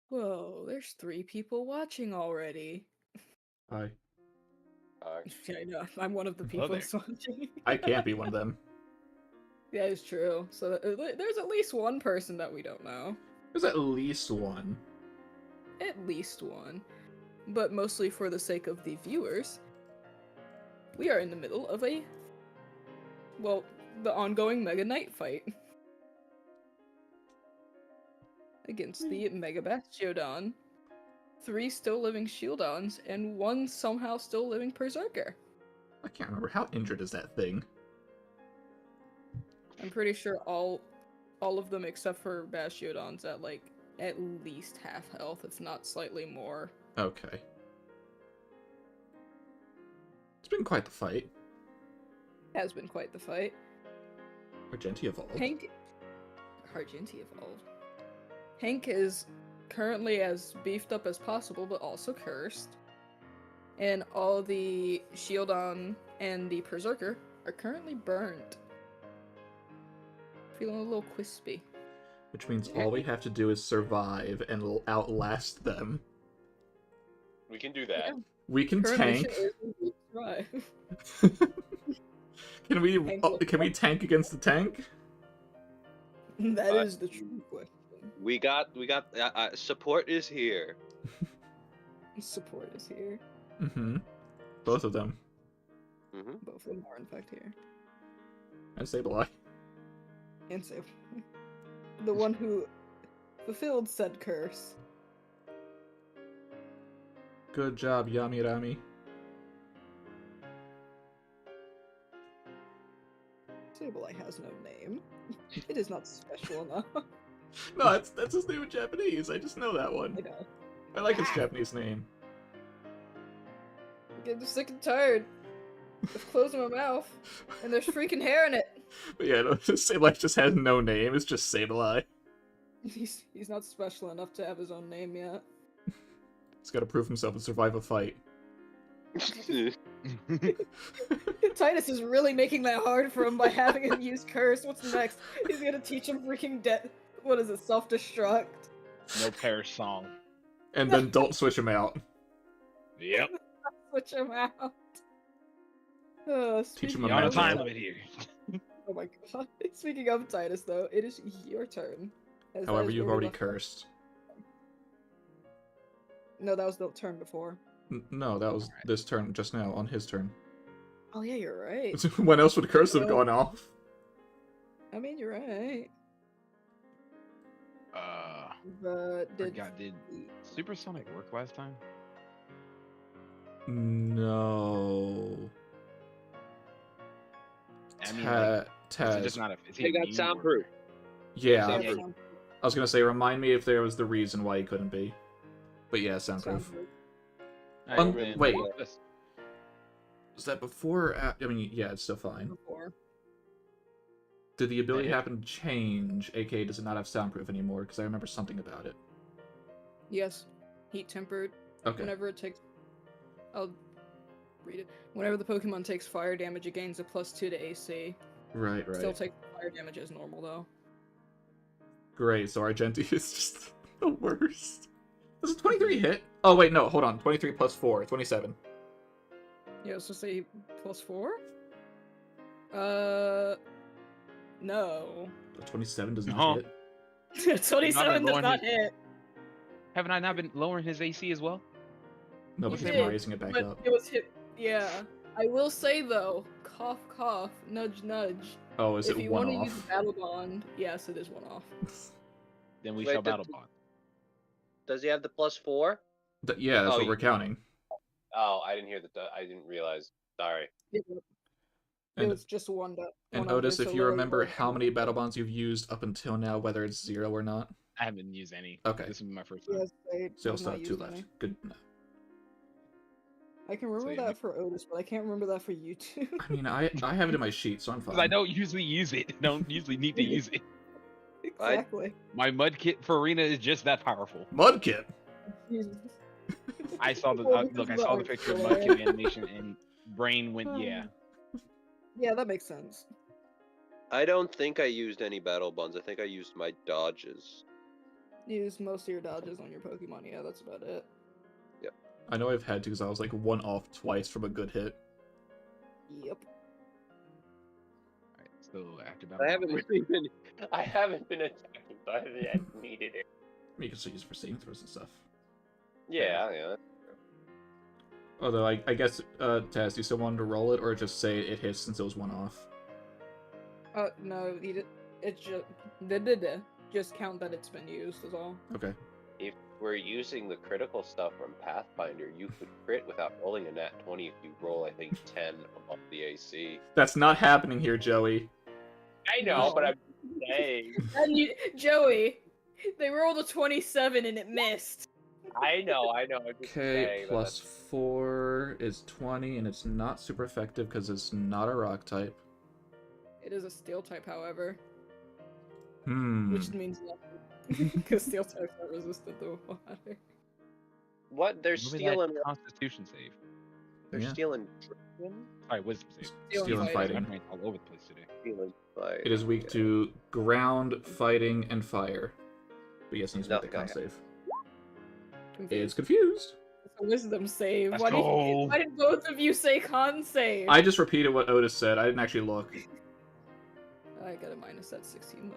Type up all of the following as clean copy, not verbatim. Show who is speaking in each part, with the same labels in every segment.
Speaker 1: Whoa, there's 3 people watching already.
Speaker 2: Hi.
Speaker 1: Yeah, I know. I'm one of the
Speaker 3: Hello
Speaker 1: people
Speaker 3: there.
Speaker 1: that's watching.
Speaker 2: I can't be one of them.
Speaker 1: Yeah, it's true. So there's at least one person that we don't know.
Speaker 2: There's at least one.
Speaker 1: At least one. But mostly for the sake of the viewers, we are in the middle of the ongoing Mega Knight fight. Against the Mega Bastiodon. 3 still living Shieldons, and 1 somehow still living Berserker.
Speaker 2: I can't remember. How injured is that thing?
Speaker 1: I'm pretty sure all of them except for Bastiodon's at at least half health, if not slightly more.
Speaker 2: Okay. It's been quite the fight.
Speaker 1: Has been quite the fight.
Speaker 2: Argenti evolved.
Speaker 1: Argenti evolved. Hank is currently as beefed up as possible, but also cursed. And all the Shieldon and the Berserker are currently burned. Feeling a little crispy.
Speaker 2: Which means all we have to do is survive and outlast them.
Speaker 4: We can do that.
Speaker 1: Yeah.
Speaker 2: We can
Speaker 1: Current
Speaker 2: tank.
Speaker 1: mission is we survive.
Speaker 2: Can we tank against the tank?
Speaker 1: That is the true question.
Speaker 4: We got support is here.
Speaker 1: Support is here.
Speaker 2: Mm-hmm. Both of them.
Speaker 4: Mm-hmm.
Speaker 1: Both of them are in fact here.
Speaker 2: And Sableye.
Speaker 1: And so, the one who fulfilled said curse.
Speaker 2: Good job, Yamirami.
Speaker 1: Sableye has no name. It is not special enough.
Speaker 2: No, that's his name in Japanese. I just know that one.
Speaker 1: I know.
Speaker 2: I like his Japanese name.
Speaker 1: I'm getting sick and tired of closing my mouth, and there's freaking hair in it.
Speaker 2: But yeah, no, Sableye just has no name. It's just Sableye.
Speaker 1: He's not special enough to have his own name yet.
Speaker 2: He's got to prove himself and survive a fight.
Speaker 1: Titus is really making that hard for him by having him use curse. What's next? He's gonna teach him freaking what is it, self-destruct?
Speaker 3: No Paris song.
Speaker 2: And then don't switch him out.
Speaker 3: Yep.
Speaker 1: Switch him out.
Speaker 2: Teach him
Speaker 3: You're
Speaker 2: a
Speaker 3: on a
Speaker 2: magic.
Speaker 3: time limit here.
Speaker 1: Oh my god. Speaking of Titus, though, it is your turn. As that
Speaker 2: However,
Speaker 1: is
Speaker 2: you've
Speaker 1: where we
Speaker 2: already
Speaker 1: left off.
Speaker 2: cursed.
Speaker 1: No, that was the turn before.
Speaker 2: No, that was this turn just now, on his turn.
Speaker 1: Oh yeah, you're right.
Speaker 2: When else would curse have gone off?
Speaker 1: I mean, you're right.
Speaker 3: I
Speaker 1: But
Speaker 3: forgot, did Supersonic work last time?
Speaker 2: No.
Speaker 3: I mean, like, is it
Speaker 2: Taz.
Speaker 3: just not a... Is
Speaker 4: They
Speaker 3: he
Speaker 4: got
Speaker 3: immune
Speaker 4: soundproof.
Speaker 2: Yeah,
Speaker 4: Soundproof.
Speaker 2: I was gonna say, remind me if there was the reason why he couldn't be. But yeah, soundproof.
Speaker 3: Alright,
Speaker 2: wait.
Speaker 3: this-
Speaker 2: Was that before or I mean, yeah, it's still fine.
Speaker 1: Before.
Speaker 2: Did the ability
Speaker 3: Yeah.
Speaker 2: happen to change, aka does it not have soundproof anymore? Because I remember something about it.
Speaker 1: Yes. Heat tempered.
Speaker 2: Okay.
Speaker 1: Whenever it takes... I'll read it. Whenever the Pokemon takes fire damage, it gains a +2 to AC.
Speaker 2: Right.
Speaker 1: Still takes fire damage as normal, though.
Speaker 2: Great, so Argenti is just the worst. Does a 23 hit? Oh, wait, no, hold on. 23 plus 4, 27.
Speaker 1: Yeah, let's just say +4? No.
Speaker 2: The 27 does not
Speaker 3: Uh-huh.
Speaker 2: hit?
Speaker 1: 27 does
Speaker 3: lowering
Speaker 1: not
Speaker 3: his-
Speaker 1: hit.
Speaker 3: Haven't I not been lowering his AC as well?
Speaker 2: No,
Speaker 1: You
Speaker 2: but he's
Speaker 1: did,
Speaker 2: raising it back
Speaker 1: but
Speaker 2: up.
Speaker 1: it was hit. Yeah. I will say, though, cough, cough, nudge, nudge.
Speaker 2: Oh, is
Speaker 1: If
Speaker 2: it
Speaker 1: you
Speaker 2: one
Speaker 1: want to
Speaker 2: off?
Speaker 1: use Battle Bond, yes, it is one off.
Speaker 3: Then we
Speaker 4: Wait,
Speaker 3: shall
Speaker 4: the-
Speaker 3: battle bond.
Speaker 4: Does he have the +4?
Speaker 2: Yeah, that's
Speaker 4: Oh,
Speaker 2: what we're
Speaker 4: you-
Speaker 2: counting.
Speaker 4: Oh, I didn't hear that. I didn't realize. Sorry.
Speaker 1: It
Speaker 2: And,
Speaker 1: was just one.
Speaker 2: and Otis, if you remember how many battle bonds you've used up until now, whether it's 0 or not.
Speaker 3: I haven't used any.
Speaker 2: Okay.
Speaker 3: This will be my first time.
Speaker 1: Yes, I
Speaker 2: So you'll
Speaker 1: have
Speaker 2: still
Speaker 1: not
Speaker 2: have 2
Speaker 1: used
Speaker 2: left.
Speaker 1: any.
Speaker 2: Good.
Speaker 1: I can remember
Speaker 3: yeah,
Speaker 1: that for Otis, but I can't remember that for you two.
Speaker 2: I mean, I have it in my sheet, so I'm fine.
Speaker 3: Because I don't usually use it. I don't usually need to use it.
Speaker 1: Exactly.
Speaker 3: My mud kit for arena is just that powerful.
Speaker 2: Mudkip!
Speaker 1: Jesus.
Speaker 3: I saw the look. I saw the picture of mud kit animation, and brain went yeah.
Speaker 1: Yeah, that makes sense.
Speaker 4: I don't think I used any battle bonds. I think I used my dodges.
Speaker 1: use most of your dodges on your Pokemon. Yeah, that's about it.
Speaker 2: I know I've had to because I was like one off twice from a good hit.
Speaker 1: Yep.
Speaker 3: Alright, so after battle.
Speaker 4: I haven't been attacking, so I haven't needed it.
Speaker 2: You can still use it for saving throws and stuff.
Speaker 4: Yeah.
Speaker 2: Although I guess Taz, you still wanted to roll it or just say it hits since it was one off?
Speaker 1: No, it's just count that it's been used is all.
Speaker 2: Okay.
Speaker 4: If we're using the critical stuff from Pathfinder, you could crit without rolling a nat 20 if you roll, I think, 10 above the AC.
Speaker 2: That's not happening here, Joey.
Speaker 4: I know,
Speaker 1: No.
Speaker 4: but I'm saying.
Speaker 1: And Joey, they rolled a 27 and it missed.
Speaker 4: I know. I'm just
Speaker 2: Okay,
Speaker 4: saying
Speaker 2: plus 4 is 20, and it's not super effective because it's not a rock type.
Speaker 1: It is a steel type, however,
Speaker 2: Hmm.
Speaker 1: which means nothing because steel types are resistant to water.
Speaker 4: What? They're
Speaker 3: Moving that
Speaker 4: stealing.
Speaker 3: Constitution save.
Speaker 4: They're
Speaker 1: Yeah.
Speaker 4: stealing.
Speaker 3: Sorry, wisdom save.
Speaker 2: Steal and fighting.
Speaker 3: I'm all over the place today.
Speaker 4: Stealing fight.
Speaker 2: It is weak to ground, fighting, and fire. But yes, it needs to make the
Speaker 4: Nothing I
Speaker 2: con
Speaker 4: have.
Speaker 2: save. It's
Speaker 1: Confused.
Speaker 2: confused.
Speaker 1: It's a wisdom save.
Speaker 3: Let's
Speaker 1: Why
Speaker 3: go.
Speaker 1: did both of you say con save?
Speaker 2: I just repeated what Otis said. I didn't actually look.
Speaker 1: I got a minus at 16 though.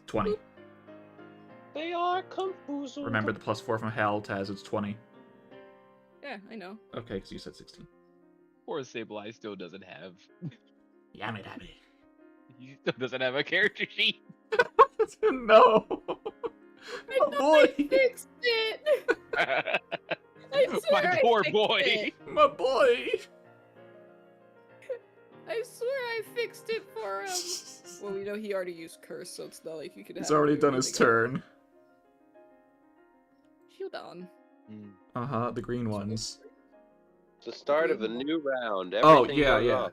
Speaker 2: 20.
Speaker 4: They are confused.
Speaker 2: Remember the plus 4 from Hal, Taz, it's 20.
Speaker 1: Yeah, I know.
Speaker 2: Okay, because you said 16.
Speaker 3: Poor Sableye still doesn't have.
Speaker 2: Yummy dabby.
Speaker 3: He still doesn't have a character sheet.
Speaker 2: No!
Speaker 1: I
Speaker 2: Oh,
Speaker 1: thought
Speaker 2: boy.
Speaker 1: I fixed it. I swear
Speaker 3: My
Speaker 1: I
Speaker 3: poor
Speaker 1: fixed
Speaker 3: boy.
Speaker 1: it.
Speaker 2: My boy!
Speaker 1: I swear I fixed it for him. Well, we know he already used curse, so it's not like you could.
Speaker 2: He's
Speaker 1: have
Speaker 2: already
Speaker 1: him do
Speaker 2: done his
Speaker 1: anything.
Speaker 2: turn.
Speaker 1: Shield on.
Speaker 2: Uh-huh, the green ones.
Speaker 4: It's the start of a new round.
Speaker 2: Oh,
Speaker 4: Everything
Speaker 2: yeah,
Speaker 4: goes
Speaker 2: yeah.
Speaker 4: off.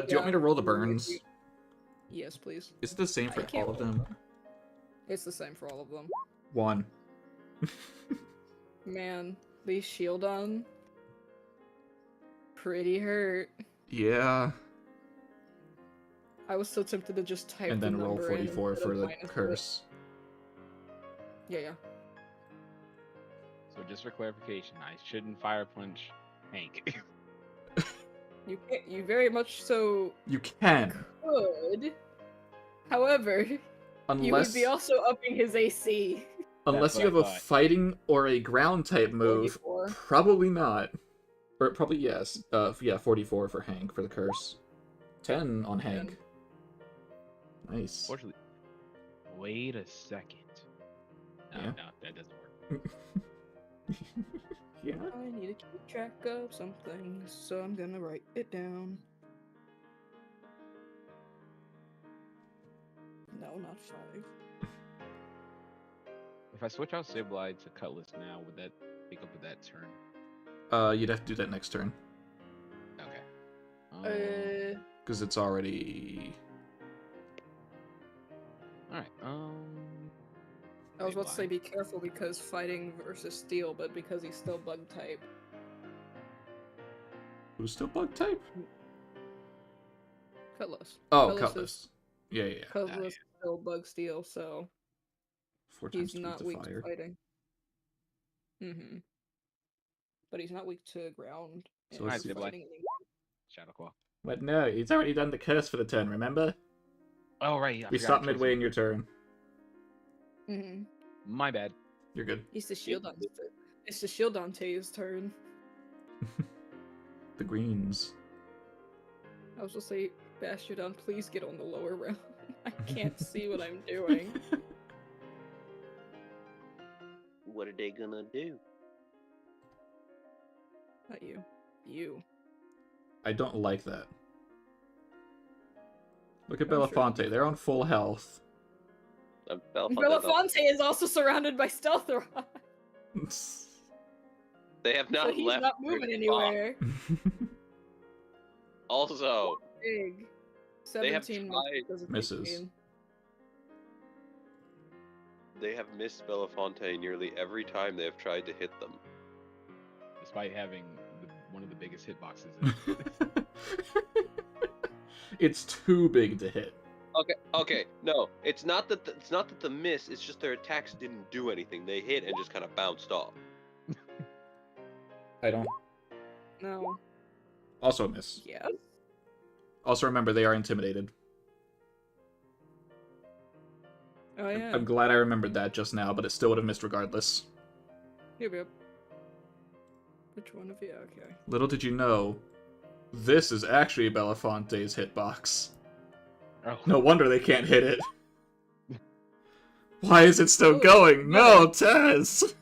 Speaker 2: Do you want me
Speaker 1: Yeah.
Speaker 2: to roll the burns?
Speaker 1: Yes, please.
Speaker 2: Is it the same
Speaker 1: I
Speaker 2: for
Speaker 1: can't
Speaker 2: all of
Speaker 1: roll
Speaker 2: them?
Speaker 1: It's the same for all of them.
Speaker 2: 1.
Speaker 1: Man, these shield on. Pretty hurt.
Speaker 2: Yeah.
Speaker 1: I was so tempted to just type
Speaker 2: And
Speaker 1: the
Speaker 2: then roll
Speaker 1: number in
Speaker 2: 44
Speaker 1: instead
Speaker 2: for
Speaker 1: of
Speaker 2: the
Speaker 1: minus it.
Speaker 2: curse.
Speaker 1: Yeah.
Speaker 3: So just for clarification, I shouldn't fire punch Hank.
Speaker 1: You very much so
Speaker 2: You can.
Speaker 1: could. However, you would
Speaker 2: Unless
Speaker 1: be also upping his AC.
Speaker 2: unless
Speaker 3: That's
Speaker 2: you have
Speaker 3: what
Speaker 2: a
Speaker 3: I thought.
Speaker 2: fighting or a ground type move.
Speaker 1: 44.
Speaker 2: Probably not. Or probably yes. Yeah, 44 for Hank for the curse. 10 on Hank. Nice.
Speaker 3: Fortunately, wait a second. No,
Speaker 2: Yeah.
Speaker 3: no, that doesn't work.
Speaker 2: Yeah.
Speaker 1: I need to keep track of something, so I'm gonna write it down. No, not 5.
Speaker 3: If I switch out Sableye to Cutlass now, would that pick up with that turn?
Speaker 2: You'd have to do that next turn.
Speaker 3: Okay.
Speaker 2: Because it's already...
Speaker 3: Alright,
Speaker 1: I was about to say
Speaker 3: Sableye.
Speaker 1: be careful because fighting versus steel, but because he's still bug type.
Speaker 2: Who's still bug type?
Speaker 1: Cutlass.
Speaker 2: Oh,
Speaker 1: Cutlass
Speaker 2: Cutlass.
Speaker 1: is-
Speaker 2: Yeah, yeah, yeah.
Speaker 1: Cutlass is still bug steel, so
Speaker 2: 4 times
Speaker 1: he's
Speaker 2: 2
Speaker 1: not
Speaker 2: to
Speaker 1: weak
Speaker 2: fire.
Speaker 1: to fighting. Mm-hmm. But he's not weak to ground.
Speaker 2: So
Speaker 1: and
Speaker 2: let's see.
Speaker 1: fighting anymore.
Speaker 3: Shadow Claw.
Speaker 2: But no, he's already done the curse for the turn, remember?
Speaker 3: Oh, right.
Speaker 2: We stopped midway in your turn.
Speaker 1: Mm-hmm.
Speaker 3: My bad.
Speaker 2: You're good.
Speaker 1: It's the shield on. It's the shield Dante's turn.
Speaker 2: The greens.
Speaker 1: I was just say, Bastiodon, please get on the lower round. I can't see what I'm doing.
Speaker 4: What are they gonna do?
Speaker 1: Not you. You.
Speaker 2: I don't like that. Look at
Speaker 1: I'm sure
Speaker 2: Belafonte. They're on full health.
Speaker 1: Belafonte is also surrounded by stealth rods.
Speaker 4: They have not
Speaker 1: So he's
Speaker 4: left.
Speaker 1: not
Speaker 4: their
Speaker 1: moving
Speaker 4: spot.
Speaker 1: anywhere.
Speaker 4: Also,
Speaker 1: Big.
Speaker 4: They have
Speaker 1: 17
Speaker 4: tried-
Speaker 1: doesn't
Speaker 2: Misses.
Speaker 1: 18.
Speaker 4: they have missed Belafonte nearly every time they have tried to hit them.
Speaker 3: Despite having one of the biggest hitboxes.
Speaker 2: It's too big to hit.
Speaker 4: Okay. No, it's not that the miss. It's just their attacks didn't do anything. They hit and just kind of bounced off.
Speaker 2: I don't.
Speaker 1: No.
Speaker 2: Also a miss.
Speaker 1: Yes.
Speaker 2: Also remember, they are intimidated.
Speaker 1: Oh yeah.
Speaker 2: I'm glad I remembered that just now, but it still would have missed regardless.
Speaker 1: Yep. Which one of you? Okay.
Speaker 2: Little did you know, this is actually Belafonte's hitbox.
Speaker 3: Oh.
Speaker 2: No wonder they can't hit it. Why is it still going? No, Tez!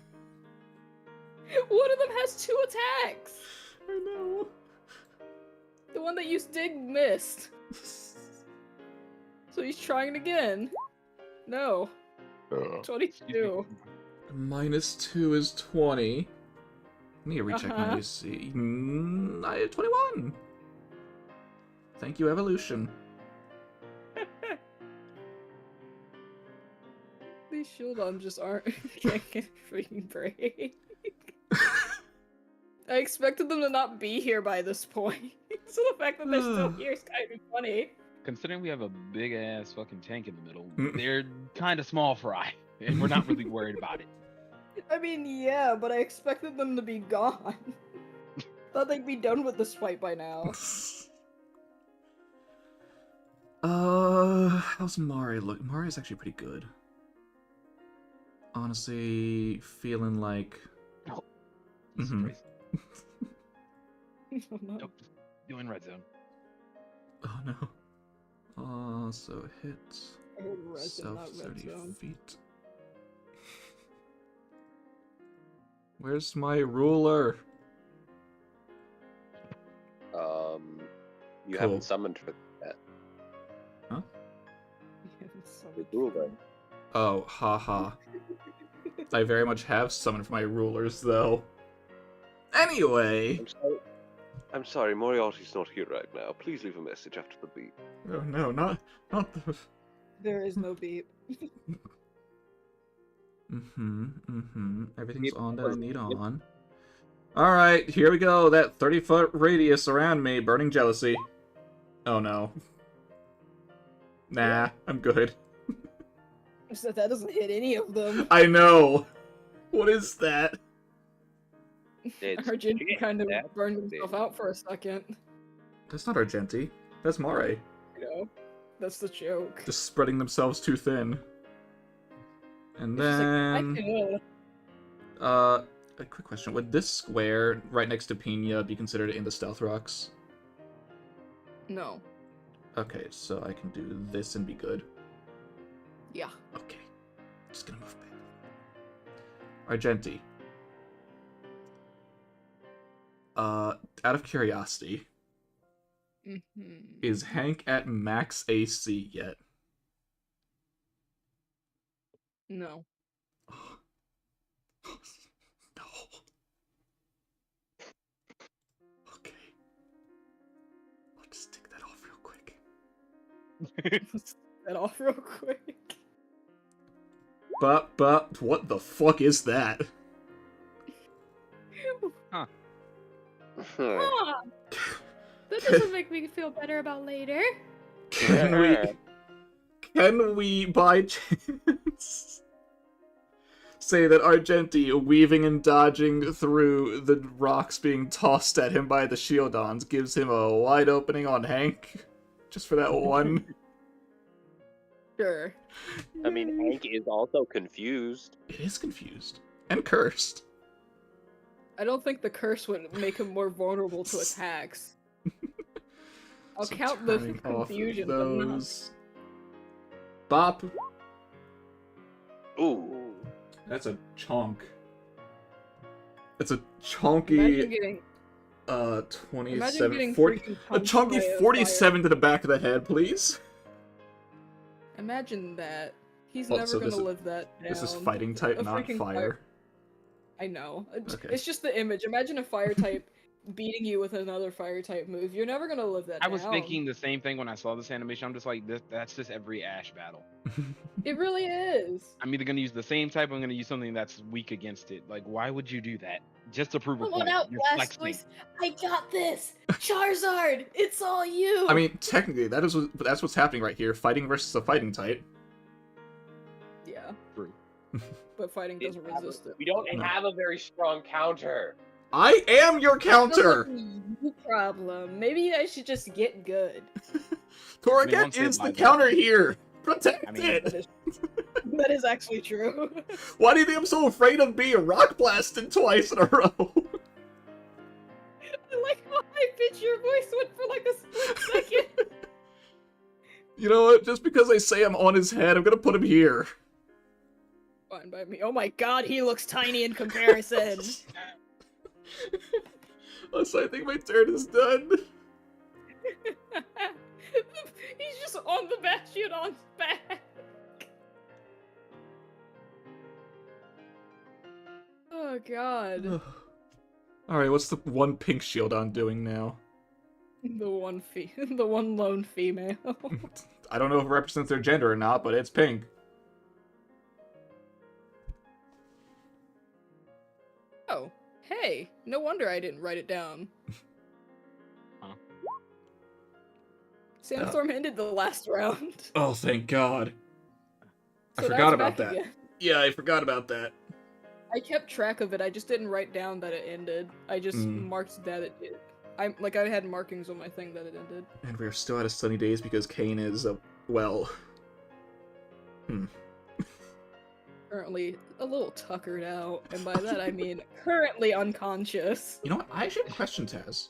Speaker 1: One of them has 2 attacks!
Speaker 2: I know.
Speaker 1: The one that you did missed. So he's trying again. No. 22.
Speaker 2: -2 is 20. I need to recheck my AC. I had 21. Thank you, evolution.
Speaker 1: These Shieldon just aren't can't get a freaking break. I expected them to not be here by this point. So the fact that they're still here is kind of funny.
Speaker 3: Considering we have a big ass fucking tank in the middle, they're kind of small fry, and we're not really worried about it.
Speaker 1: I mean, yeah, but I expected them to be gone. Thought they'd be done with this fight by now.
Speaker 2: How's Mari look? Mari's actually pretty good. Honestly, feeling like.
Speaker 3: Oh,
Speaker 2: Mhm.
Speaker 3: Nope. Doing red zone.
Speaker 2: Oh no. So hit.
Speaker 1: I heard red zone,
Speaker 2: South
Speaker 1: not red
Speaker 2: 30
Speaker 1: zone.
Speaker 2: feet. Where's my ruler?
Speaker 4: You
Speaker 2: Cool.
Speaker 4: haven't summoned for that.
Speaker 2: Huh?
Speaker 4: The ruler.
Speaker 2: Oh, haha. I very much have summoned for my rulers, though. Anyway.
Speaker 4: I'm sorry, Moriarty's not here right now. Please leave a message after the beep.
Speaker 2: Oh no, not the.
Speaker 1: There is no beep.
Speaker 2: Everything's on that I need on. Alright, here we go. That 30-foot radius around me. Burning jealousy. Oh no. Nah, I'm good.
Speaker 1: So that doesn't hit any of them.
Speaker 2: I know. What is that?
Speaker 1: Argenti kind of burned himself out for a second.
Speaker 2: That's not Argenti. That's Mare.
Speaker 1: You know, that's the joke.
Speaker 2: Just spreading themselves too thin. And
Speaker 1: It's just
Speaker 2: then...
Speaker 1: like, I
Speaker 2: a quick question. Would this square right next to Pina be considered in the stealth rocks?
Speaker 1: No.
Speaker 2: Okay, so I can do this and be good.
Speaker 1: Yeah.
Speaker 2: Okay. Just gonna move back. Argenti. Out of curiosity, is Hank at max AC yet?
Speaker 1: No.
Speaker 2: No. Okay. I'll just take that off real quick.
Speaker 1: Let's take that off real quick.
Speaker 2: But, what the fuck is that?
Speaker 3: Huh.
Speaker 5: Huh. That doesn't make me feel better about later.
Speaker 2: Can we, by chance, say that Argenti, weaving and dodging through the rocks being tossed at him by the Shieldons, gives him a wide opening on Hank? Just for that one?
Speaker 1: Sure.
Speaker 4: I mean, Hank is also confused.
Speaker 2: It is confused. And cursed.
Speaker 1: I don't think the curse would make him more vulnerable to attacks. I'll
Speaker 2: So
Speaker 1: count the
Speaker 2: turning off
Speaker 1: confusion, but not.
Speaker 2: those. Bop.
Speaker 4: Ooh.
Speaker 2: That's a chonk. It's a
Speaker 1: Imagine
Speaker 2: chonky
Speaker 1: getting,
Speaker 2: 27,
Speaker 1: getting
Speaker 2: 40,
Speaker 1: freaking
Speaker 2: a
Speaker 1: punched by
Speaker 2: chunky
Speaker 1: a
Speaker 2: 47 to the back of the head, please.
Speaker 1: Imagine that. He's
Speaker 2: Oh,
Speaker 1: never
Speaker 2: so
Speaker 1: gonna
Speaker 2: this is-
Speaker 1: live that down.
Speaker 2: This is fighting type,
Speaker 1: A
Speaker 2: not
Speaker 1: freaking
Speaker 2: fire.
Speaker 1: I know.
Speaker 2: Okay.
Speaker 1: It's just the image. Imagine a fire type beating you with another fire type move. You're never gonna live that
Speaker 3: I
Speaker 1: down.
Speaker 3: was thinking the same thing when I saw this animation. I'm just like, that's just every Ash battle.
Speaker 1: It really is.
Speaker 3: I'm either gonna use the same type, or I'm gonna use something that's weak against it. Like, why would you do that? Just to prove a
Speaker 5: Come on
Speaker 3: point.
Speaker 5: out,
Speaker 3: You're
Speaker 5: Blast
Speaker 3: flexing.
Speaker 5: Voice. I got this. Charizard, it's all you.
Speaker 2: I mean, technically, that's what's happening right here. Fighting versus a fighting type.
Speaker 1: Yeah.
Speaker 3: True.
Speaker 1: But fighting doesn't resist it.
Speaker 4: We don't
Speaker 2: No.
Speaker 4: have a very strong counter.
Speaker 2: I am your counter!
Speaker 1: No problem. Maybe I should just get good.
Speaker 2: Torragat
Speaker 3: once they
Speaker 2: is the
Speaker 3: buy that-
Speaker 2: counter here! Protect
Speaker 3: I mean,
Speaker 2: it!
Speaker 1: That is actually true.
Speaker 2: Why do you think I'm so afraid of being rock blasted twice in a row?
Speaker 1: I like how high pitched your voice went for like a split second.
Speaker 2: You know what? Just because I say I'm on his head, I'm gonna put him here.
Speaker 1: Fine by me. Oh my god, he looks tiny in comparison.
Speaker 2: So I think my turn is done.
Speaker 1: He's just on the Bastion's back. Oh god.
Speaker 2: Alright, what's the one pink Shieldon doing now?
Speaker 1: The one lone female.
Speaker 2: I don't know if it represents their gender or not, but it's pink.
Speaker 1: Oh, hey. No wonder I didn't write it down.
Speaker 3: Huh.
Speaker 1: Sandstorm ended the last round.
Speaker 2: Oh, thank God. I
Speaker 1: So now
Speaker 2: forgot
Speaker 1: it's
Speaker 2: about
Speaker 1: back
Speaker 2: that.
Speaker 1: again.
Speaker 2: Yeah, I forgot about that.
Speaker 1: I kept track of it, I just didn't write down that it ended. I just marked that it did. I had markings on my thing that it ended.
Speaker 2: And we're still out of sunny days because Kane is, well...
Speaker 1: Currently a little tuckered out, and by that I mean currently unconscious.
Speaker 2: You know what? I actually have a question, Taz.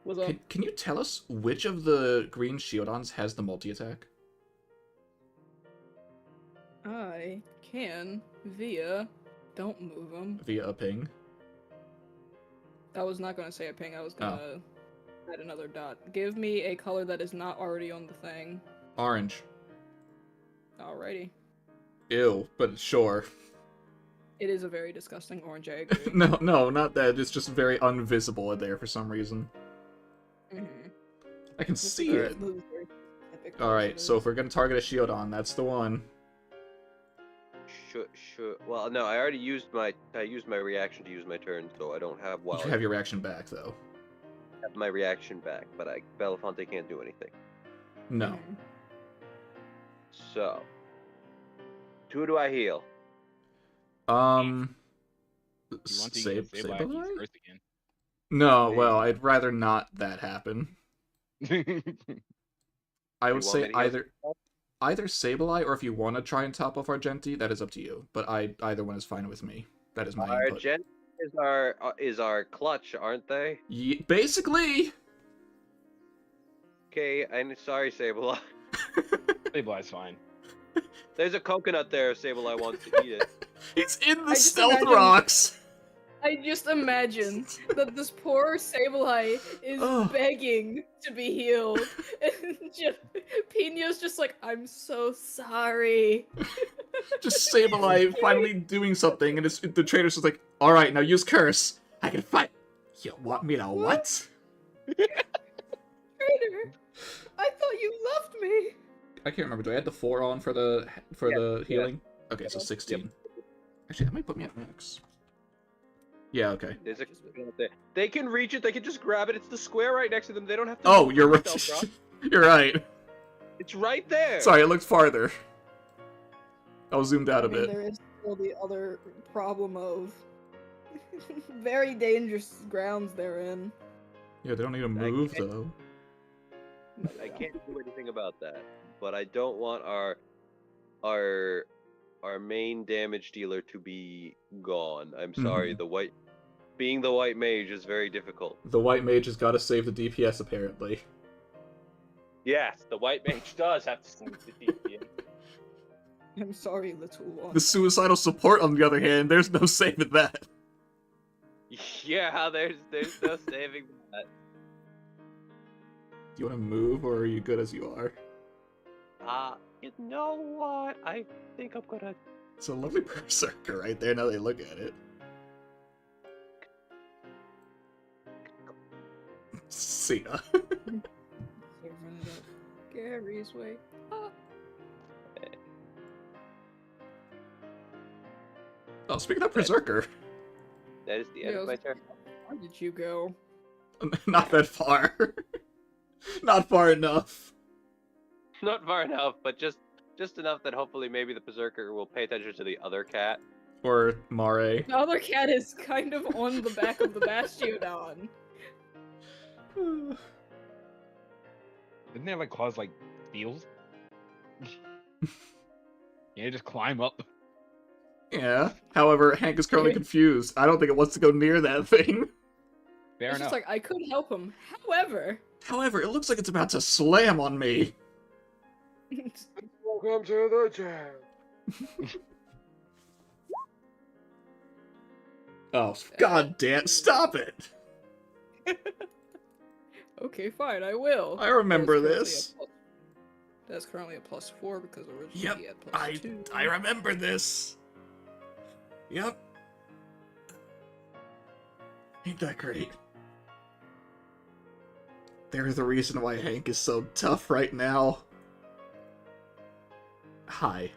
Speaker 1: Was up?
Speaker 2: Can you tell us which of the green Shieldons has the multi-attack?
Speaker 1: I can via don't move them.
Speaker 2: Via a ping?
Speaker 1: I was not gonna say a ping, I was gonna add another dot. Give me a color that is not already on the thing.
Speaker 2: Orange.
Speaker 1: Alrighty.
Speaker 2: Ew, but sure.
Speaker 1: It is a very disgusting orange, I agree.
Speaker 2: No, not that. It's just very invisible there for some reason.
Speaker 1: Mhm.
Speaker 2: I can
Speaker 1: This
Speaker 2: see
Speaker 1: is
Speaker 2: it.
Speaker 1: very specific
Speaker 2: Alright,
Speaker 1: colors.
Speaker 2: so if we're gonna target a Shieldon, that's the one.
Speaker 4: Sure. Well, no, I already used my reaction to use my turn, so I don't have
Speaker 2: You should have your reaction back, though.
Speaker 4: have my reaction back, but Belafonte can't do anything.
Speaker 2: No.
Speaker 1: Mhm.
Speaker 4: So, who do I heal?
Speaker 3: You want to
Speaker 2: Save
Speaker 3: use Sableye first again.
Speaker 2: No, well, I'd rather not that happen. I would
Speaker 4: want
Speaker 2: say
Speaker 4: me to heal
Speaker 2: either Sableye, or if you want to try and top off Argenti, that is up to you. But either one is fine with me. That is my
Speaker 4: Our
Speaker 2: input.
Speaker 4: Gen is our clutch, aren't they?
Speaker 2: Basically!
Speaker 4: Okay, I'm sorry, Sableye.
Speaker 3: Sableye's fine.
Speaker 4: There's a coconut there if Sableye wants to eat it.
Speaker 2: It's in the
Speaker 1: I just
Speaker 2: stealth
Speaker 1: imagine-
Speaker 2: rocks!
Speaker 1: I just imagine that this poor Sableye is
Speaker 2: Ugh.
Speaker 1: begging to be healed. And Pino's just like, I'm so sorry.
Speaker 2: Just Sableye finally doing something, and the trader's just like, alright, now use Curse. I can fight. You want me to what?
Speaker 1: Trader, I thought you loved me.
Speaker 2: I can't remember. Do I add the 4 on for the healing? Okay, so 16. Actually, that might put me at max. Yeah, okay.
Speaker 4: There's a coconut there. They can reach it. They can just grab it. It's the square right next to them. They don't have to.
Speaker 2: Oh,
Speaker 4: move
Speaker 2: you're
Speaker 4: the
Speaker 2: right.
Speaker 4: stealth rock.
Speaker 2: You're right.
Speaker 4: It's right there.
Speaker 2: Sorry, I looked farther. I was zoomed out a
Speaker 1: I mean,
Speaker 2: bit.
Speaker 1: there is still the other problem of very dangerous grounds they're in.
Speaker 2: Yeah, they don't need to move, though.
Speaker 4: I can't do anything about that. But I don't want our main damage dealer to be gone. I'm sorry. Being the white mage is very difficult.
Speaker 2: The white mage has got to save the DPS, apparently.
Speaker 4: Yes, the white mage does have to save the DPS.
Speaker 1: I'm sorry, little one.
Speaker 2: The suicidal support, on the other hand, there's no saving that.
Speaker 4: Yeah, there's no saving that.
Speaker 2: Do you want to move, or are you good as you are?
Speaker 4: You know what? I think I'm gonna.
Speaker 2: It's a lovely berserker right there, now they look at it. See ya.
Speaker 1: Serving it up Gary's way. Ah.
Speaker 2: Oh, speaking of Berserker,
Speaker 4: That is the end of my turn.
Speaker 1: Where did you go?
Speaker 2: not that far. Not far enough.
Speaker 4: Not far enough, but just enough that hopefully maybe the Berserker will pay attention to the other cat.
Speaker 2: Or Mare.
Speaker 1: The other cat is kind of on the back of the Bastiodon.
Speaker 3: Didn't they have like claws like seals? Yeah, just climb up.
Speaker 2: Yeah. However, Hank is currently confused. I don't think it wants to go near that thing.
Speaker 3: Fair
Speaker 1: It's
Speaker 3: enough.
Speaker 1: just like, I could help him. However...
Speaker 2: However, it looks like it's about to slam on me.
Speaker 4: Welcome to the jam.
Speaker 2: Oh, god damn, stop it!
Speaker 1: Okay, fine, I will.
Speaker 2: I remember
Speaker 1: That's currently
Speaker 2: this.
Speaker 1: That's currently a +4 because originally
Speaker 2: Yep,
Speaker 1: he had +2.
Speaker 2: I remember this. Yep. Ain't that great? They're the reason why Hank is so tough right now. Hi.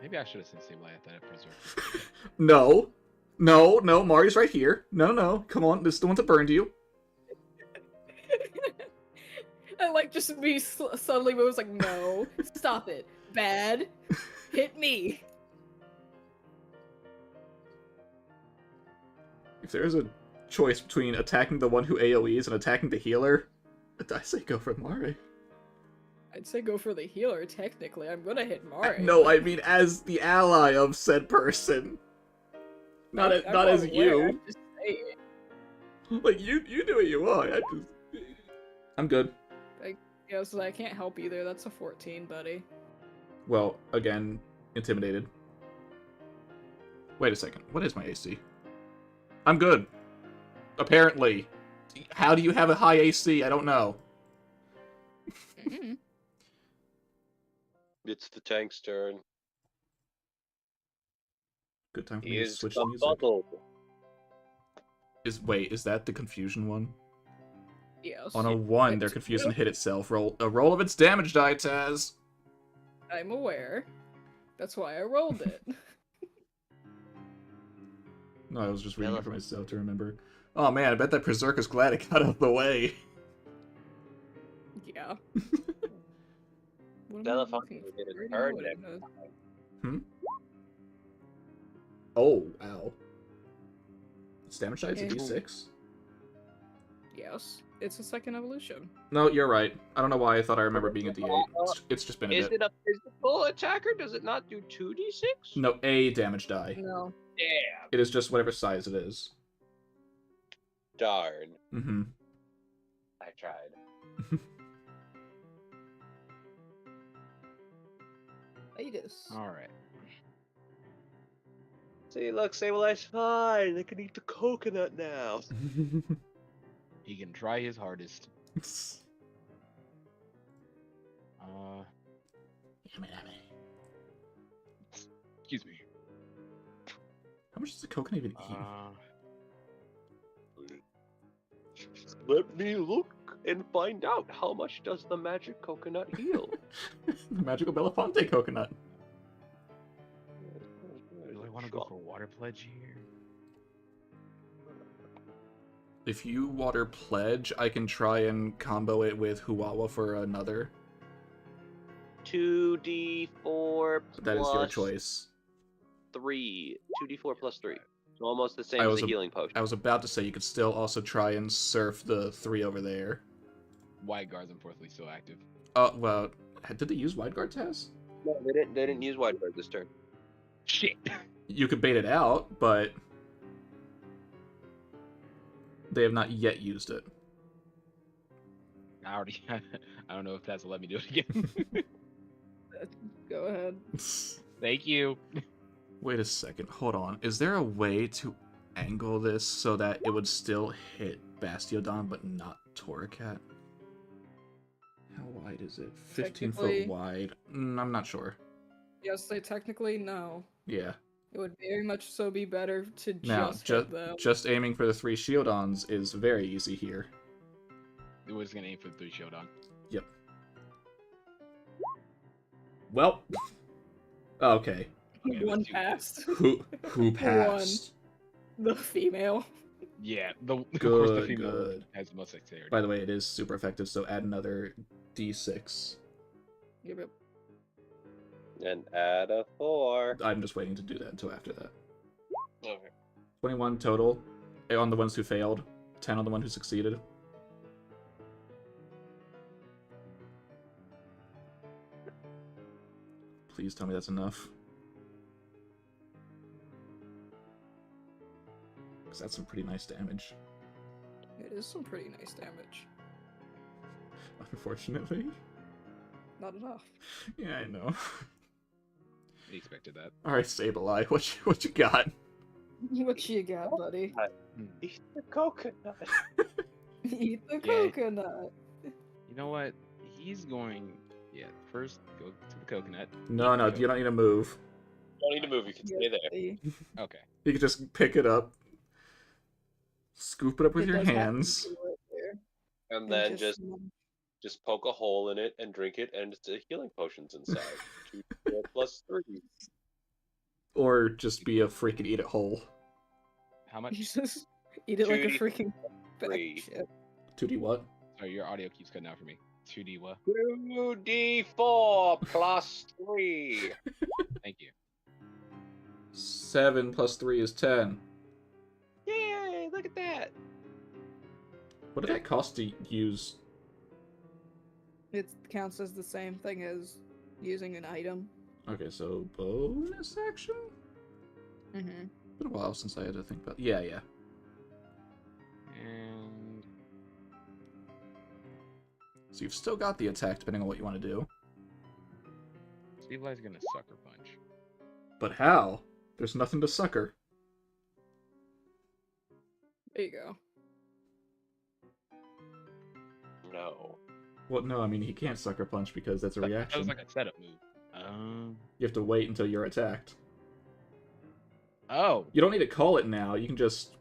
Speaker 3: Maybe I should have sensei at that Berserker.
Speaker 2: No. No, Mari's right here. No. Come on, this is the one that burned you.
Speaker 1: I like just me suddenly moves like, no, stop it. Bad. Hit me.
Speaker 2: If there's a choice between attacking the one who AoEs and attacking the healer, I say go for Mari.
Speaker 1: I'd say go for the healer, technically. I'm gonna hit Mari.
Speaker 2: No, I mean as the ally of said person. Not as
Speaker 1: aware,
Speaker 2: you.
Speaker 1: I'm just saying.
Speaker 2: Like, you do what you want. I'm good.
Speaker 1: Yeah, so I can't help either. That's a 14, buddy.
Speaker 2: Well, again, intimidated. Wait a second. What is my AC? I'm good. Apparently. How do you have a high AC? I don't know.
Speaker 1: Mm-hmm.
Speaker 4: It's the tank's turn.
Speaker 2: Good time for
Speaker 4: He
Speaker 2: me to
Speaker 4: is
Speaker 2: switch the music.
Speaker 4: befuddled.
Speaker 2: Wait, is that the confusion one?
Speaker 1: Yes.
Speaker 2: On a 1, their confusion hit itself. Roll a roll of its damage die, Taz.
Speaker 1: I'm aware. That's why I rolled it.
Speaker 2: No, I was just reading it for myself to remember. Oh man, I bet that Berserker's glad it got out of the way.
Speaker 1: Yeah. What am I
Speaker 4: Telephone
Speaker 1: looking
Speaker 4: will
Speaker 1: for?
Speaker 4: get
Speaker 1: I
Speaker 4: a
Speaker 1: already know
Speaker 4: turn
Speaker 1: what it
Speaker 4: next
Speaker 1: is.
Speaker 2: Oh, ow. Its damage die is a
Speaker 1: Okay.
Speaker 2: d6?
Speaker 1: Yes. It's a second evolution.
Speaker 2: No, you're right. I don't know why I thought I remember being a d8. It's just been a
Speaker 4: Is
Speaker 2: bit.
Speaker 4: it a physical attacker? Does it not do 2d6?
Speaker 2: No, a damage die.
Speaker 1: No.
Speaker 4: Damn.
Speaker 2: It is just whatever size it is.
Speaker 4: Darn.
Speaker 2: Mm-hmm.
Speaker 4: I tried.
Speaker 1: Latest.
Speaker 3: Alright.
Speaker 4: See, look, Sableye fine. I can eat the coconut now.
Speaker 3: He can try his hardest. Excuse me.
Speaker 2: How much does a coconut even eat?
Speaker 4: Let me look and find out how much does the magic coconut heal.
Speaker 2: The magical Belafonte coconut.
Speaker 3: Do I want to go for water pledge here?
Speaker 2: If you water pledge, I can try and combo it with Huwawa for another.
Speaker 4: 2d4 plus
Speaker 2: That is your choice.
Speaker 4: 3. 2d4 plus 3. So almost the same
Speaker 2: I
Speaker 4: as
Speaker 2: was
Speaker 4: a
Speaker 2: a-
Speaker 4: healing potion.
Speaker 2: I was about to say you could still also try and surf the 3 over there.
Speaker 3: Wide guards, unfortunately, still active.
Speaker 2: Well, did they use Wide Guard Taz?
Speaker 4: No, they didn't use wide guard this turn.
Speaker 3: Shit!
Speaker 2: You could bait it out, but they have not yet used it.
Speaker 3: I already. I don't know if that's will let me do it again.
Speaker 1: Go ahead.
Speaker 3: Thank you.
Speaker 2: Wait a second, hold on. Is there a way to angle this so that it would still hit Bastiodon but not Torracat? How wide is it? 15 foot
Speaker 1: Technically-
Speaker 2: wide. I'm not sure.
Speaker 1: Yes, they technically no.
Speaker 2: Yeah.
Speaker 1: It would very much so be better to
Speaker 2: Now,
Speaker 1: just hit them.
Speaker 2: just aiming for the 3 shield-ons is very easy here.
Speaker 3: It was gonna aim for the 3 Shodan.
Speaker 2: Yep. Well. Okay.
Speaker 3: Okay,
Speaker 1: One
Speaker 3: let's do
Speaker 1: passed.
Speaker 2: Who passed?
Speaker 1: The female.
Speaker 3: Yeah, of course the
Speaker 2: Good,
Speaker 3: female
Speaker 2: good.
Speaker 3: has the most dexterity.
Speaker 2: By the way, it is super effective, so add another d6.
Speaker 1: Yep.
Speaker 4: And add a 4.
Speaker 2: I'm just waiting to do that until after that.
Speaker 4: Okay.
Speaker 2: 21 total on the ones who failed, 10 on the one who succeeded. Please tell me that's enough. Because that's some pretty nice damage.
Speaker 1: It is some pretty nice damage.
Speaker 2: Unfortunately.
Speaker 1: Not enough.
Speaker 2: Yeah, I know.
Speaker 3: I expected that.
Speaker 2: Alright, Sableye, what you got?
Speaker 1: What you got, buddy?
Speaker 4: Eat the coconut.
Speaker 1: Eat the
Speaker 3: Yeah.
Speaker 1: coconut.
Speaker 3: You know what? He's going. Yeah, first go to the coconut.
Speaker 2: No, you don't need to move.
Speaker 4: Don't need to move. You can stay there.
Speaker 1: See?
Speaker 3: Okay.
Speaker 2: You can just pick it up, scoop it up with
Speaker 1: It
Speaker 2: your
Speaker 1: does have to
Speaker 2: hands.
Speaker 1: be right there.
Speaker 4: And then
Speaker 1: just
Speaker 4: just poke a hole in it and drink it, and it's healing potions inside. 2d4 plus 3.
Speaker 2: Or just be a freaking eat it whole.
Speaker 3: How much?
Speaker 1: You just eat it like a
Speaker 4: 2d3.
Speaker 1: freaking bag of shit.
Speaker 2: 2D what?
Speaker 3: Sorry, your audio keeps cutting out for me. 2D what?
Speaker 4: 2d4 plus 3.
Speaker 3: Thank you.
Speaker 2: 7 plus 3 is 10.
Speaker 4: Yay! Look at that.
Speaker 2: What did that cost to use?
Speaker 1: It counts as the same thing as using an item.
Speaker 2: Okay, so bonus action?
Speaker 1: Mm-hmm.
Speaker 2: Been a while since I had to think about. Yeah.
Speaker 3: And
Speaker 2: So you've still got the attack, depending on what you want to do.
Speaker 3: Sableye gonna sucker punch.
Speaker 2: But how? There's nothing to sucker.
Speaker 1: There you go.
Speaker 4: No.
Speaker 2: Well, no, I mean he can't sucker punch because that's a
Speaker 3: That
Speaker 2: reaction.
Speaker 3: was like a setup move.
Speaker 2: You have to wait until you're attacked.
Speaker 3: Oh.
Speaker 2: You don't need to call it now. You can just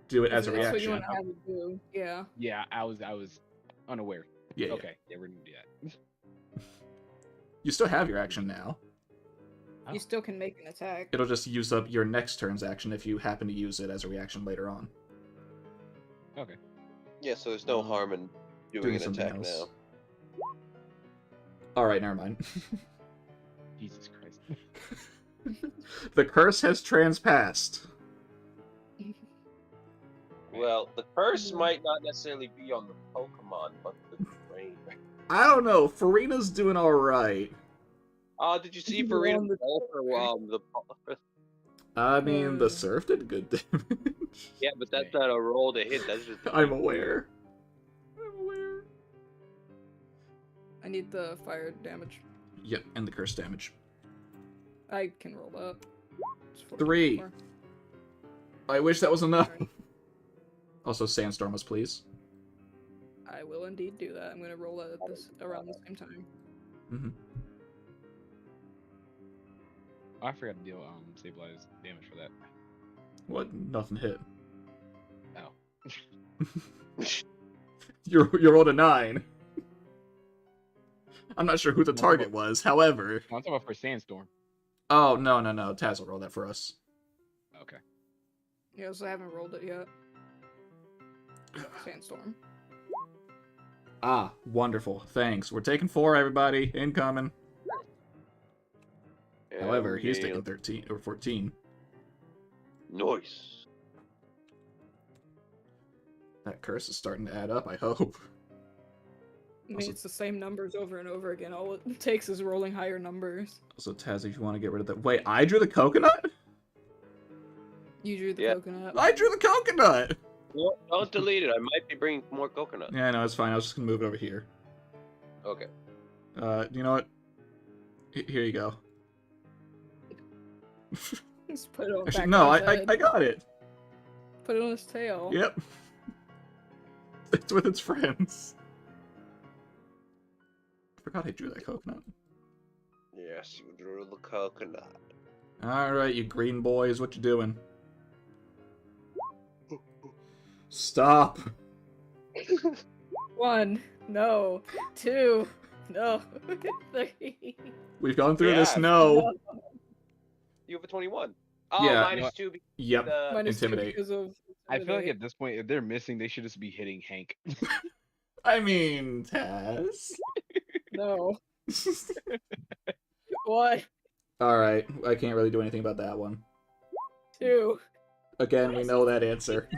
Speaker 2: do it as a
Speaker 1: That's what you
Speaker 2: reaction.
Speaker 1: want to have it do. Yeah.
Speaker 3: Yeah, I was unaware.
Speaker 2: Yeah.
Speaker 3: Okay, yeah, we're gonna do that.
Speaker 2: You still have your action now.
Speaker 3: Oh.
Speaker 1: You still can make an attack.
Speaker 2: It'll just use up your next turn's action if you happen to use it as a reaction later on.
Speaker 3: Okay.
Speaker 4: Yeah, so there's no harm in doing an
Speaker 2: something
Speaker 4: attack
Speaker 2: else.
Speaker 4: now.
Speaker 2: Alright, never mind.
Speaker 3: Jesus Christ.
Speaker 2: The curse has transpassed.
Speaker 4: Well, the curse might not necessarily be on the Pokemon, but the brain.
Speaker 2: I don't know. Farina's doing alright.
Speaker 4: Did you see
Speaker 1: You
Speaker 4: Farina
Speaker 1: won the
Speaker 4: roll for the?
Speaker 2: I mean, the surf did good damage.
Speaker 4: Yeah, but that's not a roll to hit. That's just.
Speaker 2: I'm aware. I'm aware.
Speaker 1: I need the fire damage.
Speaker 2: Yep, and the curse damage.
Speaker 1: I can roll that. It's 14
Speaker 2: 3.
Speaker 1: more.
Speaker 2: I wish that was enough.
Speaker 1: Alright.
Speaker 2: Also, sandstorm us, please.
Speaker 1: I will indeed do that. I'm gonna roll that at this around the same time.
Speaker 2: Mm-hmm.
Speaker 3: Oh, I forgot to deal Sableye's damage for that.
Speaker 2: What? Nothing hit.
Speaker 3: Oh.
Speaker 2: You rolled a 9. I'm not sure who the target was, however.
Speaker 3: I'm talking about for Sandstorm.
Speaker 2: Oh, no. Taz will roll that for us.
Speaker 3: Okay.
Speaker 1: Yeah, so I haven't rolled it yet. Sandstorm.
Speaker 2: Ah, wonderful. Thanks. We're taking 4, everybody. Incoming. However, he's taking 13 or 14.
Speaker 4: Nice.
Speaker 2: That curse is starting to add up, I hope.
Speaker 1: I mean,
Speaker 2: Also-
Speaker 1: it's the same numbers over and over again. All it takes is rolling higher numbers.
Speaker 2: Also, Taz, if you want to get rid of that. Wait, I drew the coconut?
Speaker 1: You drew the
Speaker 4: Yeah.
Speaker 1: coconut.
Speaker 2: I drew the coconut!
Speaker 4: Well, don't delete it. I might be bringing more coconut.
Speaker 2: Yeah, no, it's fine. I was just going to move it over here.
Speaker 4: Okay.
Speaker 2: You know what? Here you go.
Speaker 1: Just put it on
Speaker 2: Actually,
Speaker 1: back
Speaker 2: no,
Speaker 1: of his
Speaker 2: I
Speaker 1: head.
Speaker 2: got it.
Speaker 1: Put it on his tail.
Speaker 2: Yep. It's with its friends. I forgot I drew that coconut.
Speaker 4: Yes, you drew the coconut.
Speaker 2: Alright, you green boys, what you doing? Stop!
Speaker 1: 1, no. 2, no. 3.
Speaker 2: We've gone through
Speaker 4: Yeah.
Speaker 2: this, no!
Speaker 4: You have a 21. Oh,
Speaker 2: Yeah.
Speaker 4: -2 because
Speaker 2: Yep.
Speaker 1: Minus 2
Speaker 2: Intimidate.
Speaker 1: because of
Speaker 3: I feel like
Speaker 1: intimidate.
Speaker 3: at this point, if they're missing, they should just be hitting Hank.
Speaker 2: I mean, Taz.
Speaker 1: No. What?
Speaker 2: Alright, I can't really do anything about that one.
Speaker 1: 2.
Speaker 2: Again, we know that answer.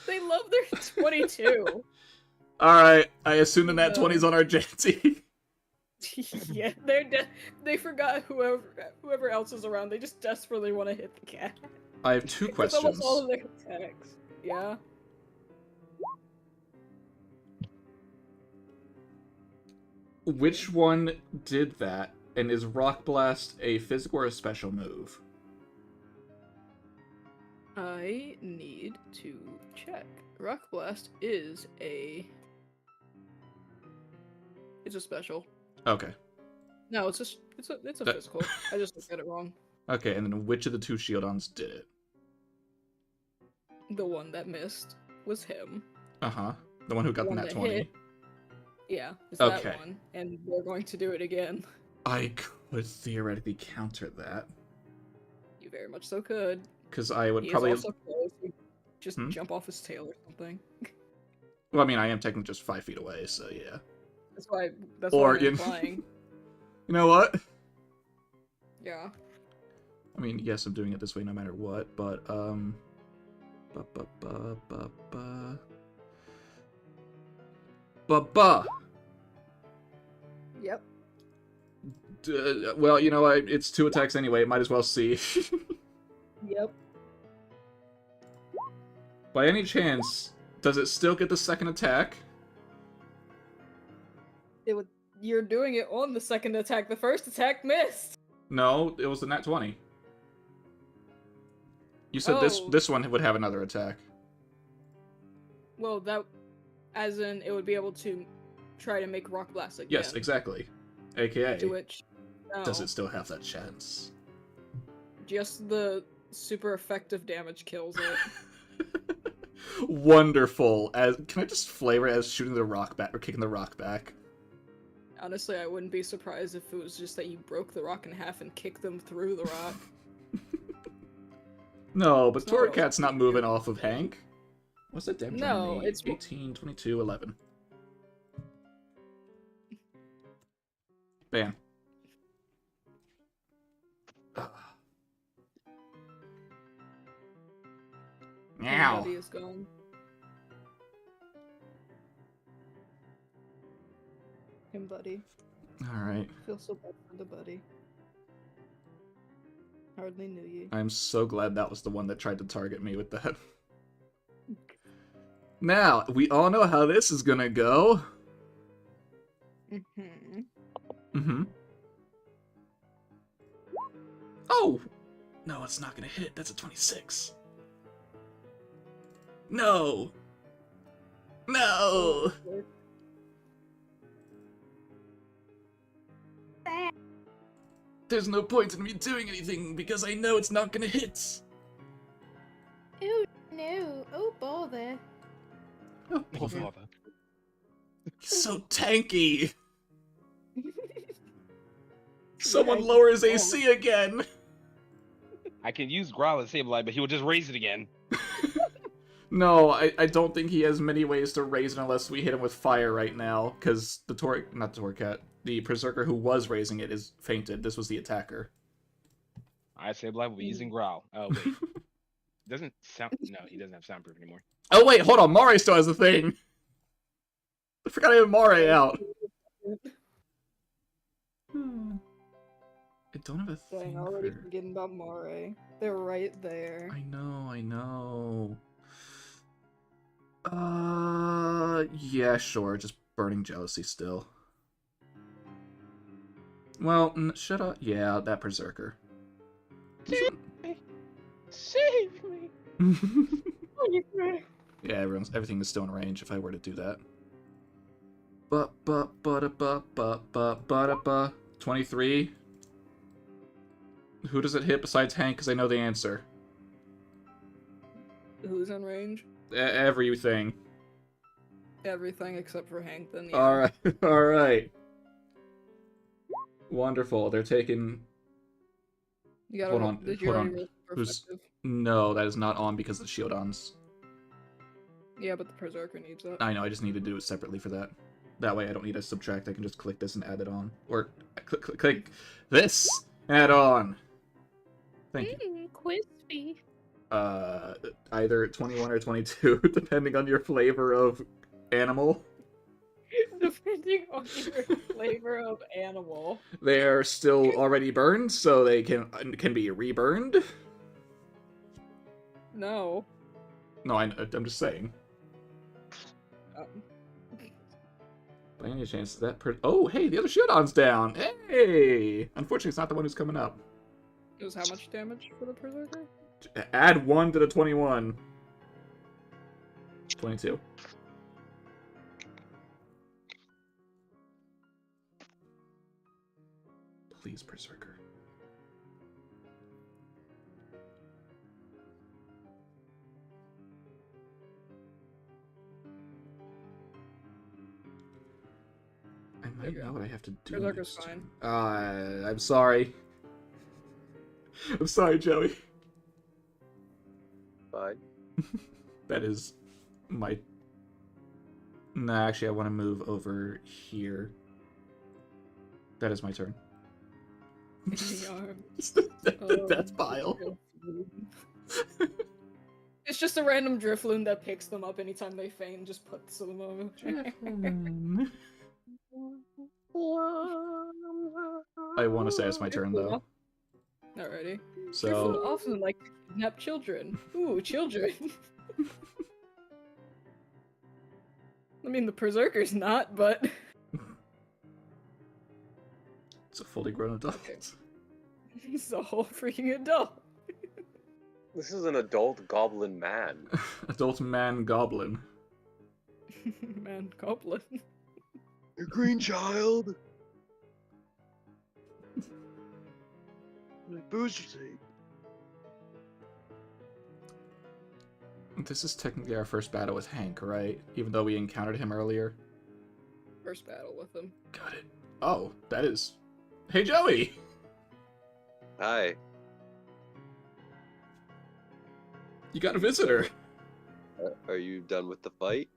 Speaker 1: They love their 22.
Speaker 2: Alright, I assume the nat
Speaker 1: No.
Speaker 2: 20's on our Genty.
Speaker 1: Yeah, they forgot whoever else is around. They just desperately want to hit the cat.
Speaker 2: I have 2
Speaker 1: It's
Speaker 2: questions.
Speaker 1: almost all of their attacks. Yeah.
Speaker 2: Which one did that? And is Rock Blast a physical or a special move?
Speaker 1: I need to check. Rock Blast is a... It's a special.
Speaker 2: Okay.
Speaker 1: No, it's a physical. I just looked at it wrong.
Speaker 2: Okay, and then which of the 2 Shieldons did it?
Speaker 1: The one that missed was him.
Speaker 2: Uh-huh. The one who got the
Speaker 1: One
Speaker 2: nat
Speaker 1: that
Speaker 2: 20.
Speaker 1: hit. Yeah, it's
Speaker 2: Okay.
Speaker 1: that one. And we're going to do it again.
Speaker 2: I could theoretically counter that.
Speaker 1: You very much so could.
Speaker 2: Because I would
Speaker 1: He
Speaker 2: probably...
Speaker 1: is also close. You just
Speaker 2: Hmm?
Speaker 1: jump off his tail or something.
Speaker 2: Well, I mean, I am technically just 5 feet away, so yeah.
Speaker 1: That's
Speaker 2: Or
Speaker 1: why I'm
Speaker 2: in-
Speaker 1: implying.
Speaker 2: You know what?
Speaker 1: Yeah.
Speaker 2: I mean, yes, I'm doing it this way no matter what, but,
Speaker 1: Yep.
Speaker 2: Well, you know, it's 2 attacks anyway, might as well see.
Speaker 1: Yep.
Speaker 2: By any chance, does it still get the second attack?
Speaker 1: You're doing it on the second attack. The first attack missed.
Speaker 2: No, it was the nat 20. You said
Speaker 1: Oh.
Speaker 2: this one would have another attack.
Speaker 1: Well, as in, it would be able to try to make Rock Blast again.
Speaker 2: Yes, exactly. AKA,
Speaker 1: To which, no,
Speaker 2: does it still have that chance?
Speaker 1: just the super effective damage kills it.
Speaker 2: Wonderful. Can I just flavor it as shooting the rock back or kicking the rock back?
Speaker 1: Honestly, I wouldn't be surprised if it was just that you broke the rock in half and kicked them through the rock.
Speaker 2: No, but
Speaker 1: It's not what I was
Speaker 2: Torcat's not
Speaker 1: thinking.
Speaker 2: moving off of Hank. What's that damage
Speaker 1: No,
Speaker 2: on me?
Speaker 1: it's-
Speaker 2: 18, 22, 11. Bam. Meow.
Speaker 1: Buddy is gone. Him, buddy.
Speaker 2: Alright.
Speaker 1: Feel so bad for the buddy. Hardly knew you.
Speaker 2: I'm so glad that was the one that tried to target me with that. Now, we all know how this is gonna go.
Speaker 1: Mm-hmm.
Speaker 2: Mm-hmm. Oh! No, it's not gonna hit. That's a 26. No! No! There's no point in me doing anything because I know it's not gonna hit.
Speaker 5: Oh no! Oh bother!
Speaker 2: Oh,
Speaker 3: Oh,
Speaker 2: bother.
Speaker 3: bother.
Speaker 2: He's so tanky. Someone
Speaker 1: Yeah,
Speaker 2: lower his
Speaker 1: oh.
Speaker 2: AC again.
Speaker 3: I can use Growl as Sableye, but he will just raise it again.
Speaker 2: No, I don't think he has many ways to raise it unless we hit him with fire right now, because the the Berserker who was raising it is fainted. This was the attacker.
Speaker 3: Alright, Sableye will be using Growl. Oh, wait. Doesn't sound. No, he doesn't have soundproof anymore.
Speaker 2: Oh wait, hold on, Mare still has the thing! I forgot I have Mare out. I don't have a thing
Speaker 1: Dang, already
Speaker 2: for...
Speaker 1: forgetting about Mare. They're right there.
Speaker 2: I know. Yeah, sure, just burning jealousy still. Well, shut up. Yeah, that Berserker.
Speaker 3: Save me!
Speaker 2: Yeah, everything is still in range if I were to do that. 23. Who does it hit besides Hank? Because I know the answer.
Speaker 1: Who's in range?
Speaker 2: Everything.
Speaker 1: Everything except for Hank, then yeah.
Speaker 2: Alright, alright. Wonderful. They're taking...
Speaker 1: You gotta
Speaker 2: Hold on,
Speaker 1: did you
Speaker 2: hold
Speaker 1: already
Speaker 2: on.
Speaker 1: roll
Speaker 2: Who's...
Speaker 1: perspective?
Speaker 2: No, that is not on because of the Shield-Ons.
Speaker 1: Yeah, but the Berserker needs that.
Speaker 2: I know, I just need to do it separately for that. That way I don't need to subtract, I can just click this and add it on. Or, click this, add on. Thank you.
Speaker 5: Crispy.
Speaker 2: Either 21 or 22, depending on your flavor of animal.
Speaker 1: Depending on your flavor of animal.
Speaker 2: They are still already burned, so they can be reburned.
Speaker 1: No.
Speaker 2: No, I'm just saying.
Speaker 1: Um,
Speaker 2: By any chance that oh, hey, the other Shield-On's down. Hey! Unfortunately, it's not the one who's coming up.
Speaker 1: it was how much damage for the Berserker?
Speaker 2: Add 1 to the 21. 22. Please, Berserker. I might know what I have to do.
Speaker 1: Berserker's
Speaker 2: next
Speaker 1: fine.
Speaker 2: turn. I'm sorry. I'm sorry, Joey.
Speaker 4: Fine.
Speaker 2: That is my... Nah, actually, I want to move over here. That is my turn.
Speaker 1: In the arm.
Speaker 2: That's bile.
Speaker 1: It's just a random Drifloon that picks them up anytime they faint, just puts them over.
Speaker 2: I want to say it's my turn, though.
Speaker 1: Alrighty. Drifloon
Speaker 2: So...
Speaker 1: often like to kidnap children. Ooh, children. I mean, the Berserker's not, but...
Speaker 2: It's a fully grown adult.
Speaker 1: He's a whole freaking adult.
Speaker 4: This is an adult goblin man.
Speaker 2: Adult man goblin.
Speaker 1: Man, goblin.
Speaker 4: The green child. Booster seat.
Speaker 2: This is technically our first battle with Hank, right? Even though we encountered him earlier.
Speaker 1: First battle with him.
Speaker 2: Got it. Oh, that is... Hey, Joey!
Speaker 4: Hi.
Speaker 2: You got a visitor!
Speaker 4: Are you done with the fight?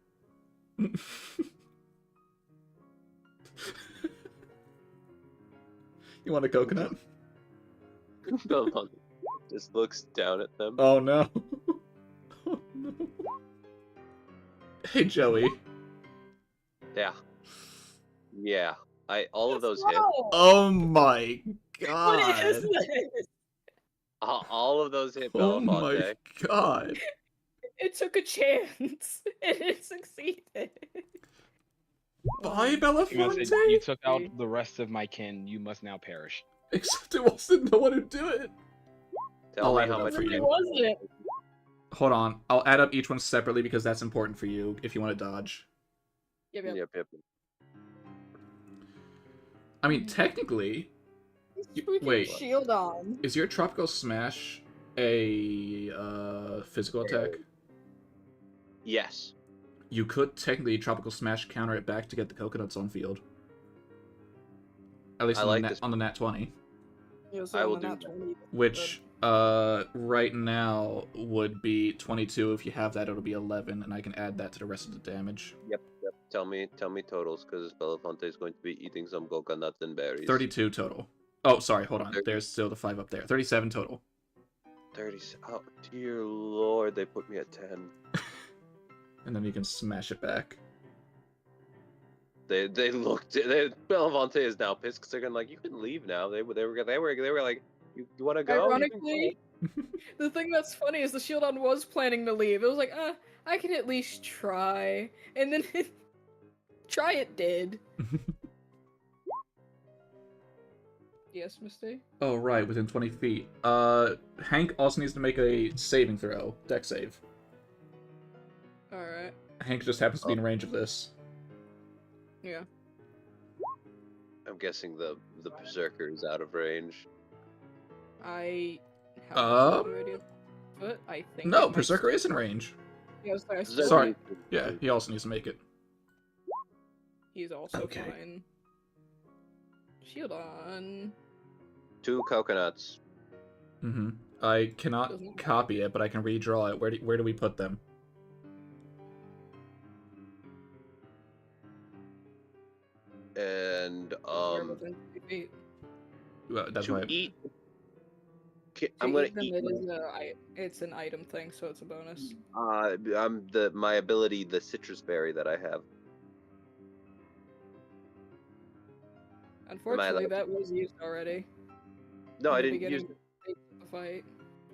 Speaker 2: You want a coconut?
Speaker 4: Belmont just looks down at them.
Speaker 2: Oh no. Oh no. Hey, Joey.
Speaker 4: Yeah. Yeah. All of those hit.
Speaker 2: Oh my god.
Speaker 1: What is this?
Speaker 4: All of those hit
Speaker 2: Oh my
Speaker 4: Belafonte.
Speaker 2: god.
Speaker 1: It took a chance, and it succeeded.
Speaker 2: Bye,
Speaker 3: You
Speaker 2: Belafonte?
Speaker 3: said you took out the rest of my kin. You must now perish.
Speaker 2: Except it wasn't no one who do it.
Speaker 4: Tell
Speaker 2: I'll
Speaker 4: me
Speaker 2: add
Speaker 4: how
Speaker 2: it up
Speaker 4: much
Speaker 2: for
Speaker 1: It
Speaker 2: you.
Speaker 1: wasn't.
Speaker 2: Hold on. I'll add up each one separately because that's important for you if you want to dodge.
Speaker 1: Yep,
Speaker 4: Yep, yep.
Speaker 2: I mean, technically, wait.
Speaker 1: Shield on.
Speaker 2: is your Tropical Smash a physical attack?
Speaker 4: Yes.
Speaker 2: You could technically Tropical Smash counter it back to get the coconuts on field. At least
Speaker 4: I
Speaker 2: on,
Speaker 4: like
Speaker 2: the,
Speaker 4: this.
Speaker 2: on the nat 20.
Speaker 4: I will do that.
Speaker 2: Which, right now would be 22. If you have that, it'll be 11, and I can add that to the rest of the damage.
Speaker 4: Yep. Tell me totals, because Belafonte is going to be eating some coconuts and berries.
Speaker 2: 32 total. Oh, sorry, hold on.
Speaker 4: 30.
Speaker 2: There's still the 5 up there. 37 total.
Speaker 4: 30. Oh, dear lord, they put me at 10.
Speaker 2: And then you can smash it back.
Speaker 4: They looked. Belafonte is now pissed because they're gonna like, you can leave now. They were like, you want to go?
Speaker 1: Ironically, the thing that's funny is the Shieldon was planning to leave. It was like, I can at least try, and then try it did. Yes, Misty?
Speaker 2: Oh, right, within 20 feet. Hank also needs to make a saving throw. Dex save.
Speaker 1: Alright.
Speaker 2: Hank just happens to be in range of this.
Speaker 1: Yeah.
Speaker 4: I'm guessing the berserker is out of range.
Speaker 1: I have
Speaker 2: Um,
Speaker 1: no idea. But I think
Speaker 2: No,
Speaker 1: it might
Speaker 2: Berserker
Speaker 1: still-
Speaker 2: is in range.
Speaker 1: Yes, I
Speaker 4: Does
Speaker 1: still
Speaker 4: that
Speaker 2: Sorry.
Speaker 4: mean-
Speaker 2: Yeah, he also needs to make it.
Speaker 1: He's also
Speaker 2: Okay.
Speaker 1: fine. Shield on.
Speaker 4: 2 coconuts.
Speaker 2: Mm-hmm. I cannot
Speaker 1: Doesn't-
Speaker 2: copy it, but I can redraw it. Where do we put them?
Speaker 4: And
Speaker 1: They're within 3 feet.
Speaker 2: Well, that's
Speaker 4: to
Speaker 2: why.
Speaker 4: eat.
Speaker 1: To
Speaker 4: I'm gonna
Speaker 1: eat them,
Speaker 4: eat.
Speaker 1: it's an item thing, so it's a bonus.
Speaker 4: I'm my ability, the citrus berry that I have.
Speaker 1: Unfortunately,
Speaker 4: allowed
Speaker 1: that was used already.
Speaker 4: No,
Speaker 1: in
Speaker 4: I
Speaker 1: the
Speaker 4: didn't use
Speaker 1: beginning of the fight.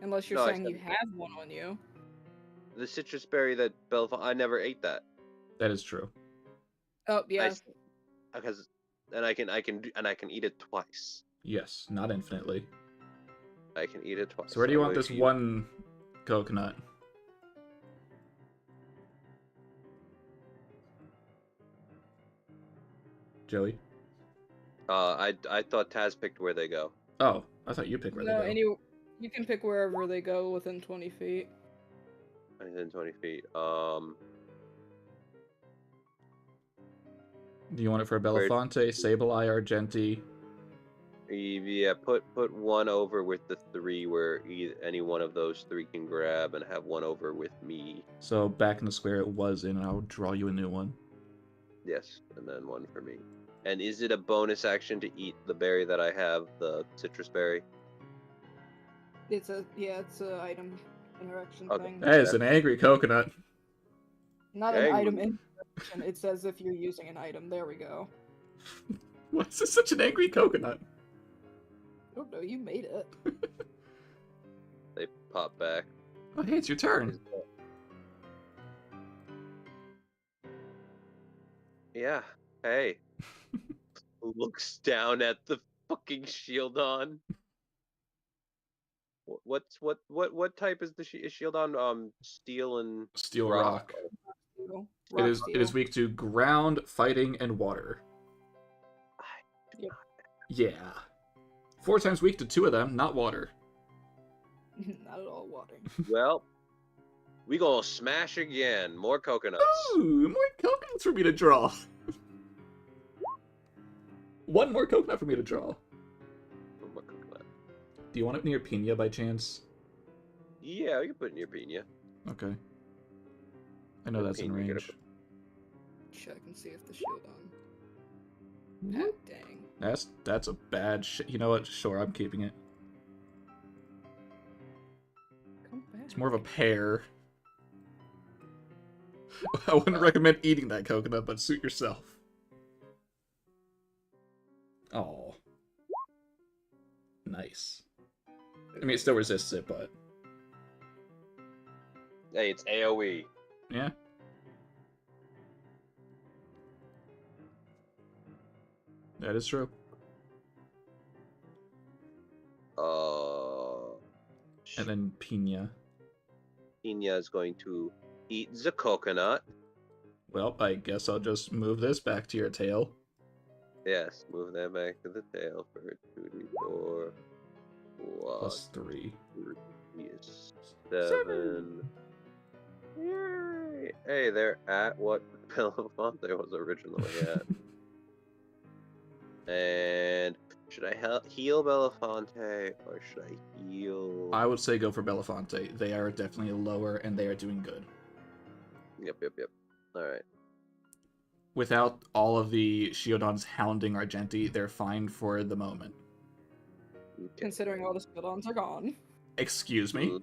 Speaker 1: Unless you're
Speaker 4: No, I
Speaker 1: saying you
Speaker 4: said-
Speaker 1: have one on you.
Speaker 4: the citrus berry that Bellefonte. I never ate that.
Speaker 2: That is true.
Speaker 1: Oh yeah.
Speaker 4: Because and I can eat it twice.
Speaker 2: Yes, not infinitely.
Speaker 4: I can eat it twice.
Speaker 2: So where do you
Speaker 4: I'm
Speaker 2: want
Speaker 4: going
Speaker 2: this
Speaker 4: to use-
Speaker 2: one coconut? Joey?
Speaker 4: I thought Taz picked where they go.
Speaker 2: Oh, I thought you picked where
Speaker 1: No,
Speaker 2: they go.
Speaker 1: you can pick wherever they go within 20 feet.
Speaker 4: Within 20 feet.
Speaker 2: Do you want it for
Speaker 4: Where-
Speaker 2: Belafonte, Sableye, Argenti?
Speaker 4: Yeah, put one over with the 3 where any one of those 3 can grab, and have one over with me.
Speaker 2: So back in the square it was in, and I'll draw you a new one.
Speaker 4: Yes, and then one for me. And is it a bonus action to eat the berry that I have, the citrus berry?
Speaker 1: It's a item interaction
Speaker 4: Okay.
Speaker 1: thing.
Speaker 2: That is an angry coconut.
Speaker 1: Not an
Speaker 4: Angry.
Speaker 1: item interaction. It says if you're using an item. There we go.
Speaker 2: Why is this such an angry coconut?
Speaker 1: Oh no, you made it.
Speaker 4: They pop back.
Speaker 2: Oh, hey, it's your turn.
Speaker 4: Yeah. Hey. Looks down at the fucking shield on. What type is the shield on? Steel and
Speaker 2: Steel
Speaker 4: rock.
Speaker 2: rock.
Speaker 1: Steel.
Speaker 2: It
Speaker 1: Rock
Speaker 2: is
Speaker 1: steel.
Speaker 2: weak to ground, fighting, and water.
Speaker 1: Yep.
Speaker 2: Yeah. 4 times weak to 2 of them, not water.
Speaker 1: Not at all water.
Speaker 4: Well, we gonna smash again. More coconuts.
Speaker 2: Ooh, more coconuts for me to draw. One more coconut for me to draw.
Speaker 4: More coconut.
Speaker 2: Do you want it near Pina by chance?
Speaker 4: Yeah, you can put it in your pina.
Speaker 2: Okay. I know
Speaker 4: Yeah,
Speaker 2: that's in
Speaker 4: Pina, get
Speaker 2: range.
Speaker 1: Check and see if the shield on. Ah, dang.
Speaker 2: That's a bad shit. You know what? Sure, I'm keeping it.
Speaker 1: Come back.
Speaker 2: It's more of a pear. I wouldn't recommend eating that coconut, but suit yourself. Oh. Nice. I mean, it still resists it, but...
Speaker 4: Hey, it's AoE.
Speaker 2: Yeah. That is true. And then Pina.
Speaker 4: Pina is going to eat the coconut.
Speaker 2: Well, I guess I'll just move this back to your tail.
Speaker 4: Yes, move that back to the tail for 2d4.
Speaker 2: Plus 3.
Speaker 4: 7. Yay! Hey, they're at what Belafonte was originally at. And should I heal Belafonte or should I heal?
Speaker 2: I would say go for Belafonte. They are definitely lower, and they are doing good.
Speaker 4: Yep. All right.
Speaker 2: Without all of the Shiodons hounding Argenti, they're fine for the moment.
Speaker 4: Okay.
Speaker 1: Considering all the Shieldons are gone.
Speaker 2: Excuse me?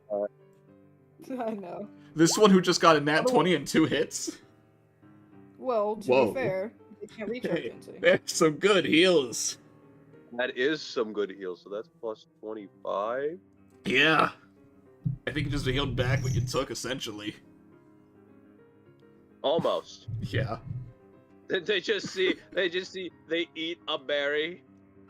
Speaker 1: I know.
Speaker 2: This one who just got a nat 20 and 2 hits?
Speaker 1: Well, to
Speaker 2: Whoa.
Speaker 1: be fair, they can't reach
Speaker 2: Hey,
Speaker 1: urgency.
Speaker 2: that's some good heals.
Speaker 4: That is some good heal, so that's plus 25.
Speaker 2: Yeah. I think you just healed back what you took, essentially.
Speaker 4: Almost.
Speaker 2: Yeah.
Speaker 4: They eat a berry,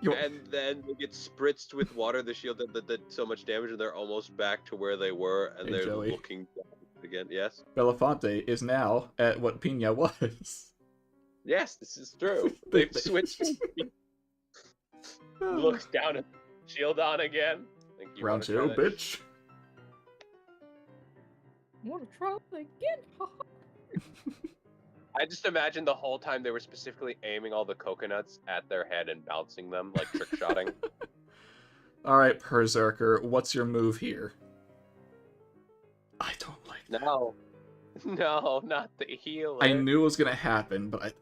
Speaker 2: You-
Speaker 4: and then they get spritzed with water. The shield that did so much damage, and they're almost back to where they were, and
Speaker 2: Hey,
Speaker 4: they're
Speaker 2: Joey.
Speaker 4: looking down again. Yes.
Speaker 2: Belafonte is now at what Pina was.
Speaker 4: Yes, this is true.
Speaker 2: They-
Speaker 4: They've switched. Looks down at Shield on again. Think,
Speaker 6: You
Speaker 2: Round
Speaker 6: wanna try
Speaker 2: 2,
Speaker 6: that?
Speaker 2: bitch.
Speaker 1: Want to try it again?
Speaker 6: I just imagine the whole time they were specifically aiming all the coconuts at their head and bouncing them, like trick-shotting.
Speaker 2: Alright, Berserker, what's your move here? I don't like that.
Speaker 6: No. No, not the healer.
Speaker 2: I knew it was gonna happen, but I...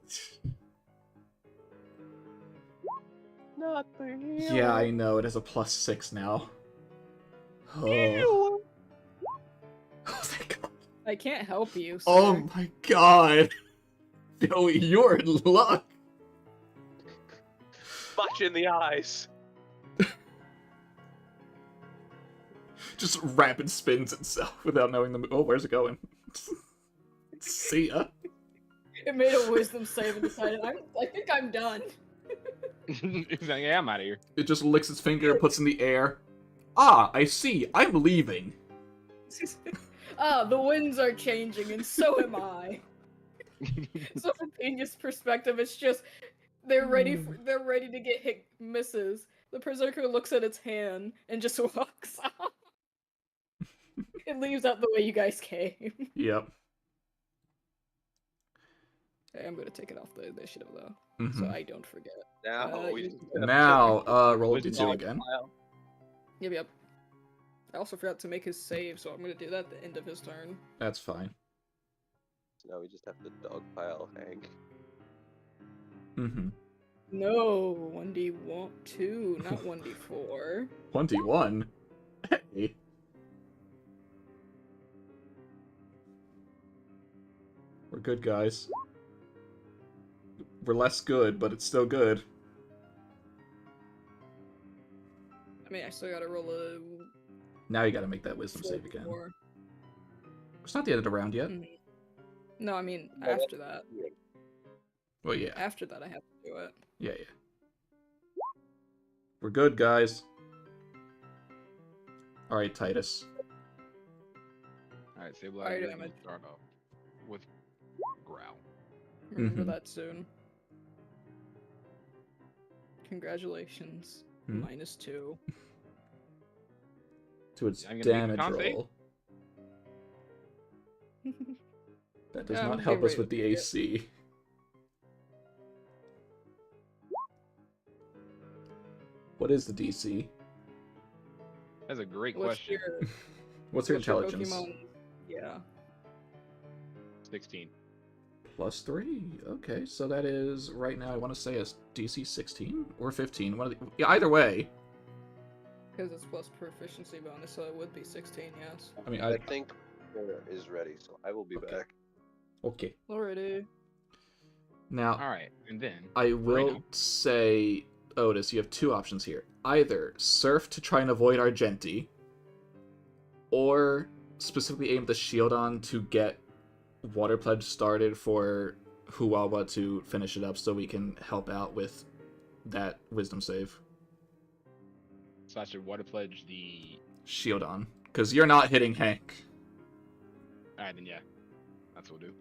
Speaker 6: Not the healer.
Speaker 2: Yeah, I know, it has a +6 now. Oh,
Speaker 6: Healer.
Speaker 2: oh thank God.
Speaker 1: I can't help you, sir.
Speaker 2: Oh my God. Joey, you're in luck.
Speaker 6: Much in the eyes.
Speaker 2: Just rapid spins itself without knowing the move. Oh, where's it going? See ya.
Speaker 1: It made a wisdom save and decided, I think I'm done.
Speaker 3: He's like, yeah, I'm out of here.
Speaker 2: It just licks its finger and puts in the air. Ah, I see. I'm leaving.
Speaker 1: Ah, the winds are changing, and so am I. So from Pena's perspective, it's just they're ready to get hit misses. The Berserker looks at its hand and just walks off. It leaves out the way you guys came.
Speaker 2: Yep.
Speaker 1: Okay, I'm gonna take it off the initiative though,
Speaker 2: Mhm.
Speaker 1: so I don't forget.
Speaker 4: Now we
Speaker 1: you-
Speaker 4: just
Speaker 2: Now, roll a
Speaker 3: Wisdom
Speaker 2: d2 again.
Speaker 4: pile.
Speaker 1: Yep. I also forgot to make his save, so I'm gonna do that at the end of his turn.
Speaker 2: That's fine.
Speaker 4: Now we just have to dogpile Hank.
Speaker 2: Mm-hmm.
Speaker 1: No, 1d1 2, not 1d4.
Speaker 2: 1d1? Hey. We're good, guys. We're less good, but it's still good.
Speaker 1: I mean, I still gotta roll a
Speaker 2: Now you gotta make that wisdom save again.
Speaker 1: 4.
Speaker 2: It's not the end of the round yet.
Speaker 1: Mhm. No, I mean
Speaker 4: No, that's-
Speaker 1: after that.
Speaker 2: Well, yeah.
Speaker 1: After that, I have to do it.
Speaker 2: Yeah. We're good, guys. Alright, Titus.
Speaker 3: Alright, Sable
Speaker 1: Alright,
Speaker 3: Eye
Speaker 1: damage.
Speaker 3: start off with growl.
Speaker 1: Remember
Speaker 2: Mhm.
Speaker 1: that soon. Congratulations.
Speaker 2: Hmm?
Speaker 1: -2.
Speaker 2: To its
Speaker 3: I'm gonna make a
Speaker 2: damage
Speaker 3: con save.
Speaker 2: roll. That does
Speaker 1: Yeah,
Speaker 2: not
Speaker 1: I'm
Speaker 2: help
Speaker 1: getting
Speaker 2: us
Speaker 1: ready
Speaker 2: with
Speaker 1: to
Speaker 2: the
Speaker 1: forget.
Speaker 2: AC. What is the DC?
Speaker 3: That's a great
Speaker 1: What's
Speaker 3: question.
Speaker 1: your,
Speaker 2: What's your
Speaker 1: what's your
Speaker 2: intelligence?
Speaker 1: Pokemon? Yeah.
Speaker 3: 16.
Speaker 2: +3. Okay, so that is right now. I want to say a DC 16 or 15. One of the, yeah, either way.
Speaker 1: Because it's plus proficiency bonus, so it would be 16, yes.
Speaker 2: I mean,
Speaker 4: I think Sarah is ready, so I will be
Speaker 2: Okay.
Speaker 4: back.
Speaker 2: okay.
Speaker 1: Already.
Speaker 2: Now
Speaker 3: Alright, and then
Speaker 2: I
Speaker 3: right
Speaker 2: will
Speaker 3: now-
Speaker 2: say, Otis, you have two options here. Either surf to try and avoid Argenti, or specifically aim the shield on to get Water Pledge started for Huwawa to finish it up so we can help out with that wisdom save.
Speaker 3: so I should water pledge the.
Speaker 2: Shield on. Because you're not hitting Hank.
Speaker 3: Alright, then yeah. That's what we'll do.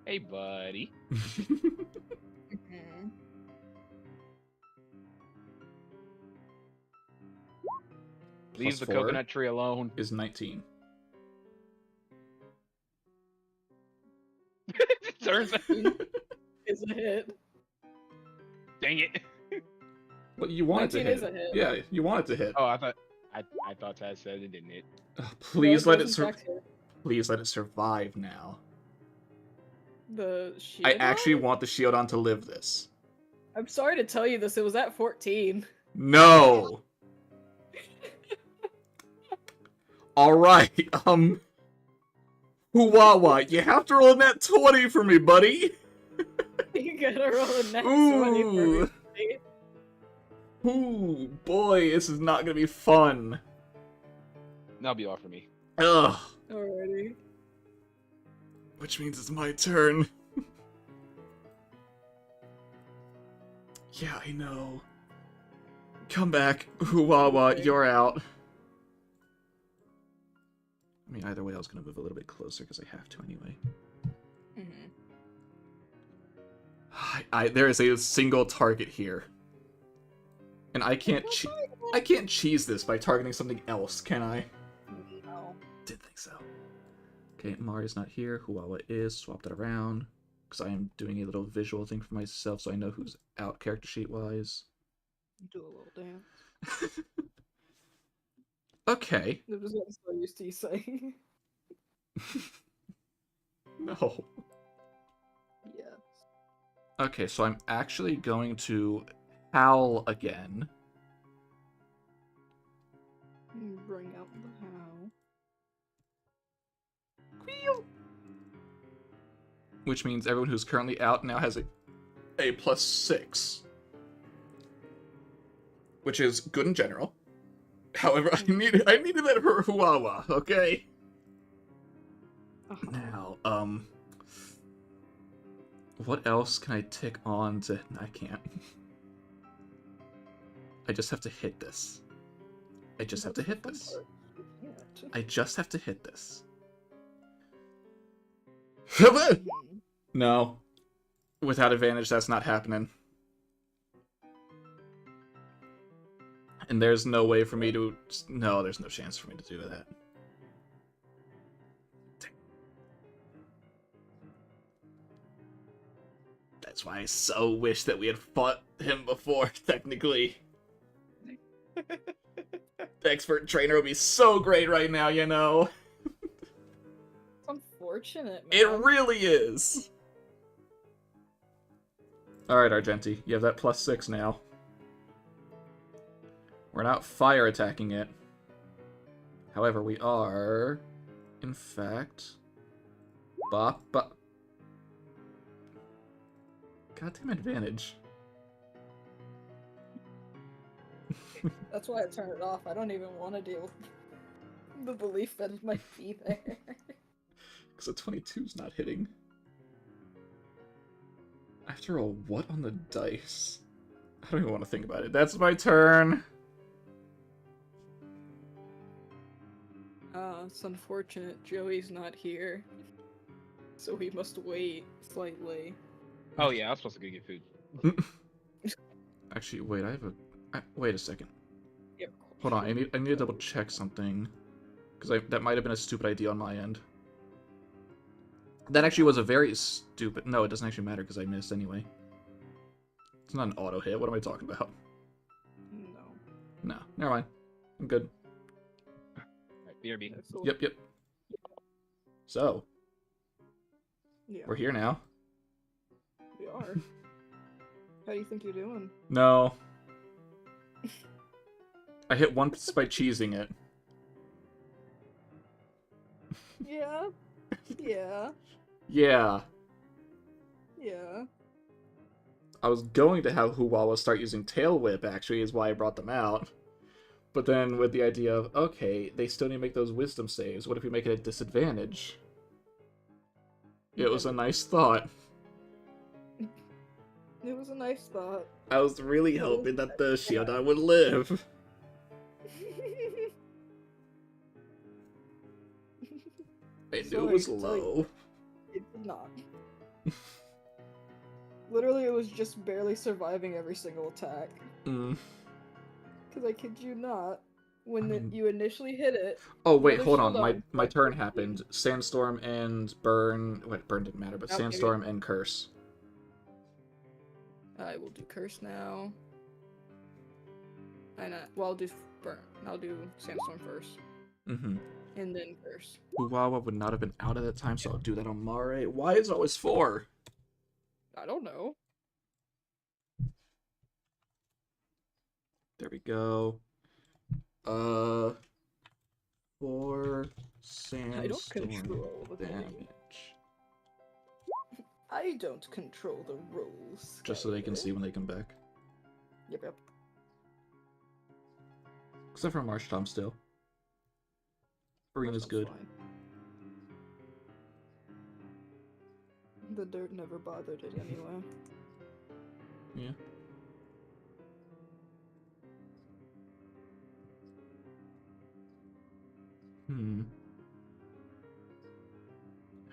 Speaker 3: Hey, buddy.
Speaker 1: Mhm.
Speaker 3: Leave the
Speaker 2: +4
Speaker 3: coconut tree alone.
Speaker 2: is 19.
Speaker 3: Turns out.
Speaker 1: Is a hit.
Speaker 3: Dang it.
Speaker 2: Well, you want it to
Speaker 1: 19
Speaker 2: hit.
Speaker 1: is a hit.
Speaker 2: Yeah, you want it to hit.
Speaker 3: Oh, I thought Taz said it didn't hit.
Speaker 2: Please
Speaker 1: No,
Speaker 2: let it
Speaker 1: does in fact hit.
Speaker 2: please let it survive now.
Speaker 1: The shield.
Speaker 2: I actually
Speaker 1: on?
Speaker 2: want the shield on to live this.
Speaker 1: I'm sorry to tell you this, it was at 14.
Speaker 2: No. All right. Huwawa, you have to roll a net 20 for me, buddy.
Speaker 1: You gotta roll a net 20 for me.
Speaker 2: Ooh. Ooh, boy, this is not gonna be fun.
Speaker 3: That'll be all for me.
Speaker 2: Ugh.
Speaker 1: Alrighty.
Speaker 2: Which means it's my turn. Yeah, I know. Come back, Huwawa,
Speaker 1: Okay.
Speaker 2: you're out. I mean, either way, I was gonna move a little bit closer because I have to anyway.
Speaker 1: Mhm.
Speaker 2: There is a single target here. And I can't I can't cheese this by targeting something else, can I?
Speaker 1: No.
Speaker 2: Didn't think so. Okay, Mari's not here. Huawa is. Swapped it around. Because I am doing a little visual thing for myself so I know who's out character sheet-wise.
Speaker 1: Do a little dance.
Speaker 2: Okay.
Speaker 1: It was what I'm so used to you saying.
Speaker 2: No.
Speaker 1: Yes.
Speaker 2: Okay, so I'm actually going to howl again.
Speaker 1: Bring out the how.
Speaker 2: Which means everyone who's currently out now has a +6. Which is good in general. However, I needed that for Huawa, okay? Now, what else can I tick on to... I can't. I just have to hit this. I just have to hit this. I just have to hit this. No. Without advantage, that's not happening. And there's no way for me to... No, there's no chance for me to do that. That's why I so wish that we had fought him before, technically. The expert trainer would be so great right now, you know?
Speaker 1: It's unfortunate, man.
Speaker 2: It really is! Alright, Argenti, you have that +6 now. We're not fire attacking it. However, we are, in fact... Goddamn advantage.
Speaker 1: That's why I turned it off. I don't even want to deal with the belief that it might be there.
Speaker 2: Because a 22's not hitting. I have to roll what on the dice? I don't even want to think about it. That's my turn!
Speaker 1: It's unfortunate Joey's not here. So we must wait slightly.
Speaker 3: Oh yeah, I was supposed to go get food.
Speaker 2: Actually, wait, I have a... wait a second.
Speaker 1: Yep.
Speaker 2: Hold on, I need to double check something. Because that might have been a stupid idea on my end. That actually was a very stupid... No, it doesn't actually matter because I missed anyway. It's not an auto hit. What am I talking about?
Speaker 1: No.
Speaker 2: No, never mind. I'm good.
Speaker 3: Alright, BRB.
Speaker 2: Yep. So,
Speaker 1: Yeah,
Speaker 2: we're here now.
Speaker 1: we are. How do you think you're doing?
Speaker 2: No. I hit once by cheesing it.
Speaker 1: Yeah. Yeah.
Speaker 2: Yeah.
Speaker 1: Yeah.
Speaker 2: I was going to have Huwawa start using Tail Whip, actually, is why I brought them out. But then with the idea of, okay, they still need to make those wisdom saves. What if we make it a disadvantage? It was a nice thought.
Speaker 1: It was a nice thought.
Speaker 2: I was really hoping that the Shieldon would live. I knew it was low.
Speaker 1: It did not. Literally, it was just barely surviving every single attack.
Speaker 2: Mm.
Speaker 1: Because I kid you not, when
Speaker 2: I mean-
Speaker 1: you initially hit it...
Speaker 2: Oh, wait,
Speaker 1: Another
Speaker 2: hold on.
Speaker 1: Shieldon
Speaker 2: My
Speaker 1: was
Speaker 2: turn
Speaker 1: like-
Speaker 2: happened. Sandstorm and Burn... Wait, Burn didn't matter, but
Speaker 1: Okay.
Speaker 2: Sandstorm and Curse.
Speaker 1: I will do Curse now. Well, I'll do Burn. I'll do Sandstorm first.
Speaker 2: Mm-hmm.
Speaker 1: And then Curse.
Speaker 2: Huwawa would not have been out at that time, so I'll do that on Mare. Why is it always 4?
Speaker 1: I don't know.
Speaker 2: There we go. 4 Sandstorm
Speaker 1: control the game.
Speaker 2: damage.
Speaker 1: I don't control the rules.
Speaker 2: Just so they can see when they come back.
Speaker 1: Yep.
Speaker 2: Except for Marsh Tom still. Arena's good.
Speaker 1: Fine. The dirt never bothered it anyway.
Speaker 2: Yeah.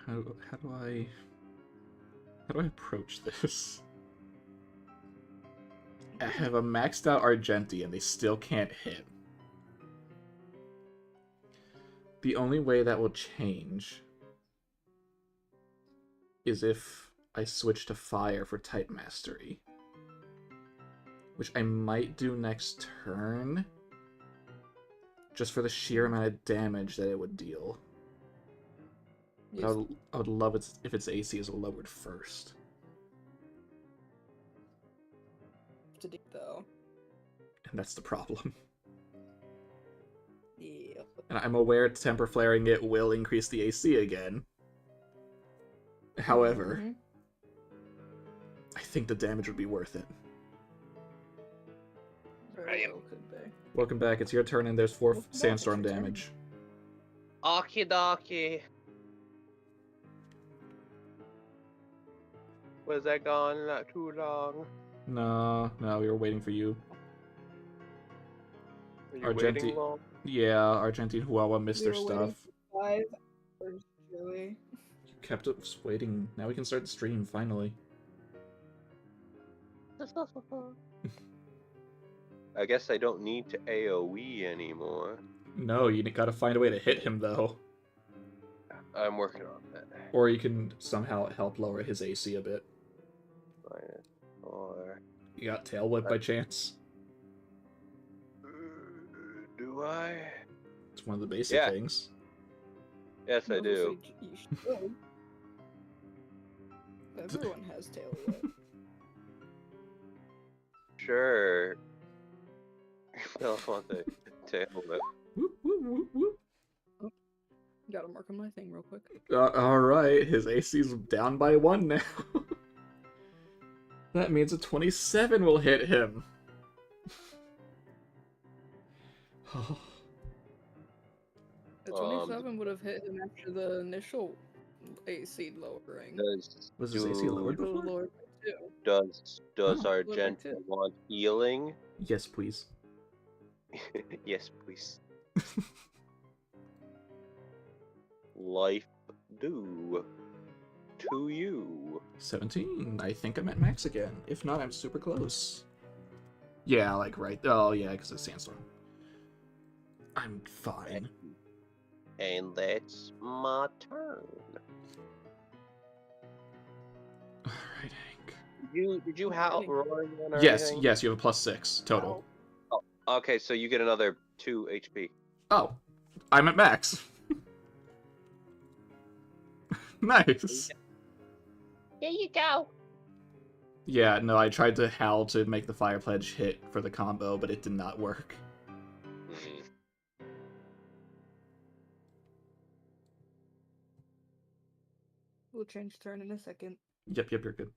Speaker 2: How do I approach this? have a maxed out Argenti and they still can't hit. The only way that will change is if I switch to fire for type mastery. Which I might do next turn. Just for the sheer amount of damage that it would deal. But
Speaker 1: Yes.
Speaker 2: I would love it if its AC is lowered first.
Speaker 1: To do though.
Speaker 2: And that's the problem.
Speaker 1: Yeah.
Speaker 2: And I'm aware temper flaring it will increase the AC again. However,
Speaker 1: Mhm.
Speaker 2: I think the damage would be worth it.
Speaker 1: Very well could be.
Speaker 2: Welcome back, it's your turn and there's 4
Speaker 1: Welcome back,
Speaker 2: sandstorm
Speaker 1: it's your turn.
Speaker 2: damage.
Speaker 4: Okie dokie. Was that gone not too long?
Speaker 2: No, we were waiting for you.
Speaker 4: Are you
Speaker 2: Argenti-
Speaker 4: waiting long?
Speaker 2: Yeah, Argentine Huawa missed
Speaker 1: We
Speaker 2: their
Speaker 1: were waiting
Speaker 2: stuff.
Speaker 1: for 5 hours, Joey.
Speaker 2: You kept us waiting. Now we can start the stream, finally.
Speaker 4: I guess I don't need to AoE anymore.
Speaker 2: No, you gotta find a way to hit him, though.
Speaker 4: I'm working on that.
Speaker 2: Or you can somehow help lower his AC a bit.
Speaker 4: Or
Speaker 2: You got Tail Whip by chance?
Speaker 4: do I?
Speaker 2: It's one of the basic
Speaker 4: Yeah.
Speaker 2: things.
Speaker 4: Yes, I do.
Speaker 1: Obviously, you should. Everyone has tail whip.
Speaker 4: Sure. I don't want the tail whip.
Speaker 2: Whoop, whoop, whoop, whoop.
Speaker 1: Gotta mark on my thing real quick.
Speaker 2: Alright, his AC's down by 1 now. That means a 27 will hit him.
Speaker 1: The 27 would have hit him after the initial AC lowering.
Speaker 2: Was his AC lowered
Speaker 1: It would have
Speaker 2: before?
Speaker 1: lowered by 2.
Speaker 4: Does
Speaker 2: Oh.
Speaker 4: Argenta want healing?
Speaker 2: Yes, please.
Speaker 4: Yes, please. Life do to you.
Speaker 2: 17. I think I'm at max again. If not, I'm super close. Yeah, like right. Oh, yeah, because it's Sandstorm. I'm fine.
Speaker 4: And that's my turn.
Speaker 2: Alright, Hank.
Speaker 4: Did you have roaring then or
Speaker 2: Yes,
Speaker 4: anything?
Speaker 2: yes, you have a +6 total.
Speaker 4: Oh, okay, so you get another 2 HP.
Speaker 2: Oh, I'm at max. Nice.
Speaker 5: Here you go.
Speaker 2: Yeah, no, I tried to howl to make the Fire Pledge hit for the combo, but it did not work.
Speaker 4: Mhm.
Speaker 1: We'll change turn in a second.
Speaker 2: Yep, you're good.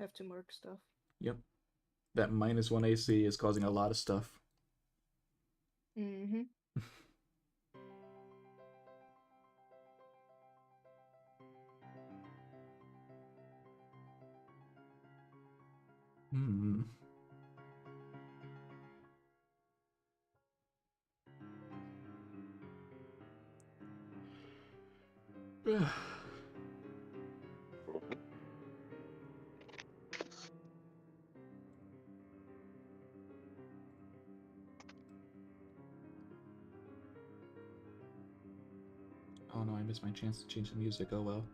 Speaker 1: Have to mark stuff.
Speaker 2: Yep. That -1 AC is causing a lot of stuff.
Speaker 1: Mm-hmm.
Speaker 2: Hmm. Oh no, I missed my chance to change the music. Oh well.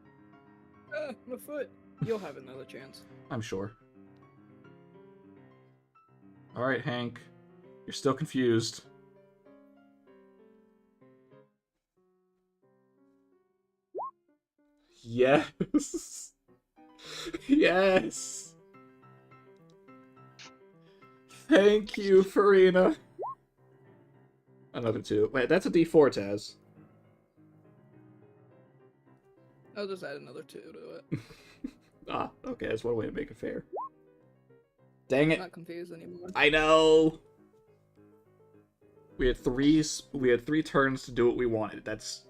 Speaker 1: My foot. You'll have another chance.
Speaker 2: I'm sure. Alright, Hank. You're still confused. Yes! Yes! Thank you, Farina! Another 2. Wait, that's a D4, Taz.
Speaker 1: I'll just add another 2 to it.
Speaker 2: Ah, okay, that's one way to make it fair. Dang
Speaker 1: I'm
Speaker 2: it.
Speaker 1: not confused anymore.
Speaker 2: I know! We had three turns to do what we wanted. That's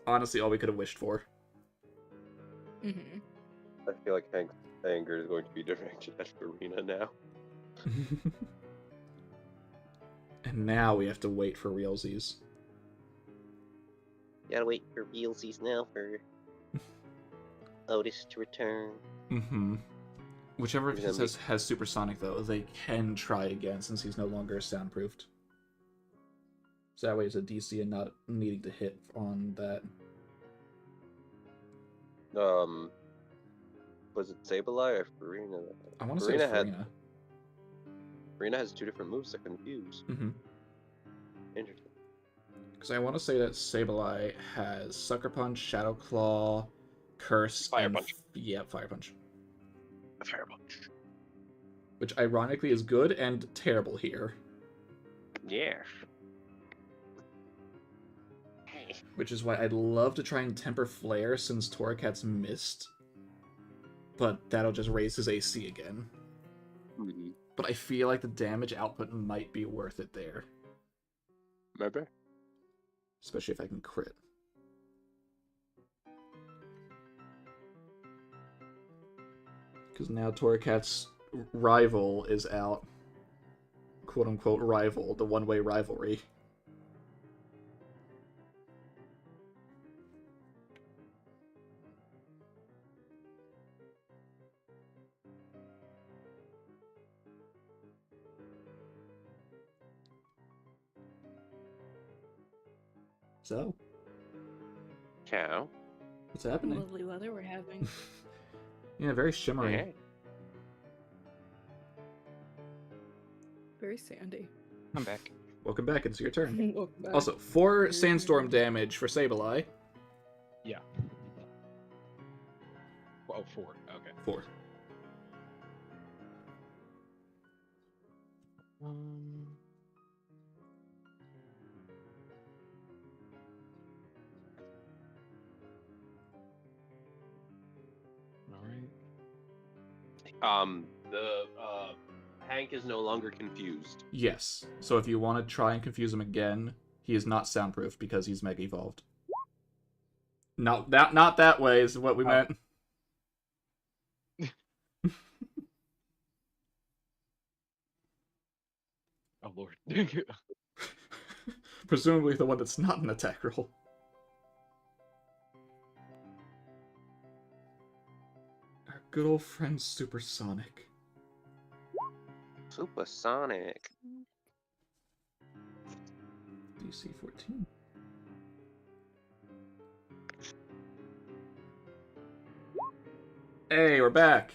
Speaker 2: honestly all we could have wished for.
Speaker 1: Mm-hmm.
Speaker 4: I feel like Hank's anger is going to be directed at Farina now.
Speaker 2: And now we have to wait for realsies.
Speaker 7: Gotta wait for realsies now for Otis to return.
Speaker 2: Mm-hmm. Whichever of
Speaker 4: He's
Speaker 2: his
Speaker 4: gonna
Speaker 2: has supersonic, though, they can try again since he's no longer soundproofed. So that way it's a DC and not needing to hit on that.
Speaker 4: Was it Sableye or Farina?
Speaker 2: I want to say it's Farina.
Speaker 4: Farina has 2 different moves that confuse.
Speaker 2: Mm-hmm.
Speaker 4: Interesting.
Speaker 2: Because I want to say that Sableye has Sucker Punch, Shadow Claw, Curse,
Speaker 6: Fire
Speaker 2: and...
Speaker 6: Punch.
Speaker 2: Yeah, Fire Punch.
Speaker 6: Fire Punch.
Speaker 2: Which ironically is good and terrible here.
Speaker 4: Yeah.
Speaker 2: Which is why I'd love to try and temper Flare since Torracat's missed. But that'll just raise his AC again.
Speaker 4: Mm-hmm.
Speaker 2: But I feel like the damage output might be worth it there.
Speaker 4: Maybe.
Speaker 2: Especially if I can crit. Because now Torracat's rival is out. Quote-unquote rival. The one-way rivalry. So,
Speaker 4: Cow.
Speaker 2: what's happening?
Speaker 5: Lovely weather we're having.
Speaker 2: Yeah, very shimmery.
Speaker 4: Hey.
Speaker 1: Very sandy.
Speaker 3: I'm back.
Speaker 2: Welcome back, it's your turn.
Speaker 1: Welcome back.
Speaker 2: Also, 4 sandstorm damage for Sableye.
Speaker 3: Yeah. Oh, 4. Okay.
Speaker 2: 4.
Speaker 3: All right.
Speaker 4: The Hank is no longer confused.
Speaker 2: Yes. So if you want to try and confuse him again, he is not soundproof because he's Mega Evolved. Not that way is what we meant.
Speaker 3: Oh lord.
Speaker 2: Presumably the one that's not an attack roll. Our good old friend Supersonic.
Speaker 4: Supersonic.
Speaker 2: DC 14. Hey, we're back.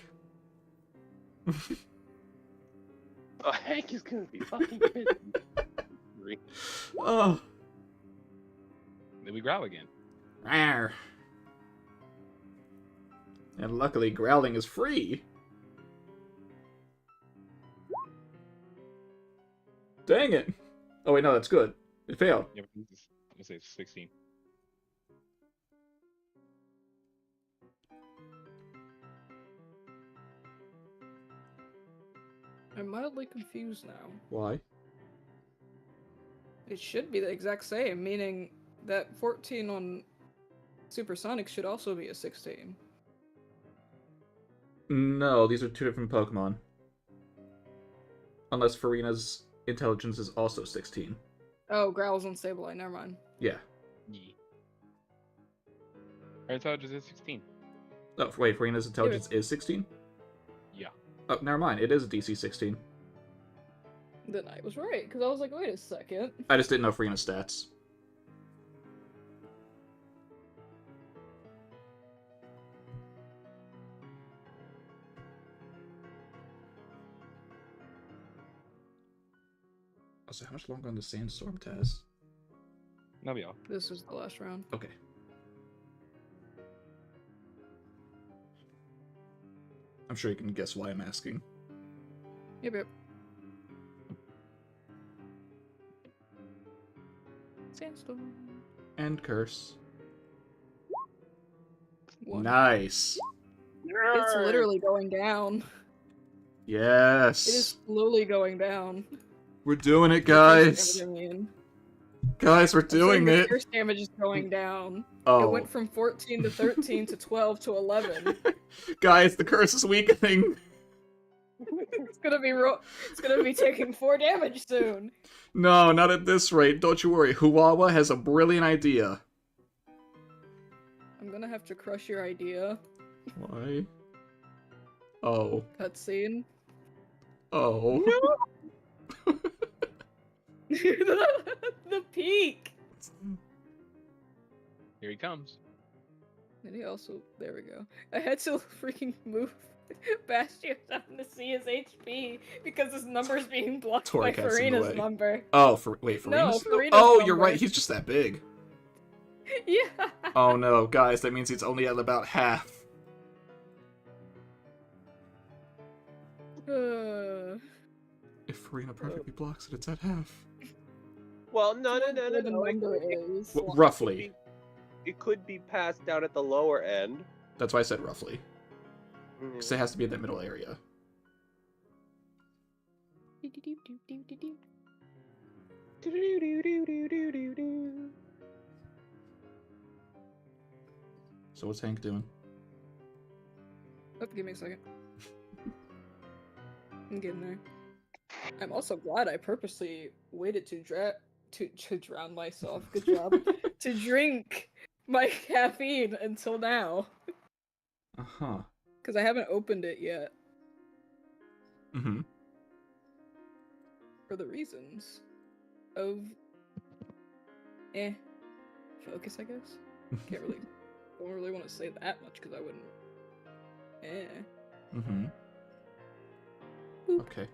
Speaker 4: Oh, Hank is gonna be fucking pissed.
Speaker 2: Oh.
Speaker 3: Then we growl again.
Speaker 2: Rawr. And luckily, growling is free. Dang it. Oh, wait, no, that's good. It failed.
Speaker 3: Yeah, I'm gonna say 16.
Speaker 1: I'm mildly confused now.
Speaker 2: Why?
Speaker 1: It should be the exact same, meaning that 14 on Supersonic should also be a 16.
Speaker 2: No, these are 2 different Pokemon. Unless Farina's intelligence is also 16.
Speaker 1: Oh, Growl's on Sableye, never mind.
Speaker 2: Yeah.
Speaker 3: Yeah. Our intelligence is 16.
Speaker 2: Oh, wait, Farina's intelligence is 16?
Speaker 3: Yeah.
Speaker 2: Oh, never mind. It is a DC 16.
Speaker 1: Then I was right, because I was like, wait a second.
Speaker 2: I just didn't know Farina's stats. Also, how much longer on the Sandstorm test?
Speaker 3: That'll be all.
Speaker 1: This is the last round.
Speaker 2: Okay. I'm sure you can guess why I'm asking.
Speaker 1: Yep. Sandstorm.
Speaker 2: And curse.
Speaker 1: 1.
Speaker 2: Nice.
Speaker 1: It's literally going down.
Speaker 2: Yes.
Speaker 1: It is slowly going down.
Speaker 2: We're doing it,
Speaker 1: Curse
Speaker 2: guys.
Speaker 1: damage, I mean.
Speaker 2: Guys, we're
Speaker 1: I'm saying
Speaker 2: doing
Speaker 1: the
Speaker 2: it.
Speaker 1: Curse damage is going down.
Speaker 2: Oh.
Speaker 1: It went from 14 to 13 to 12 to 11.
Speaker 2: Guys, the curse is weakening.
Speaker 1: It's gonna be taking 4 damage soon.
Speaker 2: No, not at this rate. Don't you worry. Huwawa has a brilliant idea.
Speaker 1: I'm gonna have to crush your idea.
Speaker 2: Why? Oh.
Speaker 1: Cutscene.
Speaker 2: Oh.
Speaker 1: The peak.
Speaker 3: Here he comes.
Speaker 1: And he also, there we go. I had to freaking move Bastion down to see his HP because his number's being blocked by
Speaker 2: Torque has in the
Speaker 1: Farina's
Speaker 2: way.
Speaker 1: number.
Speaker 2: Oh, wait,
Speaker 1: No,
Speaker 2: Farina's?
Speaker 1: Farina's
Speaker 2: Oh, you're
Speaker 1: number.
Speaker 2: right. He's just that big.
Speaker 1: Yeah.
Speaker 2: Oh no, guys, that means he's only at about half. If Farina perfectly blocks it, it's at half.
Speaker 4: Well, no.
Speaker 1: Where the number is.
Speaker 2: Well, roughly.
Speaker 4: It could be passed down at the lower end.
Speaker 2: That's why I said roughly. Because it has to be in that middle area. So what's Hank doing?
Speaker 1: Oh, give me a second. I'm getting there. I'm also glad I purposely waited to drown myself. Good job. To drink my caffeine until now.
Speaker 2: Uh-huh.
Speaker 1: Because I haven't opened it yet.
Speaker 2: Mm-hmm.
Speaker 1: For the reasons of focus, I guess. Don't really want to say that much because I wouldn't.
Speaker 2: Mm-hmm.
Speaker 1: Boop.
Speaker 2: Okay.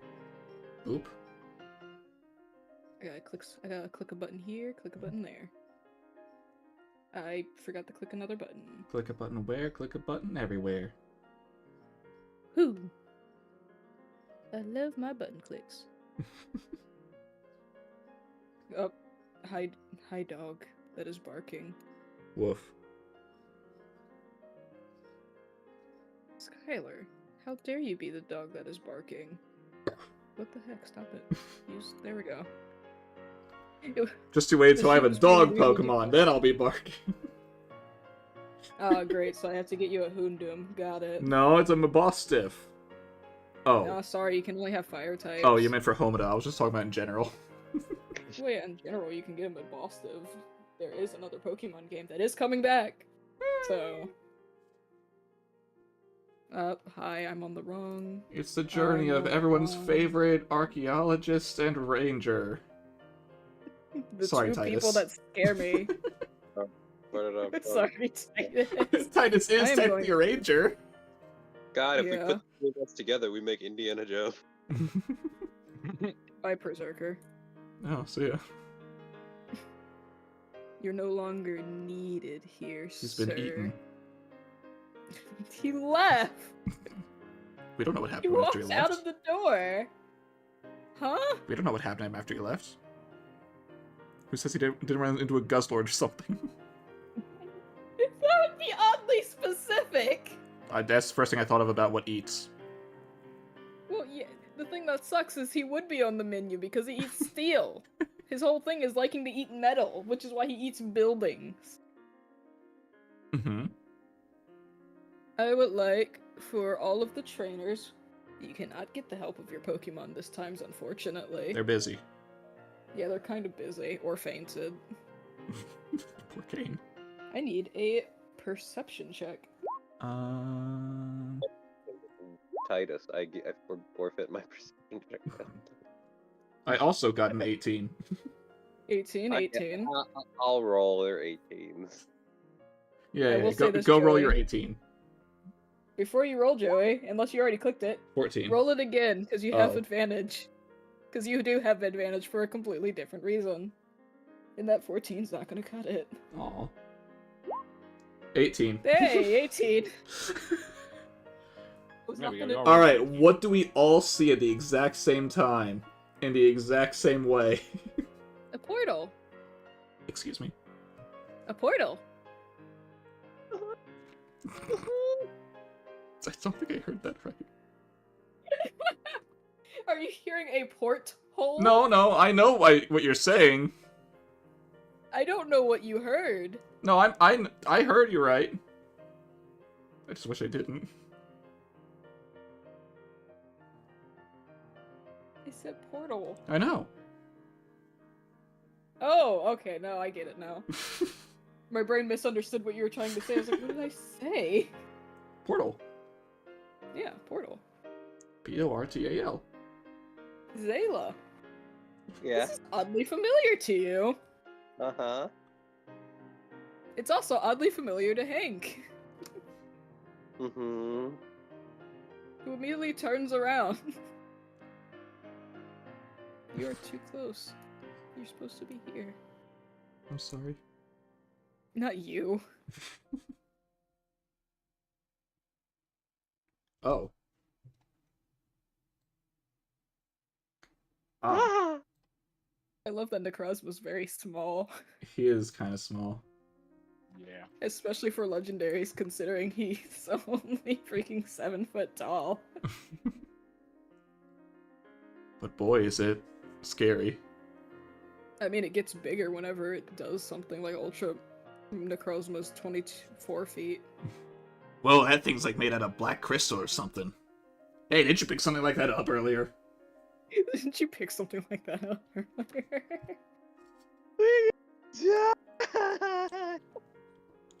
Speaker 2: Boop.
Speaker 1: I gotta click a button here, click a button there. I forgot to click another button.
Speaker 2: Click a button where? Click a button everywhere.
Speaker 1: Whoo! I love my button clicks. Oh, hi dog. That is barking.
Speaker 2: Woof.
Speaker 1: Skylar, how dare you be the dog that is barking? What the heck? Stop it. There we go.
Speaker 2: Just you wait till I have a
Speaker 1: She was
Speaker 2: dog
Speaker 1: being really
Speaker 2: Pokemon,
Speaker 1: good.
Speaker 2: then I'll be barking.
Speaker 1: Oh, great. So I have to get you a Houndoom. Got it.
Speaker 2: No, it's a Mabostiff. Oh.
Speaker 1: No, sorry, you can only have fire types.
Speaker 2: Oh, you meant for Homeda. I was just talking about in general.
Speaker 1: Well, yeah, in general, you can get him at Bostiv. There is another Pokemon game that is coming back. So. Hi, I'm on the wrong.
Speaker 2: It's the journey of everyone's favorite archaeologist and ranger.
Speaker 1: The
Speaker 2: Sorry,
Speaker 1: two
Speaker 2: Titus.
Speaker 1: people that scare me. Sorry, Titus.
Speaker 2: Titus
Speaker 1: I
Speaker 2: is
Speaker 1: am
Speaker 2: technically a ranger.
Speaker 4: God, if we
Speaker 1: Yeah.
Speaker 4: put the two of us together, we make Indiana Jones.
Speaker 1: Bye, Berserker.
Speaker 2: Oh, see ya.
Speaker 1: You're no longer needed here,
Speaker 2: He's
Speaker 1: sir.
Speaker 2: been eaten.
Speaker 1: He left!
Speaker 2: We don't know what
Speaker 1: He
Speaker 2: happened after
Speaker 1: walked
Speaker 2: he
Speaker 1: out
Speaker 2: left.
Speaker 1: of the door! Huh?
Speaker 2: We don't know what happened to him after he left. Who says he didn't run into a Guzzlord or something?
Speaker 1: That would be oddly specific!
Speaker 2: That's the first thing I thought of about what eats.
Speaker 1: Well, yeah, the thing that sucks is he would be on the menu because he eats steel. His whole thing is liking to eat metal, which is why he eats buildings.
Speaker 2: Mm-hmm.
Speaker 1: I would like for all of the trainers, you cannot get the help of your Pokemon this time, unfortunately.
Speaker 2: They're busy.
Speaker 1: Yeah, they're kind of busy, or fainted.
Speaker 2: Poor Kane.
Speaker 1: I need a perception check.
Speaker 4: Titus, I forfeit my perception check.
Speaker 2: I also got an 18.
Speaker 1: 18.
Speaker 4: I'll roll their 18s.
Speaker 2: Yeah,
Speaker 1: will say this,
Speaker 2: go roll
Speaker 1: Joey.
Speaker 2: your 18.
Speaker 1: Before you roll, Joey, unless you already clicked it,
Speaker 2: 14.
Speaker 1: roll it again, because you have
Speaker 2: Oh.
Speaker 1: advantage. Because you do have advantage for a completely different reason. And that 14's not gonna cut it.
Speaker 2: Aw. 18.
Speaker 1: Hey, 18! Was
Speaker 3: Yeah,
Speaker 1: not
Speaker 3: we
Speaker 1: gonna-
Speaker 3: got
Speaker 2: Alright, what do we all see at the exact same time? In the exact same way?
Speaker 1: A portal.
Speaker 2: Excuse me.
Speaker 1: A portal.
Speaker 2: I don't think I heard that right.
Speaker 1: Are you hearing a port hole?
Speaker 2: No, I know what you're saying.
Speaker 1: I don't know what you heard.
Speaker 2: No, I heard you right. I just wish I didn't.
Speaker 1: I said portal.
Speaker 2: I know.
Speaker 1: Oh, okay, no, I get it now. My brain misunderstood what you were trying to say. I was like, what did I say?
Speaker 2: Portal.
Speaker 1: Yeah, Portal.
Speaker 2: Portal.
Speaker 1: Zayla.
Speaker 4: Yeah.
Speaker 1: This is oddly familiar to you.
Speaker 4: Uh-huh.
Speaker 1: It's also oddly familiar to Hank,
Speaker 4: Mm-hmm.
Speaker 1: who immediately turns around. You are too close. You're supposed to be here.
Speaker 2: I'm sorry.
Speaker 1: Not you.
Speaker 2: Oh. Ah,
Speaker 1: I love that Necros was very small,
Speaker 2: he is kind of small.
Speaker 3: Yeah.
Speaker 1: especially for legendaries, considering he's only freaking 7 foot tall.
Speaker 2: But boy, is it scary.
Speaker 1: I mean, it gets bigger whenever it does something like Ultra Necrozma's 24 feet.
Speaker 2: Whoa, that thing's like made out of black crystal or something. Hey, did you pick something like that up earlier?
Speaker 1: Didn't you pick something like that up earlier?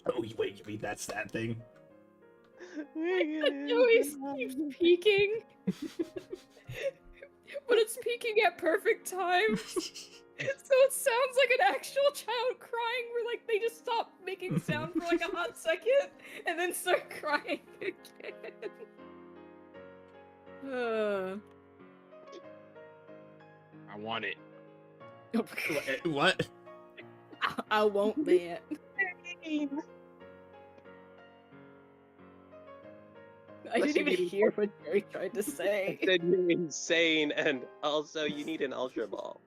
Speaker 2: Oh, wait, you mean that's that thing?
Speaker 1: Joey keeps peeking. But it's peeking at perfect time. So it sounds like an actual child crying where like they just stop making sound for like a hot second and then start crying again.
Speaker 3: I want it.
Speaker 2: What?
Speaker 1: I won't bet. I
Speaker 4: Unless
Speaker 1: didn't
Speaker 4: you
Speaker 1: even
Speaker 4: need-
Speaker 1: hear what Jerry tried to say.
Speaker 4: Said you're insane, and also you need an Ultra Ball.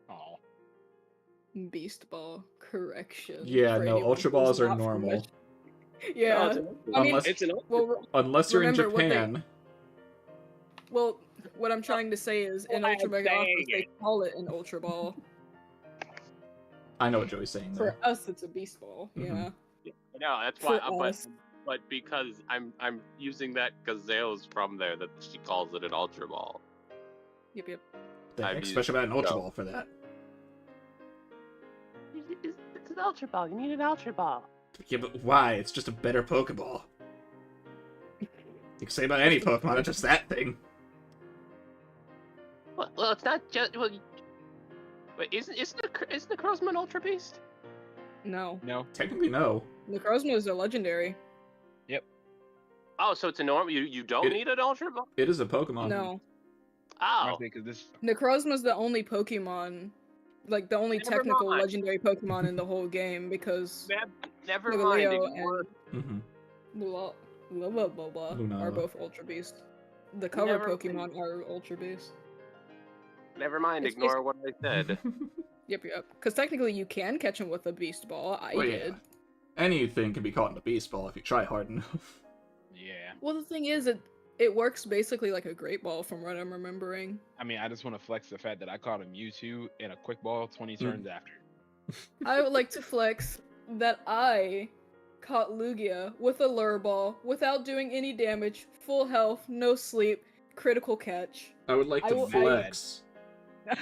Speaker 3: Oh.
Speaker 1: Beast Ball correction.
Speaker 2: Yeah,
Speaker 1: for
Speaker 2: no,
Speaker 1: anyone
Speaker 2: Ultra
Speaker 1: who's
Speaker 2: Balls are
Speaker 1: not
Speaker 2: normal.
Speaker 1: Yeah.
Speaker 4: No, it's an Ultra
Speaker 1: I mean,
Speaker 2: Unless-
Speaker 4: It's an Ultra
Speaker 1: well,
Speaker 2: Unless you're in
Speaker 1: Remember what they-
Speaker 2: Japan.
Speaker 1: well, what I'm trying to say is in
Speaker 6: Why
Speaker 1: Ultra
Speaker 6: I'm
Speaker 1: Mega
Speaker 6: saying
Speaker 1: Osmos, they call it an Ultra Ball.
Speaker 2: I know what Joey's saying
Speaker 1: For
Speaker 2: there.
Speaker 1: us, it's a Beast Ball.
Speaker 2: Mhm.
Speaker 1: Yeah.
Speaker 6: No, that's
Speaker 1: For
Speaker 6: why.
Speaker 1: us.
Speaker 6: But because I'm using that because Zale's from there, that she calls it an Ultra Ball.
Speaker 1: Yep, yep.
Speaker 2: The
Speaker 6: I've
Speaker 2: heck
Speaker 6: used-
Speaker 2: special about an Ultra
Speaker 6: no.
Speaker 2: Ball for that?
Speaker 7: It's an Ultra Ball. You need an Ultra Ball.
Speaker 2: Yeah, but why? It's just a better Pokeball. You can say about any Pokemon, not just that thing.
Speaker 7: Well, it's not just. Well, wait, isn't the Crozman Ultra Beast?
Speaker 1: No.
Speaker 3: No.
Speaker 2: Technically, no.
Speaker 1: Necrozma is a legendary.
Speaker 6: Oh, so it's a normal. You don't
Speaker 2: It-
Speaker 6: need an Ultra Ball.
Speaker 2: It is a Pokemon.
Speaker 1: No.
Speaker 6: Oh,
Speaker 3: Because this.
Speaker 1: Necrozma's the only Pokemon, like the only
Speaker 6: Never
Speaker 1: technical
Speaker 6: mind.
Speaker 1: legendary Pokemon in the whole game because
Speaker 6: never mind.
Speaker 1: Lugaleo
Speaker 6: Ignore-
Speaker 1: and
Speaker 2: Mm-hmm.
Speaker 1: Lunala are
Speaker 2: Lunala.
Speaker 1: both Ultra Beast. The cover
Speaker 6: Never
Speaker 1: Pokemon are Ultra Beast.
Speaker 6: Never mind.
Speaker 1: It's
Speaker 6: Ignore what I said.
Speaker 1: Yep, yep. Because technically you can catch him with a Beast Ball. I
Speaker 2: Well,
Speaker 1: did.
Speaker 2: yeah. Anything can be caught in a Beast Ball if you try hard enough.
Speaker 3: Yeah.
Speaker 1: Well, the thing is, it works basically like a Great Ball from what I'm remembering.
Speaker 3: I mean, I just want to flex the fact that I caught a Mewtwo in a quick ball 20 turns after.
Speaker 1: I would like to flex that I caught Lugia with a Lure Ball without doing any damage, full health, no sleep, critical catch.
Speaker 2: I would like
Speaker 1: I
Speaker 2: to
Speaker 1: will-
Speaker 2: flex.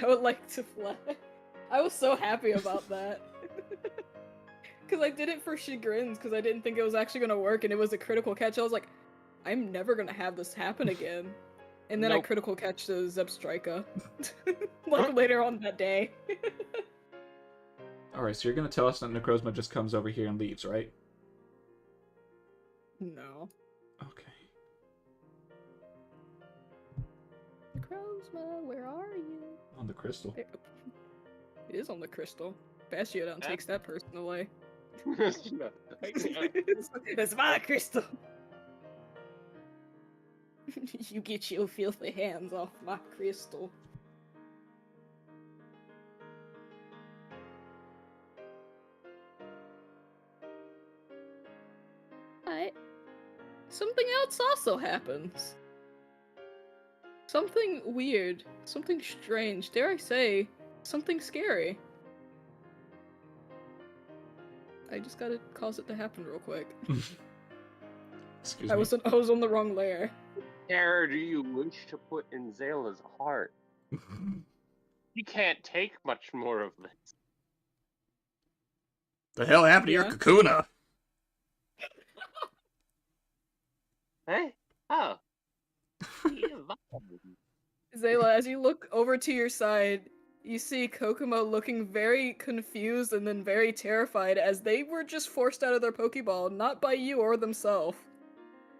Speaker 1: I would like to flex. I was so happy about that. Because I did it for chagrins, because I didn't think it was actually going to work, and it was a critical catch. I was like, I'm never going to have this happen again. And then I
Speaker 3: Nope.
Speaker 1: critical catch the Zebstrika. Like later on that day.
Speaker 2: Alright, so you're gonna tell us that Necrozma just comes over here and leaves, right?
Speaker 1: No.
Speaker 2: Okay.
Speaker 1: Crozma, where are you?
Speaker 2: On the crystal.
Speaker 1: It is on the crystal. Bastiodon takes that person away. That's my crystal. You get your filthy hands off my crystal. Alright. Something else also happens. Something weird. Something strange. Dare I say, something scary. I just gotta cause it to happen real quick.
Speaker 2: Excuse
Speaker 1: I
Speaker 2: me.
Speaker 1: was on the wrong layer.
Speaker 6: Where do you wish to put in Zayla's heart? You can't take much more of this.
Speaker 2: The hell happened to your
Speaker 1: Yeah.
Speaker 2: Kakuna?
Speaker 7: Hey? Oh.
Speaker 1: Zayla, as you look over to your side, you see Kokomo looking very confused and then very terrified as they were just forced out of their Pokeball, not by you or themselves.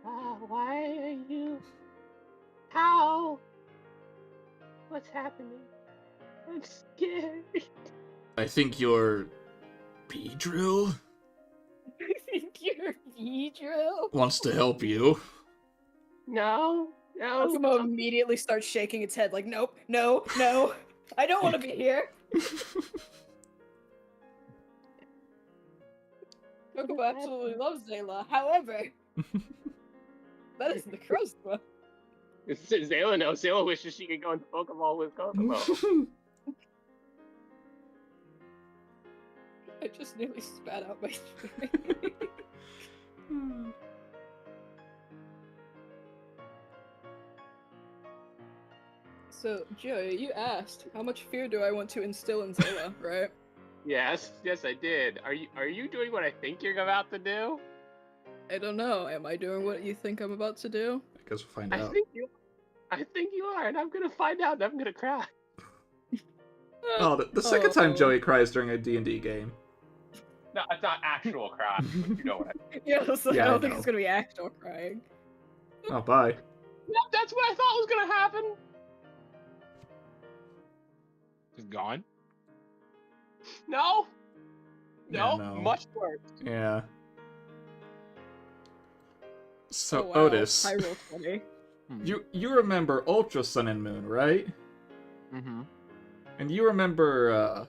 Speaker 7: Why are you? How? What's happening? I'm scared.
Speaker 2: I think you're Beedrill
Speaker 1: I think you're Beedrill.
Speaker 2: wants to help you.
Speaker 7: No.
Speaker 1: Kokomo immediately starts shaking its head like, nope, no, no, I don't want to be here. Kokomo absolutely loves Zayla. However, that is Necrozma.
Speaker 7: Zayla knows. Zayla wishes she could go into Pokeball with Kokomo.
Speaker 1: I just nearly spat out my drink. So, Joey, you asked, how much fear do I want to instill in Zayla, right?
Speaker 7: Yes, I did. Are you doing what I think you're about to do?
Speaker 1: I don't know. Am I doing what you think I'm about to do?
Speaker 2: I guess we'll find
Speaker 7: I
Speaker 2: out.
Speaker 7: think you are, and I'm gonna find out, and I'm gonna cry.
Speaker 2: Oh, the second time Joey cries during a D&D game.
Speaker 6: No, it's not actual cry. But you know what I mean.
Speaker 1: Yeah, so
Speaker 2: Yeah,
Speaker 1: I
Speaker 2: I
Speaker 1: don't think
Speaker 2: know.
Speaker 1: it's gonna be actual crying.
Speaker 2: Oh, bye.
Speaker 7: Yep, that's what I thought was gonna happen.
Speaker 3: Just gone.
Speaker 7: No.
Speaker 2: Yeah,
Speaker 7: No,
Speaker 2: no.
Speaker 7: much worse.
Speaker 2: Yeah. So,
Speaker 1: Oh, wow.
Speaker 2: Otis,
Speaker 1: I rolled 20.
Speaker 2: you remember Ultra Sun and Moon, right?
Speaker 3: Mm-hmm.
Speaker 2: And you remember,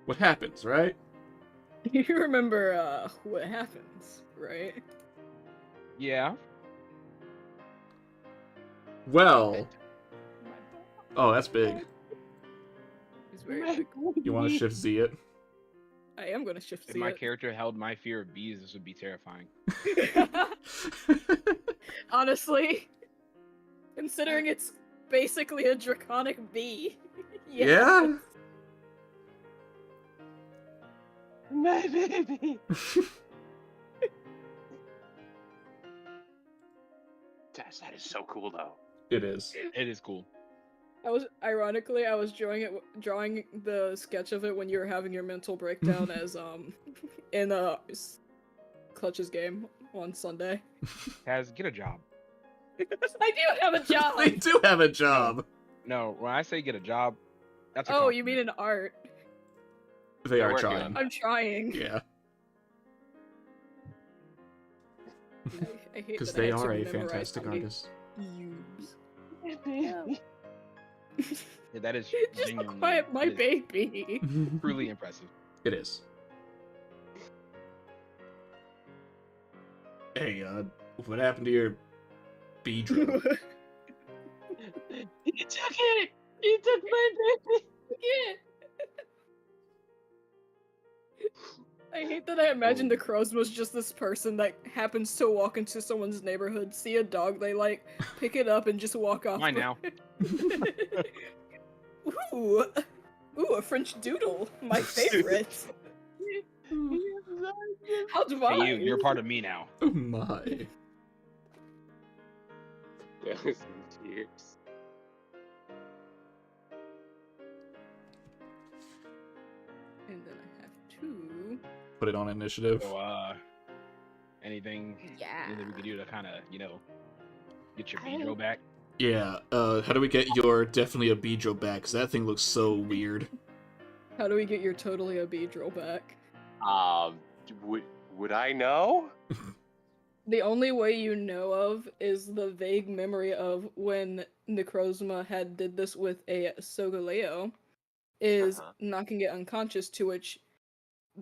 Speaker 2: what happens, right?
Speaker 1: You remember, what happens, right?
Speaker 3: Yeah.
Speaker 2: Well... Oh, that's big.
Speaker 1: It's very big.
Speaker 2: You want to shift Z it?
Speaker 1: I am gonna shift
Speaker 3: If
Speaker 1: Z
Speaker 3: my
Speaker 1: it.
Speaker 3: character held my fear of bees, this would be terrifying.
Speaker 1: Honestly, considering it's basically a draconic bee.
Speaker 2: Yeah?
Speaker 7: My baby.
Speaker 6: That is so cool, though.
Speaker 2: It is.
Speaker 3: It is cool.
Speaker 1: I was drawing the sketch of it when you were having your mental breakdown as in Clutch's game on Sunday.
Speaker 3: Kaz, get a job.
Speaker 1: I do have a job.
Speaker 2: They do have a job.
Speaker 3: No, when I say get a job, that's a
Speaker 1: Oh, you
Speaker 3: compliment.
Speaker 1: mean in art?
Speaker 2: They
Speaker 6: They're
Speaker 2: are
Speaker 6: working
Speaker 2: trying.
Speaker 6: on
Speaker 1: I'm trying.
Speaker 2: Yeah.
Speaker 1: I hate
Speaker 2: Because
Speaker 1: that I
Speaker 2: they
Speaker 1: have to
Speaker 2: are a
Speaker 1: memorize
Speaker 2: fantastic
Speaker 1: how many
Speaker 2: artist.
Speaker 1: U's.
Speaker 3: Yeah, that is
Speaker 1: Just
Speaker 3: genuinely-
Speaker 1: quiet my
Speaker 3: that is
Speaker 1: baby.
Speaker 3: truly impressive.
Speaker 2: It is. Hey, what happened to your Beedrill?
Speaker 7: He took it. He took my baby.
Speaker 1: I hate that I imagine the crows was just this person that happens to walk into someone's neighborhood, see a dog they like, pick it up, and just walk off.
Speaker 3: Mine now.
Speaker 1: Ooh, a French doodle, my favorite. How divine!
Speaker 3: Hey, you're part of me now.
Speaker 2: Oh my.
Speaker 7: Cheers.
Speaker 1: And then I have two.
Speaker 2: Put it on initiative.
Speaker 3: So, anything
Speaker 1: Yeah.
Speaker 3: that we could do to kind of, get your Beedrill back?
Speaker 2: Yeah, how do we get your definitely a Beedrill back? Because that thing looks so weird.
Speaker 1: How do we get your totally a Beedrill back?
Speaker 6: Would I know?
Speaker 1: The only way you know of is the vague memory of when Necrozma had did this with a Solgaleo, is knocking it unconscious, to which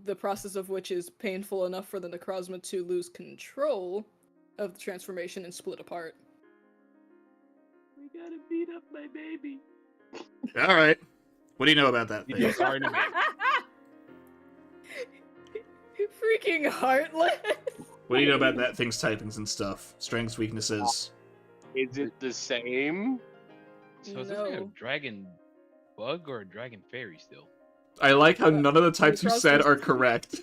Speaker 1: the process of which is painful enough for the Necrozma to lose control of the transformation and split apart.
Speaker 7: We gotta beat up my baby.
Speaker 2: Alright. What do you know about that thing?
Speaker 3: Sorry to make.
Speaker 1: Freaking heartless!
Speaker 2: What do you know about that thing's typings and stuff? Strengths, weaknesses?
Speaker 6: Is it the same?
Speaker 3: So is this like a
Speaker 1: No.
Speaker 3: dragon bug or a dragon fairy still?
Speaker 2: I like how none of the types you said are correct.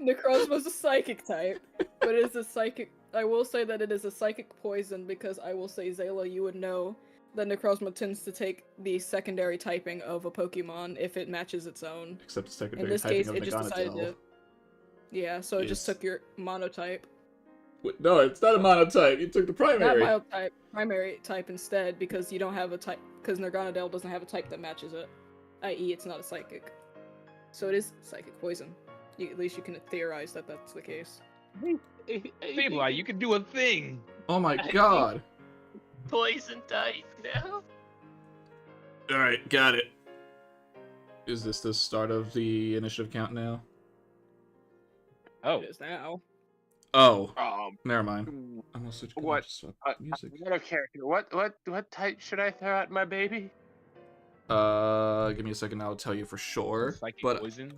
Speaker 1: Necrozma's a psychic type, but it's a psychic I will say that it is a psychic poison because I will say, Zayla, you would know that Necrozma tends to take the secondary typing of a Pokemon if it matches its own.
Speaker 2: Except the
Speaker 1: In
Speaker 2: secondary
Speaker 1: this
Speaker 2: typing
Speaker 1: case,
Speaker 2: of
Speaker 1: it just decided
Speaker 2: Naganadel.
Speaker 1: to. Yeah, so it just
Speaker 2: is-
Speaker 1: took your monotype.
Speaker 2: Wait, no, it's not a monotype. You took the
Speaker 1: Not
Speaker 2: primary.
Speaker 1: biotype, primary type instead, because you don't have a type. Because Nerganadel doesn't have a type that matches it, i.e., it's not a psychic. So it is psychic poison. At least you can theorize that that's the case.
Speaker 3: Sableye, you can do a thing.
Speaker 2: Oh my
Speaker 7: think-
Speaker 2: god.
Speaker 7: Poison type now.
Speaker 2: Alright, got it. Is this the start of the initiative count now?
Speaker 3: Oh,
Speaker 1: It is now.
Speaker 2: Oh,
Speaker 6: Um,
Speaker 2: never mind. I'm gonna switch
Speaker 6: What?
Speaker 2: just swap
Speaker 6: I
Speaker 2: music.
Speaker 6: got a character. What type should I throw at my baby?
Speaker 2: Give me a second, I'll tell you for sure.
Speaker 3: psychic
Speaker 2: But
Speaker 3: poison.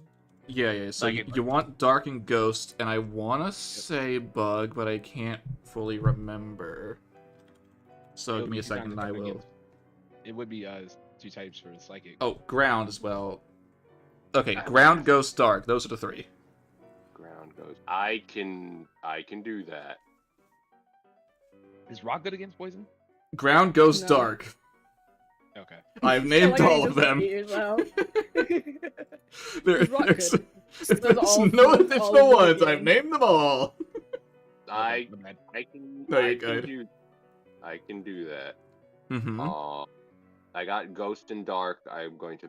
Speaker 2: yeah, so
Speaker 6: Psychic
Speaker 2: you want Dark and Ghost, and I wanna say Bug, but I can't fully remember. So
Speaker 3: It'll
Speaker 2: give me a
Speaker 3: be two times
Speaker 2: second and I
Speaker 3: effective
Speaker 2: will.
Speaker 3: against- It would be 2 types for the psychic.
Speaker 2: Oh, Ground as well. Okay,
Speaker 6: I
Speaker 2: Ground,
Speaker 6: like-
Speaker 2: Ghost, Dark. Those are the 3.
Speaker 6: Ground goes. I can do that.
Speaker 3: Is Rock good against poison?
Speaker 2: Ground, Ghost,
Speaker 1: No.
Speaker 2: Dark.
Speaker 3: Okay.
Speaker 2: I've
Speaker 1: Sound
Speaker 2: named
Speaker 1: like you
Speaker 2: all
Speaker 1: just
Speaker 2: of them.
Speaker 1: repeat yourself.
Speaker 2: There,
Speaker 1: Is Rock
Speaker 2: there's
Speaker 1: good?
Speaker 2: there's
Speaker 1: Does all
Speaker 2: no
Speaker 1: all
Speaker 2: additional
Speaker 1: of
Speaker 2: ones.
Speaker 1: them.
Speaker 2: I've named them all.
Speaker 6: I
Speaker 3: My bad.
Speaker 6: can.
Speaker 2: No, you're
Speaker 6: I
Speaker 2: good.
Speaker 6: can do. I can do that.
Speaker 2: Mm-hmm.
Speaker 6: I got Ghost and Dark. I'm going to.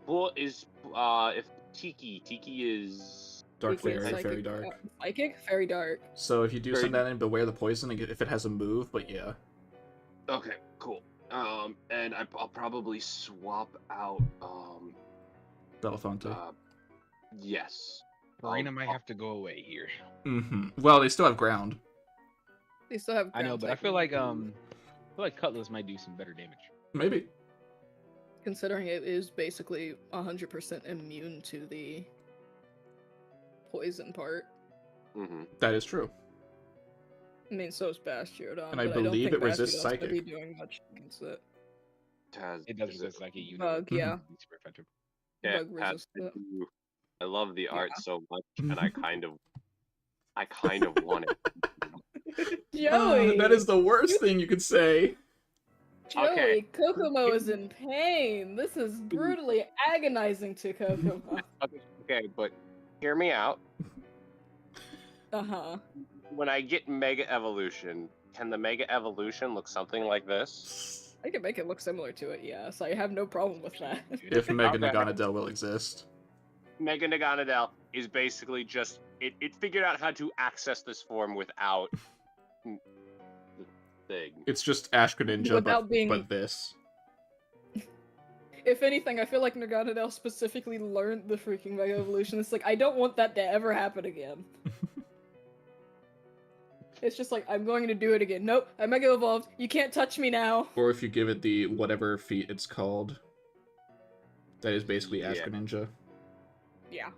Speaker 6: Well, if Tiki is
Speaker 2: Dark
Speaker 1: Equally
Speaker 2: Fairy,
Speaker 1: psychic,
Speaker 2: Fairy Dark.
Speaker 1: Psychic, Fairy Dark.
Speaker 2: So if you do
Speaker 6: Fairy-
Speaker 2: send that in, beware the poison if it has a move, but yeah.
Speaker 6: okay, cool. And I'll probably swap out.
Speaker 2: Belafonte.
Speaker 6: Yes.
Speaker 3: Marina
Speaker 6: I'll-
Speaker 3: might have to go away here.
Speaker 2: Mm-hmm. Well, they still have Ground.
Speaker 1: They still have.
Speaker 3: I know,
Speaker 1: ground
Speaker 3: but I
Speaker 1: type
Speaker 3: feel
Speaker 1: moves.
Speaker 3: like Cutlass might do some better damage.
Speaker 2: Maybe.
Speaker 1: Considering it is basically 100% immune to the poison part.
Speaker 6: Mm-hmm.
Speaker 2: That is true.
Speaker 1: I mean, so is Bastiodon.
Speaker 2: And I
Speaker 1: but don't
Speaker 2: believe
Speaker 1: think
Speaker 2: it resists
Speaker 1: Bastiodon's gonna be
Speaker 2: psychic.
Speaker 1: doing much against it.
Speaker 3: It does resist like a unit.
Speaker 1: Bug, yeah.
Speaker 3: It's super effective.
Speaker 1: Bug resist it.
Speaker 6: I love the
Speaker 1: Yeah.
Speaker 6: art so much, and I kind of want it.
Speaker 1: Joey!
Speaker 2: that is the worst thing you could say.
Speaker 1: Joey,
Speaker 6: Okay.
Speaker 1: Kokomo is in pain. This is brutally agonizing to Kokomo.
Speaker 6: Okay, but hear me out.
Speaker 1: Uh-huh.
Speaker 6: When I get Mega Evolution, can the Mega Evolution look something like this?
Speaker 1: I can make it look similar to it, yes. I have no problem with that.
Speaker 2: If Mega
Speaker 6: Okay.
Speaker 2: Naganadel will exist.
Speaker 6: Mega Naganadel is basically just it figured out how to access this form without the thing.
Speaker 2: It's just Ash Greninja,
Speaker 1: Without being-
Speaker 2: but this.
Speaker 1: If anything, I feel like Naganadel specifically learned the freaking Mega Evolution. It's like, I don't want that to ever happen again. It's just like, I'm going to do it again. Nope, I Mega Evolved. You can't touch me now.
Speaker 2: Or if you give it the whatever feat it's called. That is basically Ash
Speaker 6: Yeah.
Speaker 2: Greninja.
Speaker 1: Yeah.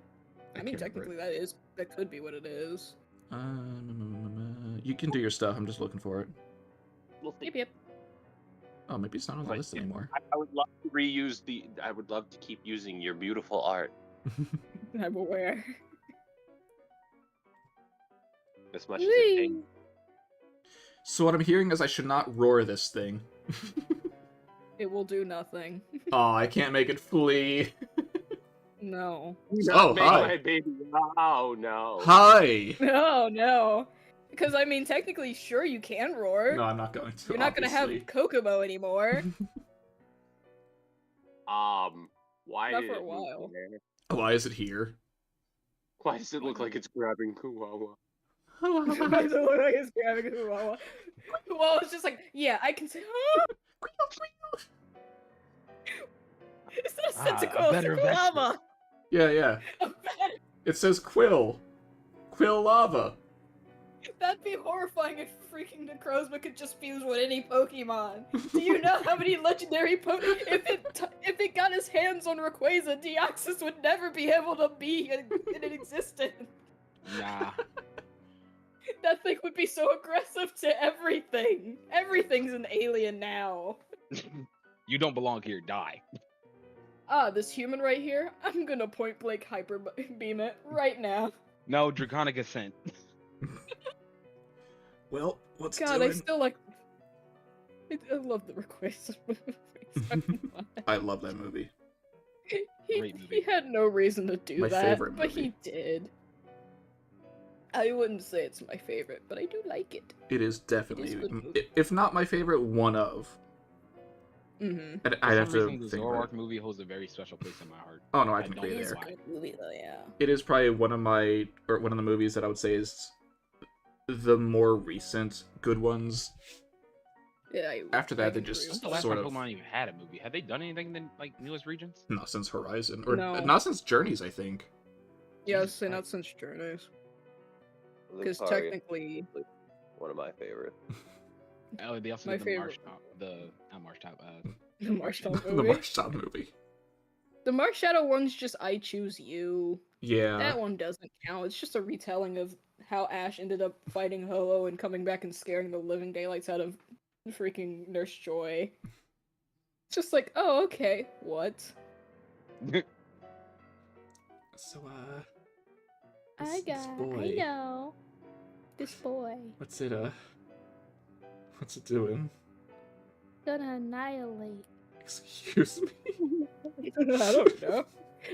Speaker 1: I
Speaker 2: I
Speaker 1: mean,
Speaker 2: can't remember
Speaker 1: technically that could be what it is.
Speaker 2: You can do your stuff, I'm just looking for it.
Speaker 6: We'll see.
Speaker 1: Yep.
Speaker 2: Oh, maybe it's not on the
Speaker 6: Like,
Speaker 2: list
Speaker 6: yeah.
Speaker 2: anymore.
Speaker 6: I would love to reuse I would love to keep using your beautiful art
Speaker 1: I'm aware.
Speaker 6: as much as it pains.
Speaker 2: So what I'm hearing is I should not roar this thing.
Speaker 1: It will do nothing.
Speaker 2: Oh, I can't make it flee.
Speaker 1: No.
Speaker 2: Oh,
Speaker 6: Make
Speaker 2: hi.
Speaker 6: my baby. Oh no.
Speaker 2: Hi!
Speaker 1: No, no. Because, I mean, technically, sure, you can roar.
Speaker 2: No, I'm not going to.
Speaker 1: You're not gonna have
Speaker 2: obviously.
Speaker 1: Kokomo anymore.
Speaker 6: Why
Speaker 1: Not
Speaker 6: did
Speaker 1: for a
Speaker 6: it move
Speaker 1: while.
Speaker 6: there?
Speaker 2: Why is it here?
Speaker 6: Why does it look like it's grabbing Kuwawa?
Speaker 1: Why does it look like it's grabbing Huwawa? Huwawa's just like, yeah, I can say, Is that a Centicoil?
Speaker 3: better
Speaker 1: It's a llama!
Speaker 2: Yeah.
Speaker 1: A better-
Speaker 2: It says Quill. Quill Lava.
Speaker 1: That'd be horrifying if freaking Necrozma could just fuse with any Pokemon. Do you know how many legendary if it got his hands on Rayquaza, Deoxys would never be able to be in existence.
Speaker 3: Nah.
Speaker 1: That thing would be so aggressive to everything. Everything's an alien now.
Speaker 3: You don't belong here. Die.
Speaker 1: Ah, this human right here, I'm gonna point blank hyper beam it right now.
Speaker 3: No, Draconic Ascent.
Speaker 2: Well, what's
Speaker 1: God,
Speaker 2: doing?
Speaker 1: I still like. I love the request movies.
Speaker 2: I love that movie.
Speaker 3: Great
Speaker 1: He
Speaker 3: movie.
Speaker 1: had no reason to do
Speaker 2: My
Speaker 1: that,
Speaker 2: favorite
Speaker 1: but
Speaker 2: movie.
Speaker 1: he did. I wouldn't say it's my favorite, but I do like it.
Speaker 2: It is definitely,
Speaker 1: good movie.
Speaker 2: if not my favorite, one of.
Speaker 1: Mm-hmm.
Speaker 2: I'd
Speaker 3: For
Speaker 2: have
Speaker 3: some
Speaker 2: to
Speaker 3: reason, the
Speaker 2: think about it.
Speaker 3: Zoroark movie holds a very special place in my heart.
Speaker 2: Oh no, I
Speaker 3: I
Speaker 2: can
Speaker 3: don't
Speaker 2: agree
Speaker 1: It is
Speaker 2: there.
Speaker 1: a good movie, though, yeah.
Speaker 2: It is probably one of the movies that I would say is the more recent good ones.
Speaker 1: Yeah.
Speaker 2: After that, they
Speaker 1: can
Speaker 2: just
Speaker 1: agree
Speaker 3: When's
Speaker 1: with
Speaker 3: the last
Speaker 1: that.
Speaker 2: sort
Speaker 3: time
Speaker 2: of
Speaker 3: Pokemon even had a movie? Have they done anything in like newest regions?
Speaker 2: not since Horizon, or
Speaker 1: No.
Speaker 2: not since Journeys, I think.
Speaker 1: Yeah,
Speaker 3: Jesus
Speaker 1: say not
Speaker 3: Christ.
Speaker 1: since Journeys.
Speaker 4: Lucario
Speaker 1: Because
Speaker 4: is
Speaker 1: technically,
Speaker 4: one of my favorites.
Speaker 3: Oh, they also
Speaker 1: My
Speaker 3: did the Marsh
Speaker 1: favorite.
Speaker 3: Top, not Marsh Top,
Speaker 1: the Marshall
Speaker 2: The
Speaker 1: movie.
Speaker 2: Marshall movie.
Speaker 1: The Marshadow one's just I Choose You.
Speaker 2: Yeah.
Speaker 1: That one doesn't count. It's just a retelling of how Ash ended up fighting Ho-Oh and coming back and scaring the living daylights out of freaking Nurse Joy. It's just like, oh, okay, what?
Speaker 2: So,
Speaker 5: I
Speaker 2: boy.
Speaker 5: know. This boy.
Speaker 2: What's it doing?
Speaker 5: Gonna annihilate.
Speaker 2: Excuse me?
Speaker 1: I don't know.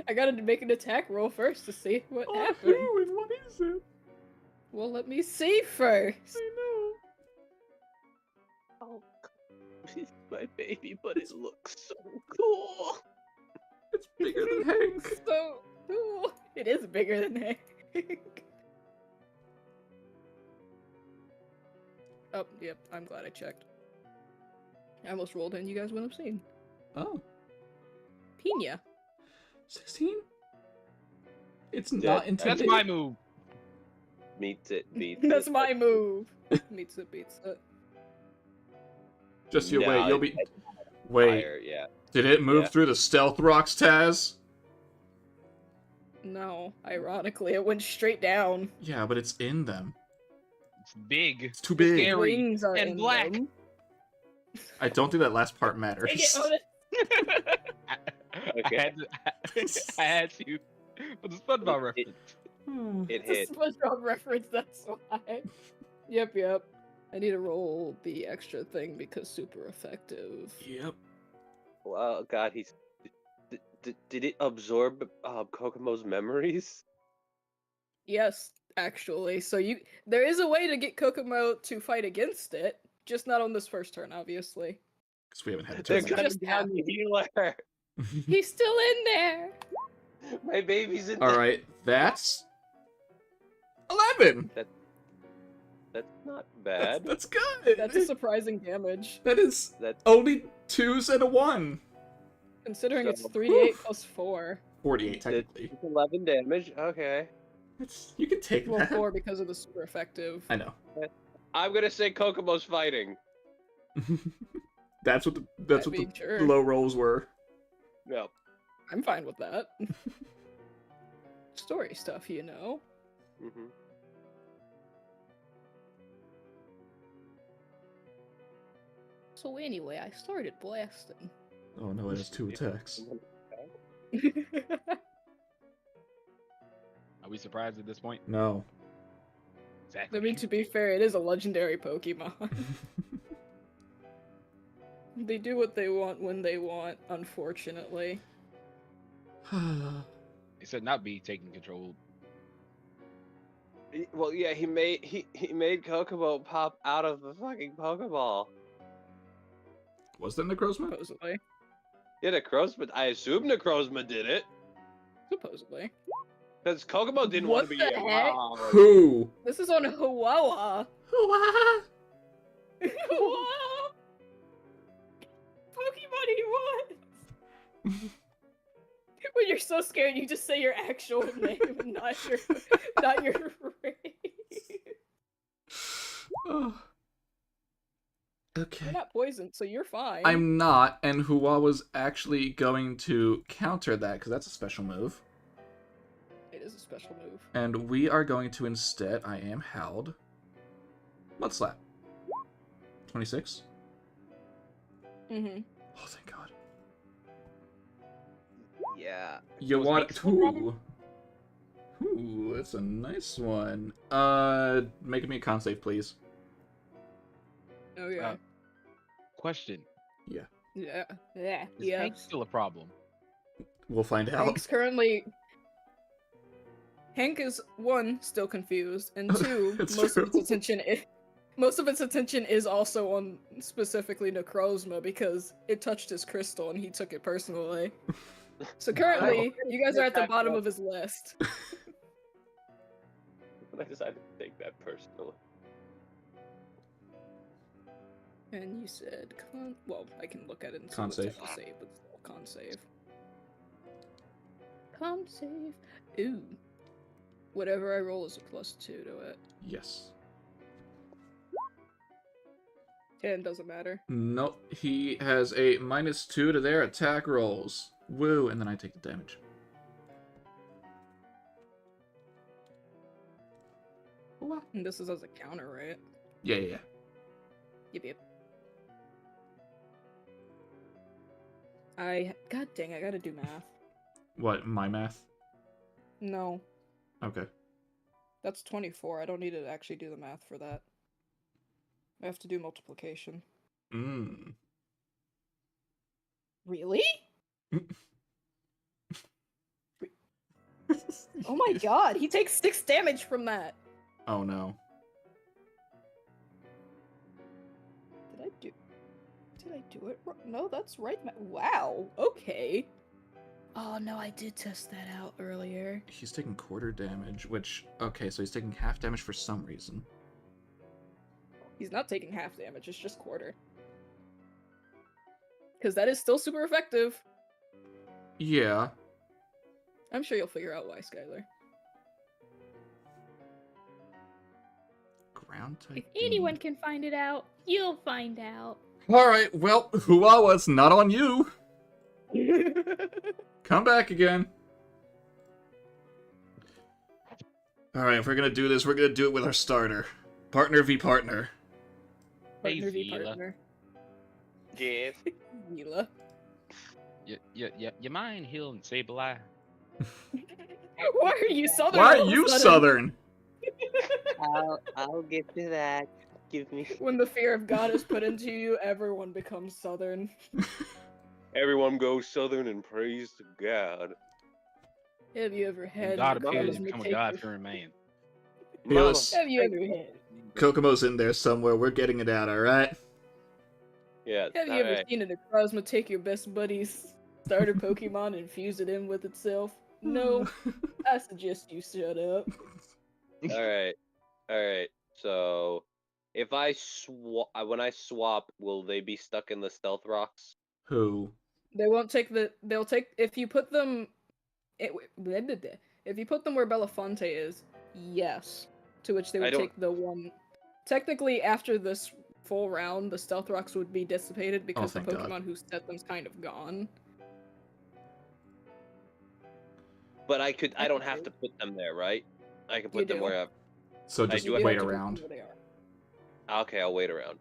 Speaker 1: I gotta make an attack roll first to see what happened.
Speaker 2: doing? What is it?
Speaker 1: Well, let me see first.
Speaker 2: I know.
Speaker 4: Oh, he's my baby, but it looks so cool.
Speaker 2: It's bigger than Hank.
Speaker 1: So cool. It is bigger than Hank. Oh, yep, I'm glad I checked. I almost rolled in, you guys wouldn't have seen.
Speaker 2: Oh,
Speaker 1: Pina.
Speaker 2: 16? It's
Speaker 4: Yeah,
Speaker 2: not
Speaker 3: That's
Speaker 2: intimidating.
Speaker 3: my move.
Speaker 4: Meets it, beats
Speaker 1: That's
Speaker 4: it.
Speaker 1: my move. Meets it, beats it.
Speaker 2: Just you
Speaker 4: No,
Speaker 2: wait, you'll be...
Speaker 4: it's
Speaker 2: Wait,
Speaker 4: higher, yeah.
Speaker 2: did it move
Speaker 4: Yeah.
Speaker 2: through the stealth rocks, Taz?
Speaker 1: No, ironically, it went straight down.
Speaker 2: Yeah, but it's in them.
Speaker 3: It's big.
Speaker 2: It's too big.
Speaker 3: Scary.
Speaker 1: Wings are
Speaker 3: and
Speaker 1: in
Speaker 3: black.
Speaker 1: them.
Speaker 2: I don't think that last part matters.
Speaker 1: Dang it, Otis.
Speaker 4: Okay.
Speaker 3: I had to. For the SpongeBob reference.
Speaker 4: It
Speaker 1: It's a
Speaker 4: hit.
Speaker 1: SpongeBob reference, that's why. Yep. I need to roll the extra thing because super effective.
Speaker 2: Yep.
Speaker 4: Oh God, he's. Did it absorb Kokomo's memories?
Speaker 1: Yes, actually. So there is a way to get Kokomo to fight against it, just not on this first turn, obviously.
Speaker 2: Because we haven't had a
Speaker 4: They're
Speaker 2: turn
Speaker 1: Good.
Speaker 2: yet.
Speaker 4: cutting down the healer.
Speaker 1: He's still in there.
Speaker 4: My baby's in.
Speaker 2: Alright, that's... 11!
Speaker 4: That's not bad.
Speaker 2: That's good!
Speaker 1: That's a surprising damage,
Speaker 2: That is
Speaker 4: That's
Speaker 2: only 2s and a 1.
Speaker 1: considering it's
Speaker 4: So-
Speaker 1: 3d8 plus 4.
Speaker 2: 48, technically.
Speaker 4: it's 11 damage. Okay.
Speaker 2: You can take
Speaker 1: Well,
Speaker 2: that.
Speaker 1: 4 because of the super effective.
Speaker 2: I know.
Speaker 4: I'm gonna say Kokomo's fighting.
Speaker 2: That's what
Speaker 1: I mean,
Speaker 2: the
Speaker 1: sure.
Speaker 2: low rolls were.
Speaker 4: Yep.
Speaker 1: I'm fine with that. Story stuff, you know.
Speaker 4: Mm-hmm.
Speaker 1: So anyway, I started blasting.
Speaker 2: Oh no, it has 2 attacks.
Speaker 3: Are we surprised at this point?
Speaker 2: No.
Speaker 3: Exactly.
Speaker 1: I mean, to be fair, it is a legendary Pokemon. They do what they want when they want, unfortunately.
Speaker 3: They said not be taking control.
Speaker 4: Well, yeah, he made Kokomo pop out of the fucking Pokeball.
Speaker 2: Was that Necrozma?
Speaker 1: Supposedly.
Speaker 4: Yeah, Necrozma. I assume Necrozma did it
Speaker 1: Supposedly.
Speaker 4: because Kokomo didn't
Speaker 1: What
Speaker 4: want to be.
Speaker 1: the heck?
Speaker 2: Who?
Speaker 1: This is on Huawa.
Speaker 2: Who?
Speaker 1: Huawa! Pokemon he wants! When you're so scared, you just say your actual name and not your race.
Speaker 2: Oh. Okay.
Speaker 1: You're not poisoned, so you're fine.
Speaker 2: I'm not, and Hua was actually going to counter that, because that's a special move.
Speaker 1: It is a special move.
Speaker 2: And we are going to instead, I am howled. Mud Slap. 26?
Speaker 1: Mm-hmm.
Speaker 2: Oh, thank God.
Speaker 4: Oh, yeah. Oh,
Speaker 2: You
Speaker 3: Those
Speaker 2: want
Speaker 3: makes-
Speaker 2: to... Ooh, that's a nice one. Make me a con save, please.
Speaker 1: Oh yeah.
Speaker 3: Question:
Speaker 1: Yeah.
Speaker 3: Is Hank still a problem?
Speaker 2: We'll find out.
Speaker 1: Hank is one, still confused, and two,
Speaker 2: It's
Speaker 1: most
Speaker 2: true.
Speaker 1: of its attention is also on specifically Necrozma because it touched his crystal and he took it personally. So currently, you guys are at the bottom of his list.
Speaker 4: I decided to take that personally.
Speaker 1: And you said well, I can look at it and see
Speaker 2: Con
Speaker 1: what
Speaker 2: save.
Speaker 1: type of save, but still con save. Con save. Ooh. Whatever I roll is a +2 to it.
Speaker 2: Yes.
Speaker 1: 10 doesn't matter.
Speaker 2: Nope. He has a -2 to their attack rolls. Woo, and then I take the damage. What?
Speaker 1: And this is as a counter, right?
Speaker 2: Yeah.
Speaker 1: Yep. God dang, I gotta do math.
Speaker 2: What, my math?
Speaker 1: No,
Speaker 2: Okay.
Speaker 1: that's 24. I don't need to actually do the math for that. I have to do multiplication. Really? Oh my god, he takes 6 damage from that!
Speaker 2: Oh no.
Speaker 1: Did I do it wrong? No, that's right. Wow, okay. Oh no, I did test that out earlier.
Speaker 2: He's taking quarter damage, which... Okay, so he's taking half damage for some reason.
Speaker 1: He's not taking half damage, it's just quarter. Because that is still super effective.
Speaker 2: Yeah.
Speaker 1: I'm sure you'll figure out why, Skylar.
Speaker 2: Ground type.
Speaker 5: If anyone can find it out, you'll find out.
Speaker 2: Alright, well, Huawa, it's not on you. Come back again. Alright, if we're gonna do this, we're gonna do it with our starter. Partner v partner.
Speaker 1: Partner v
Speaker 3: Zila.
Speaker 1: partner.
Speaker 4: Yes.
Speaker 1: Zila.
Speaker 3: You mind healing Sableye?
Speaker 1: Why are you southern?
Speaker 2: Why
Speaker 1: all
Speaker 2: are
Speaker 1: of a
Speaker 2: you
Speaker 1: sudden?
Speaker 2: southern?
Speaker 8: I'll get to that. Give me.
Speaker 1: When the fear of God is put into you, everyone becomes southern.
Speaker 4: Everyone goes southern and praise to God.
Speaker 1: Have you ever had?
Speaker 3: God
Speaker 1: Necrozma
Speaker 3: appears to become a
Speaker 1: take
Speaker 3: God
Speaker 1: your-
Speaker 3: fearing man.
Speaker 2: Yes.
Speaker 1: Have you ever had?
Speaker 2: Kokomo's in there somewhere. We're getting it out, alright?
Speaker 4: Yeah.
Speaker 1: Have you ever
Speaker 4: alright.
Speaker 1: seen a Necrozma take your best buddy's starter Pokemon and fuse it in with itself? No. I suggest you shut up.
Speaker 4: Alright. So, if I when I swap, will they be stuck in the stealth rocks?
Speaker 2: Who?
Speaker 1: They won't take the. They'll take if you put them. If you put them where Belafonte is, yes. To which they
Speaker 4: I
Speaker 1: would
Speaker 4: don't-
Speaker 1: take the one. Technically, after this full round, the stealth rocks would be dissipated because the
Speaker 2: thank God.
Speaker 1: Pokemon who set them's kind of gone.
Speaker 4: But I don't have to put them there, right? I can
Speaker 1: You
Speaker 4: put them
Speaker 1: do.
Speaker 4: where
Speaker 2: So just
Speaker 4: do have
Speaker 2: wait
Speaker 4: to
Speaker 1: put them
Speaker 2: around.
Speaker 1: where they are.
Speaker 4: Okay, I'll wait around.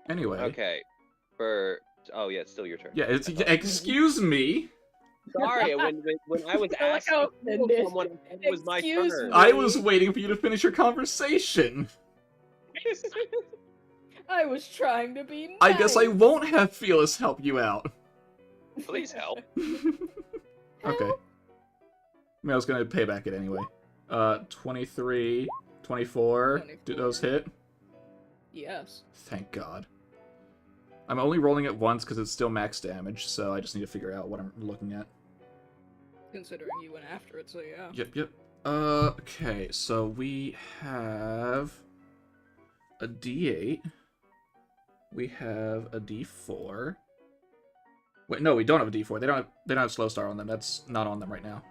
Speaker 2: Anyway.
Speaker 4: Okay. Oh yeah, it's still your turn.
Speaker 2: Yeah, excuse me.
Speaker 4: Sorry, when I was
Speaker 1: I like
Speaker 4: asked
Speaker 1: how
Speaker 4: to heal
Speaker 1: offended.
Speaker 4: someone, it was my
Speaker 1: Excuse
Speaker 4: turn.
Speaker 1: me.
Speaker 2: I was waiting for you to finish your conversation.
Speaker 1: I was trying to be nice.
Speaker 2: I guess I won't have Felis help you out.
Speaker 4: Please help.
Speaker 2: Okay. I mean, I was gonna pay back it anyway. 23, 24. Do those hit?
Speaker 1: Yes.
Speaker 2: Thank God. I'm only rolling it once because it's still max damage, so I just need to figure out what I'm looking at.
Speaker 1: Considering you went after it, so yeah.
Speaker 2: Yep. Okay, so we have a D8. We have a D4. Wait, no, we don't have a D4. They don't have slow star on them. That's not on them right now.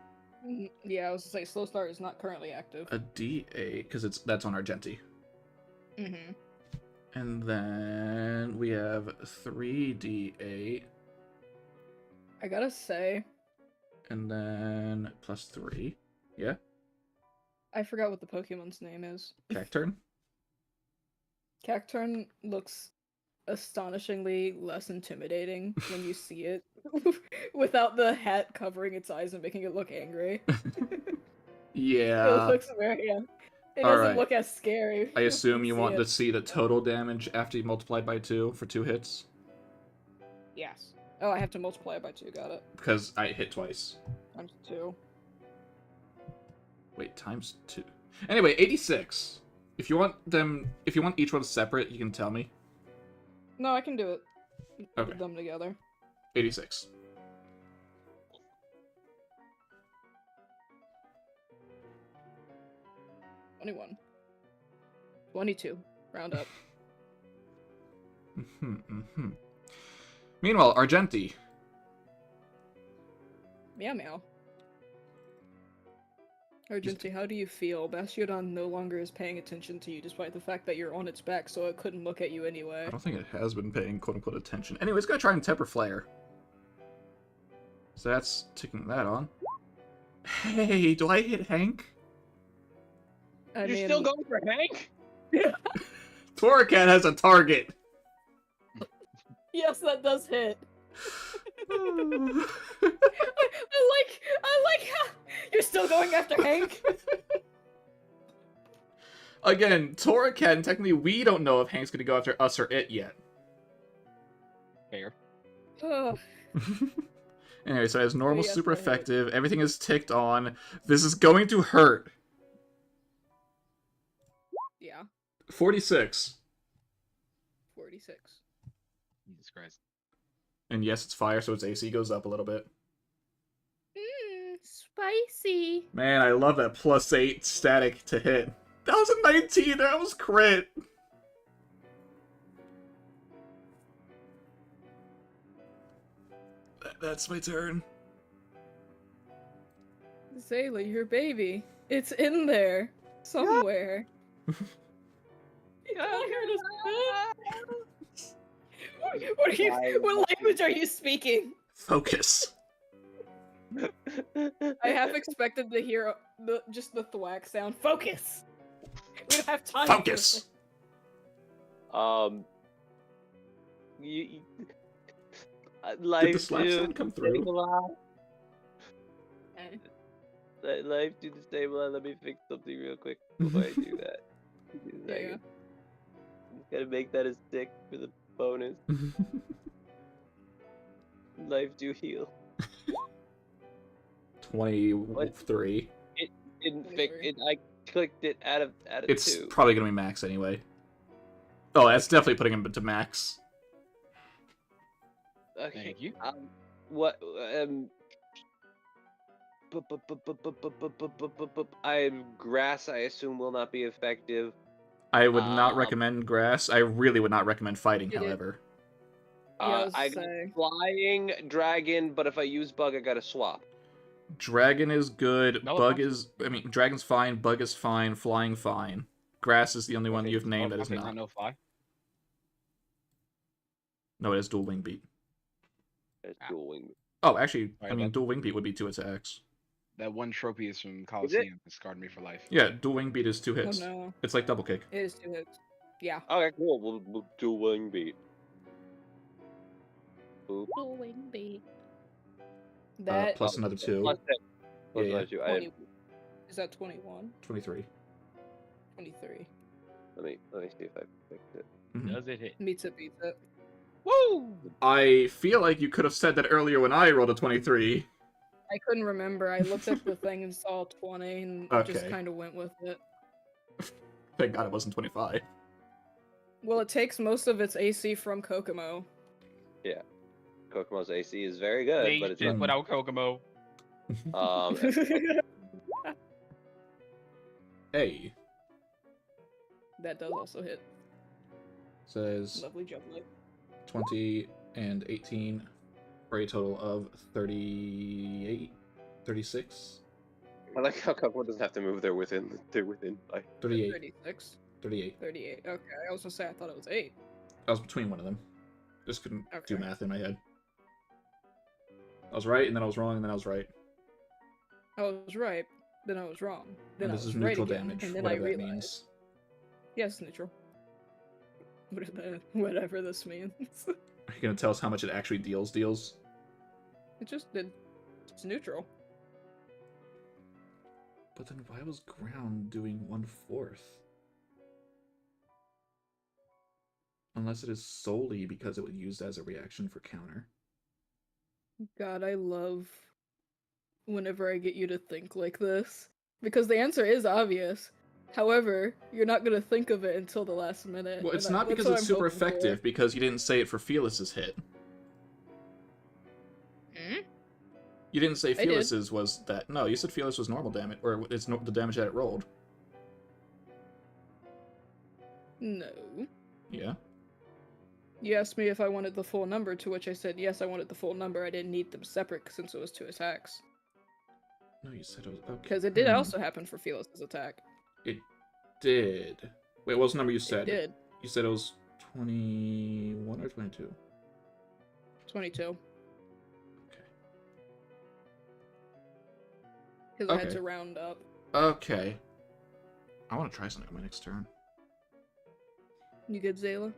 Speaker 1: Yeah, I was gonna say slow start is not currently active.
Speaker 2: A D8 because that's on Argenti.
Speaker 1: Mm-hmm.
Speaker 2: And then we have 3D8.
Speaker 1: I gotta say,
Speaker 2: And then +3. Yeah?
Speaker 1: I forgot what the Pokemon's name is.
Speaker 2: Cacturn?
Speaker 1: Cacturn looks astonishingly less intimidating when you see it without the hat covering its eyes and making it look angry.
Speaker 2: Yeah.
Speaker 1: It looks very. It
Speaker 2: All
Speaker 1: doesn't
Speaker 2: right.
Speaker 1: look as scary.
Speaker 2: I assume
Speaker 1: when
Speaker 2: you
Speaker 1: see
Speaker 2: want
Speaker 1: it.
Speaker 2: to see the total damage after you multiplied by 2 for 2 hits?
Speaker 1: Yes. Oh, I have to multiply it by 2. Got it.
Speaker 2: Because I hit twice.
Speaker 1: Times 2.
Speaker 2: Wait, times 2. Anyway, 86. If you want each one separate, you can tell me.
Speaker 1: No, I can do it.
Speaker 2: Okay.
Speaker 1: Put them together.
Speaker 2: 86.
Speaker 1: $21. 22. Round up.
Speaker 2: Meanwhile, Argenti.
Speaker 1: Meow meow. Argenti, how do you feel? Bastiodon no longer is paying attention to you despite the fact that you're on its back, so it couldn't look at you anyway.
Speaker 2: I don't think it has been paying quote-unquote attention. Anyway, it's gonna try and Temper Flare. So that's ticking that on. Hey, do I hit Hank?
Speaker 3: You're still going for Hank?
Speaker 2: Torracat has a target.
Speaker 1: Yes, that does hit. I like how you're still going after Hank.
Speaker 2: Again, Torracat, and technically we don't know if Hank's gonna go after us or it yet.
Speaker 3: Fair.
Speaker 1: Ugh.
Speaker 2: Anyway, so it has normal,
Speaker 1: yes,
Speaker 2: super
Speaker 1: I hit.
Speaker 2: effective, everything is ticked on. This is going to hurt.
Speaker 1: Yeah,
Speaker 2: 46.
Speaker 1: 46.
Speaker 3: Jesus Christ.
Speaker 2: And yes, it's fire, so its AC goes up a little bit.
Speaker 5: Spicy.
Speaker 2: Man, I love that +8 static to hit. That was a 19, that was crit. That's my turn.
Speaker 1: Zayla, your baby. It's in there. Somewhere. What language are you speaking?
Speaker 2: Focus.
Speaker 1: I half expected to hear just the thwack sound. Focus! We don't have time
Speaker 2: Focus!
Speaker 8: You
Speaker 2: Did
Speaker 8: life
Speaker 2: the slap sound come through?
Speaker 8: Life to destabilize. Let me fix something real quick before I do that.
Speaker 1: Yeah.
Speaker 8: Gotta make that a stick for the bonus. Life to heal.
Speaker 2: 23.
Speaker 8: It didn't fix it. I clicked it out of
Speaker 2: It's
Speaker 8: 2.
Speaker 2: probably gonna be max anyway. Oh, that's definitely putting him to max.
Speaker 8: Okay.
Speaker 3: Thank you.
Speaker 8: What? Grass, I assume, will not be effective.
Speaker 2: I would not recommend grass. I really would not recommend fighting,
Speaker 1: It is.
Speaker 2: however.
Speaker 8: I got flying, dragon, but if I use bug, I gotta swap.
Speaker 2: Dragon is good.
Speaker 3: No,
Speaker 2: Bug is... I mean, dragon's fine. Bug is fine. Flying fine. Grass is the only one
Speaker 8: Okay.
Speaker 2: you've named that is
Speaker 3: Okay,
Speaker 2: not.
Speaker 3: no fly.
Speaker 2: No, it has dual wing beat.
Speaker 8: There's dual wing.
Speaker 2: Oh, actually,
Speaker 3: Alright,
Speaker 2: I mean,
Speaker 3: that-
Speaker 2: dual wing beat would be 2 attacks.
Speaker 3: That one trophy is from Coliseum. It scarred me for life.
Speaker 2: Yeah, dual wing beat is 2
Speaker 1: Oh
Speaker 2: hits.
Speaker 1: no.
Speaker 2: It's like double kick.
Speaker 1: It is 2 hits. Yeah.
Speaker 8: Okay, cool. We'll do wing beat. Boop.
Speaker 5: Wing bee.
Speaker 1: That
Speaker 2: Plus another 2.
Speaker 8: Plus that. Plus
Speaker 2: Yeah,
Speaker 8: another 2.
Speaker 1: 20, is that 21?
Speaker 2: 23.
Speaker 1: 23.
Speaker 8: Let me see if I fixed it.
Speaker 2: Mhm.
Speaker 3: Does it hit?
Speaker 1: Meets it, beats it.
Speaker 3: Woo!
Speaker 2: I feel like you could have said that earlier when I rolled a 23.
Speaker 1: I couldn't remember. I looked at the thing and saw 20 and just
Speaker 2: Okay.
Speaker 1: kind of went with it.
Speaker 2: Thank God it wasn't 25.
Speaker 1: Well, it takes most of its AC from Kokomo.
Speaker 8: Kokomo's AC is very good,
Speaker 3: They
Speaker 8: but it's
Speaker 3: did
Speaker 2: not-
Speaker 3: without Kokomo.
Speaker 8: not.
Speaker 2: Hey.
Speaker 1: That does also hit.
Speaker 2: Says
Speaker 1: Lovely jubbly.
Speaker 2: 20 and 18 for a total of 38, 36,
Speaker 4: I like how Kokomo doesn't have to move. They're within. Like,
Speaker 2: 38,
Speaker 1: 36.
Speaker 2: 38.
Speaker 1: 38. Okay, I was gonna say I thought it was 8.
Speaker 2: I was between one of them. Just couldn't do
Speaker 1: Okay.
Speaker 2: math in my head. I was right, and then I was wrong, and then I was right.
Speaker 1: I was right, then I was wrong. Then
Speaker 2: And
Speaker 1: I
Speaker 2: this
Speaker 1: was
Speaker 2: is
Speaker 1: right
Speaker 2: neutral
Speaker 1: again,
Speaker 2: damage,
Speaker 1: and then I
Speaker 2: whatever that
Speaker 1: realized.
Speaker 2: means.
Speaker 1: Yes, neutral. Whatever this means.
Speaker 2: Are you gonna tell us how much it actually deals?
Speaker 1: It's neutral.
Speaker 2: But then why was ground doing 1/4? Unless it is solely because it was used as a reaction for counter.
Speaker 1: God, I love whenever I get you to think like this. Because the answer is obvious. However, you're not gonna think of it until the last minute.
Speaker 2: Well, it's
Speaker 1: and
Speaker 2: not
Speaker 1: that's
Speaker 2: because
Speaker 1: what
Speaker 2: it's
Speaker 1: I'm
Speaker 2: super
Speaker 1: hoping for.
Speaker 2: effective, because you didn't say it for Felis's hit.
Speaker 1: Hmm?
Speaker 2: You didn't say
Speaker 1: I did.
Speaker 2: Felis's was that. No, you said Felis was normal damage, or it's the damage that it rolled.
Speaker 1: No.
Speaker 2: Yeah.
Speaker 1: You asked me if I wanted the full number, to which I said yes, I wanted the full number. I didn't need them separate since it was 2 attacks.
Speaker 2: No, you said it was okay.
Speaker 1: Because it did also happen for Felis's attack.
Speaker 2: It did. Wait, what was the number you said?
Speaker 1: It did.
Speaker 2: You said it was 21 or 22?
Speaker 1: 22.
Speaker 2: Okay.
Speaker 1: Because I had
Speaker 2: Okay.
Speaker 1: to round up.
Speaker 2: Okay. I want to try something on my next turn.
Speaker 1: You good, Zayla?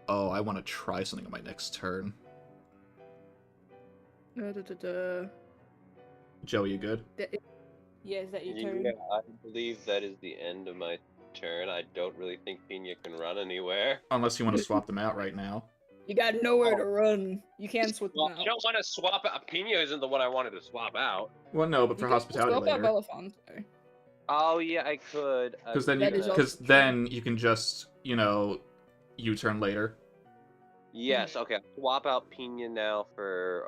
Speaker 2: Oh, I want to try something on my next turn. Joe, you good?
Speaker 1: Yeah, is that your turn?
Speaker 4: Yeah, I believe that is the end of my turn. I don't really think Pina can run anywhere.
Speaker 2: Unless you want to swap them out right now.
Speaker 1: You got nowhere to run. You can't switch
Speaker 6: Well,
Speaker 1: them
Speaker 6: I
Speaker 1: out.
Speaker 6: don't want to swap out. Pina isn't the one I wanted to swap out.
Speaker 2: Well, no, but for
Speaker 1: You can
Speaker 2: hospitality
Speaker 1: swap out
Speaker 2: later.
Speaker 1: Belafonte.
Speaker 4: Oh yeah, I could.
Speaker 2: Because then,
Speaker 1: That is also
Speaker 2: because
Speaker 1: true.
Speaker 2: then you can just, U-turn later.
Speaker 4: Yes. Okay. I'll swap out Pina now for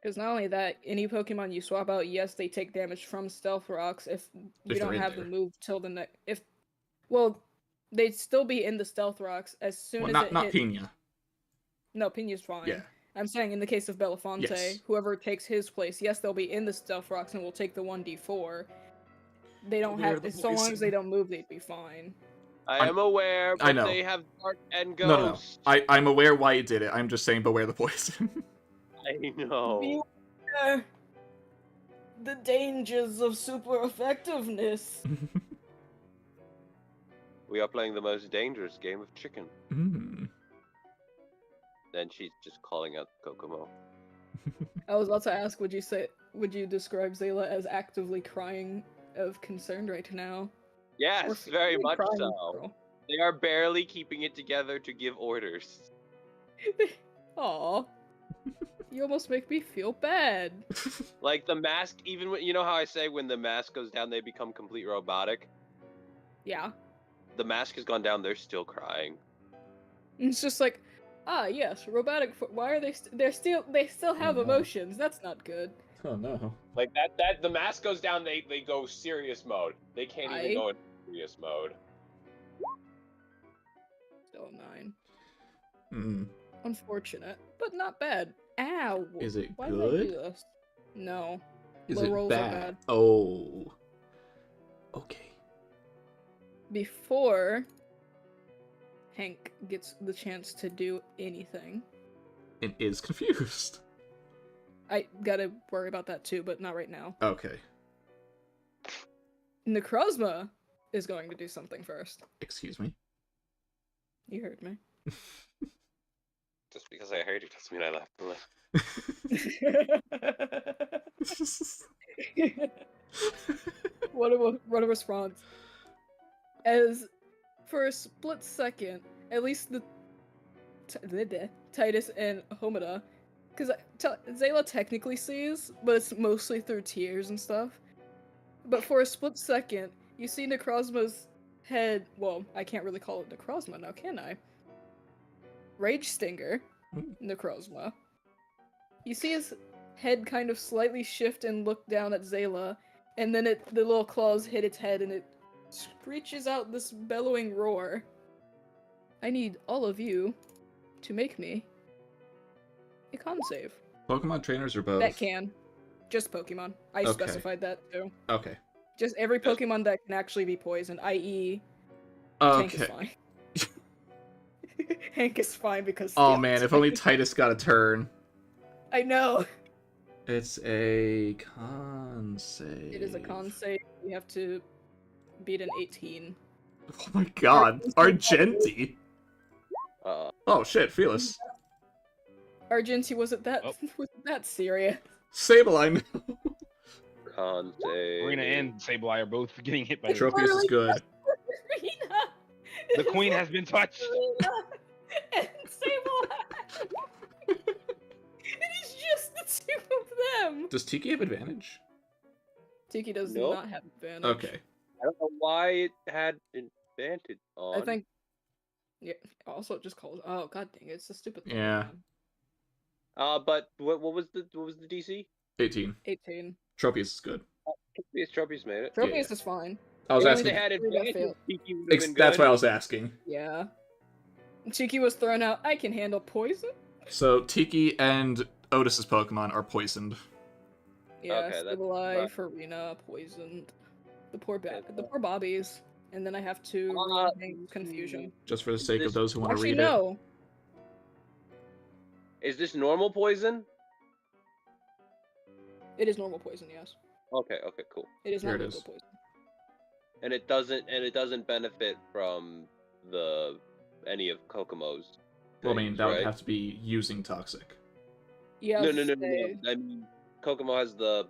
Speaker 1: Because not only that, any Pokemon you swap out, yes, they take damage from Stealth Rocks if you
Speaker 2: they're
Speaker 1: don't
Speaker 2: in
Speaker 1: have
Speaker 2: there.
Speaker 1: them move till the next. Well, they'd still be in the Stealth Rocks as soon
Speaker 2: Well,
Speaker 1: as
Speaker 2: not
Speaker 1: hit.
Speaker 2: Pina.
Speaker 1: No, Pina's fine.
Speaker 2: Yeah.
Speaker 1: I'm saying in the case of Belafonte,
Speaker 2: Yes.
Speaker 1: whoever takes his place, yes, they'll be in the Stealth Rocks and will take the 1d4. They don't
Speaker 2: They're
Speaker 1: have,
Speaker 2: the
Speaker 1: so long as
Speaker 2: poison.
Speaker 1: they don't move, they'd be fine.
Speaker 4: I am aware, but
Speaker 2: I know.
Speaker 4: they have Dark and
Speaker 2: No.
Speaker 4: Ghost.
Speaker 2: I'm aware why you did it. I'm just saying beware the poison.
Speaker 4: I know.
Speaker 1: Beware the dangers of super effectiveness.
Speaker 4: We are playing the most dangerous game of chicken. Then she's just calling out Kokomo.
Speaker 1: I was about to ask, would you describe Zayla as actively crying of concern right now?
Speaker 4: Yes,
Speaker 1: Or
Speaker 4: very
Speaker 1: feeling
Speaker 4: much
Speaker 1: crying,
Speaker 4: so.
Speaker 1: girl?
Speaker 4: They are barely keeping it together to give orders.
Speaker 1: Aw. You almost make me feel bad.
Speaker 4: Like the mask, even when, you know how I say when the mask goes down, they become complete robotic?
Speaker 1: Yeah.
Speaker 4: The mask has gone down, they're still crying.
Speaker 1: It's just like, yes, robotic. Why are they? They still have
Speaker 2: no.
Speaker 1: emotions. That's not good.
Speaker 2: Oh no.
Speaker 6: Like that the mask goes down, they go serious mode. They can't even go in serious mode.
Speaker 1: Still a 9.
Speaker 2: Mm.
Speaker 1: Unfortunate, but not bad. Ow.
Speaker 2: Is it
Speaker 1: Why did I
Speaker 2: good?
Speaker 1: do this? No.
Speaker 2: Is
Speaker 1: Low
Speaker 2: it
Speaker 1: rolls are
Speaker 2: bad?
Speaker 1: bad.
Speaker 2: Oh. Okay.
Speaker 1: Before Hank gets the chance to do anything,
Speaker 2: It is confused.
Speaker 1: I gotta worry about that too, but not right now.
Speaker 2: Okay.
Speaker 1: Necrozma is going to do something first.
Speaker 2: Excuse me.
Speaker 1: You heard me.
Speaker 6: Just because I heard it doesn't mean I left.
Speaker 1: What a response. As for a split second, at least the Titus and Homida, because Zayla technically sees, but it's mostly through tears and stuff. But for a split second, you see Necrozma's head. Well, I can't really call it Necrozma now, can I? Rage Stinger, Necrozma. You see his head kind of slightly shift and look down at Zayla, and then the little claws hit its head and it screeches out this bellowing roar. I need all of you to make me a con save.
Speaker 2: Pokemon trainers are both.
Speaker 1: That can. Just Pokemon. I
Speaker 2: Okay.
Speaker 1: specified that too.
Speaker 2: Okay.
Speaker 1: Just every Pokemon that can actually be poisoned, i.e. Hank is
Speaker 2: Okay.
Speaker 1: fine. Hank is fine because
Speaker 2: Oh
Speaker 1: Steel
Speaker 2: man,
Speaker 1: is
Speaker 2: if
Speaker 1: fine.
Speaker 2: only Titus got a turn.
Speaker 1: I know.
Speaker 2: It's a con save.
Speaker 1: It is a con save. You have to beat an 18.
Speaker 2: Oh my god, Argenti! Oh shit, Felis.
Speaker 1: Argenti, was it that
Speaker 3: Oh.
Speaker 1: was it that serious?
Speaker 2: Sableye, no.
Speaker 4: Con save.
Speaker 3: Marina and Sableye are both getting hit by
Speaker 2: Tropius is good.
Speaker 1: Serena!
Speaker 3: The queen has been touched.
Speaker 1: Serena and Sableye! It is just the two of them!
Speaker 2: Does Tiki have advantage?
Speaker 1: Tiki does
Speaker 4: Nope.
Speaker 1: not have advantage.
Speaker 2: Okay.
Speaker 4: I don't know why it had advantage on.
Speaker 1: I think. Yeah. Also, it just calls. Oh god dang it! It's a stupid thing.
Speaker 2: Yeah.
Speaker 4: But what was the DC?
Speaker 2: 18.
Speaker 1: 18.
Speaker 2: Tropius is good.
Speaker 4: Tropius made it.
Speaker 1: Tropius is fine.
Speaker 2: I was
Speaker 4: If
Speaker 2: asking.
Speaker 4: they had
Speaker 1: Three that
Speaker 4: advantage,
Speaker 1: failed.
Speaker 4: Tiki would have been
Speaker 2: That's
Speaker 4: good.
Speaker 2: what I was asking.
Speaker 1: Yeah. Tiki was thrown out. I can handle poison.
Speaker 2: So Tiki and Otis's Pokemon are poisoned.
Speaker 1: Yeah,
Speaker 4: Okay, that's
Speaker 1: Sableye,
Speaker 4: fine.
Speaker 1: Farina, poisoned. The poor bobbies. And then I have to rename confusion.
Speaker 2: Just for the sake of
Speaker 4: This-
Speaker 2: those who want to
Speaker 1: Actually,
Speaker 2: read
Speaker 1: no.
Speaker 4: Is this normal poison?
Speaker 1: It is normal poison, yes.
Speaker 4: Okay, cool.
Speaker 1: It is
Speaker 2: Here
Speaker 1: not
Speaker 2: it
Speaker 1: lethal
Speaker 2: is.
Speaker 1: poison.
Speaker 4: And it doesn't benefit from any of Kokomo's.
Speaker 2: it. Well, I mean,
Speaker 4: things,
Speaker 2: that would
Speaker 4: right?
Speaker 2: have to be using Toxic.
Speaker 1: Yeah.
Speaker 4: No. I mean, Kokomo has the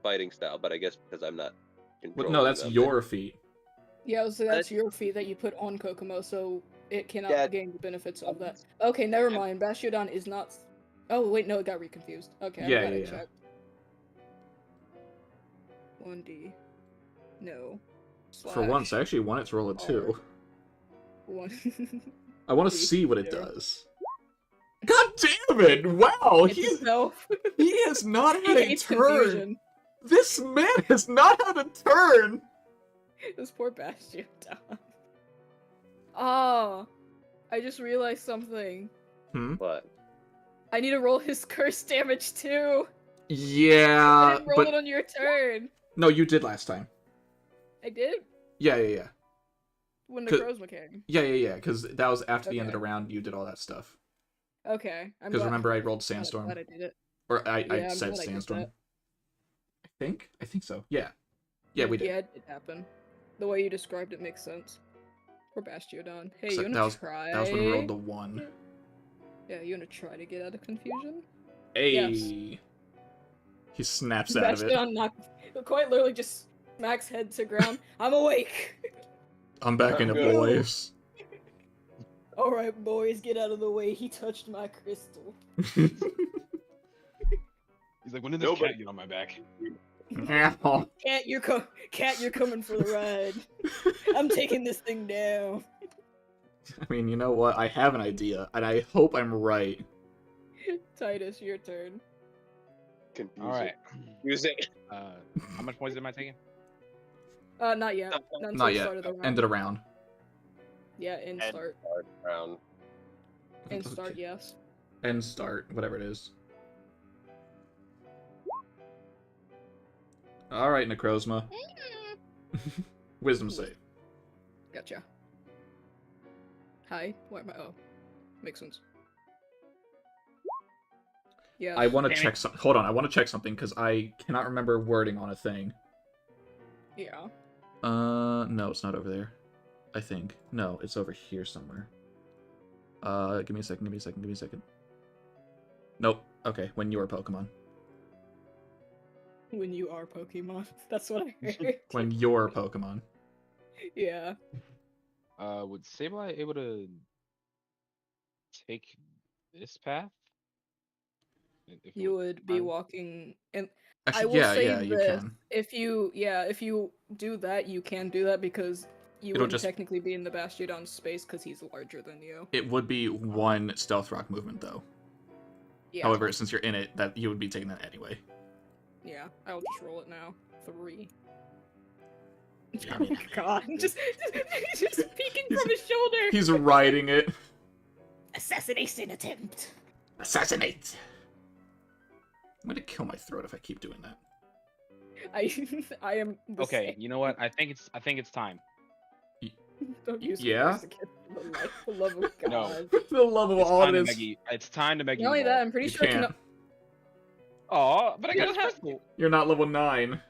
Speaker 4: fighting style, but I guess because I'm not
Speaker 2: Well,
Speaker 4: controlling
Speaker 2: no, that's
Speaker 4: them,
Speaker 2: your feat.
Speaker 1: Yeah, so that's
Speaker 4: That's-
Speaker 1: your feat that you put on Kokomo, so it cannot
Speaker 4: That-
Speaker 1: gain the benefits of that. Okay, never mind. Bastiodon is not. Oh wait, no, it got reconfused. Okay, I'm
Speaker 2: Yeah,
Speaker 1: glad I
Speaker 2: yeah.
Speaker 1: checked. 1D. No.
Speaker 2: For once, I
Speaker 1: Slash
Speaker 2: actually wanted to roll a 2.
Speaker 1: R. 1.
Speaker 2: I want to
Speaker 1: D,
Speaker 2: see what it
Speaker 1: zero.
Speaker 2: does. God damn it! Wow,
Speaker 1: It's itself.
Speaker 2: he has not
Speaker 1: He
Speaker 2: had a
Speaker 1: hates
Speaker 2: turn.
Speaker 1: confusion.
Speaker 2: This man has not had a turn.
Speaker 1: This poor Bastiodon. Oh, I just realized something.
Speaker 4: But
Speaker 1: I need to roll his curse damage too. I
Speaker 2: Yeah,
Speaker 1: didn't roll
Speaker 2: but
Speaker 1: it on your turn.
Speaker 2: no, you did last time.
Speaker 1: I did
Speaker 2: Yeah.
Speaker 1: when the
Speaker 2: Could-
Speaker 1: Crozma came.
Speaker 2: Yeah, because that was after the end of the
Speaker 1: Okay.
Speaker 2: round. You did all that stuff.
Speaker 1: Okay.
Speaker 2: Because remember, I rolled
Speaker 1: I'm
Speaker 2: Sandstorm,
Speaker 1: glad I did it.
Speaker 2: or I
Speaker 1: I'm
Speaker 2: said
Speaker 1: glad I did
Speaker 2: Sandstorm.
Speaker 1: that.
Speaker 2: I think so. Yeah, we did.
Speaker 1: Yeah, it did happen. The way you described it makes sense. Poor Bastiodon. Hey,
Speaker 2: So
Speaker 1: you wanna
Speaker 2: that was-
Speaker 1: try?
Speaker 2: That was when we rolled the 1.
Speaker 1: Yeah, you wanna try to get out of confusion?
Speaker 2: Hey.
Speaker 1: Yes.
Speaker 2: He snaps out of it.
Speaker 1: Bastiodon quite literally just smacks head to ground. I'm awake.
Speaker 2: I'm back into
Speaker 4: Good.
Speaker 2: boys.
Speaker 1: All right, boys, get out of the way. He touched my crystal.
Speaker 3: He's like, when did this
Speaker 4: Nobody-
Speaker 3: cat get on my back?
Speaker 2: Ow.
Speaker 1: Cat, you're coming for the ride. I'm taking this thing down.
Speaker 2: I mean, you know what? I have an idea, and I hope I'm right.
Speaker 1: Titus, your turn.
Speaker 4: confusing.
Speaker 3: All right.
Speaker 4: Confusing.
Speaker 3: How much poison am I taking?
Speaker 1: Not yet. Not until
Speaker 2: Not
Speaker 1: the
Speaker 2: yet.
Speaker 1: start of the round.
Speaker 2: End of the round.
Speaker 1: Yeah, end
Speaker 4: End.
Speaker 1: start.
Speaker 4: Round.
Speaker 1: End start,
Speaker 2: Okay.
Speaker 1: yes.
Speaker 2: End start, whatever it is. Alright, Necrozma. Wisdom save.
Speaker 1: Gotcha. Hi. Why am I? Oh, makes sense. Yeah.
Speaker 2: I want to
Speaker 3: Damn it.
Speaker 2: check some. Hold on, I want to check something because I cannot remember wording on a thing.
Speaker 1: Yeah.
Speaker 2: No, it's not over there. I think. No, it's over here somewhere. Give me a second. Nope. Okay, when you are Pokemon.
Speaker 1: When you are Pokemon. That's what I heard.
Speaker 2: When you're Pokemon.
Speaker 1: Yeah.
Speaker 3: Would Sableye able to take this path? If it
Speaker 1: You
Speaker 3: was
Speaker 1: would be
Speaker 3: fine?
Speaker 1: walking and
Speaker 2: Actually,
Speaker 1: I will
Speaker 2: yeah,
Speaker 1: say
Speaker 2: yeah, you
Speaker 1: this.
Speaker 2: can.
Speaker 1: If you do that, you can do that because you
Speaker 2: It'll
Speaker 1: wouldn't
Speaker 2: just-
Speaker 1: technically be in the Bastiodon space because he's larger than you.
Speaker 2: It would be one Stealth Rock movement, though.
Speaker 1: Yeah.
Speaker 2: However, since you're in it, that you would be taking that anyway.
Speaker 1: Yeah, I'll just roll it now. 3.
Speaker 2: I
Speaker 1: Oh
Speaker 2: mean-
Speaker 1: my god, just peeking from his shoulder.
Speaker 2: He's riding it.
Speaker 1: Assassination attempt.
Speaker 2: Assassinate! I'm gonna kill my throat if I keep doing that.
Speaker 1: I am the
Speaker 3: Okay,
Speaker 1: same.
Speaker 3: you know what? I think it's time.
Speaker 1: Don't use
Speaker 2: Yeah?
Speaker 1: words against the life, the love of God.
Speaker 3: No.
Speaker 2: For the love of
Speaker 3: It's
Speaker 2: all
Speaker 3: time
Speaker 2: it
Speaker 3: to
Speaker 2: is.
Speaker 3: Meggy. It's time to Meggy.
Speaker 1: Not only that, I'm pretty
Speaker 2: You
Speaker 1: sure
Speaker 2: can't.
Speaker 3: Aw, but I
Speaker 1: You
Speaker 3: got
Speaker 1: don't
Speaker 3: his
Speaker 1: have-
Speaker 3: crystal.
Speaker 2: You're not level 9.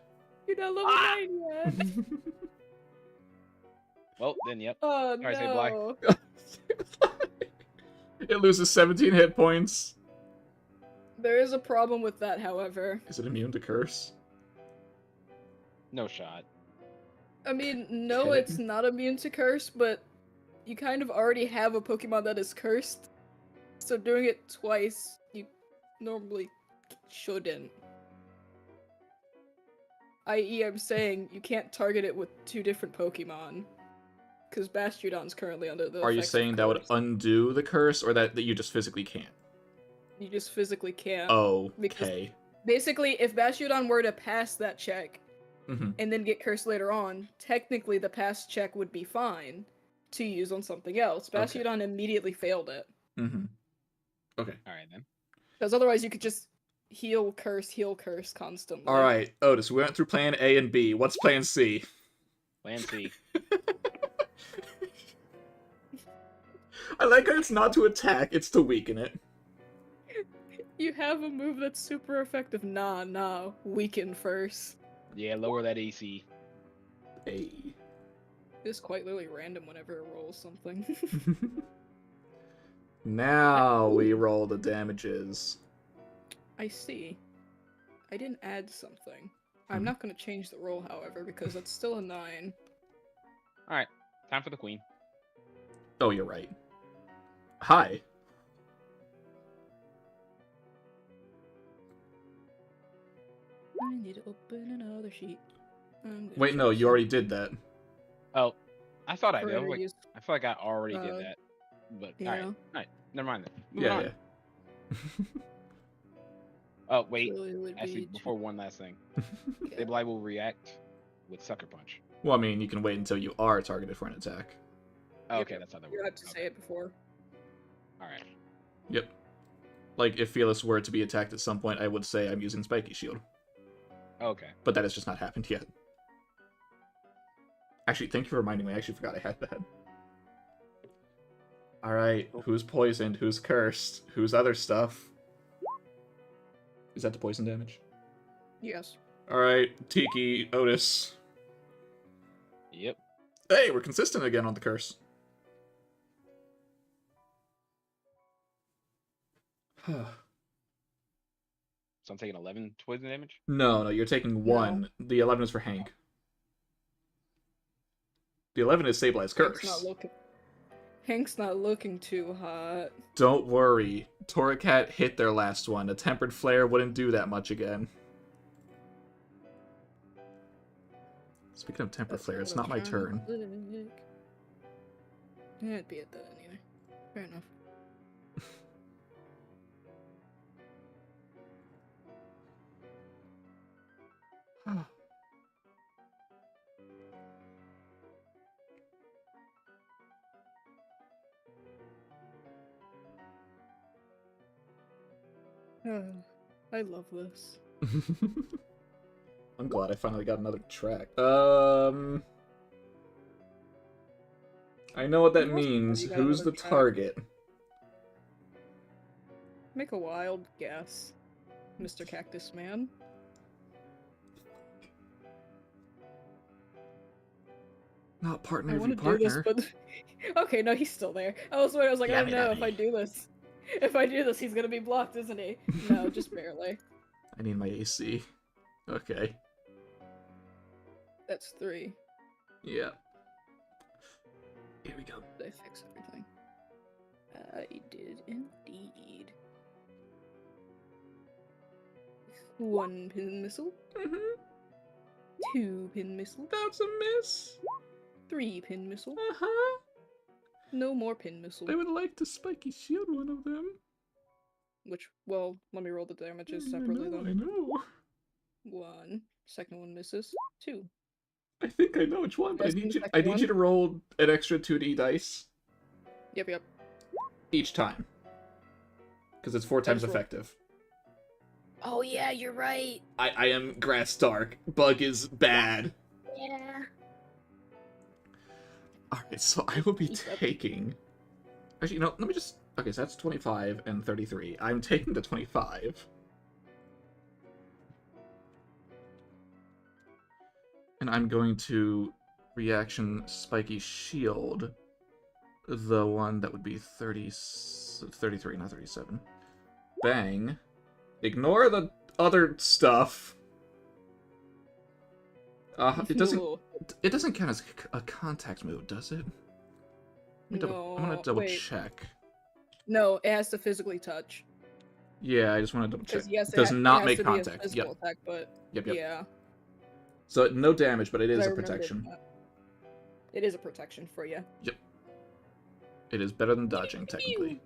Speaker 1: You're not level 9 yet.
Speaker 3: Well, then, yep.
Speaker 1: Oh
Speaker 3: Sorry, say Bly.
Speaker 1: no.
Speaker 2: It loses 17 hit points.
Speaker 1: There is a problem with that, however.
Speaker 2: Is it immune to curse?
Speaker 3: No shot.
Speaker 1: I mean, no,
Speaker 2: Okay.
Speaker 1: it's not immune to curse, but you kind of already have a Pokemon that is cursed. So doing it twice, you normally shouldn't. I.e., I'm saying you can't target it with 2 different Pokemon. Because Bastiodon's currently under the
Speaker 2: Are you
Speaker 1: effects of
Speaker 2: saying that would
Speaker 1: curse.
Speaker 2: undo the curse, or that you just physically can't?
Speaker 1: You just physically can't.
Speaker 2: Okay.
Speaker 1: Basically, if Bastiodon were to pass that check,
Speaker 2: Mm-hmm.
Speaker 1: and then get cursed later on, technically the pass check would be fine to use on something else.
Speaker 2: Okay.
Speaker 1: Bastiodon immediately failed it.
Speaker 2: Mm-hmm. Okay.
Speaker 3: Alright, then.
Speaker 1: Because otherwise you could just heal curse constantly.
Speaker 2: Alright, Otis, we went through plan A and B. What's plan C?
Speaker 3: Plan C.
Speaker 2: I like how it's not to attack, it's to weaken it.
Speaker 1: You have a move that's super effective. Nah, weaken first.
Speaker 3: Yeah, lower that AC.
Speaker 2: A.
Speaker 1: It's quite literally random whenever it rolls something.
Speaker 2: Now we roll the damages.
Speaker 1: I see. I didn't add something. I'm not going to change the roll, however, because that's still a 9.
Speaker 3: Alright, time for the queen.
Speaker 2: Oh, you're right. Hi.
Speaker 1: I need to open another sheet.
Speaker 2: Wait, no, you already did that.
Speaker 3: Oh, I thought I did.
Speaker 1: Forever
Speaker 3: Like,
Speaker 1: use-
Speaker 3: I feel like I already did
Speaker 1: Uh,
Speaker 3: that. But,
Speaker 1: yeah.
Speaker 3: alright, never mind then. Moving on.
Speaker 2: Yeah.
Speaker 3: Oh, wait.
Speaker 1: So it would
Speaker 3: Actually,
Speaker 1: be
Speaker 3: before one last thing.
Speaker 1: yeah.
Speaker 3: Sableye will react with Sucker Punch.
Speaker 2: Well, I mean, you can wait until you are targeted for an attack.
Speaker 3: Oh,
Speaker 1: Yep.
Speaker 3: okay, that's how that
Speaker 1: You
Speaker 3: works.
Speaker 1: had to say it before.
Speaker 3: Alright.
Speaker 2: Yep. Like, if Fearless were to be attacked at some point, I would say I'm using Spiky Shield.
Speaker 3: Okay.
Speaker 2: But that has just not happened yet. Actually, thank you for reminding me. I actually forgot I had that. Alright, who's poisoned? Who's cursed? Who's other stuff? Is that the poison damage?
Speaker 1: Yes.
Speaker 2: Alright, Tiki, Otis.
Speaker 3: Yep.
Speaker 2: Hey, we're consistent again on the curse.
Speaker 3: So I'm taking 11 poison damage?
Speaker 2: No, you're taking 1. The 11 is for Hank. The 11 is Sableye's curse.
Speaker 1: Hank's not looking too hot.
Speaker 2: Don't worry. Torracat hit their last one. A Tempered Flare wouldn't do that much again. Speaking of Tempered Flare, it's not my turn.
Speaker 1: Yeah, it'd be at that anyway. Fair enough. I love this.
Speaker 2: I'm glad I finally got another track. I know what that
Speaker 1: Who else
Speaker 2: means.
Speaker 1: you got
Speaker 2: Who's the
Speaker 1: another track?
Speaker 2: target?
Speaker 1: Make a wild guess, Mr. Cactus Man.
Speaker 2: Not partner
Speaker 1: I
Speaker 2: of
Speaker 1: want
Speaker 2: your
Speaker 1: to do this,
Speaker 2: partner.
Speaker 1: but okay, no, he's still there. I was like,
Speaker 2: Yummy,
Speaker 1: oh no, if
Speaker 2: yummy.
Speaker 1: I do this, he's gonna be blocked, isn't he? No, just barely.
Speaker 2: I need my AC. Okay.
Speaker 1: That's 3.
Speaker 2: Yeah. Here we go.
Speaker 1: Did I fix everything? I did indeed. 1 pin missile. 2 pin missile.
Speaker 2: That's a miss.
Speaker 1: 3 pin missile.
Speaker 2: Uh-huh.
Speaker 1: No more pin missile.
Speaker 2: I would like to Spiky Shield one of them.
Speaker 1: Which, well, let me roll the damages separately
Speaker 2: I
Speaker 1: then.
Speaker 2: know.
Speaker 1: 1. Second one misses. 2.
Speaker 2: I think I know which one, but I
Speaker 1: Guessing
Speaker 2: need
Speaker 1: the
Speaker 2: you. I
Speaker 1: second
Speaker 2: need
Speaker 1: one?
Speaker 2: you to roll an extra 2d dice
Speaker 1: Yep.
Speaker 2: each time, because it's 4 times
Speaker 1: That's roll.
Speaker 2: effective.
Speaker 5: Oh yeah, you're right.
Speaker 2: I am Grass Dark. Bug is bad.
Speaker 5: Yeah.
Speaker 2: Alright, so I will be
Speaker 1: Yep.
Speaker 2: taking... Actually, let me just... Okay, so that's 25 and 33. I'm taking the 25. And I'm going to reaction Spiky Shield the one that would be 33, not 37. Bang. Ignore the other stuff. It doesn't count as a contact move, does it? I'm gonna double check.
Speaker 1: No, it has to physically touch.
Speaker 2: Yeah, I just want to double check.
Speaker 1: Yes,
Speaker 2: it does not make
Speaker 1: be a
Speaker 2: contact.
Speaker 1: physical attack, but
Speaker 2: Yep.
Speaker 1: yeah.
Speaker 2: So no damage, but it is a protection.
Speaker 1: It is a protection for you.
Speaker 2: Yep. It is better than dodging, technically.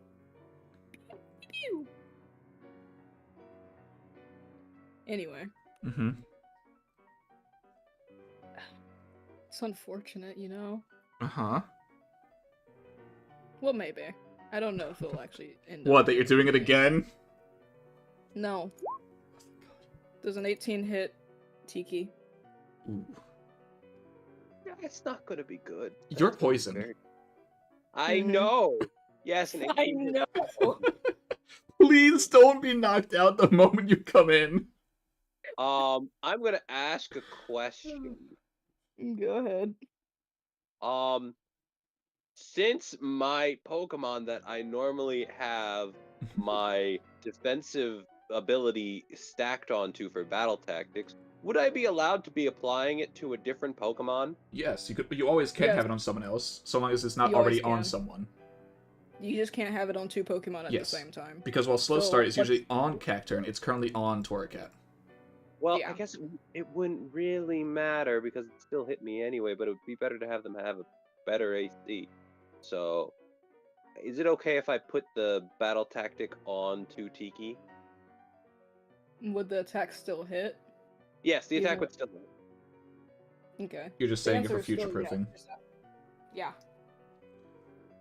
Speaker 1: Anyway.
Speaker 2: Mm-hmm.
Speaker 1: It's unfortunate, you know?
Speaker 2: Uh-huh.
Speaker 1: Well, maybe. I don't know if it'll actually end
Speaker 2: What, that you're doing it again?
Speaker 1: No. Does an 18 hit Tiki?
Speaker 2: Ooh.
Speaker 8: Yeah, it's not gonna be good.
Speaker 2: You're poisoned.
Speaker 8: I know! Yes, an 18
Speaker 1: I
Speaker 8: hit.
Speaker 1: know!
Speaker 2: Please don't be knocked out the moment you come in.
Speaker 8: I'm gonna ask a question.
Speaker 1: Go ahead.
Speaker 8: Since my Pokemon that I normally have my defensive ability stacked onto for battle tactics, would I be allowed to be applying it to a different Pokemon?
Speaker 2: Yes, you could, but you always can have it on someone else, so long as it's not already on someone.
Speaker 1: You just can't have it on two Pokemon at the same time.
Speaker 2: Because while Slow Start is usually on Cacturne, it's currently on Torracat.
Speaker 8: Well, I guess it wouldn't really matter because it still hit me anyway, but it would be better to have them have a better AC. So, is it okay if I put the battle tactic on to Tiki?
Speaker 1: Would the attack still hit?
Speaker 8: Yes, the attack would still hit.
Speaker 1: Okay.
Speaker 2: You're just saying it for future-proofing.
Speaker 1: Yeah.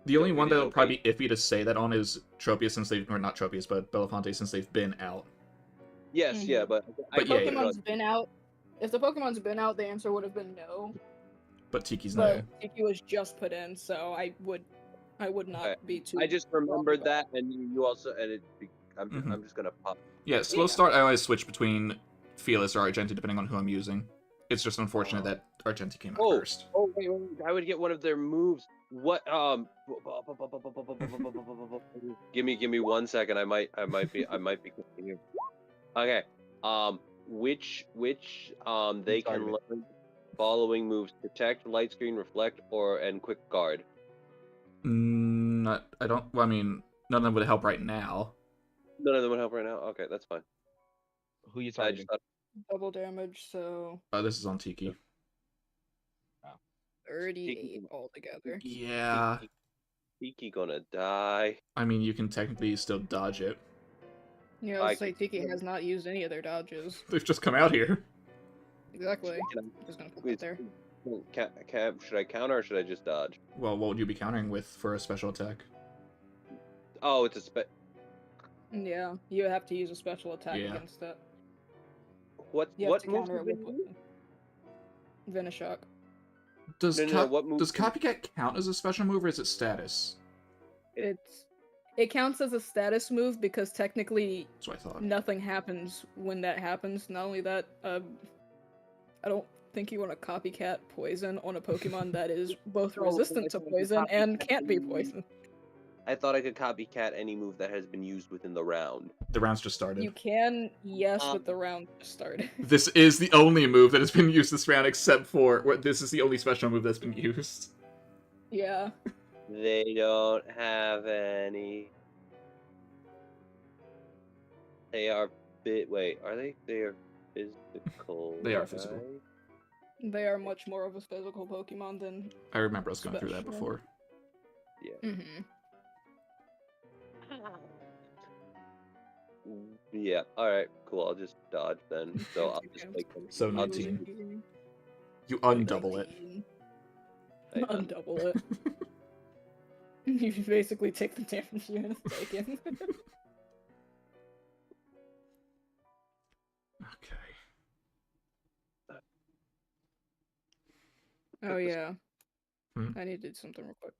Speaker 2: The only one that'll probably be iffy to say that on is Tropius, since they've, or not Tropius, but Belafonte, since they've been out.
Speaker 8: Yes, yeah, but
Speaker 1: if the Pokemon's been out, if the Pokemon's been out, the answer would have been no.
Speaker 2: But Tiki's not.
Speaker 1: Tiki was just put in, so I would not be too.
Speaker 8: I just remembered that, and you also, and I'm just gonna pop.
Speaker 2: Yeah, Slow Start, I always switch between Fearless or Argenti, depending on who I'm using. It's just unfortunate that Argenti came out first.
Speaker 8: Oh, wait, I would get one of their moves. What? Give me 1 second. I might be confusing. Okay. Which they can learn following moves: Protect, Light Screen, Reflect, and Quick Guard.
Speaker 2: I don't. Well, I mean, none of them would help right now.
Speaker 8: None of them would help right now. Okay, that's fine.
Speaker 3: Who you targeting?
Speaker 1: Double damage, so.
Speaker 2: This is on Tiki.
Speaker 1: 38 altogether.
Speaker 2: Yeah.
Speaker 8: Tiki gonna die.
Speaker 2: I mean, you can technically still dodge it.
Speaker 1: Yeah, it's like Tiki has not used any of their dodges.
Speaker 2: They've just come out here.
Speaker 1: Exactly. I'm just gonna put that there.
Speaker 8: Should I counter or should I just dodge?
Speaker 2: Well, what would you be countering with for a special attack?
Speaker 8: Oh, it's a
Speaker 1: Yeah, you have to use a special attack against it.
Speaker 8: What move?
Speaker 1: Venoshock.
Speaker 2: Does Copycat count as a special move, or is it status?
Speaker 1: It counts as a status move because technically
Speaker 2: that's what I thought.
Speaker 1: Nothing happens when that happens. Not only that, I don't think you want to copycat poison on a Pokemon that is both resistant to poison and can't be poisoned.
Speaker 8: I thought I could copycat any move that has been used within the round.
Speaker 2: The round's just started.
Speaker 1: You can, yes, but the round just started.
Speaker 2: This is the only move that has been used this round, except for this is the only special move that's been used.
Speaker 1: Yeah.
Speaker 8: They don't have any. They are wait, are they? They are physical.
Speaker 2: They are physical.
Speaker 8: Right?
Speaker 1: They are much more of a physical Pokemon than.
Speaker 2: I remember us going through that before.
Speaker 8: Yeah.
Speaker 1: Mm-hmm.
Speaker 8: Yeah. All right. Cool. I'll just dodge then. So I'll just make them.
Speaker 2: So 19. You undouble it.
Speaker 1: Undouble it. You basically take the damage you have taken.
Speaker 2: Okay.
Speaker 1: Oh yeah. I need to do something real quick.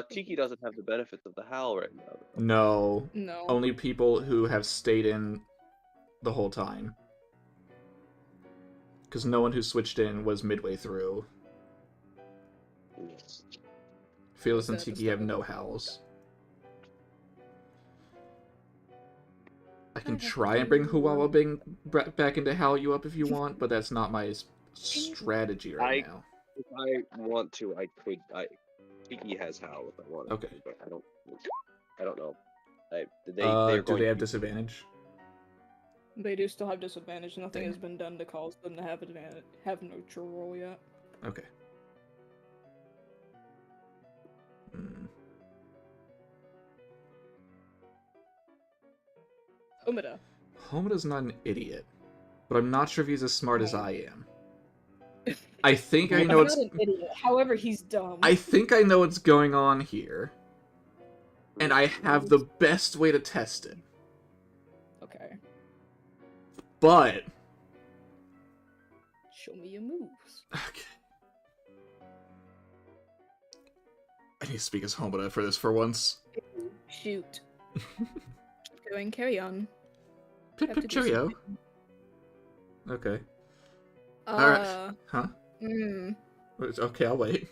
Speaker 8: Tiki doesn't have the benefits of the howl right now.
Speaker 2: No.
Speaker 1: No.
Speaker 2: Only people who have stayed in the whole time. because no one who switched in was midway through. Fearless and
Speaker 1: Is that the
Speaker 2: Tiki have
Speaker 1: start?
Speaker 2: no howls. I can try and bring Huawa Bing back into howl you up if you want, but that's not my strategy right now.
Speaker 8: If I want to, I could. Tiki has howl if I want.
Speaker 2: Okay.
Speaker 8: But I don't know.
Speaker 2: Do they have disadvantage?
Speaker 1: They do still have disadvantage. Nothing
Speaker 2: Dang.
Speaker 1: has been done to cause them to have neutral roll yet.
Speaker 2: Okay. Hmm.
Speaker 1: Omida.
Speaker 2: Homeda's not an idiot, but I'm not sure if he's as smart as I am. I think I know
Speaker 1: He's not an idiot. However, he's dumb.
Speaker 2: I think I know what's going on here, and I have the best way to test it.
Speaker 1: Okay.
Speaker 2: But
Speaker 1: Show me your moves.
Speaker 2: okay. I need to speak as Homeda for this for once.
Speaker 1: Shoot. Keep going, carry on.
Speaker 2: Pip
Speaker 1: Have
Speaker 2: pip
Speaker 1: to do
Speaker 2: cheerio.
Speaker 1: something.
Speaker 2: Okay. Alright. Huh?
Speaker 1: Mm.
Speaker 2: Okay, I'll wait.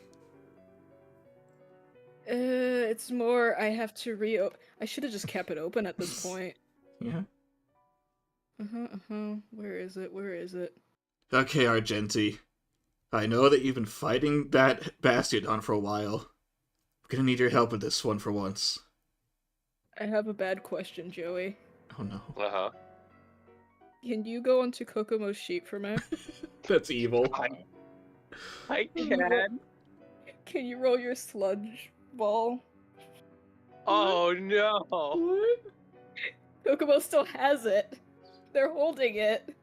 Speaker 1: It's more I have to I should have just kept it open at this point.
Speaker 2: Yeah.
Speaker 1: Where is it? Where is it?
Speaker 2: Okay, Argenti. I know that you've been fighting that Bastiodon for a while. I'm gonna need your help with this one for once.
Speaker 1: I have a bad question, Joey.
Speaker 2: Oh no.
Speaker 6: Uh-huh.
Speaker 1: Can you go onto Kokomo's sheet for me?
Speaker 2: That's evil.
Speaker 8: I can.
Speaker 1: Can you roll your sludge ball?
Speaker 8: Oh no.
Speaker 2: What?
Speaker 1: Kokomo still has it. They're holding it.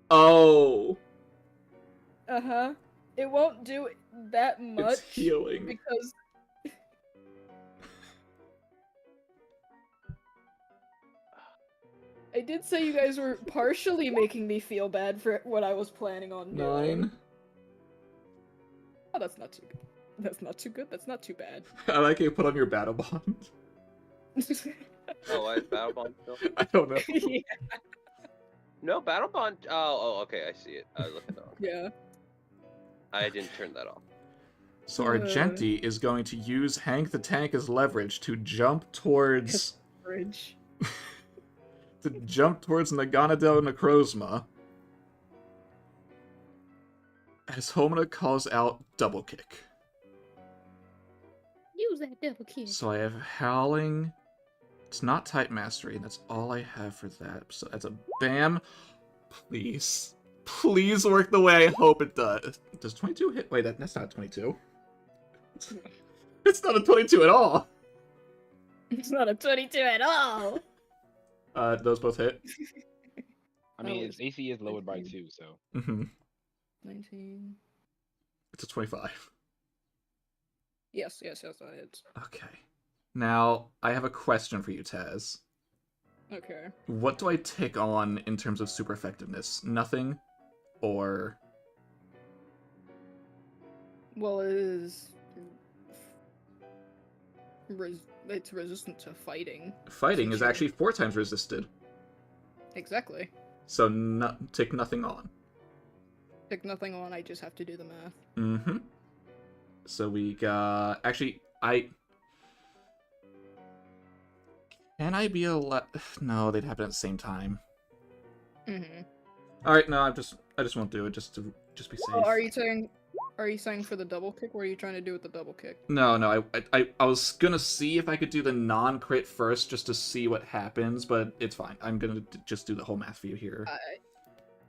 Speaker 2: Oh.
Speaker 1: It won't do that much
Speaker 2: It's healing.
Speaker 1: because I did say you guys were partially making me feel bad for what I was planning on doing.
Speaker 2: 9.
Speaker 1: Oh, that's not too good. That's not too good. That's not too bad.
Speaker 2: I like how you put on your battle bond.
Speaker 8: Oh, I have battle bond still.
Speaker 2: I don't know.
Speaker 1: Yeah.
Speaker 8: No battle bond. Oh, okay. I see it. I was looking off.
Speaker 1: Yeah.
Speaker 8: I didn't turn that off.
Speaker 2: So Argenti is going to use Hank the Tank as leverage to jump towards
Speaker 1: Bridge.
Speaker 2: Naganadel Necrozma. As Homina calls out double kick.
Speaker 5: Use that double kick.
Speaker 2: So I have Howling. It's not Type Mastery, and that's all I have for that. So that's a BAM. Please. Please work the way I hope it does. Does 22 hit? Wait, that's not 22. It's not a 22 at all.
Speaker 1: It's not a 22 at all.
Speaker 2: Those both hit.
Speaker 3: I mean, its AC is lowered by 2, so.
Speaker 2: Mm-hmm.
Speaker 1: 19.
Speaker 2: It's a 25.
Speaker 1: Yes, that hits.
Speaker 2: Okay. Now, I have a question for you, Taz.
Speaker 1: Okay.
Speaker 2: What do I tick on in terms of super effectiveness? Nothing? Or...
Speaker 1: Well, it is... It's resistant to fighting.
Speaker 2: Fighting is actually 4 times resisted.
Speaker 1: Exactly.
Speaker 2: So tick nothing on.
Speaker 1: Tick nothing on, I just have to do the math.
Speaker 2: Mm-hmm. So we got... Actually, Can I be No, they'd happen at the same time.
Speaker 1: Mm-hmm.
Speaker 2: Alright, no, I just won't do it, just be safe.
Speaker 1: Well, are you saying for the double kick? What are you trying to do with the double kick?
Speaker 2: No, I was gonna see if I could do the non-crit first, just to see what happens, but it's fine. I'm gonna just do the whole math for you here.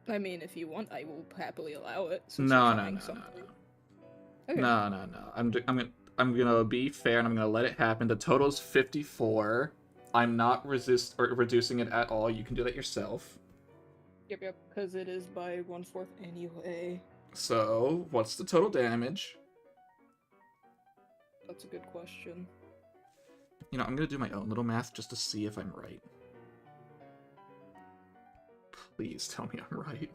Speaker 1: I mean, if you want, I will happily allow it.
Speaker 2: No.
Speaker 1: Okay.
Speaker 2: No. I'm gonna be fair and I'm gonna let it happen. The total is 54. I'm not reducing it at all. You can do that yourself.
Speaker 1: Yep, because it is by 1/4 anyway.
Speaker 2: So, what's the total damage?
Speaker 1: That's a good question.
Speaker 2: You know, I'm gonna do my own little math just to see if I'm right. Please tell me I'm right.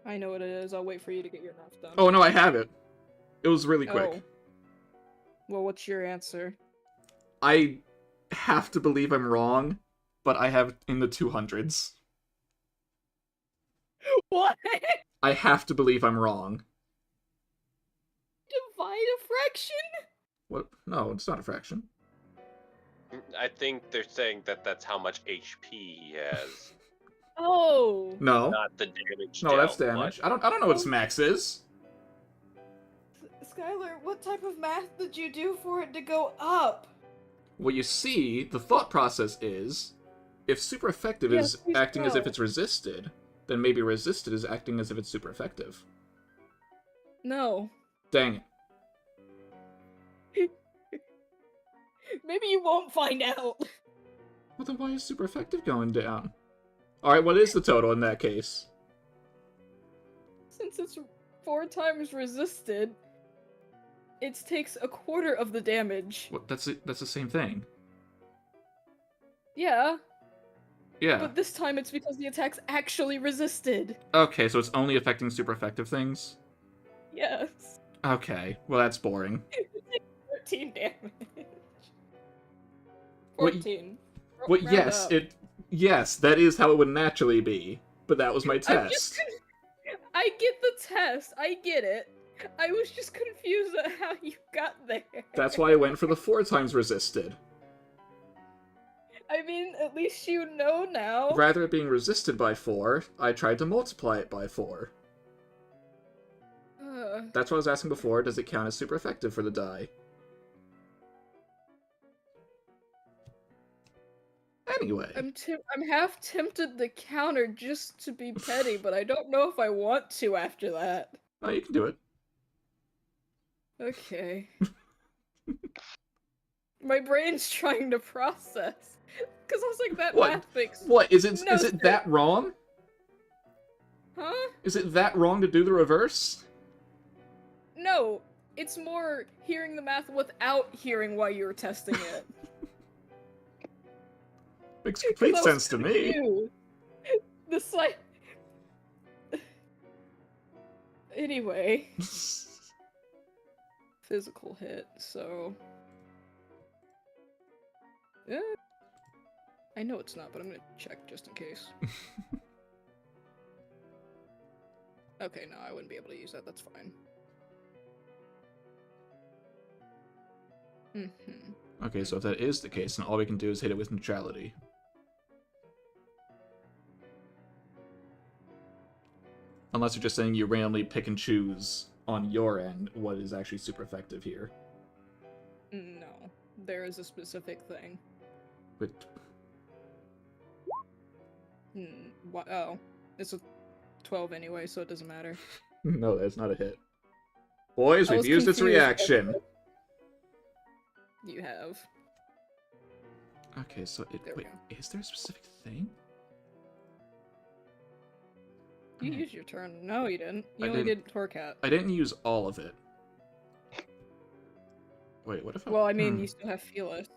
Speaker 1: I know what it is. I'll wait for you to get your math done.
Speaker 2: Oh no, I have it. It was really quick.
Speaker 1: Oh. Well, what's your answer?
Speaker 2: I have to believe I'm wrong, but I have in the 200s.
Speaker 1: What?
Speaker 2: I have to believe I'm wrong.
Speaker 1: Divide a fraction?
Speaker 2: What? No, it's not a fraction.
Speaker 6: I think they're saying that that's how much HP he has,
Speaker 1: Oh.
Speaker 2: No.
Speaker 6: not the damage.
Speaker 2: No, that's
Speaker 6: dealt,
Speaker 2: damage. I don't know what its max is.
Speaker 1: Skylar, what type of math did you do for it to go up?
Speaker 2: Well, you see, the thought process is, if super effective
Speaker 1: Yes,
Speaker 2: is
Speaker 1: please
Speaker 2: acting as if
Speaker 1: go.
Speaker 2: it's resisted, then maybe resisted is acting as if it's super effective.
Speaker 1: No.
Speaker 2: Dang it.
Speaker 1: Maybe you won't find out.
Speaker 2: Well, then why is super effective going down? Alright, what is the total in that case?
Speaker 1: Since it's 4 times resisted, it takes a quarter of the damage.
Speaker 2: What, that's the same thing.
Speaker 1: Yeah,
Speaker 2: Yeah.
Speaker 1: but this time it's because the attack's actually resisted.
Speaker 2: Okay, so it's only affecting super effective things?
Speaker 1: Yes.
Speaker 2: Okay, well that's boring.
Speaker 1: 13 damage.
Speaker 2: What-
Speaker 1: 14.
Speaker 2: Well,
Speaker 1: Round
Speaker 2: yes,
Speaker 1: up.
Speaker 2: yes, that is how it would naturally be, but that was my
Speaker 1: I'm just
Speaker 2: test.
Speaker 1: I get the test. I get it. I was just confused at how you got there.
Speaker 2: That's why I went for the 4 times resisted.
Speaker 1: I mean, at least you know now.
Speaker 2: Rather it being resisted by 4, I tried to multiply it by 4. That's what I was asking before, does it count as super effective for the die? Anyway.
Speaker 1: I'm half tempted to counter just to be petty, but I don't know if I want to after that.
Speaker 2: Oh, you can do it.
Speaker 1: Okay. My brain's trying to process. Because I was like, that
Speaker 2: What?
Speaker 1: math makes
Speaker 2: What, is it
Speaker 1: no
Speaker 2: is
Speaker 1: sense.
Speaker 2: it that wrong?
Speaker 1: Huh?
Speaker 2: Is it that wrong to do the reverse?
Speaker 1: No, it's more hearing the math without hearing why you were testing it.
Speaker 2: Makes
Speaker 1: 'Cause
Speaker 2: complete
Speaker 1: I was
Speaker 2: sense to me.
Speaker 1: confused. The slight. Anyway, physical hit, so. I know it's not, but I'm gonna check just in case. Okay, no, I wouldn't be able to use that, that's fine.
Speaker 2: Okay, so if that is the case, then all we can do is hit it with neutrality. Unless you're just saying you randomly pick and choose on your end what is actually super effective here.
Speaker 1: No, there is a specific thing.
Speaker 2: But
Speaker 1: Oh, it's a 12 anyway, so it doesn't matter.
Speaker 2: no, that's not a hit. Boys,
Speaker 1: I
Speaker 2: we've
Speaker 1: was
Speaker 2: used its
Speaker 1: confused.
Speaker 2: reaction.
Speaker 1: You have.
Speaker 2: Okay, so
Speaker 1: There we
Speaker 2: wait,
Speaker 1: go.
Speaker 2: is there a specific thing?
Speaker 1: You used your turn. No, you didn't. You
Speaker 2: I
Speaker 1: only
Speaker 2: didn't.
Speaker 1: did Torcat.
Speaker 2: I didn't use all of it. Wait, what if I...
Speaker 1: Well, I mean, you still have Fearless.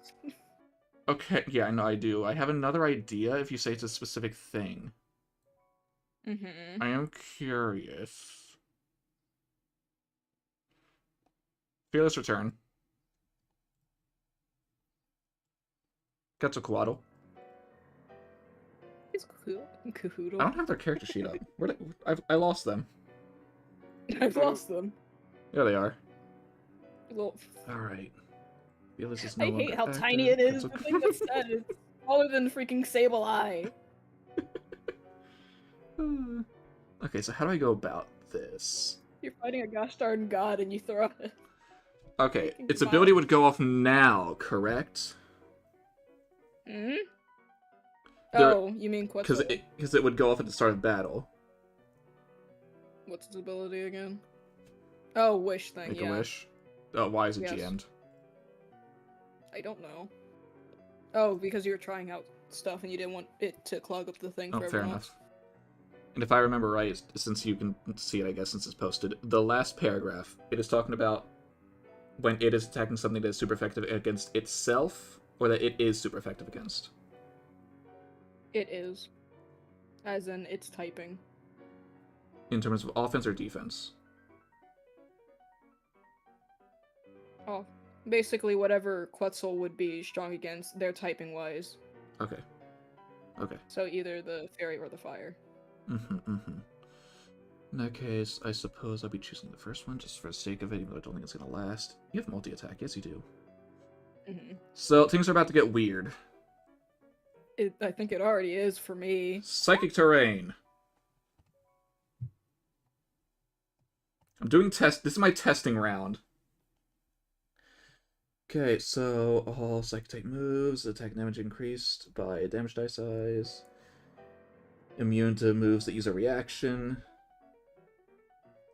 Speaker 2: Okay, yeah, I know I do. I have another idea if you say it's a specific thing.
Speaker 1: Mm-hmm.
Speaker 2: I am curious. Fearless Return. Quetzalcoatl.
Speaker 1: It's cool. Cahoodle.
Speaker 2: I don't have their character sheet up. I lost them.
Speaker 1: I've lost them.
Speaker 2: There they are.
Speaker 1: Little...
Speaker 2: Alright. Fearless is no
Speaker 1: I hate
Speaker 2: longer
Speaker 1: how
Speaker 2: active.
Speaker 1: tiny it is. The
Speaker 2: Quetzalcoatl-
Speaker 1: thing that said is smaller than freaking Sable Eye.
Speaker 2: Okay, so how do I go about this?
Speaker 1: You're fighting a gosh darn god and you throw it.
Speaker 2: Okay,
Speaker 1: Freaking
Speaker 2: its
Speaker 1: fire.
Speaker 2: ability would go off now, correct?
Speaker 1: Hmm?
Speaker 2: There-
Speaker 1: Oh, you mean Quetzal?
Speaker 2: Because it would go off at the start of battle.
Speaker 1: What's its ability again? Oh, wish thing,
Speaker 2: Make
Speaker 1: yeah.
Speaker 2: a wish. Oh, why is it
Speaker 1: Yes.
Speaker 2: GM'd?
Speaker 1: I don't know. Oh, because you were trying out stuff and you didn't want it to clog up the thing
Speaker 2: Oh,
Speaker 1: for
Speaker 2: fair
Speaker 1: everyone
Speaker 2: enough. And if I remember right, since you can see it, I guess, since it's posted, the last paragraph, it is talking about when it is attacking something that is super effective against itself, or that it is super effective against.
Speaker 1: It is. As in, it's typing.
Speaker 2: In terms of offense or defense?
Speaker 1: Oh, basically whatever Quetzal would be strong against, they're typing wise.
Speaker 2: Okay. Okay.
Speaker 1: So either the fairy or the fire.
Speaker 2: In that case, I suppose I'll be choosing the first one just for the sake of it, even though I don't think it's gonna last. You have multi-attack, yes you do. So things are about to get weird.
Speaker 1: I think it already is for me.
Speaker 2: Psychic terrain. I'm doing test. This is my testing round. Okay, so all psychic type moves, attack damage increased by damage die size. Immune to moves that use a reaction.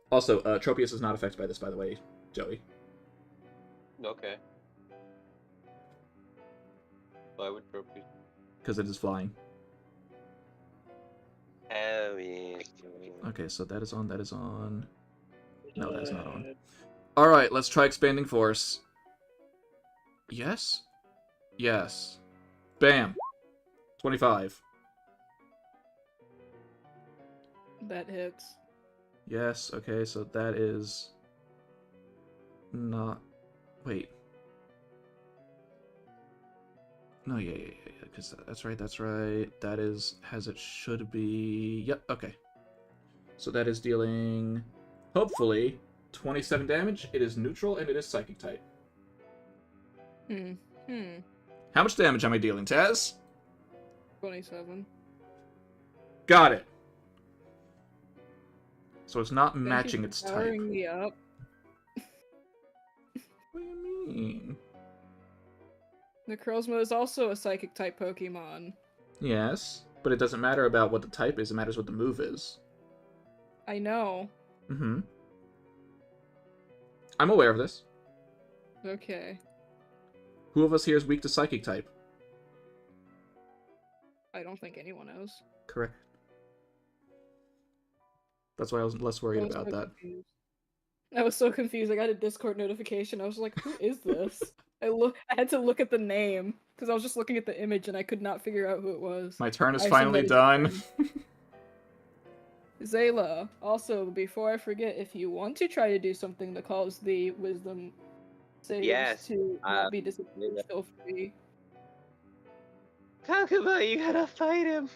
Speaker 2: Also, Tropius is not affected by this, by the way, Joey.
Speaker 4: Okay. Why would Tropius?
Speaker 2: Because it is flying.
Speaker 4: Oh, yeah.
Speaker 2: Okay, so that is on, that is on. No, that is not on. Alright, let's try expanding force. Yes? Yes. Bam. 25.
Speaker 1: That hits.
Speaker 2: Yes, okay, so that is... not... Wait. No, yeah, because that's right, that's right. That is as it should be... Yep, okay. So that is dealing, hopefully, 27 damage. It is neutral, and it is psychic type. How much damage am I dealing, Taz?
Speaker 1: 27.
Speaker 2: Got it. So it's not
Speaker 1: Thank you
Speaker 2: matching
Speaker 1: for
Speaker 2: its type.
Speaker 1: powering me up.
Speaker 2: What do you mean?
Speaker 1: Necrozma is also a psychic type Pokemon.
Speaker 2: Yes, but it doesn't matter about what the type is, it matters what the move is.
Speaker 1: I know.
Speaker 2: I'm aware of this.
Speaker 1: Okay.
Speaker 2: Who of us here is weak to psychic type?
Speaker 1: I don't think anyone is.
Speaker 2: Correct. That's why I was less worried about that.
Speaker 1: Confused. I was so confused. I got a Discord notification. I was like, who is this? I had to look at the name because I was just looking at the image and I could not figure out who it was.
Speaker 2: My turn is
Speaker 1: I
Speaker 2: finally
Speaker 1: assumed
Speaker 2: done.
Speaker 1: Zayla, also, before I forget, if you want to try to do something that cause the wisdom saves to not be disadvantaged, feel free.
Speaker 4: Kokomo, you gotta fight him.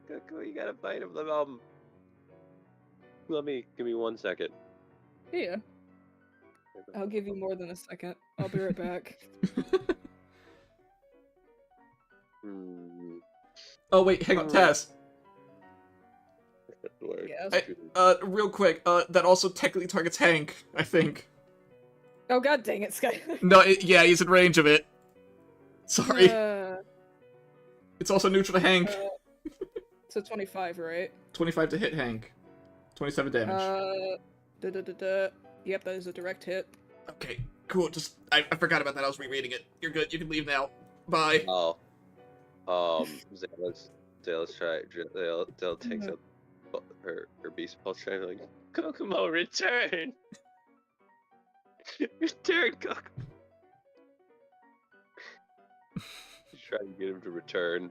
Speaker 4: Kokomo, you gotta fight him. Give me 1 second.
Speaker 1: Yeah. I'll give you more than a second. I'll be right back.
Speaker 2: Oh wait, hang on, Taz.
Speaker 1: Yes.
Speaker 2: Real quick, that also technically targets Hank, I think.
Speaker 1: Oh god dang it, Sky.
Speaker 2: No, yeah, he's in range of it. Sorry. It's also neutral to Hank.
Speaker 1: So 25, right?
Speaker 2: 25 to hit Hank. 27 damage.
Speaker 1: Yep, that is a direct hit.
Speaker 2: Okay, cool. Just I forgot about that. I was rereading it. You're good. You can leave now. Bye.
Speaker 4: Oh. Zayla's try. Zayla takes out her beast pulse trying like, Kokomo, return! Return, Kokomo! She's trying to get him to return.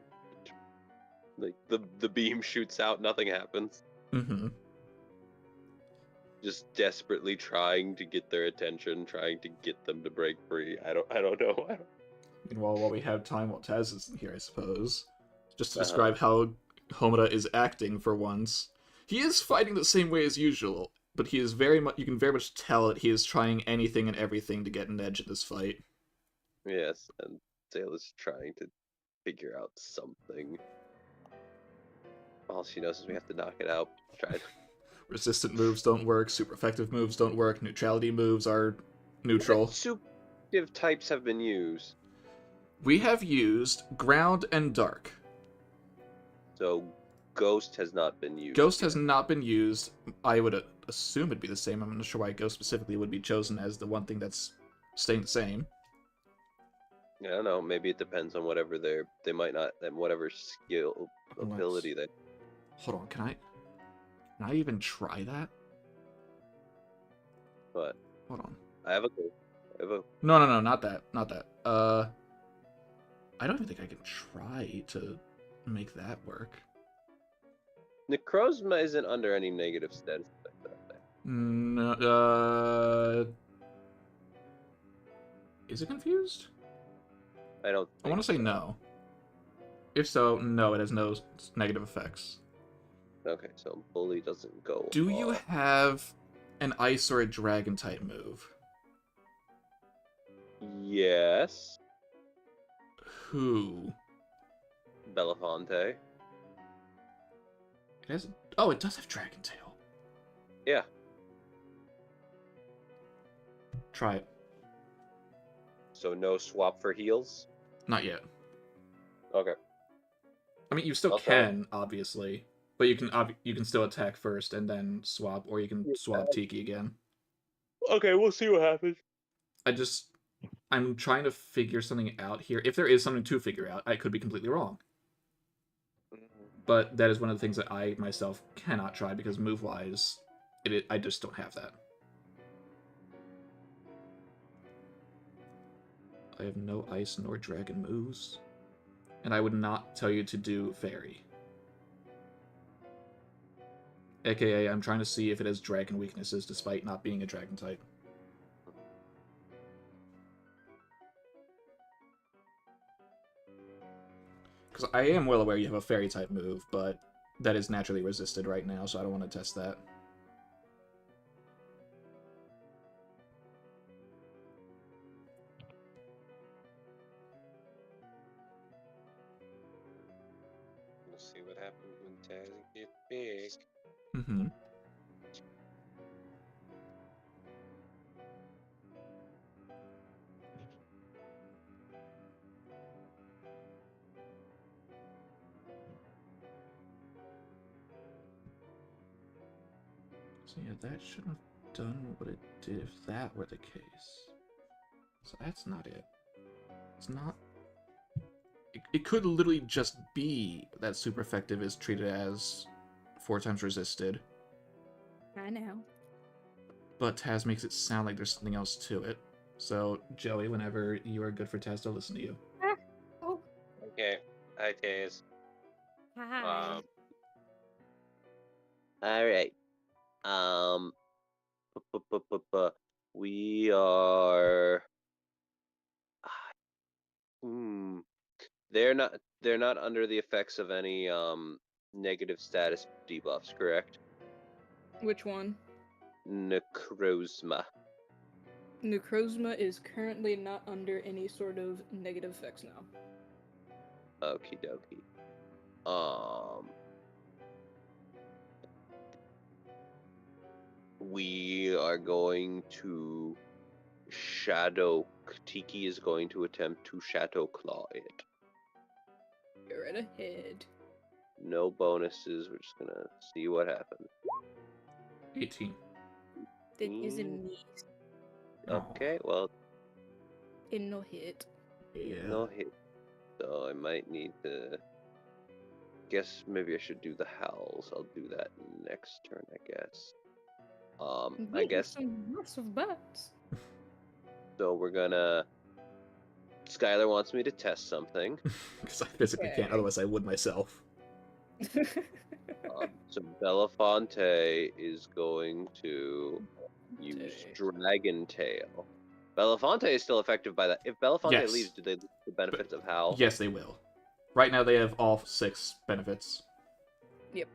Speaker 4: Like, the beam shoots out, nothing happens. Just desperately trying to get their attention, trying to get them to break free. I don't know.
Speaker 2: Meanwhile, while we have time, while Taz isn't here, I suppose, just to describe how Homura is acting for once. He is fighting the same way as usual, but he is very much. You can very much tell that he is trying anything and everything to get an edge in this fight.
Speaker 4: Yes, and Zayla's trying to figure out something. All she knows is we have to knock it out.
Speaker 2: Resistant moves don't work. Super effective moves don't work. Neutrality moves are neutral.
Speaker 4: What super types have been used?
Speaker 2: We have used ground and dark.
Speaker 4: So ghost has not been used.
Speaker 2: Ghost has not been used. I would assume it'd be the same. I'm not sure why ghost specifically would be chosen as the one thing that's staying the same.
Speaker 4: I don't know. Maybe it depends on whatever they might not, and whatever skill ability they.
Speaker 2: Hold on, can I even try that?
Speaker 4: What?
Speaker 2: Hold on.
Speaker 4: I have a.
Speaker 2: No, not that. I don't even think I can try to make that work.
Speaker 4: Necrozma isn't under any negative status.
Speaker 2: No, is it confused?
Speaker 8: I don't.
Speaker 2: I want to say
Speaker 8: so.
Speaker 2: no. If so, no, it has no negative effects.
Speaker 8: Okay, so bully doesn't go.
Speaker 2: Do you
Speaker 8: off.
Speaker 2: have an ice or a dragon type move?
Speaker 8: Yes.
Speaker 2: Who?
Speaker 8: Belafonte.
Speaker 2: It has. Oh, it does have dragon tail.
Speaker 8: Yeah.
Speaker 2: Try it.
Speaker 8: So no swap for heals.
Speaker 2: Not yet.
Speaker 8: Okay.
Speaker 2: I mean, you still
Speaker 8: Okay.
Speaker 2: can, obviously, but you can still attack first and then swap, or you can swap Tiki again.
Speaker 8: Okay, we'll see what happens.
Speaker 2: I'm trying to figure something out here. If there is something to figure out, I could be completely wrong. But that is one of the things that I myself cannot try because move-wise, I just don't have that. I have no ice nor dragon moves. And I would not tell you to do fairy. AKA, I'm trying to see if it has dragon weaknesses despite not being a dragon type. Because I am well aware you have a fairy type move, but that is naturally resisted right now, so I don't want to test that.
Speaker 8: We'll see what happens when Taz gets big.
Speaker 2: Mm-hmm. So yeah, that shouldn't have done what it did if that were the case. So that's not it. It's not... It could literally just be that super effective is treated as 4 times resisted.
Speaker 5: I know.
Speaker 2: But Taz makes it sound like there's something else to it. So, Joey, whenever you are good for Taz, I'll listen to you.
Speaker 5: Oh,
Speaker 8: Okay. Hi, Taz.
Speaker 5: hi.
Speaker 8: All right. We are. They're not under the effects of any negative status debuffs, correct?
Speaker 1: Which one?
Speaker 8: Necrozma.
Speaker 1: Necrozma is currently not under any sort of negative effects now.
Speaker 8: Okie dokie. We are going to Shadow. Tiki is going to attempt to Shadow Claw it.
Speaker 1: Go right ahead.
Speaker 8: No bonuses. We're just gonna see what happens.
Speaker 2: 18.
Speaker 5: That isn't me.
Speaker 8: Okay, well,
Speaker 5: In no hit.
Speaker 2: Yeah.
Speaker 8: no hit. So I might need to. Guess maybe I should do the howls. I'll do that next turn, I guess. I guess.
Speaker 5: Some massive bats.
Speaker 8: So we're gonna. Skylar wants me to test something.
Speaker 2: Because I physically can't, otherwise I would myself.
Speaker 8: So Belafonte is going to use Dragon Tail. Belafonte is still effective by that. If Belafonte
Speaker 2: Yes.
Speaker 8: leaves, do they lose the benefits of Howl?
Speaker 2: Yes, they will. Right now they have all 6 benefits.
Speaker 1: Yep.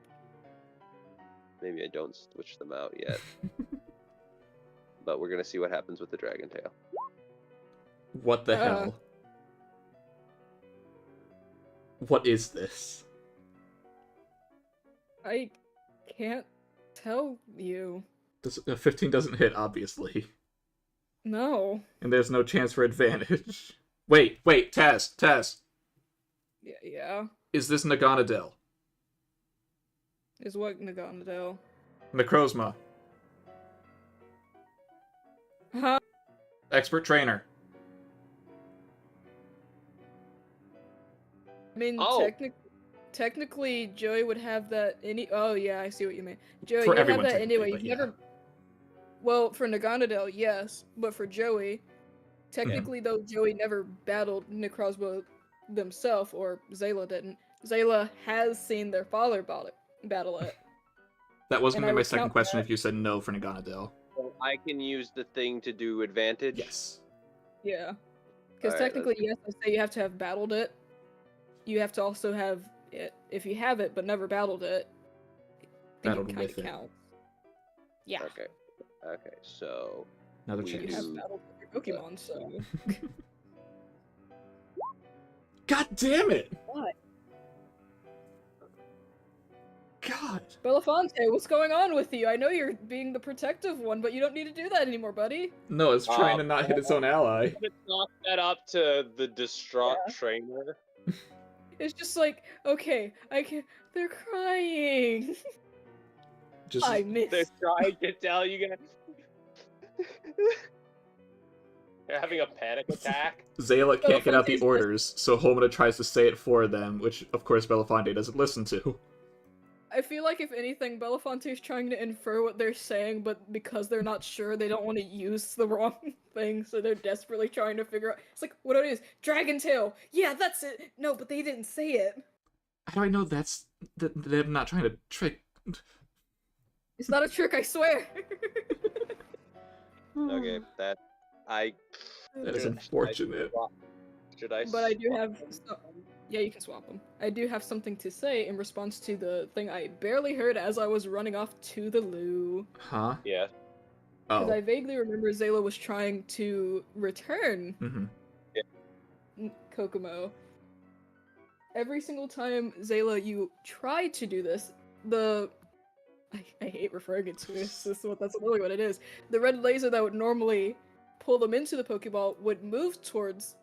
Speaker 8: Maybe I don't switch them out yet. But we're gonna see what happens with the Dragon Tail.
Speaker 2: What the hell? What is this?
Speaker 1: I can't tell you.
Speaker 2: 15 doesn't hit, obviously.
Speaker 1: No.
Speaker 2: And there's no chance for advantage. Wait, Taz.
Speaker 1: Yeah.
Speaker 2: Is this Naganadel?
Speaker 1: Is what Naganadel?
Speaker 2: Necrozma.
Speaker 1: Huh?
Speaker 2: Expert trainer.
Speaker 1: I mean,
Speaker 8: Oh.
Speaker 1: technically, Joey would have that any. Oh yeah, I see what you mean. Joey,
Speaker 2: For
Speaker 1: you have
Speaker 2: everyone,
Speaker 1: that
Speaker 2: technically,
Speaker 1: anyway.
Speaker 2: but
Speaker 1: You've
Speaker 2: yeah.
Speaker 1: never. Well, for Naganadel, yes, but for Joey, technically though, Joey never battled Necrozma themselves, or Zayla didn't. Zayla has seen their father battle it.
Speaker 2: That was going
Speaker 1: And
Speaker 2: to
Speaker 1: I
Speaker 2: be my
Speaker 1: would
Speaker 2: second
Speaker 1: count
Speaker 2: question
Speaker 1: that.
Speaker 2: if you said no for Naganadel.
Speaker 8: So I can use the thing to do advantage?
Speaker 2: Yes.
Speaker 1: Yeah, Because
Speaker 4: Alright,
Speaker 1: technically, yes, I say you have to have battled it. You have to also have it. If you have it but never battled it, then
Speaker 2: Battled
Speaker 1: it kind
Speaker 2: with
Speaker 1: of
Speaker 2: it.
Speaker 1: counts. Yeah.
Speaker 4: Okay. Okay, so
Speaker 2: Another
Speaker 4: We
Speaker 1: You
Speaker 2: chance.
Speaker 1: have
Speaker 4: do-
Speaker 1: battled with your Pokemon, so.
Speaker 2: God damn it!
Speaker 1: What?
Speaker 2: God.
Speaker 1: Belafonte, what's going on with you? I know you're being the protective one, but you don't need to do that anymore, buddy.
Speaker 2: No, it's trying to not hit its own ally.
Speaker 6: I'm gonna chalk that up to the distraught trainer.
Speaker 1: It's just like, okay, I can. They're crying.
Speaker 2: Just
Speaker 1: I
Speaker 6: They're
Speaker 1: miss.
Speaker 6: trying to tell you guys. They're having a panic attack.
Speaker 2: Zayla can't get out the
Speaker 1: Belafonte's
Speaker 2: orders, so Homina tries to say it for them, which of course Belafonte doesn't listen to.
Speaker 1: I feel like if anything, Belafonte's trying to infer what they're saying, but because they're not sure, they don't want to use the wrong thing, so they're desperately trying to figure out. It's like, what it is? Dragon Tail. Yeah, that's it. No, but they didn't say it.
Speaker 2: How do I know that's them not trying to trick?
Speaker 1: It's not a trick, I swear.
Speaker 4: okay, that I
Speaker 2: That is
Speaker 4: should-
Speaker 2: unfortunate.
Speaker 4: Should I?
Speaker 1: But I do
Speaker 4: swap
Speaker 1: have. Yeah, you can swap them. I do have something to say in response to the thing I barely heard as I was running off to the loo.
Speaker 2: Huh?
Speaker 6: Yeah.
Speaker 1: Because
Speaker 2: Oh.
Speaker 1: I vaguely remember Zayla was trying to return Kokomo. Every single time, Zayla, you try to do this, I hate referring it to this. That's literally what it is. The red laser that would normally pull them into the Pokeball would move towards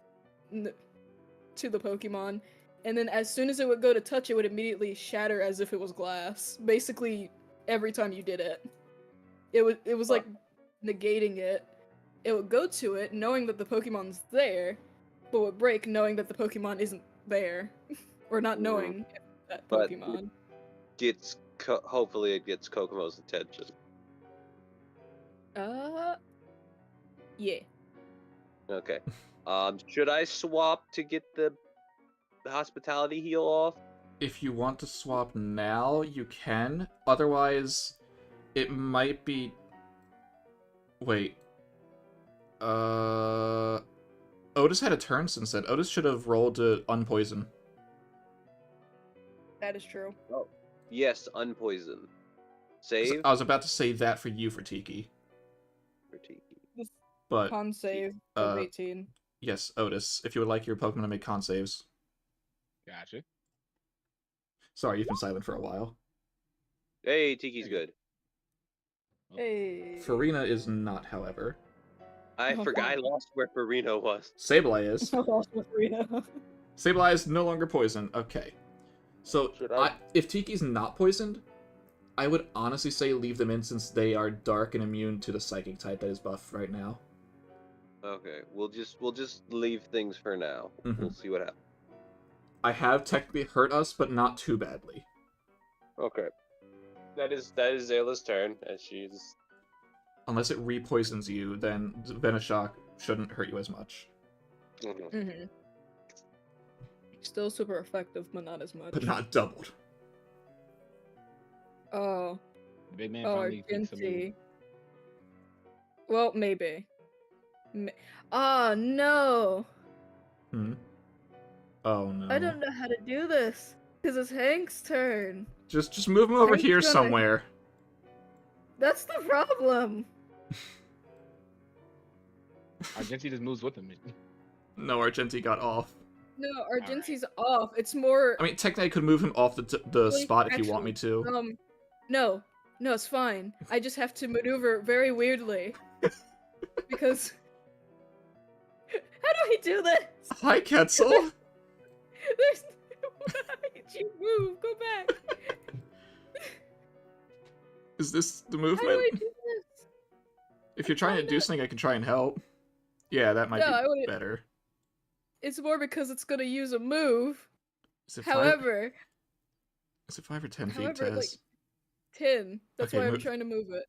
Speaker 1: to the Pokemon, and then as soon as it would go to touch, it would immediately shatter as if it was glass. Basically, every time you did it, it was like negating it. It would go to it, knowing that the Pokemon's there, but would break knowing that the Pokemon isn't there, or not knowing that
Speaker 4: But-
Speaker 1: Pokemon.
Speaker 4: gets hopefully it gets Kokomo's attention.
Speaker 1: Yeah.
Speaker 4: Okay. Should I swap to get the hospitality heal off?
Speaker 2: If you want to swap now, you can. Otherwise, it might be... Wait. Otis had a turn since then. Otis should have rolled to unpoison.
Speaker 1: That is true.
Speaker 4: Yes, unpoison. Save
Speaker 2: I was about to say that for you for Tiki.
Speaker 4: for Tiki.
Speaker 2: But,
Speaker 1: Con save of 18.
Speaker 2: yes, Otis, if you would like your Pokemon to make con saves.
Speaker 3: Gotcha.
Speaker 2: Sorry, you've been silent for a while.
Speaker 4: Hey, Tiki's good.
Speaker 1: Hey.
Speaker 2: Farina is not, however.
Speaker 4: I
Speaker 1: Oh,
Speaker 4: forgot I
Speaker 1: fuck.
Speaker 4: lost where Farino was.
Speaker 2: Sableye is.
Speaker 1: Farina.
Speaker 2: Sableye is no longer poisoned. Okay. So,
Speaker 4: Should I-
Speaker 2: if Tiki's not poisoned, I would honestly say leave them in since they are dark and immune to the psychic type that is buffed right now.
Speaker 4: Okay, we'll just leave things for now.
Speaker 2: Mhm.
Speaker 4: We'll see what happens.
Speaker 2: I have technically hurt us, but not too badly.
Speaker 4: Okay.
Speaker 6: That is Zayla's turn, as she's.
Speaker 2: Unless it re-poisons you, then Venoshock shouldn't hurt you as much.
Speaker 4: Mhm.
Speaker 1: Mm-hmm. Still super effective, but not as much.
Speaker 2: But not doubled.
Speaker 1: Oh.
Speaker 3: The big man
Speaker 1: Oh,
Speaker 3: finally thinks of me.
Speaker 1: Argenti. Well, maybe. Ah, no!
Speaker 2: Hmm? Oh no.
Speaker 1: I don't know how to do this. Because it's Hank's turn.
Speaker 2: Just move him over
Speaker 1: Hank's
Speaker 2: here
Speaker 1: gonna-
Speaker 2: somewhere.
Speaker 1: That's the problem.
Speaker 3: Argenti just moves with him.
Speaker 2: No, Argenti got off.
Speaker 1: No, Argenti's off. It's more.
Speaker 2: I mean, technically I could move him off the
Speaker 1: Wait,
Speaker 2: spot if you want me to.
Speaker 1: No, it's fine. I just have to maneuver very weirdly. Because. How do I do this?
Speaker 2: Hi, Quetzal!
Speaker 1: There's. Why did you move? Go back.
Speaker 2: Is this the
Speaker 1: How do I
Speaker 2: movement?
Speaker 1: do this?
Speaker 2: If you're trying to do something, I can try and help. Yeah, that might
Speaker 1: No, I
Speaker 2: be
Speaker 1: wouldn't-
Speaker 2: better.
Speaker 1: It's more because it's gonna use a move.
Speaker 2: Is it
Speaker 1: However,
Speaker 2: 5 or 10 feet,
Speaker 1: however, like
Speaker 2: Tez?
Speaker 1: 10. That's
Speaker 2: Okay,
Speaker 1: why I'm
Speaker 2: move-
Speaker 1: trying to move it.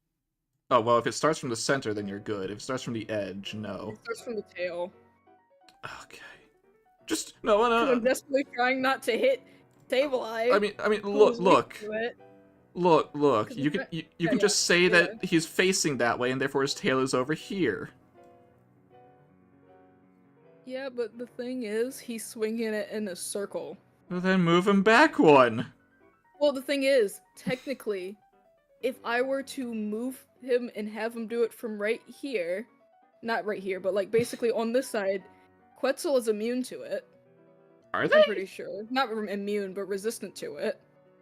Speaker 2: Oh, well, if it starts from the center, then you're good. If it starts from the edge, no.
Speaker 1: It starts from the tail.
Speaker 2: Okay. Just, no,
Speaker 1: Because
Speaker 2: no.
Speaker 1: I'm desperately trying not to hit Sableye.
Speaker 2: I mean, look. Look.
Speaker 1: Because
Speaker 2: You
Speaker 1: I'm
Speaker 2: can
Speaker 1: not-
Speaker 2: you
Speaker 1: yeah,
Speaker 2: can
Speaker 1: yeah,
Speaker 2: just say
Speaker 1: yeah.
Speaker 2: that he's facing that way, and therefore his tail is over here.
Speaker 1: Yeah, but the thing is, he's swinging it in a circle.
Speaker 2: Well, then move him back one.
Speaker 1: Well, the thing is, technically, if I were to move him and have him do it from right here, not right here, but like basically on this side, Quetzal is immune to it.
Speaker 2: Are
Speaker 1: I'm
Speaker 2: they?
Speaker 1: pretty sure. Not immune, but resistant to it.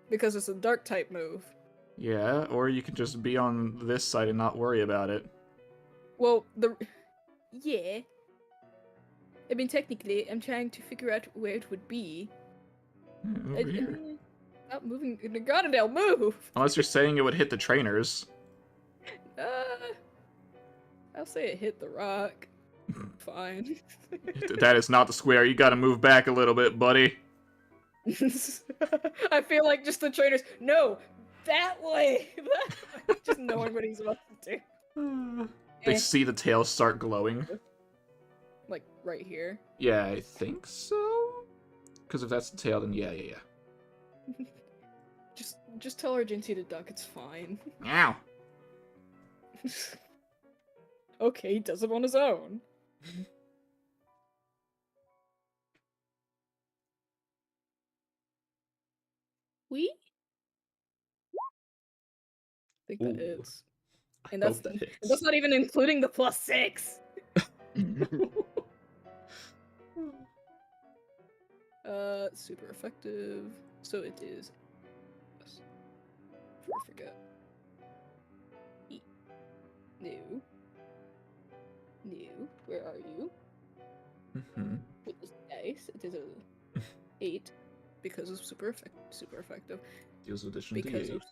Speaker 1: Because it's a dark type move.
Speaker 2: Yeah, or you can just be on this side and not worry about it.
Speaker 1: Well, yeah. I mean, technically, I'm trying to figure out where it would be.
Speaker 2: Over here.
Speaker 1: Stop moving. Gonadale, move!
Speaker 2: Unless you're saying it would hit the trainers.
Speaker 1: I'll say it hit the rock. Fine.
Speaker 2: That is not the square. You gotta move back a little bit, buddy.
Speaker 1: I feel like just the trainers. No, that way. Just knowing what he's about to do.
Speaker 2: They see the tail start glowing.
Speaker 1: Like right here.
Speaker 2: Yeah, I think so. Because if that's the tail, then yeah.
Speaker 1: Just tell Argentina to duck. It's fine.
Speaker 2: Meow.
Speaker 1: Okay, he does it on his own. We? I think that
Speaker 2: Ooh.
Speaker 1: hits. And that's
Speaker 2: Hope that hits.
Speaker 1: that's not even including the +6. Super effective. So it is. I forget. New. Where are you? With this dice, it is a 8 because it's super effective.
Speaker 2: Deals addition
Speaker 1: Because
Speaker 2: D8.
Speaker 1: of,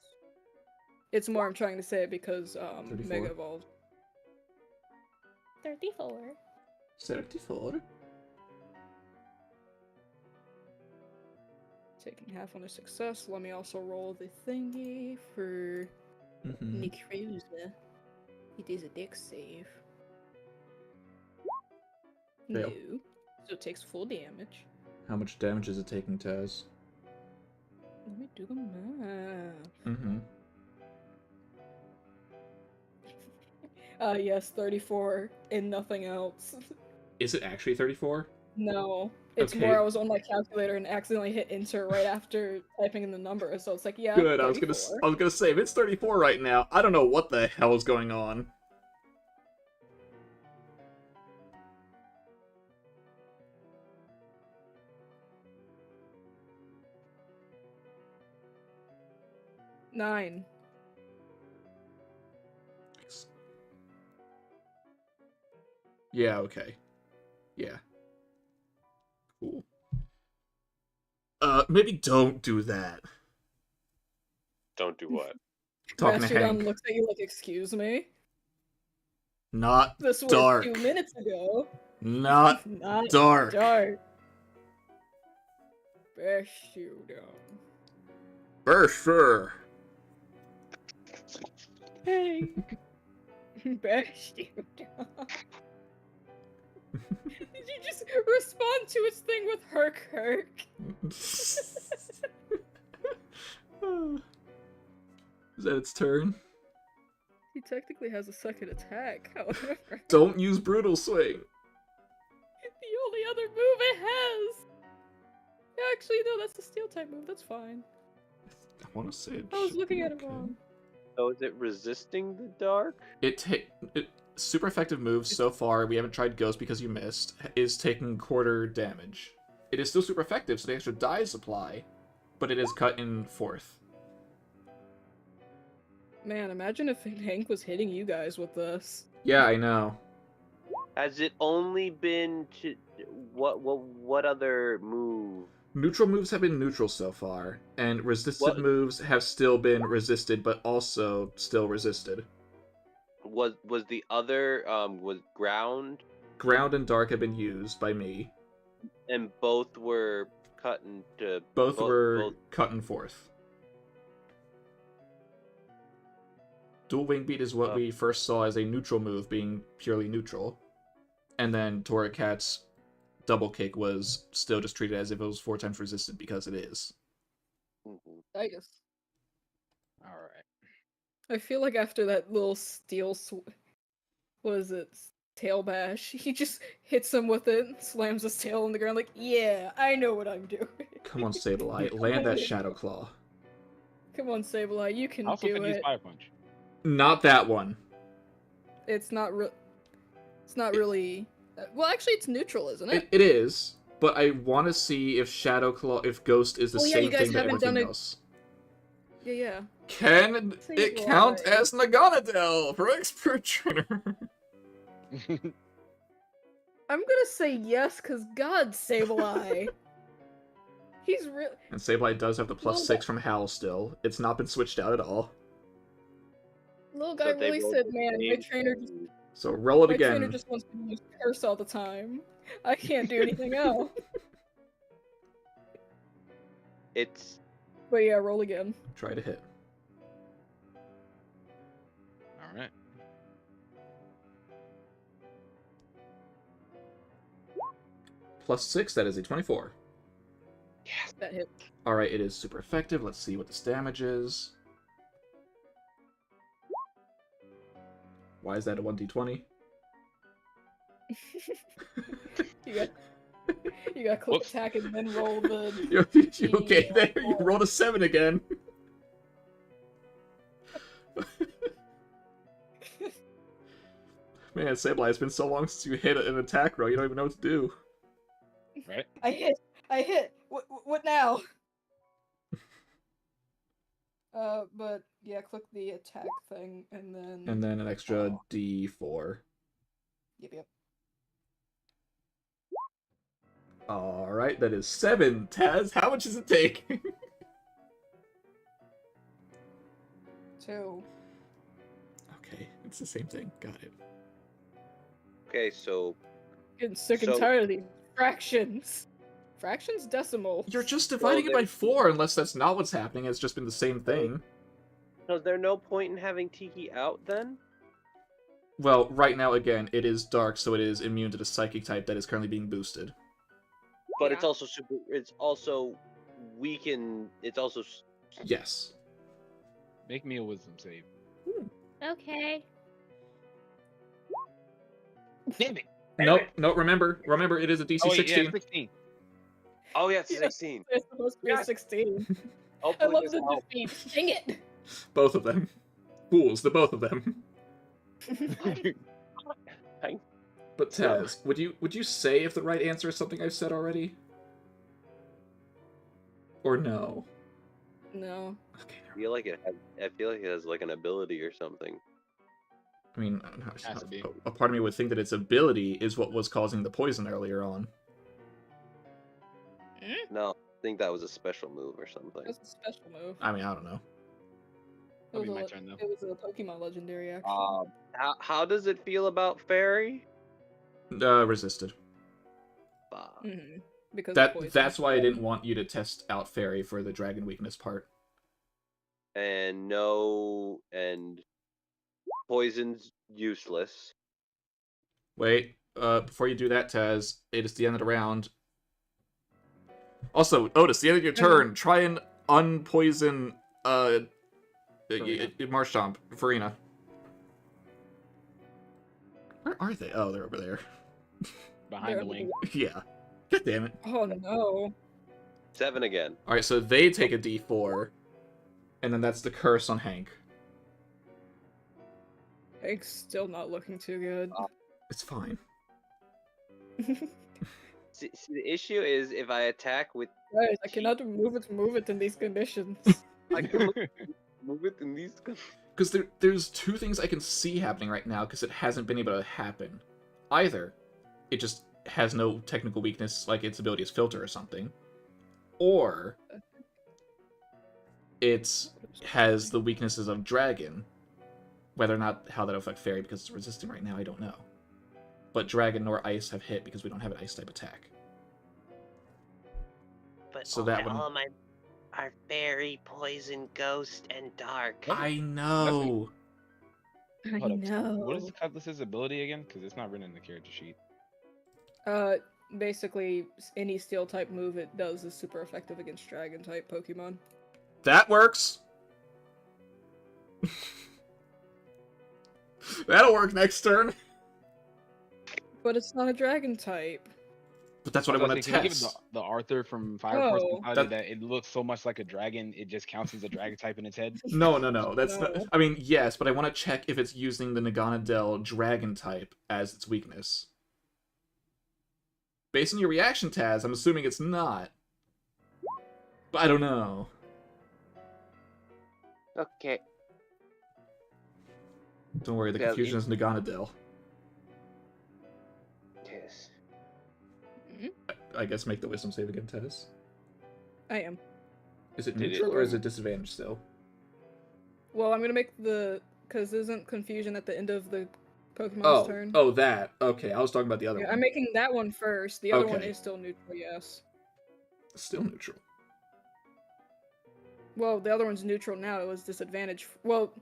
Speaker 1: it's more I'm trying to say because
Speaker 2: 34.
Speaker 1: Mega Evolved.
Speaker 5: 34.
Speaker 2: 34.
Speaker 1: Taking half on a success. Let me also roll the thingy for Necrosa. It is a dex save.
Speaker 2: Fail.
Speaker 1: No. So it takes full damage.
Speaker 2: How much damage is it taking, Taz?
Speaker 1: Let me do the math. Yes, 34 and nothing else.
Speaker 2: Is it actually 34?
Speaker 1: No. It's
Speaker 2: Okay.
Speaker 1: more I was on my calculator and accidentally hit enter right after typing in the number, so it's like, yeah,
Speaker 2: Good.
Speaker 1: 34.
Speaker 2: I was gonna say if it's 34 right now, I don't know what the hell is going on.
Speaker 1: Nine.
Speaker 2: Yeah, okay. Yeah. Cool. Maybe don't do that.
Speaker 4: Don't do what?
Speaker 2: Talking to
Speaker 1: Mastodon
Speaker 2: Hank.
Speaker 1: looks at you like, excuse me?
Speaker 2: Not
Speaker 1: This was
Speaker 2: dark.
Speaker 1: 2 minutes ago.
Speaker 2: Not
Speaker 1: Not
Speaker 2: dark.
Speaker 1: dark. Mastodon.
Speaker 2: For sure.
Speaker 1: Hey. Mastodon. Did you just respond to his thing with her Kirk?
Speaker 2: Is that its turn?
Speaker 1: He technically has a second attack, however.
Speaker 2: Don't use Brutal Swing.
Speaker 1: The only other move it has! Actually, no, that's the steel type move, that's fine.
Speaker 2: I want to say it
Speaker 1: I was
Speaker 2: should
Speaker 1: looking
Speaker 2: be
Speaker 1: at it
Speaker 2: okay.
Speaker 1: wrong.
Speaker 8: So is it resisting the dark?
Speaker 2: Super effective moves so far, we haven't tried Ghost because you missed, is taking quarter damage. It is still super effective, so the extra dies apply, but it is cut in fourth.
Speaker 1: Man, imagine if Hank was hitting you guys with this.
Speaker 2: Yeah, I know.
Speaker 8: Has it only been to what other move?
Speaker 2: Neutral moves have been neutral so far, and resisted moves have still been resisted, but also still resisted.
Speaker 8: Was the other was ground?
Speaker 2: Ground and dark have been used by me.
Speaker 8: And both were cut into.
Speaker 2: Both were cut in fourth. Dual Wing Beat is what we first saw as a neutral move, being purely neutral. And then Toracat's Double Kick was still just treated as if it was 4 times resistant, because it is.
Speaker 1: I guess.
Speaker 3: Alright.
Speaker 1: I feel like after that little steel what is it? tail bash. He just hits him with it, slams his tail on the ground like, yeah, I know what I'm doing.
Speaker 2: Come on, Sableye, land that Shadow Claw.
Speaker 1: Come on, Sableye, you can
Speaker 3: I also
Speaker 1: do
Speaker 3: could use
Speaker 1: it.
Speaker 3: Fire Punch.
Speaker 2: Not that one.
Speaker 1: It's not really. Well, actually, it's neutral, isn't it?
Speaker 2: It is, but I want to see if Shadow Claw, if Ghost is the
Speaker 1: yeah,
Speaker 2: same
Speaker 1: you guys
Speaker 2: thing that
Speaker 1: haven't done
Speaker 2: everything
Speaker 1: it-
Speaker 2: else.
Speaker 1: Yeah.
Speaker 2: Can it count
Speaker 1: Sableye.
Speaker 2: as Naganadel for Expert Trainer?
Speaker 1: I'm gonna say yes, cause God, Sableye. He's real.
Speaker 2: And Sableye does have the
Speaker 1: Well,
Speaker 2: +6 from Howl still. It's not been switched out at all.
Speaker 1: Little guy
Speaker 4: So they
Speaker 1: really
Speaker 4: rolled
Speaker 1: said,
Speaker 4: the
Speaker 1: "Man, my
Speaker 4: same
Speaker 1: trainer just
Speaker 4: thing.
Speaker 2: So roll it
Speaker 1: my trainer
Speaker 2: again.
Speaker 1: just wants to use curse all the time. I can't do anything else."
Speaker 4: It's
Speaker 1: But yeah, roll again.
Speaker 2: Try to hit.
Speaker 3: All right.
Speaker 2: +6, that is a 24.
Speaker 1: That hit.
Speaker 2: Alright, it is super effective. Let's see what this damage is. Why is that a 1d20?
Speaker 1: You got click
Speaker 3: Whoops.
Speaker 1: attack and then roll the.
Speaker 2: You okay there? You rolled a 7 again. Man, Sableye, it's been so long since you hit an attack roll, you don't even know what to do.
Speaker 3: Right.
Speaker 1: I hit. What now? But yeah, click the attack thing and then.
Speaker 2: And then an extra d4.
Speaker 1: Yep.
Speaker 2: Alright, that is 7. Taz, how much does it take?
Speaker 1: 2.
Speaker 2: Okay, it's the same thing. Got it.
Speaker 4: okay. So
Speaker 1: Getting sick and
Speaker 4: So-
Speaker 1: tired of these fractions. Fractions decimal.
Speaker 2: You're just dividing it by
Speaker 4: there-
Speaker 2: 4, unless that's not what's happening. It's just been the same thing.
Speaker 4: is there no point in having Tiki out then?
Speaker 2: Well, right now, again, it is dark, so it is immune to the psychic type that is currently being boosted.
Speaker 4: But it's
Speaker 1: Yeah.
Speaker 4: also it's also weakened. It's also
Speaker 2: Yes.
Speaker 3: Make me a wisdom save.
Speaker 5: Okay.
Speaker 3: Damn it.
Speaker 2: Nope, remember, it is a DC
Speaker 3: Oh, wait,
Speaker 2: 16.
Speaker 3: yeah, 16.
Speaker 4: oh yeah, it's
Speaker 1: Yeah.
Speaker 4: 16.
Speaker 1: It's supposed to be a
Speaker 4: God.
Speaker 1: 16. I
Speaker 4: Hopefully
Speaker 1: love
Speaker 4: this
Speaker 1: the
Speaker 4: helps.
Speaker 1: defeat. Dang it.
Speaker 2: Both of them. Fools, the both of them. But Taz, would you say if the right answer is something I've said already? Or no?
Speaker 1: No.
Speaker 2: Okay,
Speaker 4: I feel like it has like an ability or something.
Speaker 2: I mean,
Speaker 3: Has to be.
Speaker 2: a part of me would think that its ability is what was causing the poison earlier on.
Speaker 4: No, I think that was a special move or something.
Speaker 1: That's a special move.
Speaker 2: I mean, I don't know.
Speaker 3: That'll be
Speaker 1: was
Speaker 3: my
Speaker 1: a-
Speaker 3: turn, though.
Speaker 1: It was a Pokemon legendary, actually.
Speaker 4: How does it feel about Fairy?
Speaker 2: Resisted.
Speaker 1: Mhm. Because of poison.
Speaker 2: That's why I didn't want you to test out Fairy for the dragon weakness part.
Speaker 4: And poison's useless.
Speaker 2: Wait, before you do that, Taz, it is the end of the round. Also, Otis, the end of your turn, try and unpoison, Marshtomp, Farina. Where are they? Oh, they're over there.
Speaker 3: Behind
Speaker 1: They're
Speaker 3: the wing.
Speaker 2: Yeah. God damn it.
Speaker 1: Oh no.
Speaker 4: 7 again.
Speaker 2: Alright, so they take a d4, and then that's the curse on Hank.
Speaker 1: Hank's still not looking too good.
Speaker 2: It's fine.
Speaker 4: See, the issue is if I attack with
Speaker 1: Guys, I cannot move it in these conditions.
Speaker 4: I can move it in these.
Speaker 2: Because there's two things I can see happening right now, because it hasn't been able to happen. Either it just has no technical weakness, like its ability is filter or something, or it has the weaknesses of dragon. Whether or not how that'll affect fairy, because it's resisting right now, I don't know. But dragon nor ice have hit because we don't have an ice type attack.
Speaker 9: But
Speaker 2: So that
Speaker 9: all
Speaker 2: one-
Speaker 9: of mine are fairy, poison, ghost, and dark.
Speaker 2: I know.
Speaker 1: I
Speaker 3: Hold up.
Speaker 1: know.
Speaker 3: What is the Cutlass's ability again? Because it's not written in the character sheet.
Speaker 1: Basically, any steel type move it does is super effective against dragon type Pokemon.
Speaker 2: That works. That'll work next turn.
Speaker 1: But it's not a dragon type.
Speaker 2: But that's what I want to
Speaker 3: Can you give
Speaker 2: test.
Speaker 3: the Arthur from Fire Force
Speaker 1: Oh.
Speaker 3: mentality that it looks so much like a dragon, it just counts as a dragon type in its head?
Speaker 2: No. That's
Speaker 1: No.
Speaker 2: not. I mean, yes, but I want to check if it's using the Naganadel dragon type as its weakness. Based on your reaction, Taz, I'm assuming it's not. But I don't know.
Speaker 7: Okay.
Speaker 2: Don't worry, the
Speaker 7: Well,
Speaker 2: confusion is Naganadel.
Speaker 7: Yes.
Speaker 2: I guess make the wisdom save again, Tez.
Speaker 1: I am.
Speaker 2: Is it
Speaker 4: Did it
Speaker 2: neutral or is
Speaker 4: work?
Speaker 2: it disadvantaged still?
Speaker 1: Well, I'm gonna make the because isn't confusion at the end of the Pokemon's turn?
Speaker 2: Oh, that. Okay, I was talking about the other
Speaker 1: Yeah,
Speaker 2: one.
Speaker 1: I'm making that one first. The other one
Speaker 2: Okay.
Speaker 1: is still neutral. Yes.
Speaker 2: Still neutral.
Speaker 1: Well, the other one's neutral now. It was disadvantage. Well,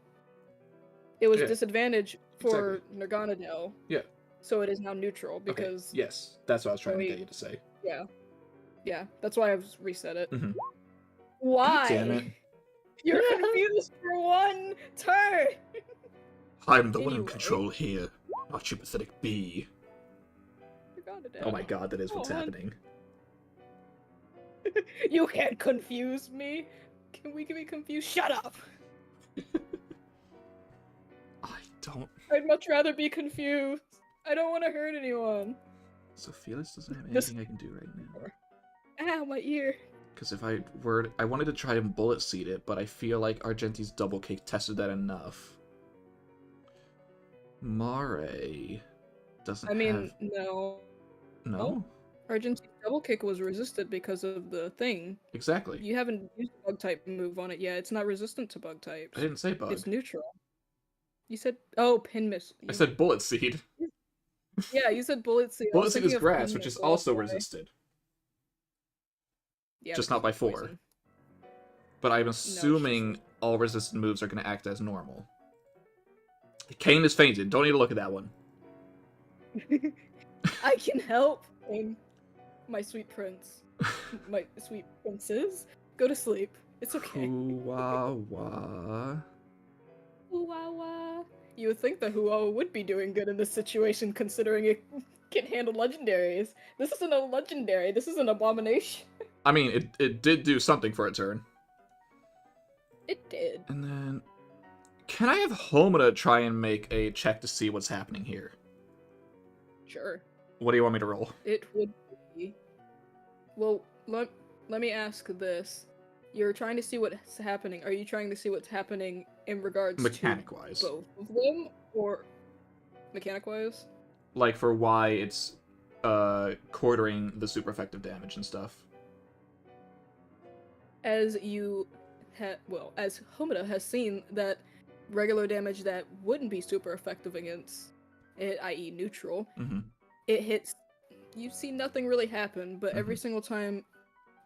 Speaker 1: it was
Speaker 2: Yeah.
Speaker 1: disadvantage for Naganadel.
Speaker 2: Yeah.
Speaker 1: So it is now neutral because
Speaker 2: Okay. Yes, that's what I was trying to
Speaker 1: we-
Speaker 2: get you to say.
Speaker 1: yeah, that's why I've reset it.
Speaker 2: Mhm.
Speaker 1: Why?
Speaker 2: Damn it.
Speaker 1: You're confused for one turn.
Speaker 2: I'm the one in
Speaker 1: Anyway.
Speaker 2: control here, not your pathetic bee.
Speaker 1: Naganadel.
Speaker 2: Oh my god, that is what's
Speaker 1: Come on.
Speaker 2: happening.
Speaker 1: You can't confuse me. Can we be confused? Shut up.
Speaker 2: I don't...
Speaker 1: I'd much rather be confused. I don't want to hurt anyone.
Speaker 2: So Felix doesn't have
Speaker 1: This-
Speaker 2: anything I can do right now.
Speaker 1: Ow, my ear.
Speaker 2: Because if I were... I wanted to try and bullet seed it, but I feel like Argenti's double kick tested that enough. Mare doesn't
Speaker 1: I mean,
Speaker 2: have...
Speaker 1: no.
Speaker 2: No?
Speaker 1: Argent's double kick was resisted because of the thing.
Speaker 2: Exactly.
Speaker 1: You haven't used a bug type move on it yet. It's not resistant to bug types.
Speaker 2: I didn't say bug.
Speaker 1: It's neutral. You said pin miss.
Speaker 2: I said bullet seed.
Speaker 1: Yeah, you said bullet seed. I
Speaker 2: Bullet
Speaker 1: was
Speaker 2: seed
Speaker 1: thinking
Speaker 2: is
Speaker 1: of
Speaker 2: grass,
Speaker 1: pin
Speaker 2: which
Speaker 1: miss,
Speaker 2: is also
Speaker 1: that's why.
Speaker 2: resisted.
Speaker 1: Yeah,
Speaker 2: just
Speaker 1: because
Speaker 2: not by
Speaker 1: of
Speaker 2: 4.
Speaker 1: poison.
Speaker 2: But I'm assuming all resistant moves are going to act as normal. Kane is fainted. Don't need to look at that one.
Speaker 1: I can help. And my sweet prince, my sweet princes, go to sleep. It's okay.
Speaker 2: Huawa.
Speaker 1: Huawa. You would think the Huawa would be doing good in this situation, considering it can handle legendaries. This isn't a legendary. This is an abomination.
Speaker 2: I mean, it did do something for a turn.
Speaker 1: It did.
Speaker 2: And then... Can I have Homina try and make a check to see what's happening here?
Speaker 1: Sure.
Speaker 2: What do you want me to roll?
Speaker 1: It would be. Well, let me ask this. You're trying to see what's happening. Are you trying to see what's happening in regards
Speaker 2: Mechanic-wise.
Speaker 1: to both of them? Or mechanic-wise?
Speaker 2: Like, for why it's quartering the super effective damage and stuff.
Speaker 1: As you as Homida has seen that regular damage that wouldn't be super effective against it, i.e. neutral,
Speaker 2: Mm-hmm.
Speaker 1: it hits, you see nothing really happen, but every single time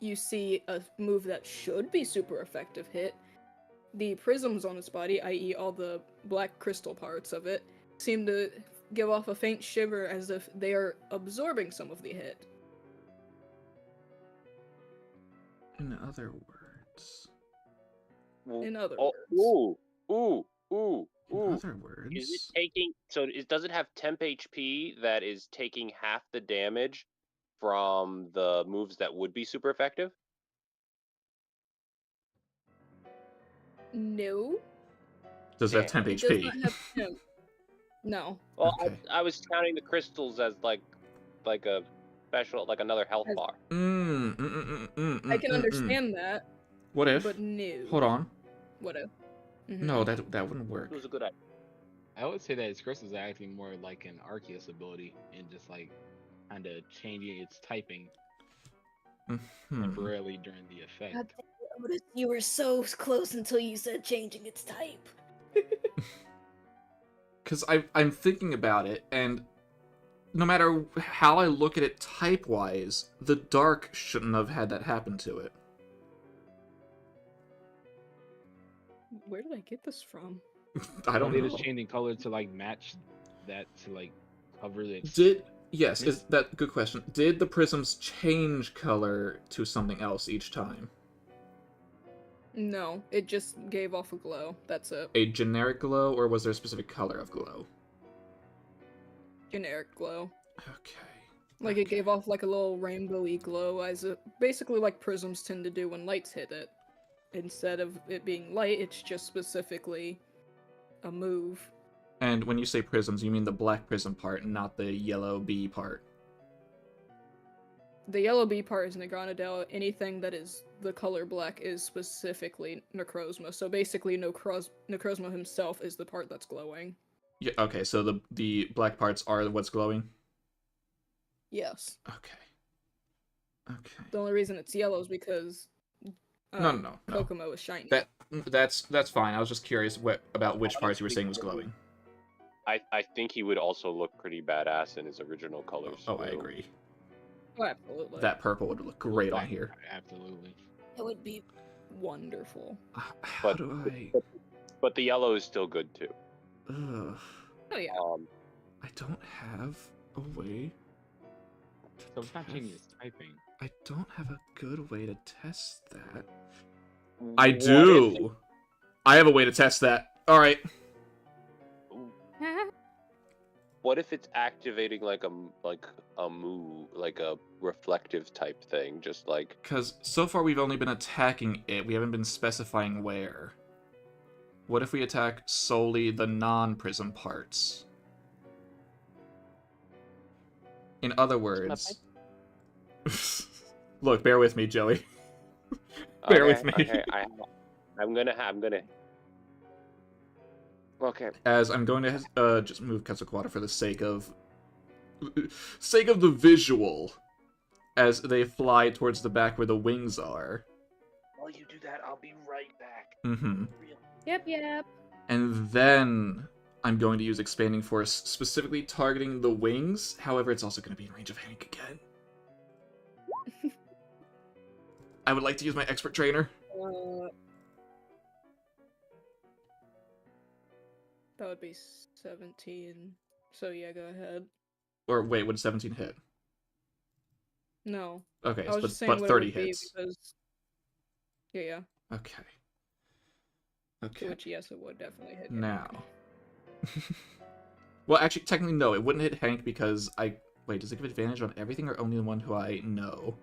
Speaker 1: you see a move that should be super effective hit, the prisms on its body, i.e. all the black crystal parts of it, seem to give off a faint shiver as if they are absorbing some of the hit.
Speaker 2: In other words...
Speaker 1: In other
Speaker 6: Oh,
Speaker 1: words.
Speaker 6: ooh.
Speaker 2: In other words...
Speaker 6: Is it taking? So does it have temp HP that is taking half the damage from the moves that would be super effective?
Speaker 1: No.
Speaker 2: Does it have
Speaker 6: Damn.
Speaker 2: temp
Speaker 1: It does
Speaker 2: HP?
Speaker 1: not have temp. No.
Speaker 6: Well,
Speaker 2: Okay.
Speaker 6: I was counting the crystals as like a special, like another health
Speaker 1: As-
Speaker 6: bar.
Speaker 1: I can understand that,
Speaker 2: What if?
Speaker 1: but no.
Speaker 2: Hold on.
Speaker 1: What if? Mhm.
Speaker 2: No, that wouldn't work.
Speaker 6: It was a good idea.
Speaker 3: I would say that its crystals are acting more like an Arceus ability and just like kind of changing its typing
Speaker 2: Hmm.
Speaker 3: temporarily during the effect.
Speaker 1: God damn it, Otis, you were so close until you said changing its type.
Speaker 2: Because I'm thinking about it, and no matter how I look at it type-wise, the dark shouldn't have had that happen to it.
Speaker 1: Where did I get this from?
Speaker 2: I don't
Speaker 3: They
Speaker 2: know.
Speaker 3: just changing color to like match that to like cover the.
Speaker 2: Yes, is that good question. Did the prisms change color to something else each time?
Speaker 1: No, it just gave off a glow. That's it.
Speaker 2: A generic glow, or was there a specific color of glow?
Speaker 1: Generic glow.
Speaker 2: Okay.
Speaker 1: Like it gave off like a little rainbowy glow, as basically like prisms tend to do when lights hit it. Instead of it being light, it's just specifically a move.
Speaker 2: And when you say prisms, you mean the black prism part, not the yellow bee part.
Speaker 1: The yellow bee part is Naganadel. Anything that is the color black is specifically Necrozma. So basically, Necrozma himself is the part that's glowing.
Speaker 2: Yeah. Okay. So the black parts are what's glowing.
Speaker 1: Yes.
Speaker 2: Okay. Okay.
Speaker 1: The only reason it's yellow is because
Speaker 2: No.
Speaker 1: Kokomo is shiny.
Speaker 2: That's fine. I was just curious about which parts you were saying was glowing.
Speaker 6: I think he would also look pretty badass in his original colors.
Speaker 2: Oh, I agree.
Speaker 1: Oh, absolutely.
Speaker 2: That purple would look great on here.
Speaker 3: Absolutely.
Speaker 1: It would be wonderful.
Speaker 2: How do I?
Speaker 6: But the yellow is still good too.
Speaker 2: Ugh.
Speaker 1: Oh yeah.
Speaker 2: I don't have a way.
Speaker 3: So it's not changing his typing.
Speaker 2: I don't have a good way to test that. I do. I have a way to test that. All right.
Speaker 6: What if it's activating like a move, like a reflective type thing, just like?
Speaker 2: Because so far we've only been attacking it. We haven't been specifying where. What if we attack solely the non-prism parts? In other words... Look, bear with me, Joey. Bear with me.
Speaker 6: Okay, I'm gonna. Okay.
Speaker 2: As I'm going to just move Quetzalcoatl for the sake of the visual, as they fly towards the back where the wings are.
Speaker 7: While you do that, I'll be right back.
Speaker 2: Mm-hmm.
Speaker 5: Yep.
Speaker 2: And then I'm going to use Expanding Force, specifically targeting the wings. However, it's also going to be in range of Hank again. I would like to use my Expert Trainer.
Speaker 1: That would be 17. So yeah, go ahead.
Speaker 2: Or wait, would 17 hit?
Speaker 1: No.
Speaker 2: Okay,
Speaker 1: I was just saying
Speaker 2: but
Speaker 1: what
Speaker 2: 30
Speaker 1: it would
Speaker 2: hits.
Speaker 1: Be because... Yeah.
Speaker 2: Okay. Okay.
Speaker 1: Which, yes, it would definitely hit.
Speaker 2: Now. Well, actually, technically, no. It wouldn't hit Hank because I... Wait, does it give advantage on everything or only the one who I know?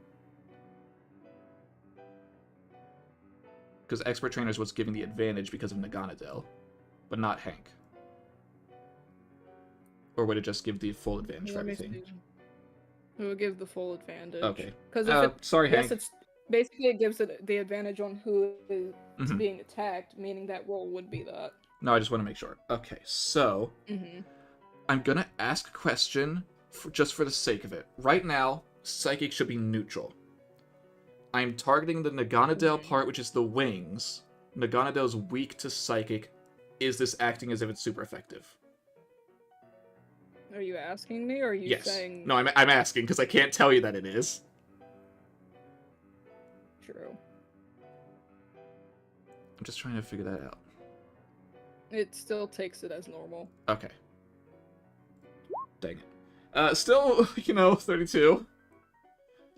Speaker 2: Because Expert Trainer is what's giving the advantage because of Naganadel, but not Hank. Or would it just give the full advantage for everything?
Speaker 1: It would give the full advantage.
Speaker 2: Okay.
Speaker 1: Because
Speaker 2: sorry, Hank.
Speaker 1: It's basically it gives it the advantage on who is being attacked, meaning that roll would be that.
Speaker 2: No, I just want to make sure. Okay, so I'm gonna ask a question just for the sake of it. Right now, Psychic should be neutral. I'm targeting the Naganadel part, which is the wings. Naganadel's weak to Psychic. Is this acting as if it's super effective?
Speaker 1: Are you asking me, or are you saying...
Speaker 2: No, I'm asking, because I can't tell you that it is.
Speaker 1: True.
Speaker 2: I'm just trying to figure that out.
Speaker 1: It still takes it as normal.
Speaker 2: Okay. Dang it. Still, 32.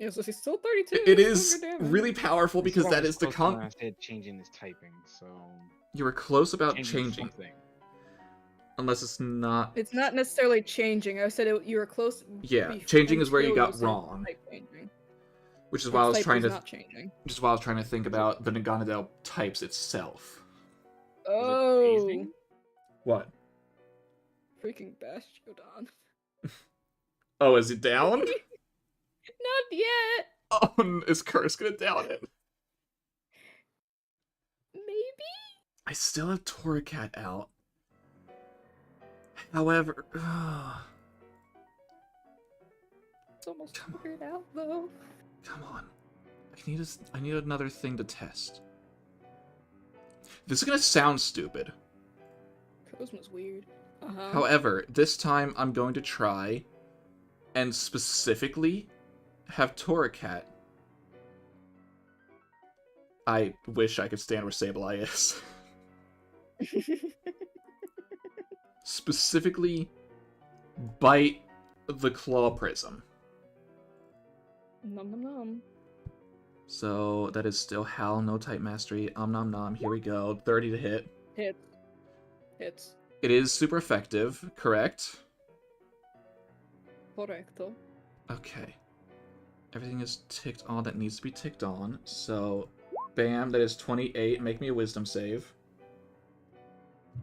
Speaker 1: Yeah, so he's still 32.
Speaker 2: It is really powerful because that is the
Speaker 3: I said changing his typing, so...
Speaker 2: You were close about changing. Unless it's not...
Speaker 1: It's not necessarily changing. I said you were close...
Speaker 2: Yeah, changing is where you got wrong. Which is why I was trying to... Which is why I was trying to think about the Naganadel types itself.
Speaker 1: Oh!
Speaker 2: What?
Speaker 1: Freaking Bastiodon.
Speaker 2: Oh, is it down?
Speaker 1: Not yet!
Speaker 2: Oh, is Curse gonna down it?
Speaker 1: Maybe?
Speaker 2: I still have Torracat out. However...
Speaker 1: It's almost figured out, though.
Speaker 2: Come on. I need another thing to test. This is gonna sound stupid.
Speaker 1: Cosmo's weird.
Speaker 2: However, this time I'm going to try and specifically have Torracat. I wish I could stand where Sableye is. Specifically, bite the Claw Prism.
Speaker 1: Nom nom nom.
Speaker 2: So, that is still Howl, no type mastery. Nom nom. Here we go. 30 to hit.
Speaker 1: Hits.
Speaker 2: It is super effective, correct?
Speaker 1: correcto.
Speaker 2: Okay. Everything is ticked on that needs to be ticked on. So, bam, that is 28. Make me a wisdom save.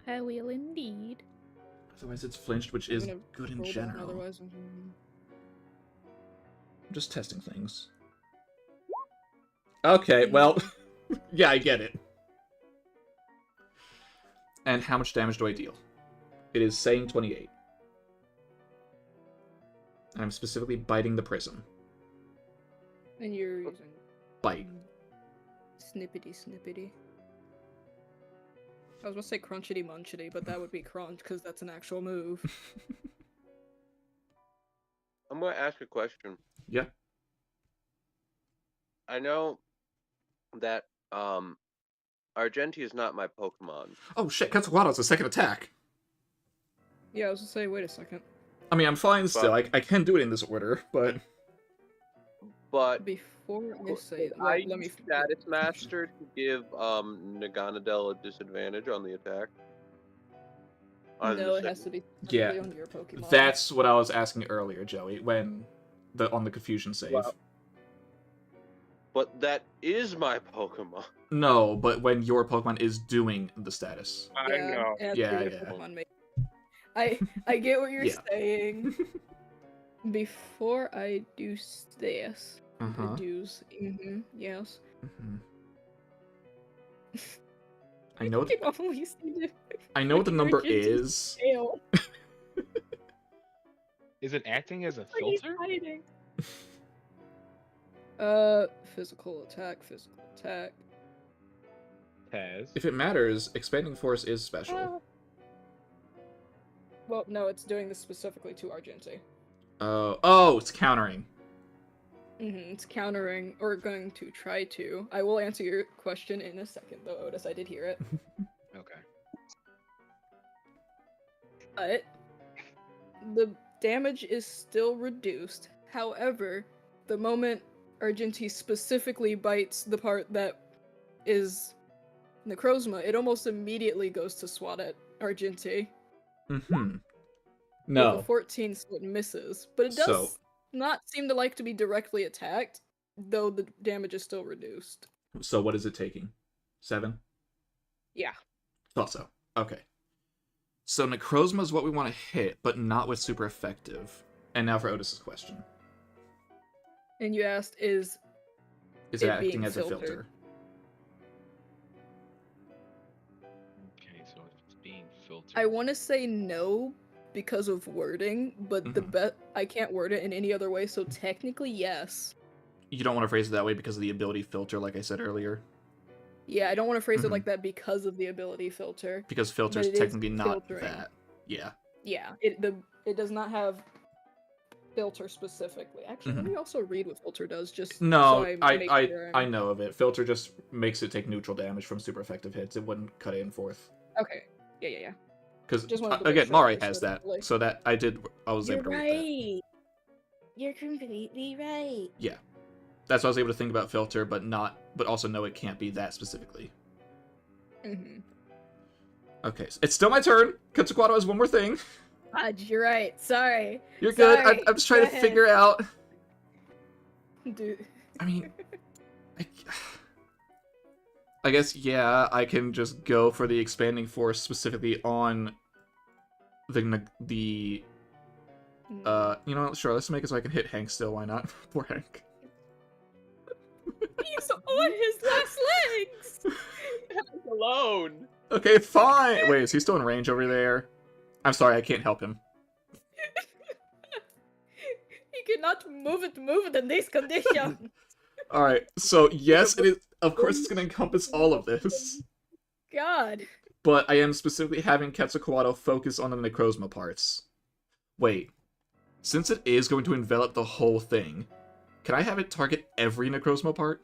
Speaker 5: I will indeed.
Speaker 2: Otherwise it's flinched, which
Speaker 1: I'm
Speaker 2: is
Speaker 1: gonna
Speaker 2: good in
Speaker 1: roll down,
Speaker 2: general.
Speaker 1: otherwise,
Speaker 2: I'm just testing things. Okay, well, yeah, I get it. And how much damage do I deal? It is saying 28. I'm specifically biting the prism.
Speaker 1: and you're using
Speaker 2: Bite.
Speaker 1: snippety. I was gonna say crunchity munchity, but that would be crunch because that's an actual move.
Speaker 4: I'm gonna ask a question.
Speaker 2: Yeah.
Speaker 4: I know that Argenti is not my Pokemon.
Speaker 2: Oh shit, Quetzalcoatl's a second attack.
Speaker 1: Yeah, I was gonna say, wait a second.
Speaker 2: I mean, I'm fine still. I can do it in this order, but...
Speaker 4: But
Speaker 1: Before I say,
Speaker 4: could
Speaker 1: well,
Speaker 4: I
Speaker 1: let me.
Speaker 4: use Status Master to give Naganadel a disadvantage on the attack? On
Speaker 1: No,
Speaker 4: the
Speaker 1: it has to be
Speaker 2: Yeah,
Speaker 1: specifically on your Pokemon.
Speaker 2: that's what I was asking earlier, Joey, when on the confusion save.
Speaker 4: Wow. But that is my Pokemon.
Speaker 2: No, but when your Pokemon is doing the status.
Speaker 6: I know.
Speaker 1: it has to be
Speaker 2: Yeah,
Speaker 1: your
Speaker 2: yeah.
Speaker 1: Pokemon mate. I get what you're
Speaker 2: Yeah.
Speaker 1: saying. Before I do this,
Speaker 2: Uh-huh.
Speaker 1: yes.
Speaker 2: Mhm. I know.
Speaker 1: You always need to
Speaker 2: I know what the number
Speaker 1: Argenti's
Speaker 2: is.
Speaker 1: tail.
Speaker 3: Is it acting as a
Speaker 1: Like he's
Speaker 3: filter?
Speaker 1: hiding. Physical attack.
Speaker 3: Taz.
Speaker 2: If it matters, expanding force is special.
Speaker 1: Well, no, it's doing this specifically to Argenti.
Speaker 2: Oh, it's countering.
Speaker 1: It's countering, or going to try to. I will answer your question in a second, though, Otis. I did hear it.
Speaker 3: Okay.
Speaker 1: But the damage is still reduced. However, the moment Argenti specifically bites the part that is Necrozma, it almost immediately goes to swat at Argenti.
Speaker 2: Mm-hmm.
Speaker 1: With a
Speaker 2: No.
Speaker 1: 14, so it misses. But it does
Speaker 2: So-
Speaker 1: not seem to like to be directly attacked, though the damage is still reduced.
Speaker 2: So what is it taking? 7?
Speaker 1: Yeah.
Speaker 2: Thought so. Okay. So Necrozma is what we want to hit, but not with super effective. And now for Otis's question.
Speaker 1: And you asked, is
Speaker 2: Is it
Speaker 1: It
Speaker 2: acting
Speaker 1: being
Speaker 2: as a
Speaker 1: filtered.
Speaker 2: filter?
Speaker 3: Okay, so it's being filtered.
Speaker 1: I want to say no because of wording, but I can't word it in any other way, so technically yes.
Speaker 2: You don't want to phrase it that way because of the ability filter, like I said earlier?
Speaker 1: Yeah, I don't want to phrase it like that because of the ability filter.
Speaker 2: Because filter
Speaker 1: But
Speaker 2: is
Speaker 1: it is
Speaker 2: technically not
Speaker 1: filtering.
Speaker 2: that. Yeah.
Speaker 1: Yeah, it does not have filter specifically. Actually, let me also read what filter does, just
Speaker 2: No,
Speaker 1: so I make sure
Speaker 2: I know of it. Filter just makes it take neutral damage from super effective hits. It wouldn't cut it in fourth.
Speaker 1: Okay. Yeah.
Speaker 2: Because
Speaker 1: Just wanted to make
Speaker 2: again,
Speaker 1: sure
Speaker 2: Mari
Speaker 1: I
Speaker 2: has
Speaker 1: said it
Speaker 2: that,
Speaker 1: fully.
Speaker 2: so that I was
Speaker 5: You're
Speaker 2: able to read that.
Speaker 5: right. You're completely right.
Speaker 2: Yeah, that's why I was able to think about filter, but also know it can't be that specifically. Okay, so it's still my turn. Quetzalcoatl has one more thing.
Speaker 5: God, you're right. Sorry.
Speaker 2: You're good.
Speaker 5: Sorry.
Speaker 2: I'm just trying
Speaker 5: Go
Speaker 2: to
Speaker 5: ahead.
Speaker 2: figure out.
Speaker 1: Dude.
Speaker 2: I mean, I guess yeah, I can just go for the expanding force specifically on the you know, sure, let's make it so I can hit Hank still. Why not? Poor Hank.
Speaker 5: He's on his last legs.
Speaker 6: Alone.
Speaker 2: Okay, fine. Wait, is he still in range over there? I'm sorry, I can't help him.
Speaker 5: He cannot move it in this condition.
Speaker 2: Alright, so yes, it is. Of course, it's going to encompass all of this.
Speaker 5: God.
Speaker 2: But I am specifically having Quetzalcoatl focus on the Necrozma parts. Wait. Since it is going to envelop the whole thing, can I have it target every Necrozma part?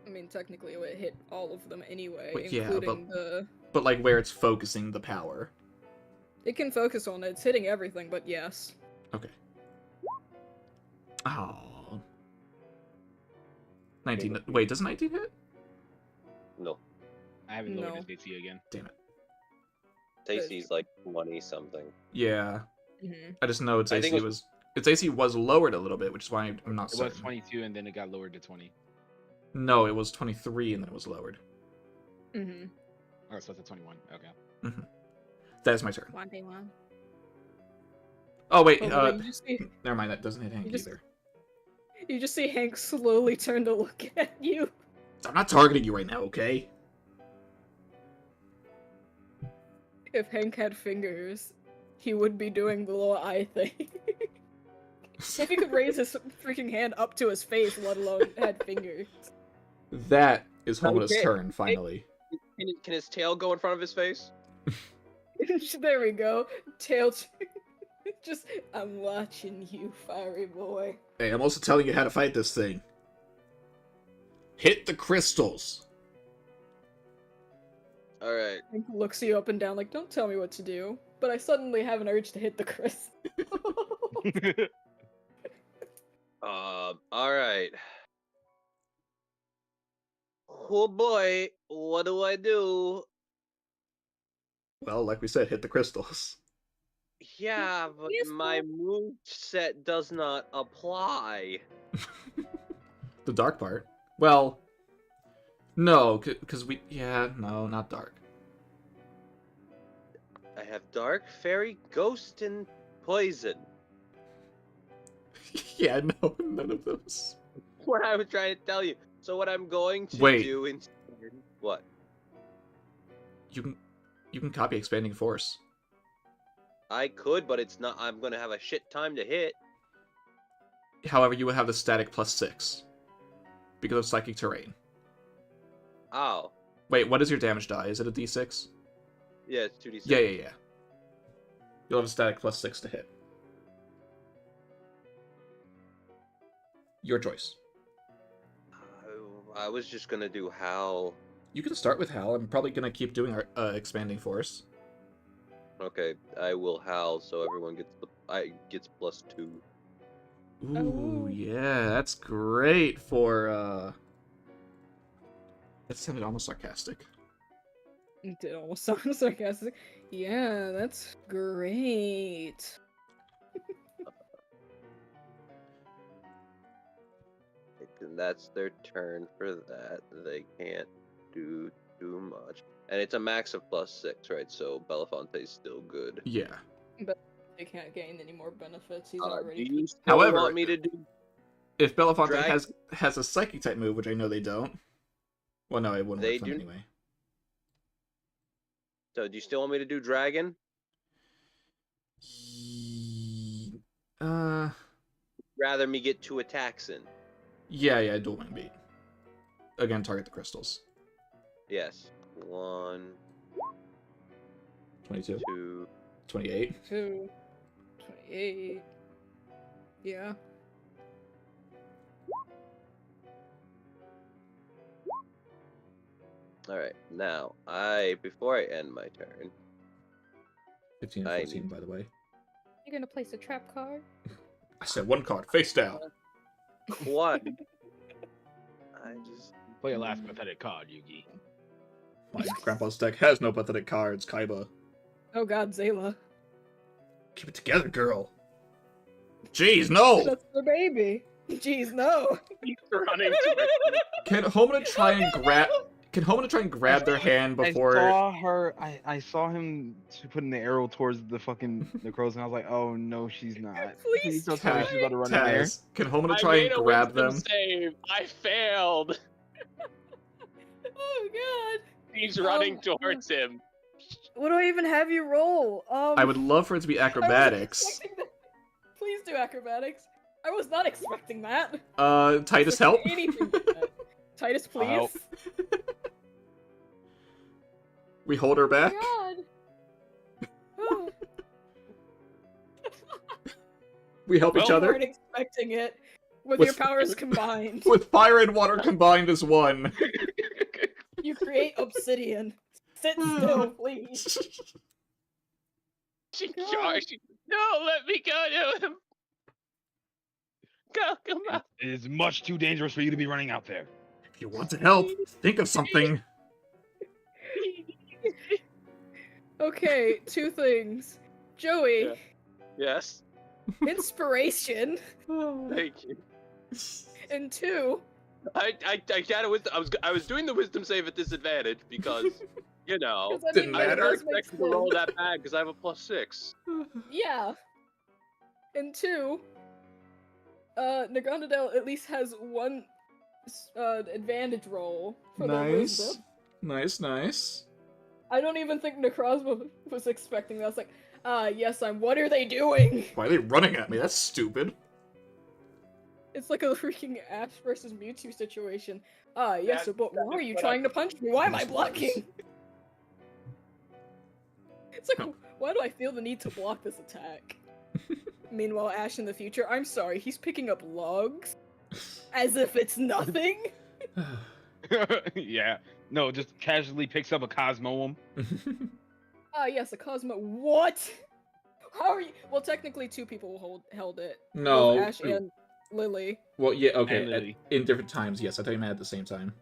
Speaker 1: I mean, technically, it would hit all of them anyway,
Speaker 2: But yeah,
Speaker 1: including the...
Speaker 2: But like where it's focusing the power.
Speaker 1: It can focus on it. It's hitting everything, but yes.
Speaker 2: Okay. Oh. 19. Wait, does 19 hit?
Speaker 4: No.
Speaker 3: I haven't lowered
Speaker 1: No.
Speaker 3: his AC again.
Speaker 2: Damn it.
Speaker 4: Stacy's like 20 something.
Speaker 2: Yeah.
Speaker 1: Mm-hmm.
Speaker 2: I just know its
Speaker 4: I think
Speaker 2: AC
Speaker 4: it
Speaker 2: was Its AC was lowered a little bit, which is why I'm not
Speaker 3: It
Speaker 2: certain.
Speaker 3: was 22 and then it got lowered to 20.
Speaker 2: No, it was 23 and then it was lowered.
Speaker 1: Mm-hmm.
Speaker 3: Oh, so it's a 21. Okay.
Speaker 2: Mm-hmm. That is my turn.
Speaker 5: 1v1.
Speaker 2: Oh, wait,
Speaker 1: Oh, you just see,
Speaker 2: never mind, that doesn't hit Hank either.
Speaker 1: you just see Hank slowly turn to look at you.
Speaker 2: I'm not targeting you right now, okay?
Speaker 1: If Hank had fingers, he would be doing the little eye thing. If he could raise his freaking hand up to his face, let alone had fingers.
Speaker 2: That is Homoda's
Speaker 8: Okay.
Speaker 2: turn, finally.
Speaker 8: Can his tail go in front of his face?
Speaker 1: There we go. Tail. Just, I'm watching you, fiery boy.
Speaker 2: Hey, I'm also telling you how to fight this thing. Hit the crystals.
Speaker 8: All right.
Speaker 1: Hank looks you up and down like, don't tell me what to do. But I suddenly have an urge to hit the crystal.
Speaker 8: All right. Oh boy, what do I do?
Speaker 2: Well, like we said, hit the crystals.
Speaker 8: Yeah, but
Speaker 5: Yes,
Speaker 8: my move set does not apply.
Speaker 2: The dark part. Well, no, because we... Yeah, no, not dark.
Speaker 8: I have dark, fairy, ghost, and poison.
Speaker 2: Yeah, no, none of those.
Speaker 8: What I was trying to tell you. So what I'm going to
Speaker 2: Wait.
Speaker 8: do instead... What?
Speaker 2: You can copy Expanding Force.
Speaker 8: I could, but it's not... I'm gonna have a shit time to hit.
Speaker 2: However, you would have the static +6. Because of Psychic Terrain.
Speaker 8: Oh.
Speaker 2: Wait, what is your damage die? Is it a d6?
Speaker 8: Yeah, it's 2d6.
Speaker 2: Yeah. You'll have a static +6 to hit. Your choice.
Speaker 8: I was just gonna do Howl.
Speaker 2: You can start with Hal. I'm probably going to keep doing our Expanding Force.
Speaker 8: Okay, I will Howl so everyone gets +2.
Speaker 2: Ooh,
Speaker 1: Oh.
Speaker 2: yeah, that's great for, That sounded almost sarcastic.
Speaker 1: It did almost sound sarcastic. Yeah, that's great.
Speaker 8: And that's their turn for that. They can't do too much. And it's a max of +6, right? So Belafonte's still good.
Speaker 2: Yeah.
Speaker 1: They can't gain any more benefits. He's
Speaker 8: Do
Speaker 1: already.
Speaker 8: you still
Speaker 2: However-
Speaker 8: want me to do...
Speaker 2: If Belafonte
Speaker 8: Drag-
Speaker 2: has a Psychic type move, which I know they don't. Well, no, it wouldn't
Speaker 8: They
Speaker 2: work for them
Speaker 8: do-
Speaker 2: anyway.
Speaker 8: So do you still want me to do Dragon? Rather me get 2 attacks in?
Speaker 2: Yeah, dual wing beat. Again, target the crystals.
Speaker 8: Yes. 1,
Speaker 2: 22.
Speaker 8: 2...
Speaker 2: 28.
Speaker 1: 2, 28. Yeah.
Speaker 8: Alright, now, before I end my turn...
Speaker 2: 15 and 14, by the way.
Speaker 5: You're gonna place a trap card?
Speaker 2: I said one card, face down.
Speaker 8: What? I just...
Speaker 3: Play a last pathetic card, Yugi.
Speaker 2: My grandpa's deck has no pathetic cards, Kaiba.
Speaker 1: Oh god, Zayla.
Speaker 2: Keep it together, girl. Jeez, no!
Speaker 1: That's the baby. Jeez, no.
Speaker 6: He's running to it.
Speaker 2: Can Homina try and grab their hand before...
Speaker 3: I saw him putting the arrow towards the fucking crows, and I was like, oh no, she's not.
Speaker 1: Please
Speaker 3: don't tell me she's about to run in there.
Speaker 2: Taz, can Homina
Speaker 6: I
Speaker 2: try
Speaker 6: made
Speaker 2: and
Speaker 6: a
Speaker 2: grab
Speaker 6: wisdom
Speaker 2: them?
Speaker 6: Save. I failed.
Speaker 1: Oh god.
Speaker 6: He's running towards him.
Speaker 1: What do I even have you roll?
Speaker 2: I would love for it to be
Speaker 1: I wasn't
Speaker 2: acrobatics.
Speaker 1: expecting that. Please do acrobatics. I was not expecting that.
Speaker 2: Titus, help?
Speaker 1: Anything like that. Titus, please.
Speaker 3: help.
Speaker 2: We hold her back?
Speaker 1: Oh god. Oh,
Speaker 2: We help each
Speaker 6: Well,
Speaker 2: other?
Speaker 1: weren't expecting it. With
Speaker 2: With-
Speaker 1: your powers combined,
Speaker 2: With fire and water combined as one.
Speaker 1: you create obsidian. Sit still, please.
Speaker 7: She
Speaker 1: God.
Speaker 7: charged. No, let me go to him. Go, come on.
Speaker 3: It is much too dangerous for you to be running out there.
Speaker 2: If you want to help, think of something.
Speaker 1: Okay, 2 things. Joey,
Speaker 6: Yeah. Yes.
Speaker 1: inspiration,
Speaker 8: Thank you.
Speaker 1: and 2,
Speaker 8: I was doing the wisdom save at disadvantage because, you know,
Speaker 1: 'cause I
Speaker 2: Didn't
Speaker 1: mean,
Speaker 8: I
Speaker 1: yeah,
Speaker 8: was
Speaker 2: matter.
Speaker 1: it
Speaker 8: not
Speaker 1: does make
Speaker 8: expecting to roll
Speaker 1: sense.
Speaker 8: that bad because I have a +6.
Speaker 1: Yeah. And 2, Nagandadel at least has one advantage roll for the
Speaker 2: Nice.
Speaker 1: wisdom.
Speaker 2: Nice.
Speaker 1: I don't even think Necrozma was expecting that. I was like, yes, what are they doing?
Speaker 2: Why are they running at me? That's stupid.
Speaker 1: It's like a freaking Ash versus Mewtwo situation. Yes,
Speaker 8: That-
Speaker 1: but
Speaker 8: that
Speaker 1: why are
Speaker 8: is
Speaker 1: you
Speaker 8: what
Speaker 1: trying to punch me? Why am I
Speaker 2: Yes, it
Speaker 1: blocking?
Speaker 2: is.
Speaker 1: It's like, why do I feel the need to block this attack? Meanwhile, Ash in the future, I'm sorry, he's picking up logs as if it's nothing.
Speaker 3: Yeah. No, just casually picks up a Cosmoem.
Speaker 1: Yes, a Cosmo. What? How are you? Well, technically, 2 people held it.
Speaker 2: No.
Speaker 1: Both Ash and Lily.
Speaker 2: Well, yeah,
Speaker 3: And
Speaker 2: okay.
Speaker 3: Lily.
Speaker 2: In different times, yes. I thought you meant at the same time.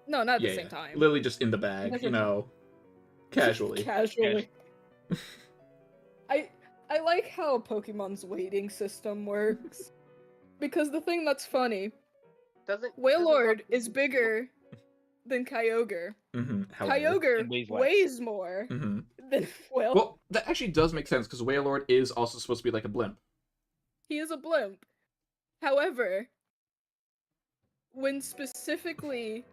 Speaker 1: No, not at
Speaker 2: Yeah,
Speaker 1: the same
Speaker 2: yeah.
Speaker 1: time.
Speaker 2: Lily just in the bag,
Speaker 1: Never-
Speaker 2: you know, casually.
Speaker 1: Casually. I like how Pokemon's weighting system works. Because the thing that's funny,
Speaker 8: Doesn't
Speaker 1: Wailord is bigger than Kyogre. Kyogre
Speaker 3: And weighs less.
Speaker 1: weighs more than Wailord.
Speaker 2: Well, that actually does make sense, because Wailord is also supposed to be like a blimp.
Speaker 1: He is a blimp. However, when specifically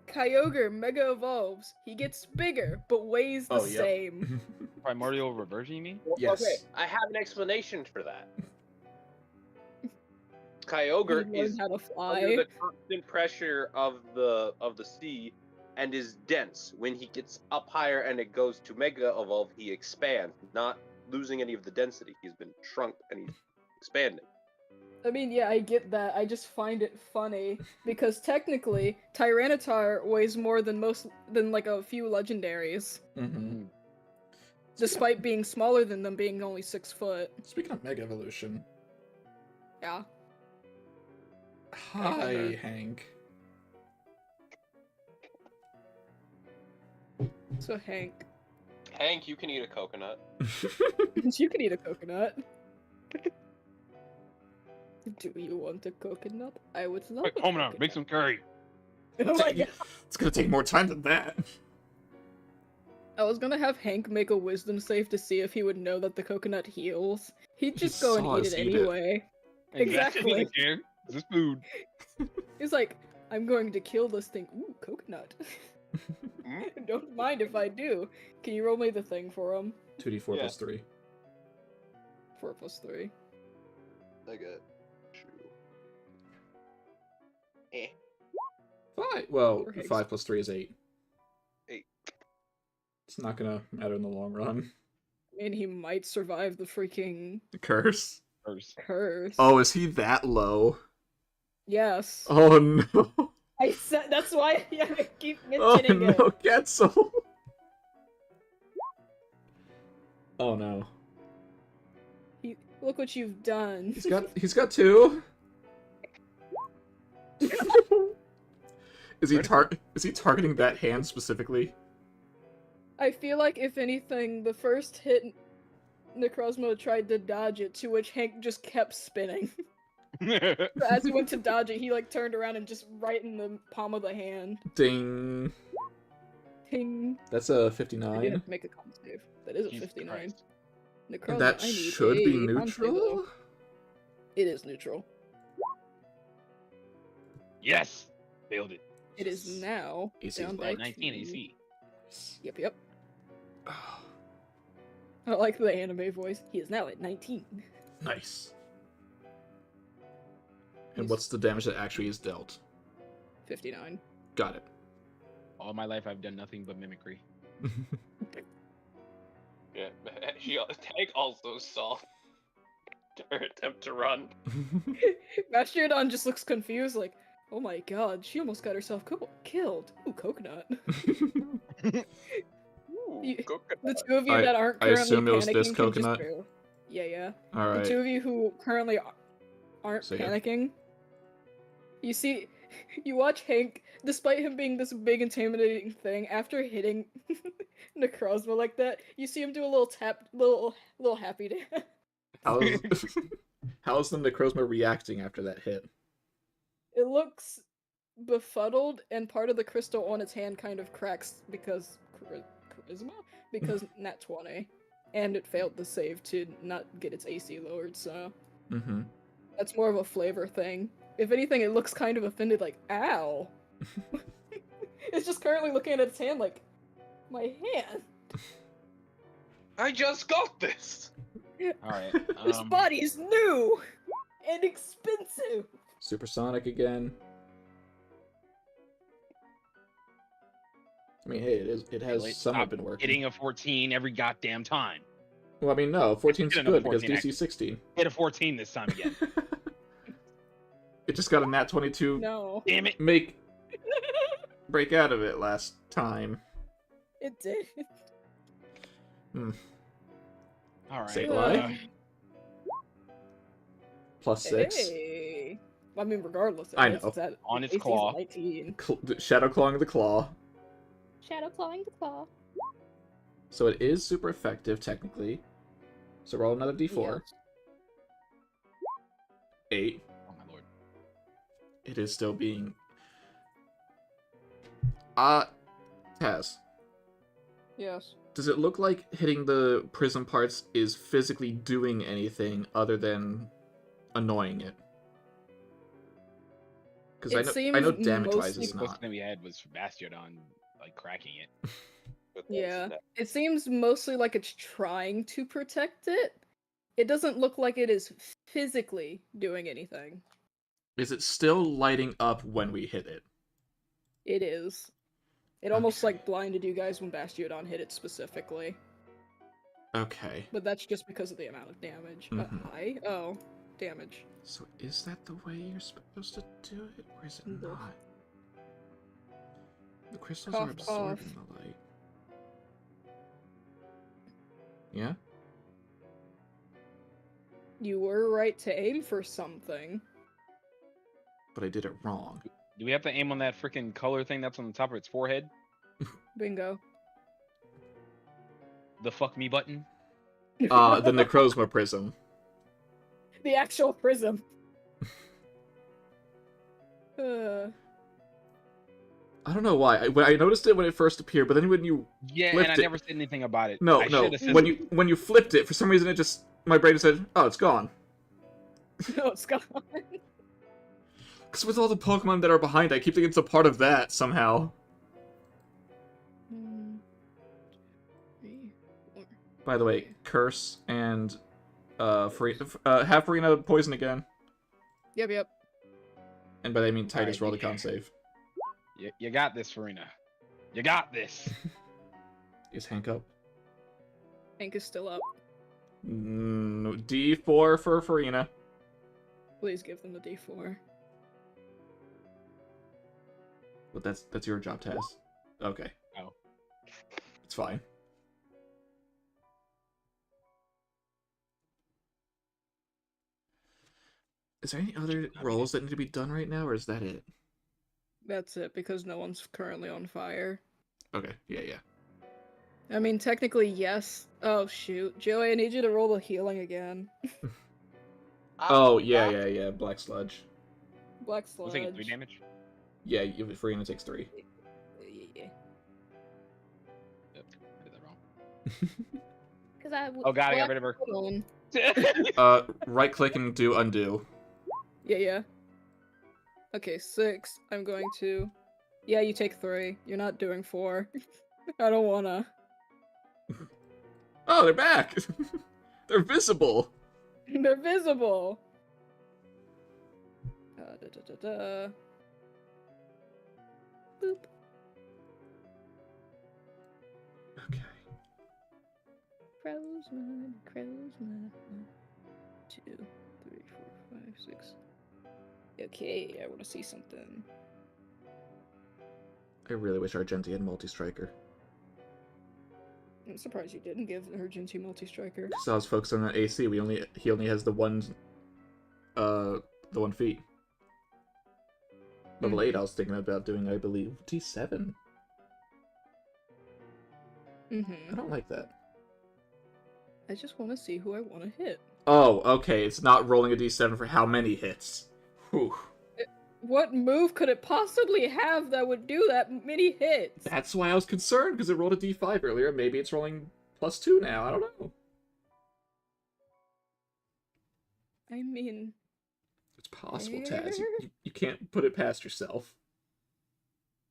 Speaker 1: Kyogre Mega Evolves, he gets bigger, but weighs the
Speaker 2: Oh, yep.
Speaker 1: same.
Speaker 3: Primordial reversion, you mean?
Speaker 2: Yes.
Speaker 8: Okay, I have an explanation for that.
Speaker 1: He
Speaker 8: Kyogre
Speaker 1: learned
Speaker 8: is
Speaker 1: how to
Speaker 8: under
Speaker 1: fly.
Speaker 8: the constant pressure of the sea and is dense. When he gets up higher and it goes to Mega Evolve, he expands, not losing any of the density. He's been shrunk and he's expanding.
Speaker 1: I mean, yeah, I get that. I just find it funny because technically, Tyranitar weighs more than like a few legendaries, despite being smaller than them, being only 6 foot.
Speaker 2: Speaking of Mega Evolution,
Speaker 1: Yeah.
Speaker 2: hi, Hank.
Speaker 1: So Hank,
Speaker 8: Hank, you can eat a coconut.
Speaker 1: you can eat a coconut. Do you want a coconut? I would love.
Speaker 3: Wait,
Speaker 1: a
Speaker 3: hold on,
Speaker 1: coconut.
Speaker 3: make some curry.
Speaker 1: Oh my god!
Speaker 2: It's gonna take more time than that.
Speaker 1: I was gonna have Hank make a wisdom save to see if he would know that the coconut heals. He'd just go and
Speaker 2: saw
Speaker 1: eat
Speaker 2: us
Speaker 1: it
Speaker 2: eat it.
Speaker 1: anyway. Exactly.
Speaker 3: Doesn't care. This is food.
Speaker 1: He's like, I'm going to kill this thing. Ooh, coconut. Don't mind if I do. Can you roll me the thing for him?
Speaker 2: 2d4
Speaker 8: Yeah.
Speaker 2: plus 3.
Speaker 1: 4 plus 3.
Speaker 8: I got 2.
Speaker 2: 5. Well,
Speaker 1: Or Hank's.
Speaker 2: 5 plus 3 is 8.
Speaker 8: 8.
Speaker 2: It's not gonna matter in the long run.
Speaker 1: I mean, he might survive the freaking
Speaker 2: Curse.
Speaker 1: curse.
Speaker 2: Oh, is he that low?
Speaker 1: Yes.
Speaker 2: Oh no.
Speaker 1: I said that's why I keep
Speaker 2: Oh
Speaker 1: mentioning
Speaker 2: no,
Speaker 1: it.
Speaker 2: Getzel. Oh no.
Speaker 1: Look what you've done.
Speaker 2: He's got 2. Is he targeting that hand specifically?
Speaker 1: I feel like if anything, the first hit Necrozma tried to dodge it, to which Hank just kept spinning. As he went to dodge it, he like turned around and just right in the palm of the hand.
Speaker 2: Ding.
Speaker 1: Ting.
Speaker 2: That's a
Speaker 1: I
Speaker 2: 59.
Speaker 1: did have to make a con save. That is a
Speaker 3: Jesus
Speaker 1: 59.
Speaker 3: Christ.
Speaker 1: Necrozma,
Speaker 2: And that
Speaker 1: I need
Speaker 2: should be
Speaker 1: a con save,
Speaker 2: neutral?
Speaker 1: though. It is neutral.
Speaker 3: Yes! Failed it.
Speaker 1: It is now
Speaker 2: AC is
Speaker 1: down
Speaker 2: low.
Speaker 1: by
Speaker 3: 19
Speaker 1: 2.
Speaker 3: AC.
Speaker 1: Yep. I like the anime voice. He is now at 19.
Speaker 2: Nice. And what's the damage that actually is dealt?
Speaker 1: 59.
Speaker 2: Got it.
Speaker 3: All my life I've done nothing but mimicry.
Speaker 8: Yeah, Hank also saw her attempt to run.
Speaker 1: Masterodon just looks confused, like, oh my god, she almost got herself killed. Ooh, coconut.
Speaker 8: Ooh, coconut.
Speaker 1: The 2 of you that aren't
Speaker 2: I
Speaker 1: currently
Speaker 2: assume it was
Speaker 1: panicking
Speaker 2: this
Speaker 1: can
Speaker 2: coconut?
Speaker 1: just Yeah. The
Speaker 2: Alright.
Speaker 1: 2 of you who currently aren't
Speaker 2: So, yeah.
Speaker 1: panicking, you see, you watch Hank, despite him being this big intimidating thing, after hitting Necrozma like that, you see him do a little tap, little happy dance.
Speaker 2: How's how's the Necrozma reacting after that hit?
Speaker 1: It looks befuddled, and part of the crystal on its hand kind of cracks because charisma? Because nat 20. And it failed the save to not get its AC lowered, so
Speaker 2: Mm-hmm.
Speaker 1: that's more of a flavor thing. If anything, it looks kind of offended, like, ow. It's just currently looking at its hand like, my hand.
Speaker 3: I just got this. All right.
Speaker 1: This body's new and expensive.
Speaker 2: Supersonic again. I mean, hey, it has somewhat been working.
Speaker 3: Hitting a 14 every goddamn time.
Speaker 2: Well, I mean, no, 14's
Speaker 3: Hit
Speaker 2: good
Speaker 3: another
Speaker 2: because
Speaker 3: 14
Speaker 2: DC 16.
Speaker 3: Hit a 14 this time again.
Speaker 2: It just got a nat 22.
Speaker 1: No.
Speaker 3: Damn it.
Speaker 2: Break out of it last time.
Speaker 1: It did.
Speaker 3: All right.
Speaker 2: Say why? +6.
Speaker 1: Hey. I mean, regardless.
Speaker 2: I know.
Speaker 3: On its
Speaker 1: AC's
Speaker 3: claw.
Speaker 1: 19.
Speaker 2: Shadow clawing the claw.
Speaker 5: Shadow clawing the claw.
Speaker 2: So it is super effective, technically. So roll another d4.
Speaker 1: Yes.
Speaker 2: 8.
Speaker 3: Oh my lord.
Speaker 2: It is still being... Taz.
Speaker 1: Yes.
Speaker 2: Does it look like hitting the prism parts is physically doing anything other than annoying it? Because I know damage-wise it's
Speaker 3: The closest
Speaker 2: not.
Speaker 3: thing we had was Bastiodon, like, cracking it.
Speaker 4: But that's
Speaker 1: Yeah.
Speaker 4: not-
Speaker 1: It seems mostly like it's trying to protect it. It doesn't look like it is physically doing anything.
Speaker 2: Is it still lighting up when we hit it?
Speaker 1: It is. It almost
Speaker 2: Okay.
Speaker 1: like blinded you guys when Bastiodon hit it specifically.
Speaker 2: Okay.
Speaker 1: But that's just because of the amount of damage.
Speaker 2: Mhm.
Speaker 1: Hi? Oh, damage.
Speaker 2: So is that the way you're supposed to do it, or is it
Speaker 1: No.
Speaker 2: not? The crystals
Speaker 1: Cough,
Speaker 2: are absorbing the light. Yeah?
Speaker 1: You were right to aim for something.
Speaker 2: But I did it wrong.
Speaker 3: Do we have to aim on that freaking color thing that's on the top of its forehead?
Speaker 1: Bingo.
Speaker 3: The fuck me button?
Speaker 2: The Necrozma Prism.
Speaker 1: The actual prism.
Speaker 2: I don't know why. I noticed it when it first appeared, but then when you
Speaker 3: Yeah,
Speaker 2: flipped
Speaker 3: and I
Speaker 2: it...
Speaker 3: never said anything about it.
Speaker 2: No,
Speaker 3: I
Speaker 2: no.
Speaker 3: should've said
Speaker 2: When you flipped it, for some reason it just... My brain said, oh, it's gone.
Speaker 1: No, it's gone.
Speaker 2: Because with all the Pokemon that are behind, I keep thinking it's a part of that, somehow.
Speaker 1: 3, 4.
Speaker 2: By the way, Curse and... have Farina poison again.
Speaker 1: Yep.
Speaker 2: And by that I mean Titus,
Speaker 3: Alright,
Speaker 2: roll the
Speaker 3: yeah.
Speaker 2: con save.
Speaker 3: You got this, Farina. You got this.
Speaker 2: Is Hank up?
Speaker 1: Hank is still up.
Speaker 2: D4 for Farina.
Speaker 1: Please give them the D4.
Speaker 2: But that's your job, Taz. Okay.
Speaker 3: Oh.
Speaker 2: It's fine. Is there any other rolls that need to be done right now, or is that it?
Speaker 1: That's it, because no one's currently on fire.
Speaker 2: Okay, yeah.
Speaker 1: I mean, technically, yes. Oh, shoot. Joey, I need you to roll the healing again.
Speaker 2: Oh, yeah. Black Sludge.
Speaker 1: Black
Speaker 3: Was
Speaker 1: Sludge.
Speaker 3: thinking 3 damage?
Speaker 2: Yeah, Farina takes 3.
Speaker 1: Yeah.
Speaker 3: Yep, I did that wrong.
Speaker 5: Because I.
Speaker 3: Oh god, I got rid of her.
Speaker 1: Hold on.
Speaker 2: Right click and do undo.
Speaker 1: Yeah. Okay, 6. I'm going to... Yeah, you take 3. You're not doing 4. I don't wanna.
Speaker 2: Oh, they're back! They're visible!
Speaker 1: They're visible! Da. Boop.
Speaker 2: Okay.
Speaker 1: Crowsman. 2, 3, 4, 5, 6. Okay, I want to see something.
Speaker 2: I really wish Argenti had multi-striker.
Speaker 1: I'm surprised you didn't give her Genty multi-striker.
Speaker 2: Because I was focused on that AC, he only has the one feat. Level 8 I was thinking about doing, I believe, T7. I don't like that.
Speaker 1: I just want to see who I want to hit.
Speaker 2: Oh, okay, it's not rolling a d7 for how many hits. Whew.
Speaker 1: What move could it possibly have that would do that many hits?
Speaker 2: That's why I was concerned, because it rolled a d5 earlier. Maybe it's rolling +2 now, I don't know.
Speaker 1: I mean...
Speaker 2: It's possible, Taz. You can't put it past yourself.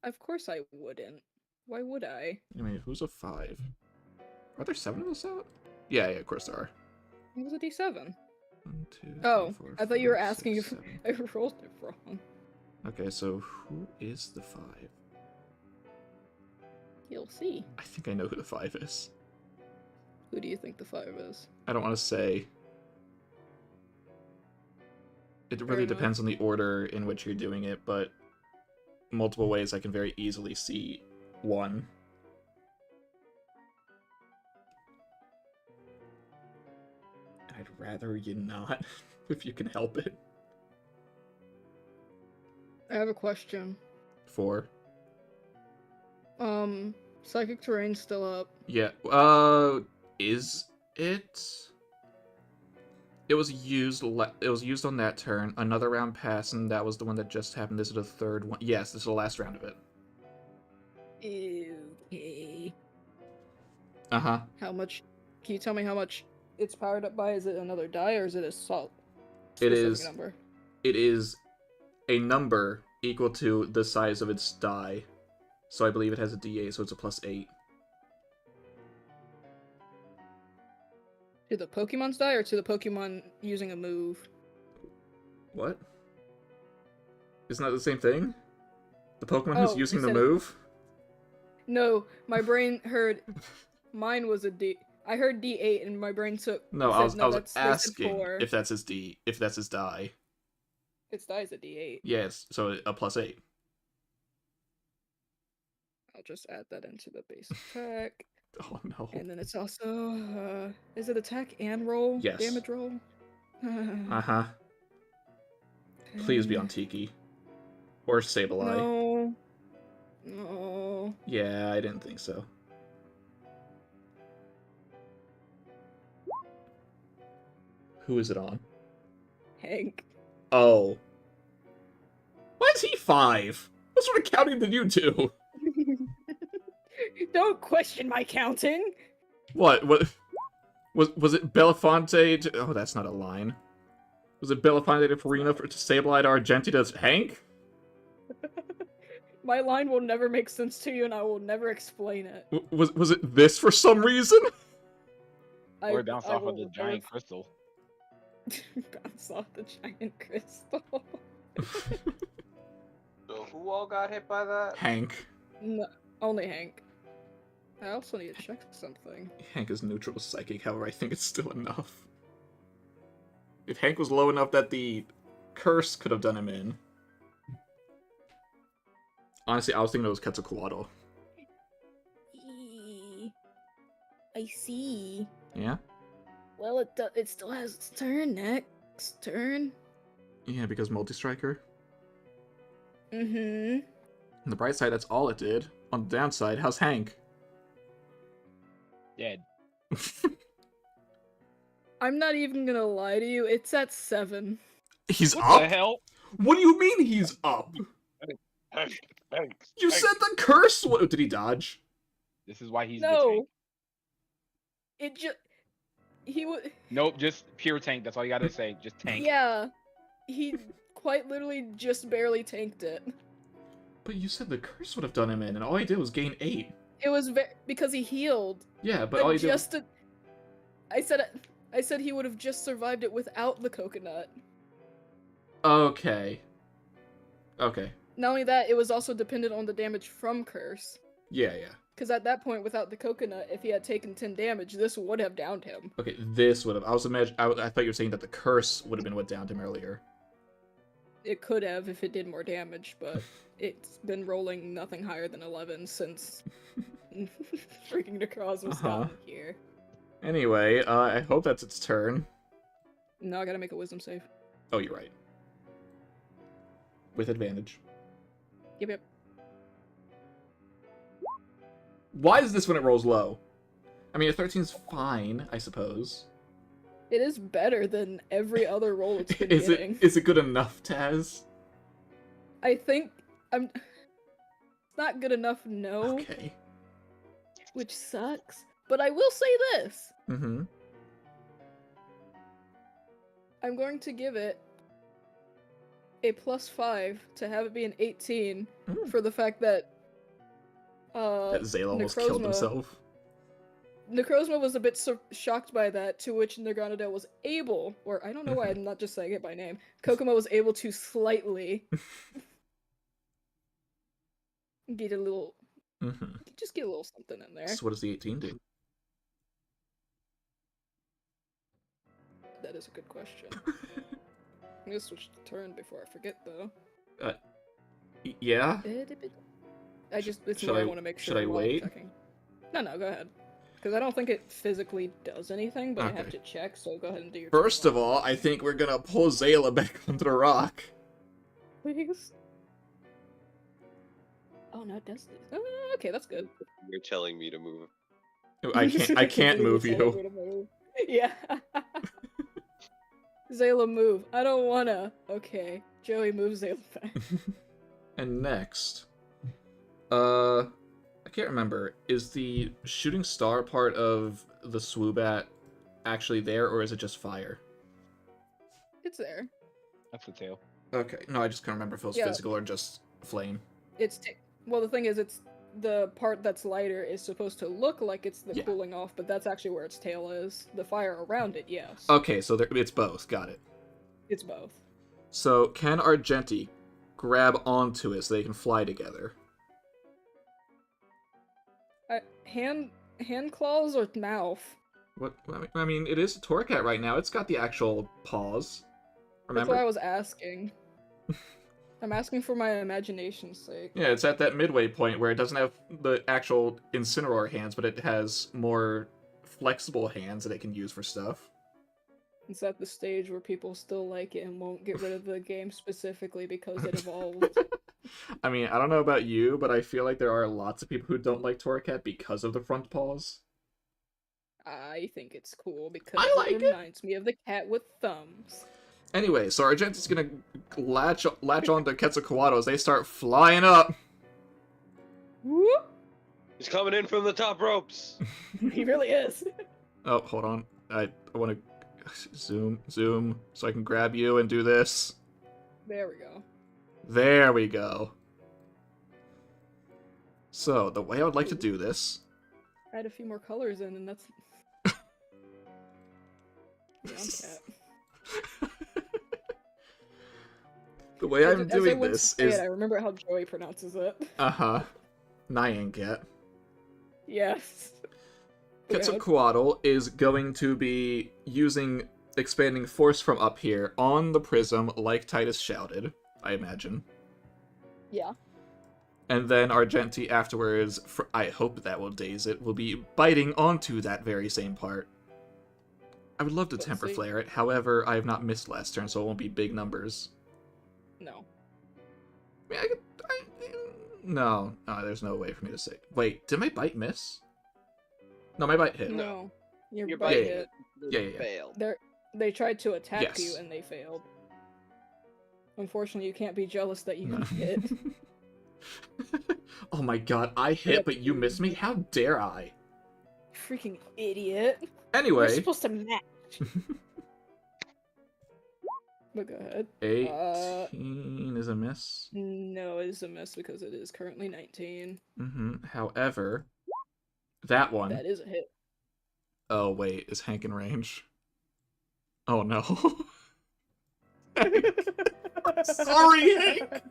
Speaker 1: Of course I wouldn't. Why would I?
Speaker 2: I mean, who's a 5? Are there 7 of us out? Yeah, of course there are.
Speaker 1: It was a d7.
Speaker 2: 1, 2, 3,
Speaker 1: Oh,
Speaker 2: 4,
Speaker 1: I thought you were
Speaker 2: 5,
Speaker 1: asking
Speaker 2: 6,
Speaker 1: if
Speaker 2: 7.
Speaker 1: I rolled it wrong.
Speaker 2: Okay, so who is the 5?
Speaker 1: You'll see.
Speaker 2: I think I know who the 5 is.
Speaker 1: Who do you think the 5 is?
Speaker 2: I don't want to say. It
Speaker 1: Fair
Speaker 2: really
Speaker 1: enough.
Speaker 2: depends on the order in which you're doing it, but multiple ways I can very easily see one. I'd rather you not, if you can help it.
Speaker 1: I have a question.
Speaker 2: 4.
Speaker 1: Psychic terrain's still up.
Speaker 2: Yeah, is it? It was used on that turn. Another round passed, and that was the one that just happened. This is the third one. Yes, this is the last round of it.
Speaker 1: Okay.
Speaker 2: Uh-huh.
Speaker 1: How much? Can you tell me how much it's powered up by? Is it another die or is it a
Speaker 2: It
Speaker 1: specific
Speaker 2: is.
Speaker 1: number?
Speaker 2: It is a number equal to the size of its die. So I believe it has a d8, so it's a +8.
Speaker 1: To the Pokemon's die or to the Pokemon using a move?
Speaker 2: What? Isn't that the same thing? The Pokemon who's
Speaker 1: Oh,
Speaker 2: using
Speaker 1: you
Speaker 2: the
Speaker 1: said-
Speaker 2: move?
Speaker 1: No, my brain heard mine was a D. I heard D8 and my brain took.
Speaker 2: No,
Speaker 1: said,
Speaker 2: I was
Speaker 1: they said
Speaker 2: asking
Speaker 1: 4.
Speaker 2: if that's his die.
Speaker 1: Its die is a D8.
Speaker 2: Yes, so a +8.
Speaker 1: I'll just add that into the base attack.
Speaker 2: Oh no.
Speaker 1: And then it's also, is it attack and roll?
Speaker 2: Yes.
Speaker 1: Damage roll?
Speaker 2: Uh-huh. Please be on Tiki. Or Sableye.
Speaker 1: No. No.
Speaker 2: Yeah, I didn't think so. Who is it on?
Speaker 1: Hank.
Speaker 2: Oh. Why is he 5? What sort of counting did you do?
Speaker 1: Don't question my counting!
Speaker 2: What? Was it Belafonte to... Oh, that's not a line. Was it Belafonte to Farina to Sableye to Argenti to Hank?
Speaker 1: My line will never make sense to you and I will never explain it.
Speaker 2: Was it this for some reason?
Speaker 3: Or bounce off of the
Speaker 1: will
Speaker 3: giant crystal.
Speaker 1: bounce off the giant crystal.
Speaker 8: So who all got hit by that?
Speaker 2: Hank.
Speaker 1: No, only Hank. I also need to check something.
Speaker 2: Hank is neutral to psychic, however, I think it's still enough. If Hank was low enough that the curse could have done him in. Honestly, I was thinking it was Quetzalcoatl.
Speaker 1: I see.
Speaker 2: Yeah?
Speaker 1: Well, it still has its turn next turn.
Speaker 2: Yeah, because multi-striker.
Speaker 1: Mm-hmm.
Speaker 2: On the bright side, that's all it did. On the downside, how's Hank?
Speaker 3: Dead.
Speaker 1: I'm not even gonna lie to you, it's at 7.
Speaker 2: He's
Speaker 3: What
Speaker 2: up?
Speaker 3: the hell?
Speaker 2: What do you mean he's up? You said the curse! What, did he dodge?
Speaker 3: This is why he's the
Speaker 1: No.
Speaker 3: tank.
Speaker 1: It just... He would...
Speaker 3: Nope, just pure tank. That's all you gotta say. Just tank.
Speaker 1: Yeah. He quite literally just barely tanked it.
Speaker 2: But you said the curse would have done him in, and all he did was gain 8.
Speaker 1: It was because he healed.
Speaker 2: Yeah, but all he did...
Speaker 1: just I said he would have just survived it without the coconut.
Speaker 2: Okay. Okay.
Speaker 1: Not only that, it was also dependent on the damage from curse.
Speaker 2: Yeah, yeah.
Speaker 1: Because at that point, without the coconut, if he had taken 10 damage, this would have downed him.
Speaker 2: Okay, this would have... I thought you were saying that the curse would have been what downed him earlier.
Speaker 1: It could have if it did more damage, but it's been rolling nothing higher than 11 since freaking Necroz was gotten here.
Speaker 2: Anyway, I hope that's its turn.
Speaker 1: No, I gotta make a wisdom save.
Speaker 2: Oh, you're right. With advantage.
Speaker 1: Yep.
Speaker 2: Why is this when it rolls low? I mean, a 13's fine, I suppose.
Speaker 1: It is better than every other roll it's been
Speaker 2: Is
Speaker 1: getting.
Speaker 2: it good enough, Taz?
Speaker 1: I think it's not good enough, no.
Speaker 2: Okay.
Speaker 1: Which sucks. But I will say this.
Speaker 2: Mm-hmm.
Speaker 1: I'm going to give it a +5 to have it be an 18 for the fact that
Speaker 2: That Zale almost killed himself.
Speaker 1: Necrozma was a bit shocked by that, to which Nerganadel was able, or I don't know why I'm not just saying it by name, Kokomo was able to slightly get a little, just get a little something in there.
Speaker 2: So what does the 18 do?
Speaker 1: That is a good question. I'm gonna switch the turn before I forget, though.
Speaker 2: Yeah?
Speaker 1: It's
Speaker 2: Should
Speaker 1: more I
Speaker 2: I-
Speaker 1: want to make sure
Speaker 2: should I
Speaker 1: while
Speaker 2: wait?
Speaker 1: checking. No, go ahead. Because I don't think it physically does anything, but I have
Speaker 2: Okay.
Speaker 1: to check, so go ahead and do your
Speaker 2: First
Speaker 1: turn
Speaker 2: of all, I think we're gonna pull Zayla back onto the rock.
Speaker 1: please. Oh, no, it does this. Okay, that's good.
Speaker 4: You're telling me to move.
Speaker 2: I can't move you.
Speaker 1: Yeah. Zayla, move. I don't wanna. Okay. Joey, move Zayla back.
Speaker 2: And next, I can't remember. Is the shooting star part of the Swoobat actually there, or is it just fire?
Speaker 1: It's there.
Speaker 3: That's the tail.
Speaker 2: Okay. No, I just can't remember if it was
Speaker 1: Yeah.
Speaker 2: physical or just flame.
Speaker 1: Well, the thing is, it's the part that's lighter is supposed to look like it's the
Speaker 2: Yeah.
Speaker 1: cooling off, but that's actually where its tail is. The fire around it, yes.
Speaker 2: Okay, so it's both. Got it.
Speaker 1: It's both.
Speaker 2: So can Argenti grab onto it so they can fly together?
Speaker 1: Hand claws or mouth?
Speaker 2: What? I mean, it is a Torcat right now. It's got the actual paws. Remember?
Speaker 1: That's why I was asking. I'm asking for my imagination's sake.
Speaker 2: Yeah, it's at that midway point where it doesn't have the actual Incineroar hands, but it has more flexible hands that it can use for stuff.
Speaker 1: It's at the stage where people still like it and won't get rid of the game specifically because it evolved.
Speaker 2: I mean, I don't know about you, but I feel like there are lots of people who don't like Torcat because of the front paws.
Speaker 1: I think it's cool because
Speaker 2: I like
Speaker 1: it
Speaker 2: it.
Speaker 1: reminds me of the cat with thumbs.
Speaker 2: Anyway, so Argenti's gonna latch on to Quetzalcoatl as they start flying up.
Speaker 1: Whoop!
Speaker 4: He's coming in from the top ropes.
Speaker 1: He really is.
Speaker 2: Oh, hold on. I want to zoom, so I can grab you and do this.
Speaker 1: There we go.
Speaker 2: There we go. So, the way I would like to do this...
Speaker 1: Add a few more colors in and that's... Yeah, I'm cat.
Speaker 2: The way I'm
Speaker 1: As
Speaker 2: doing
Speaker 1: I went to
Speaker 2: this
Speaker 1: say
Speaker 2: is...
Speaker 1: it, I remember how Joey pronounces it.
Speaker 2: Uh-huh. Nyangat.
Speaker 1: Yes.
Speaker 2: Quetzalcoatl is going to be using expanding force from up here on the prism, like Titus shouted, I imagine.
Speaker 1: Yeah.
Speaker 2: And then Argenti afterwards, I hope that will daze it, will be biting onto that very same part. I would love to
Speaker 1: Let's
Speaker 2: temper
Speaker 1: see.
Speaker 2: flare it, however, I have not missed last turn, so it won't be big numbers.
Speaker 1: No.
Speaker 2: I mean, no, there's no way for me to say. Wait, did my bite miss? No, my bite hit.
Speaker 1: No. Your
Speaker 4: Your
Speaker 1: bite
Speaker 2: bite
Speaker 1: hit.
Speaker 2: Yeah.
Speaker 4: Failed.
Speaker 1: They tried to attack
Speaker 2: Yes.
Speaker 1: you and they failed. Unfortunately, you can't be jealous that you
Speaker 2: No.
Speaker 1: hit.
Speaker 2: Oh my god, I hit, but you missed me? How dare I?
Speaker 1: Freaking idiot. We're
Speaker 2: Anyway,
Speaker 1: supposed to match. But go ahead.
Speaker 2: 18 is a miss.
Speaker 1: No, it is a miss because it is currently 19.
Speaker 2: However, that one...
Speaker 1: That is a hit.
Speaker 2: Oh, wait, is Hank in range? Oh, no. Sorry, Hank!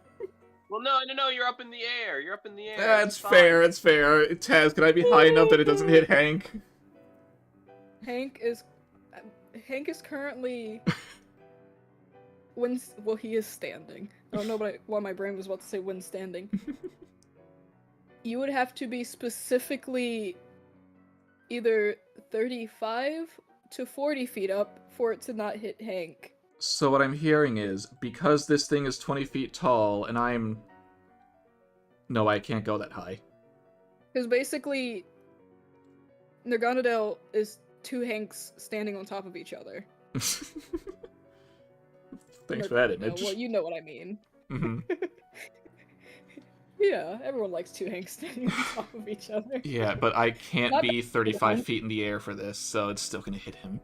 Speaker 7: Well, no, you're up in the air. You're up in the air.
Speaker 2: That's
Speaker 7: It's fine.
Speaker 2: fair, it's fair. Taz, can I be high enough that it doesn't hit Hank?
Speaker 1: Hank is currently he is standing. I don't know why my brain was about to say when standing. You would have to be specifically either 35 to 40 feet up for it to not hit Hank.
Speaker 2: So what I'm hearing is, because this thing is 20 feet tall, and I'm... No, I can't go that high.
Speaker 1: Because basically, Nerganadel is two Hanks standing on top of each other.
Speaker 2: Thanks for that
Speaker 1: No,
Speaker 2: image.
Speaker 1: well, you know what I mean.
Speaker 2: Hmm.
Speaker 1: Yeah, everyone likes two Hanks standing on top of each other.
Speaker 2: Yeah, but I can't
Speaker 1: Not
Speaker 2: be
Speaker 1: that
Speaker 2: 35
Speaker 1: one.
Speaker 2: feet in the air for this, so it's still gonna hit him.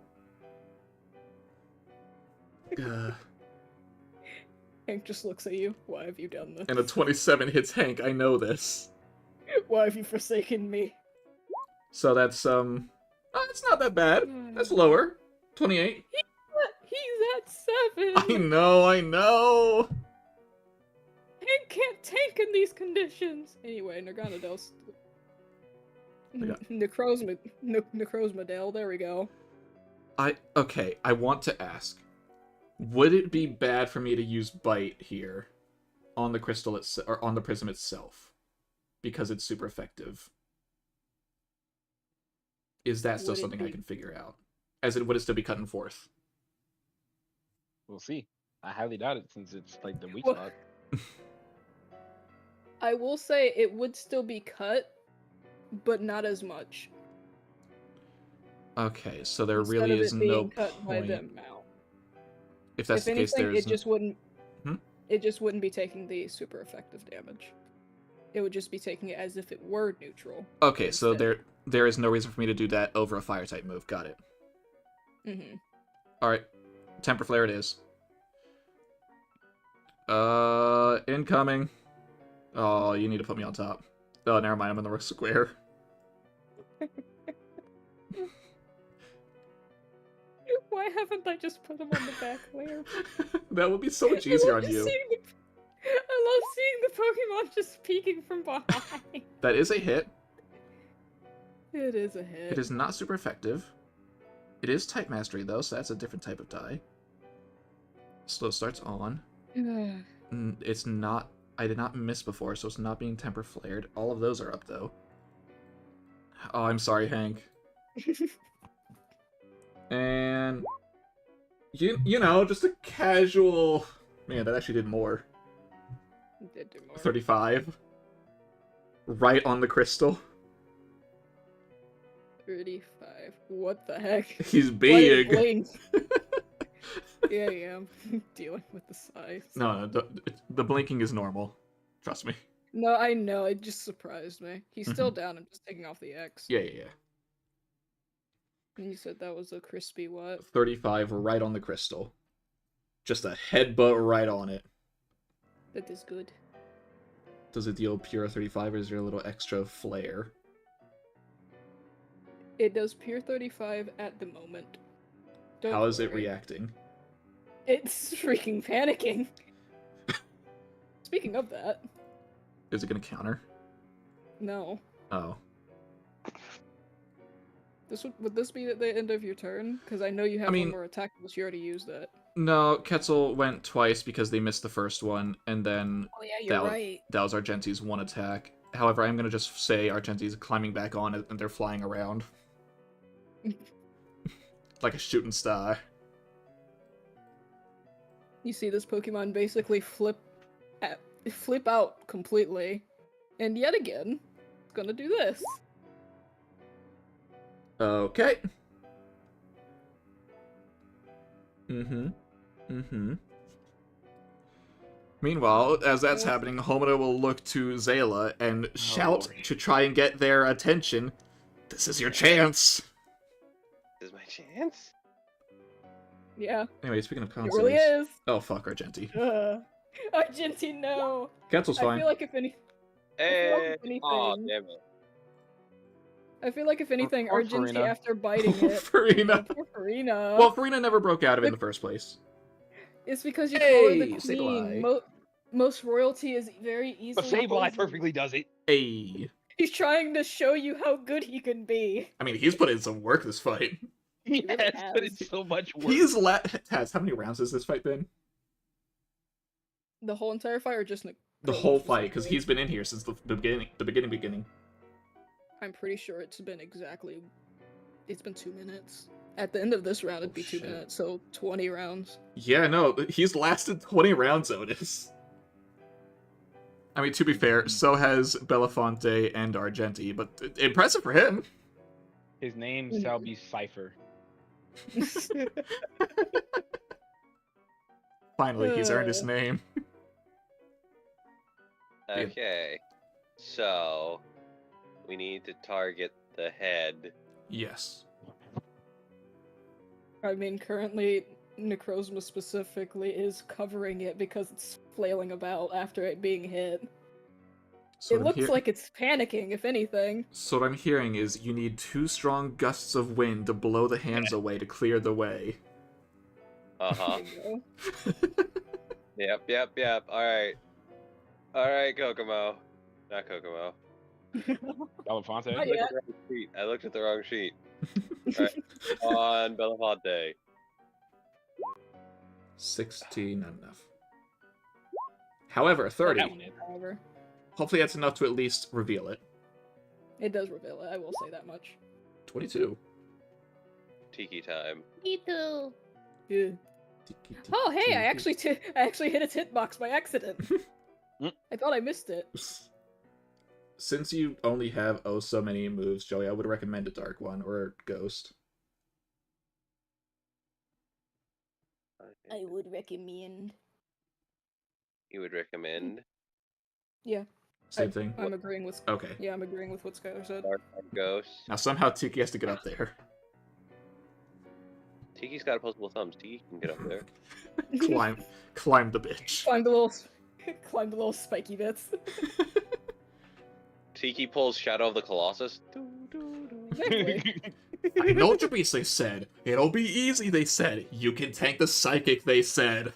Speaker 1: Hank just looks at you. Why have you done this?
Speaker 2: And a 27 hits Hank, I know this.
Speaker 1: Why have you forsaken me?
Speaker 2: So that's, oh, it's not that bad. That's lower. 28.
Speaker 1: He's at 7!
Speaker 2: I know!
Speaker 1: Hank can't tank in these conditions! Anyway, Nerganadel's... Necrozmadel, there we go.
Speaker 2: Okay, I want to ask. Would it be bad for me to use Bite here on the crystal or on the prism itself? Because it's super effective. Is that still something I can figure out? As in, would it still be cut in fourth?
Speaker 3: We'll see. I highly doubt it since it's like the weak
Speaker 1: Well,
Speaker 3: spot.
Speaker 1: I will say it would still be cut, but not as much.
Speaker 2: Okay, so there
Speaker 1: Instead
Speaker 2: really
Speaker 1: of
Speaker 2: is
Speaker 1: it being
Speaker 2: no
Speaker 1: cut by the
Speaker 2: point.
Speaker 1: amount.
Speaker 2: If that's
Speaker 1: If
Speaker 2: the case,
Speaker 1: anything,
Speaker 2: there's
Speaker 1: it just wouldn't.
Speaker 2: Hmm?
Speaker 1: It just wouldn't be taking the super effective damage. It would just be taking it as if it were neutral.
Speaker 2: Okay, so
Speaker 1: instead.
Speaker 2: there is no reason for me to do that over a fire type move. Got it.
Speaker 1: Mm-hmm.
Speaker 2: Alright. Temper Flare it is. Incoming. Oh, you need to put me on top. Oh, never mind, I'm in the wrong square.
Speaker 1: Why haven't I just put him on the back layer?
Speaker 2: That would be so much easier on you.
Speaker 1: I love seeing the Pokemon just peeking from behind.
Speaker 2: That is a hit.
Speaker 1: It is a hit.
Speaker 2: It is not super effective. It is type mastery though, so that's a different type of die. Slow starts on. It's not. I did not miss before, so it's not being temper flared. All of those are up though. Oh, I'm sorry, Hank. And you know, just a casual. Man, that actually did more.
Speaker 1: It did do more.
Speaker 2: 35. Right on the crystal.
Speaker 1: 35. What the heck?
Speaker 2: He's
Speaker 1: Why did it
Speaker 2: big.
Speaker 1: blink? Yeah, yeah, I'm dealing with the size.
Speaker 2: No, the blinking is normal. Trust me.
Speaker 1: No, I know, it just surprised me. He's still down, I'm just taking off the X.
Speaker 2: Yeah, yeah, yeah.
Speaker 1: And you said that was a crispy what?
Speaker 2: 35 right on the crystal. Just a headbutt right on it.
Speaker 1: That is good.
Speaker 2: Does it deal pure 35 or is there a little extra flare?
Speaker 1: It does pure 35 at the moment. Don't
Speaker 2: How is it
Speaker 1: worry.
Speaker 2: reacting?
Speaker 1: It's freaking panicking. Speaking of that,
Speaker 2: Is it gonna counter?
Speaker 1: no.
Speaker 2: Oh.
Speaker 1: Would this be at the end of your turn? Because I know you have
Speaker 2: mean-
Speaker 1: one more attack, but you already used it.
Speaker 2: No, Quetzal went twice because they missed the first one, and then
Speaker 1: Oh yeah, you're
Speaker 2: that,
Speaker 1: right.
Speaker 2: that was Argenti's one attack. However, I'm gonna just say Argenti's climbing back on it and they're flying around. Like a shooting star.
Speaker 1: You see this Pokemon basically flip out completely, and yet again, it's gonna do this.
Speaker 2: Okay. Meanwhile, as that's happening, Homura will look to Zayla and shout to try and get their attention. This is your chance!
Speaker 8: This is my chance?
Speaker 1: Yeah,
Speaker 2: Anyway, speaking of
Speaker 1: it
Speaker 2: consoles...
Speaker 1: really is.
Speaker 2: Oh, fuck, Argenti.
Speaker 1: Argenti, no.
Speaker 2: Quetzal's
Speaker 1: I
Speaker 2: fine.
Speaker 1: feel like if any,
Speaker 8: Hey!
Speaker 1: anything-
Speaker 8: Oh, damn it.
Speaker 1: I feel like if anything,
Speaker 3: Or
Speaker 1: Argenti
Speaker 3: Farina.
Speaker 1: after biting it.
Speaker 2: Farina.
Speaker 1: Poor Farina.
Speaker 2: Well, Farina never broke out of it in the first place.
Speaker 1: It's because you call her the
Speaker 2: Hey, say
Speaker 1: queen.
Speaker 2: bye.
Speaker 1: Most royalty is very easily.
Speaker 3: But Sableye
Speaker 1: poisoned.
Speaker 3: perfectly does it.
Speaker 2: Hey.
Speaker 1: He's trying to show you how good he can be.
Speaker 2: I mean, he's put in some work this fight.
Speaker 3: He
Speaker 1: really
Speaker 3: has put in
Speaker 1: has.
Speaker 3: so much work.
Speaker 2: Taz, how many rounds has this fight been?
Speaker 1: The whole entire fight, or just
Speaker 2: The whole fight, because he's been in here since the beginning.
Speaker 1: I'm pretty sure it's been 2 minutes. At the end of this round, it'd be 2
Speaker 2: shit.
Speaker 1: minutes, so 20 rounds.
Speaker 2: Yeah, no, he's lasted 20 rounds, Otis. I mean, to be fair, so has Belafonte and Argenti, but impressive for him.
Speaker 3: His name shall be Cypher.
Speaker 2: Finally, he's earned his name.
Speaker 4: Okay. So, we need to target the head.
Speaker 2: Yes.
Speaker 1: I mean, currently, Necrozma specifically is covering it because it's flailing about after it being hit.
Speaker 2: So
Speaker 1: It looks like it's panicking, if anything.
Speaker 2: So what I'm hearing is you need 2 strong gusts of wind to blow the hands away to clear the way.
Speaker 4: Uh-huh.
Speaker 1: There
Speaker 4: Yep. Alright. Alright, Kokomo. Not Kokomo.
Speaker 3: Belafonte?
Speaker 1: Not yet.
Speaker 4: I looked at the wrong sheet. Alright. On Belafonte.
Speaker 2: 16, not enough. However, 30.
Speaker 3: That one is.
Speaker 1: However,
Speaker 2: Hopefully that's enough to at least reveal it.
Speaker 1: it does reveal it, I will say that much.
Speaker 2: 22.
Speaker 4: Tiki time.
Speaker 5: Me too.
Speaker 1: Yeah. Oh, hey, I actually hit its hitbox by accident. I thought I missed it.
Speaker 2: Since you only have so many moves, Joey, I would recommend a Dark One or a Ghost.
Speaker 1: I would recommend.
Speaker 4: You would recommend
Speaker 1: Yeah.
Speaker 2: Same thing?
Speaker 1: I'm agreeing with.
Speaker 2: Okay.
Speaker 1: Yeah, I'm agreeing with what Skylar said.
Speaker 4: Dark Ghost.
Speaker 2: Now somehow Tiki has to get up there.
Speaker 4: Tiki's got opposable thumbs. Tiki can get up there.
Speaker 2: Climb the bitch.
Speaker 1: Climb the little spiky bits.
Speaker 4: Tiki pulls Shadow of the Colossus.
Speaker 1: Exactly.
Speaker 2: I know what your beast they said. It'll be easy, they said. You can tank the psychic, they said.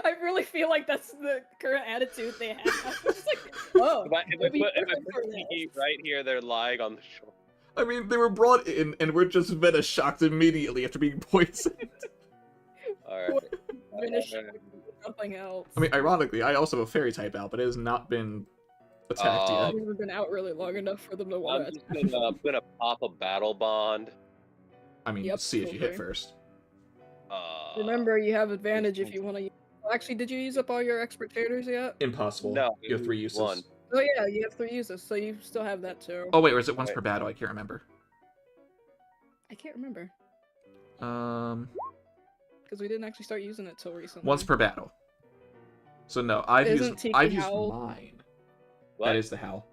Speaker 1: I really feel like that's the current attitude they have. It's just like, oh,
Speaker 4: If I put Tiki right here, they're lying on the shore.
Speaker 2: I mean, they were brought in and were just meta shocked immediately after being poisoned.
Speaker 4: Alright.
Speaker 1: Finish nothing else.
Speaker 2: I mean, ironically, I also have a fairy type out, but it has not been attacked
Speaker 1: I've
Speaker 2: yet.
Speaker 1: never been out really long enough for them to
Speaker 4: I'm
Speaker 1: want to.
Speaker 4: just gonna pop a battle bond.
Speaker 2: I mean,
Speaker 1: Yep,
Speaker 2: see if you hit
Speaker 1: okay.
Speaker 2: first.
Speaker 1: Remember, you have advantage if you want to. Actually, did you use up all your expert taters yet?
Speaker 2: Impossible.
Speaker 4: No,
Speaker 2: You have 3 uses.
Speaker 4: one.
Speaker 1: Oh yeah, you have 3 uses, so you still have that too.
Speaker 2: Oh wait, or is it once
Speaker 4: Right.
Speaker 2: per battle? I can't remember.
Speaker 1: I can't remember
Speaker 2: Once
Speaker 1: because we didn't actually start using it till recently.
Speaker 2: per battle. So no, I've
Speaker 1: Isn't
Speaker 2: used
Speaker 1: Tiki
Speaker 2: mine.
Speaker 4: What?
Speaker 2: That is the howl.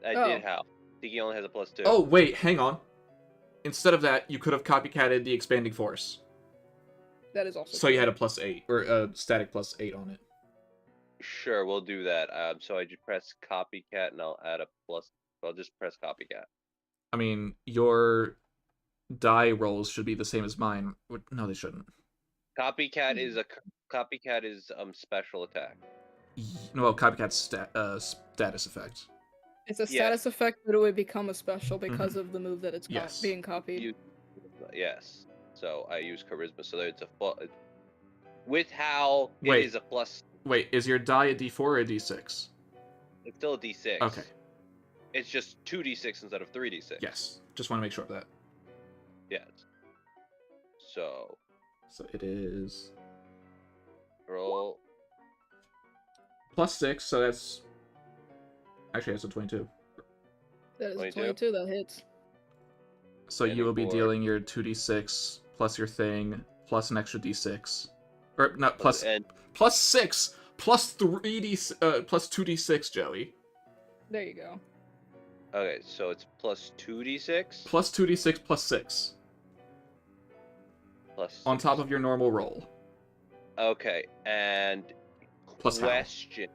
Speaker 4: I
Speaker 1: Oh.
Speaker 4: did how. Tiki only has a +2.
Speaker 2: Oh wait, hang on. Instead of that, you could have copycatted the expanding force.
Speaker 1: That is also.
Speaker 2: So you had a +8 or a static +8 on it.
Speaker 4: Sure, we'll do that. So I just press copycat and I'll add a plus. I'll just press copycat.
Speaker 2: I mean, your die rolls should be the same as mine. No, they shouldn't.
Speaker 4: Copycat is special attack.
Speaker 2: No, copycat's status effect.
Speaker 1: It's a
Speaker 4: Yes.
Speaker 1: status effect, but it would become a special because of the move that it's
Speaker 2: Yes.
Speaker 1: being copied.
Speaker 4: Yes. So I use charisma. So that it's a with howl.
Speaker 2: Wait.
Speaker 4: It is a plus.
Speaker 2: Wait, is your die a D4 or a D6?
Speaker 4: It's still a D6.
Speaker 2: Okay.
Speaker 4: It's just 2d6 instead of 3d6.
Speaker 2: Yes. Just want to make sure of that.
Speaker 4: Yes. So
Speaker 2: So it is
Speaker 4: roll.
Speaker 2: +6, so that's actually that's a 22.
Speaker 1: That is
Speaker 4: 22?
Speaker 1: 22 that hits.
Speaker 2: So
Speaker 4: And
Speaker 2: you will be
Speaker 4: four.
Speaker 2: dealing your 2d6 plus your thing plus an extra d6, or not plus
Speaker 4: And
Speaker 2: +6 plus 2d6, Joey.
Speaker 1: There you go.
Speaker 4: okay, so it's plus 2d6
Speaker 2: Plus 2d6 plus 6
Speaker 4: plus.
Speaker 2: on top of your normal roll.
Speaker 4: Okay, and
Speaker 2: Plus howl.
Speaker 4: question: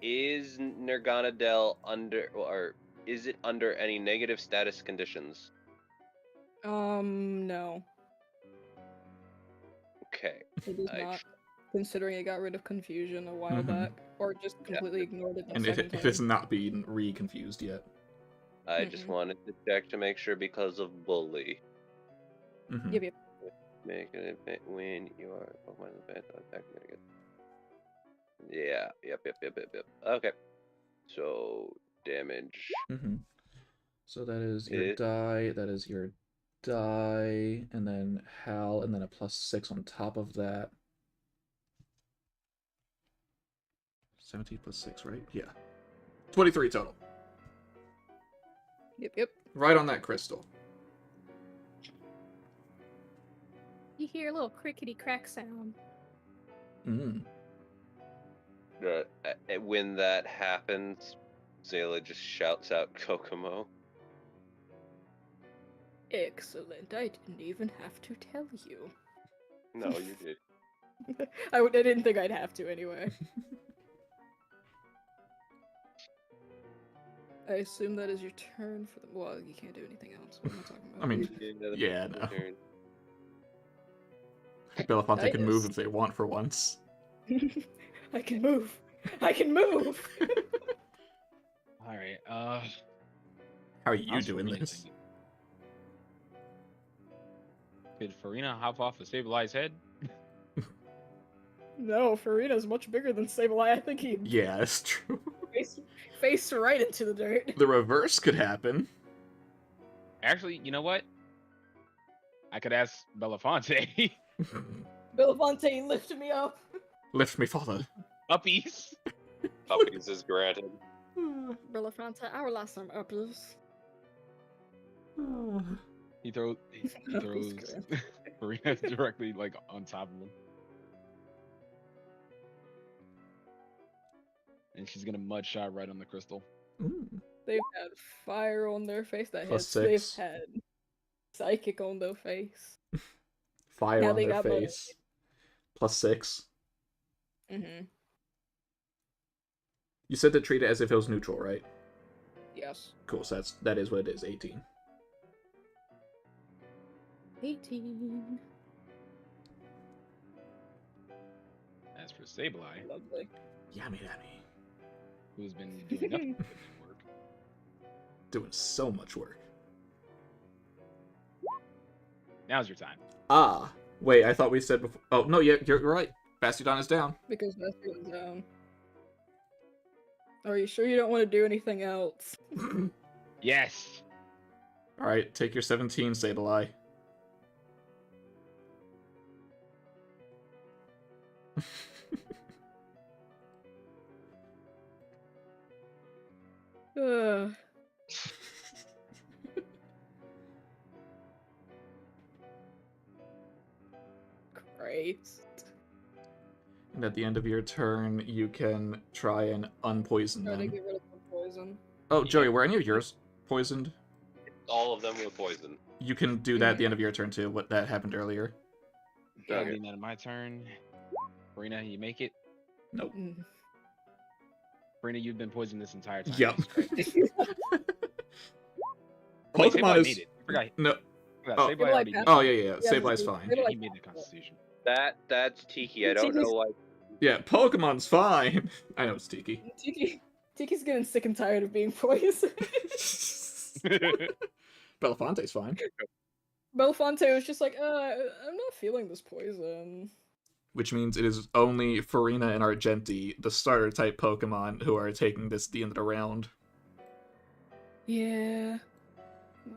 Speaker 4: is Nerganadel under, or is it under any negative status conditions?
Speaker 1: No,
Speaker 4: Okay.
Speaker 1: it is
Speaker 4: I
Speaker 1: not. Considering it got rid of confusion a while
Speaker 2: Mhm.
Speaker 1: back, or just completely ignored it. The
Speaker 2: And
Speaker 1: second
Speaker 2: it
Speaker 1: time.
Speaker 2: is not being re-confused yet.
Speaker 4: I just wanted to check to make sure because of bully.
Speaker 2: Mhm.
Speaker 1: Yep, yep.
Speaker 4: Make an event when you are Pokemon event attack mitigate. Yeah. Yep. Okay. So damage.
Speaker 2: Mhm. So that is your
Speaker 4: It-
Speaker 2: die, that is your die, and then howl, and then a +6 on top of that. 17 plus 6, right? Yeah. 23 total.
Speaker 1: Yep.
Speaker 2: Right on that crystal.
Speaker 5: You hear a little crickety crack sound.
Speaker 2: Mm.
Speaker 8: When that happens, Zayla just shouts out Kokomo.
Speaker 1: Excellent. I didn't even have to tell you.
Speaker 8: No, you did.
Speaker 1: I didn't think I'd have to anyway. I assume that is your turn for the. Well, you can't do anything else. What am I talking about?
Speaker 2: I mean, yeah, no. Belafonte can move if they want for once.
Speaker 1: I can move. I can move.
Speaker 3: All right.
Speaker 2: How are you
Speaker 3: how's
Speaker 2: doing
Speaker 3: Farina
Speaker 2: this?
Speaker 3: thinking? Did Farina hop off the stabilized head?
Speaker 1: No, Farina's much bigger than Sableye. I think he
Speaker 2: Yeah, that's true.
Speaker 1: face right into the dirt.
Speaker 2: The reverse could happen.
Speaker 3: Actually, you know what? I could ask Belafonte.
Speaker 1: Belafonte, lift me up.
Speaker 2: Lift me, father.
Speaker 3: Uppies.
Speaker 8: Puppies is granted.
Speaker 5: Belafonte, I will last some uppers.
Speaker 3: He throws Farina directly like on top of him. And she's gonna mud shot right on the crystal.
Speaker 1: They've had fire on their face that
Speaker 2: Plus
Speaker 1: hits.
Speaker 2: 6.
Speaker 1: They've had psychic on their face.
Speaker 2: Fire
Speaker 1: Now
Speaker 2: on
Speaker 1: they
Speaker 2: their
Speaker 1: got mud.
Speaker 2: face. Plus 6.
Speaker 1: Mm-hmm.
Speaker 2: You said to treat it as if it was neutral, right?
Speaker 1: Yes.
Speaker 2: Cool, so that is what it is, 18.
Speaker 5: 18.
Speaker 3: As for Sableye,
Speaker 1: Lovely.
Speaker 2: Yummy.
Speaker 3: who's been doing nothing but work.
Speaker 2: Doing so much work.
Speaker 3: Now's your time.
Speaker 2: Ah, wait, I thought we said before. Oh, no, yeah, you're right. Bastiodon is down.
Speaker 1: Because Bastion's down. Are you sure you don't want to do anything else?
Speaker 3: Yes.
Speaker 2: Alright, take your 17, Sableye.
Speaker 1: Ugh. Christ.
Speaker 2: And at the end of your turn, you can try and unpoison
Speaker 1: Try to
Speaker 2: them.
Speaker 1: get rid of the poison.
Speaker 2: Oh, Joey, were any of yours poisoned?
Speaker 8: All of them were poisoned.
Speaker 2: You can do that at the end of your turn too. What that happened earlier.
Speaker 3: Okay. Getting that in my turn. Farina, you make it.
Speaker 2: Nope.
Speaker 3: Farina, you've been poisoned this entire time.
Speaker 2: Yep.
Speaker 3: Wait,
Speaker 2: Pokemon
Speaker 3: Sableye
Speaker 2: is
Speaker 3: made it. I forgot.
Speaker 2: no.
Speaker 3: Forgot.
Speaker 2: Oh.
Speaker 3: Sableye already did.
Speaker 2: Oh yeah.
Speaker 1: Yeah,
Speaker 2: Sableye's
Speaker 1: he-
Speaker 2: fine.
Speaker 3: Yeah, he made the Constitution.
Speaker 8: That's Tiki. I don't know why.
Speaker 2: Yeah, Pokemon's fine. I know it's Tiki.
Speaker 1: Tiki's getting sick and tired of being poisoned.
Speaker 2: Belafonte's fine.
Speaker 1: Belafonte was just like, I'm not feeling this poison.
Speaker 2: Which means it is only Farina and Argenti, the starter type Pokemon, who are taking this at the end of the round.
Speaker 1: Yeah.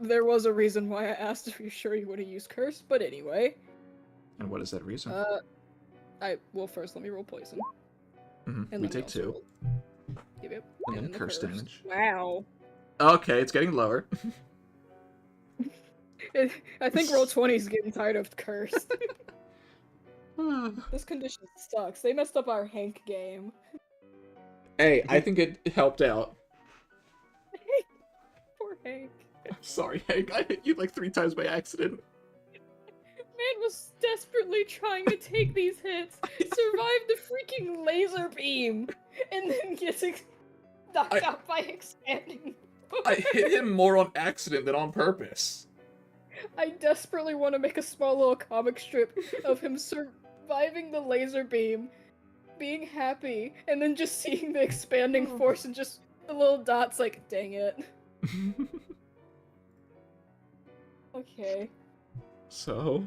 Speaker 1: There was a reason why I asked if you're sure you would have used Curse, but anyway.
Speaker 2: And what is that reason?
Speaker 1: Well, first let me roll poison.
Speaker 2: We
Speaker 1: let me
Speaker 2: take
Speaker 1: also
Speaker 2: 2.
Speaker 1: roll- Yep.
Speaker 2: And then
Speaker 1: the
Speaker 2: curse damage.
Speaker 1: Wow.
Speaker 2: Okay, it's getting lower.
Speaker 1: I think roll 20 is getting tired of Curse. This condition sucks. They messed up our Hank game.
Speaker 2: Hey, I think it helped out.
Speaker 1: Poor Hank.
Speaker 2: I'm sorry, Hank. I hit you like 3 times by accident.
Speaker 5: Man was desperately trying to take these hits, survive the freaking laser beam,
Speaker 1: And then getting knocked out by expanding.
Speaker 2: I hit him more on accident than on purpose.
Speaker 1: I desperately want to make a small little comic strip of him surviving the laser beam, being happy, and then just seeing the expanding force and just the little dots like, dang it. Okay.
Speaker 2: So?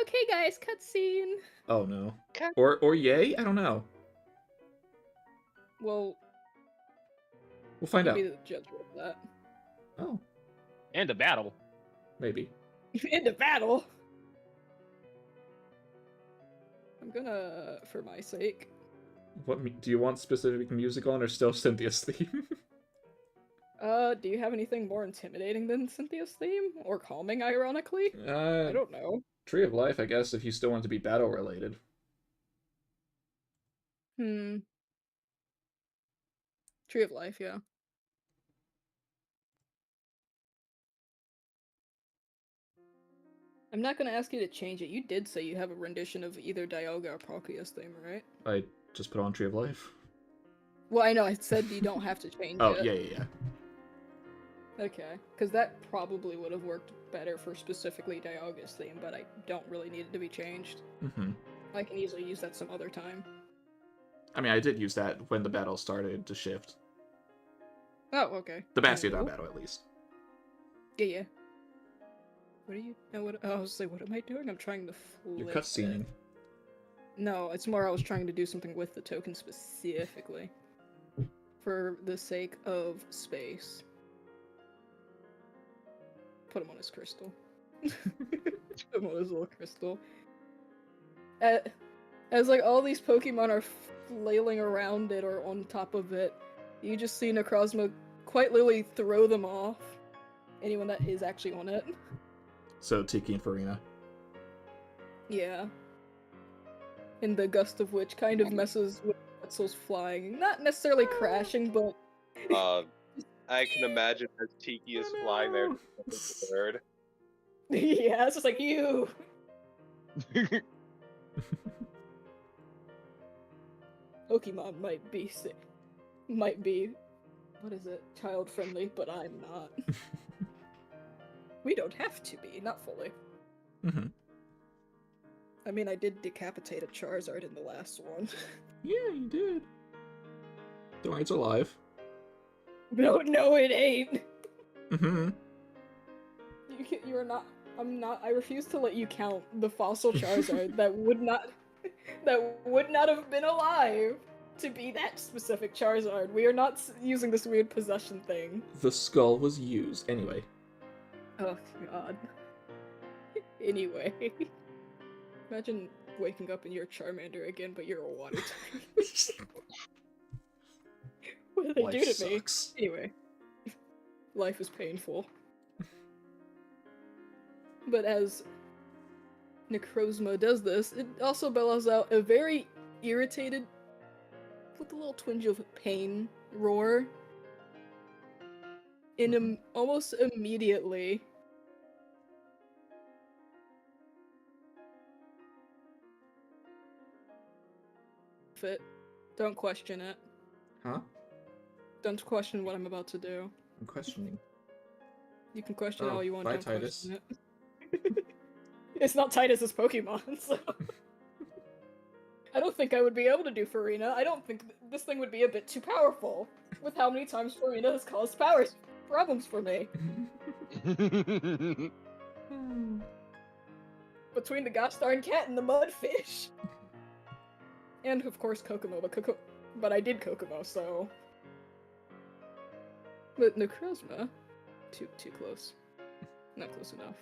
Speaker 5: Okay, guys, cutscene.
Speaker 2: Oh no. Or yay? I don't know.
Speaker 1: Well,
Speaker 2: We'll find
Speaker 1: you
Speaker 2: out.
Speaker 1: be the judge of that.
Speaker 2: Oh,
Speaker 3: And a battle.
Speaker 2: maybe.
Speaker 1: Into battle! I'm gonna, for my sake,
Speaker 2: Do you want specific music on or still Cynthia's theme?
Speaker 1: Do you have anything more intimidating than Cynthia's theme? Or calming, ironically? I don't know.
Speaker 2: Tree of Life, I guess, if you still want to be battle related.
Speaker 1: Tree of Life, yeah. I'm not gonna ask you to change it. You did say you have a rendition of either Dialga or Palkia's theme, right?
Speaker 2: I just put on Tree of Life.
Speaker 1: Well, I know, I said you don't have to change
Speaker 2: Oh,
Speaker 1: it.
Speaker 2: yeah.
Speaker 1: Okay, because that probably would have worked better for specifically Dialga's theme, but I don't really need it to be changed. I can easily use that some other time.
Speaker 2: I mean, I did use that when the battle started to shift.
Speaker 1: Oh, okay.
Speaker 2: The Bastiodon battle, at least.
Speaker 1: Yeah. What are you... No, what... Oh, I was like, what am I doing? I'm trying to flip
Speaker 2: You're cutscening.
Speaker 1: No, it's more I was trying to do something with the token specifically. For the sake of space. Put him on his crystal. Put him on his little crystal. As like all these Pokemon are flailing around it or on top of it, you just see Necrozma quite literally throw them off. Anyone that is actually on it.
Speaker 2: So Tiki and Farina.
Speaker 1: Yeah. And the gust of which kind of messes with Wetzel's flying. Not necessarily crashing, but...
Speaker 4: I can imagine as Tiki is flying there, the bird.
Speaker 1: Yeah, it's just like, you! Pokemon might be what is it, child-friendly, but I'm not. We don't have to be, not fully. I mean, I did decapitate a Charizard in the last one.
Speaker 2: Yeah, you did. Don't worry, it's alive.
Speaker 1: No, it ain't! You're not... I refuse to let you count the fossil Charizard that would not have been alive to be that specific Charizard. We are not using this weird possession thing.
Speaker 2: The skull was used. Anyway.
Speaker 1: Oh, God. Anyway. Imagine waking up and you're a Charmander again, but you're a water type. What did they do to
Speaker 2: sucks.
Speaker 1: me? Anyway. Life is painful. But as Necrozma does this, it also bellows out a very irritated, with a little twinge of pain, roar. Almost immediately, don't question it.
Speaker 2: Huh?
Speaker 1: Don't question what I'm about to do.
Speaker 2: I'm questioning.
Speaker 1: You can question all you want.
Speaker 2: Bye,
Speaker 1: Don't
Speaker 2: Titus.
Speaker 1: question it. It's not Titus's Pokemon, so... I don't think I would be able to do Farina. I don't think this thing would be a bit too powerful, with how many times Farina has caused problems for me. Between the gosh darn cat and the mudfish. And of course Kokomo, but I did Kokomo, so... But Necrozma... Too close. Not close enough.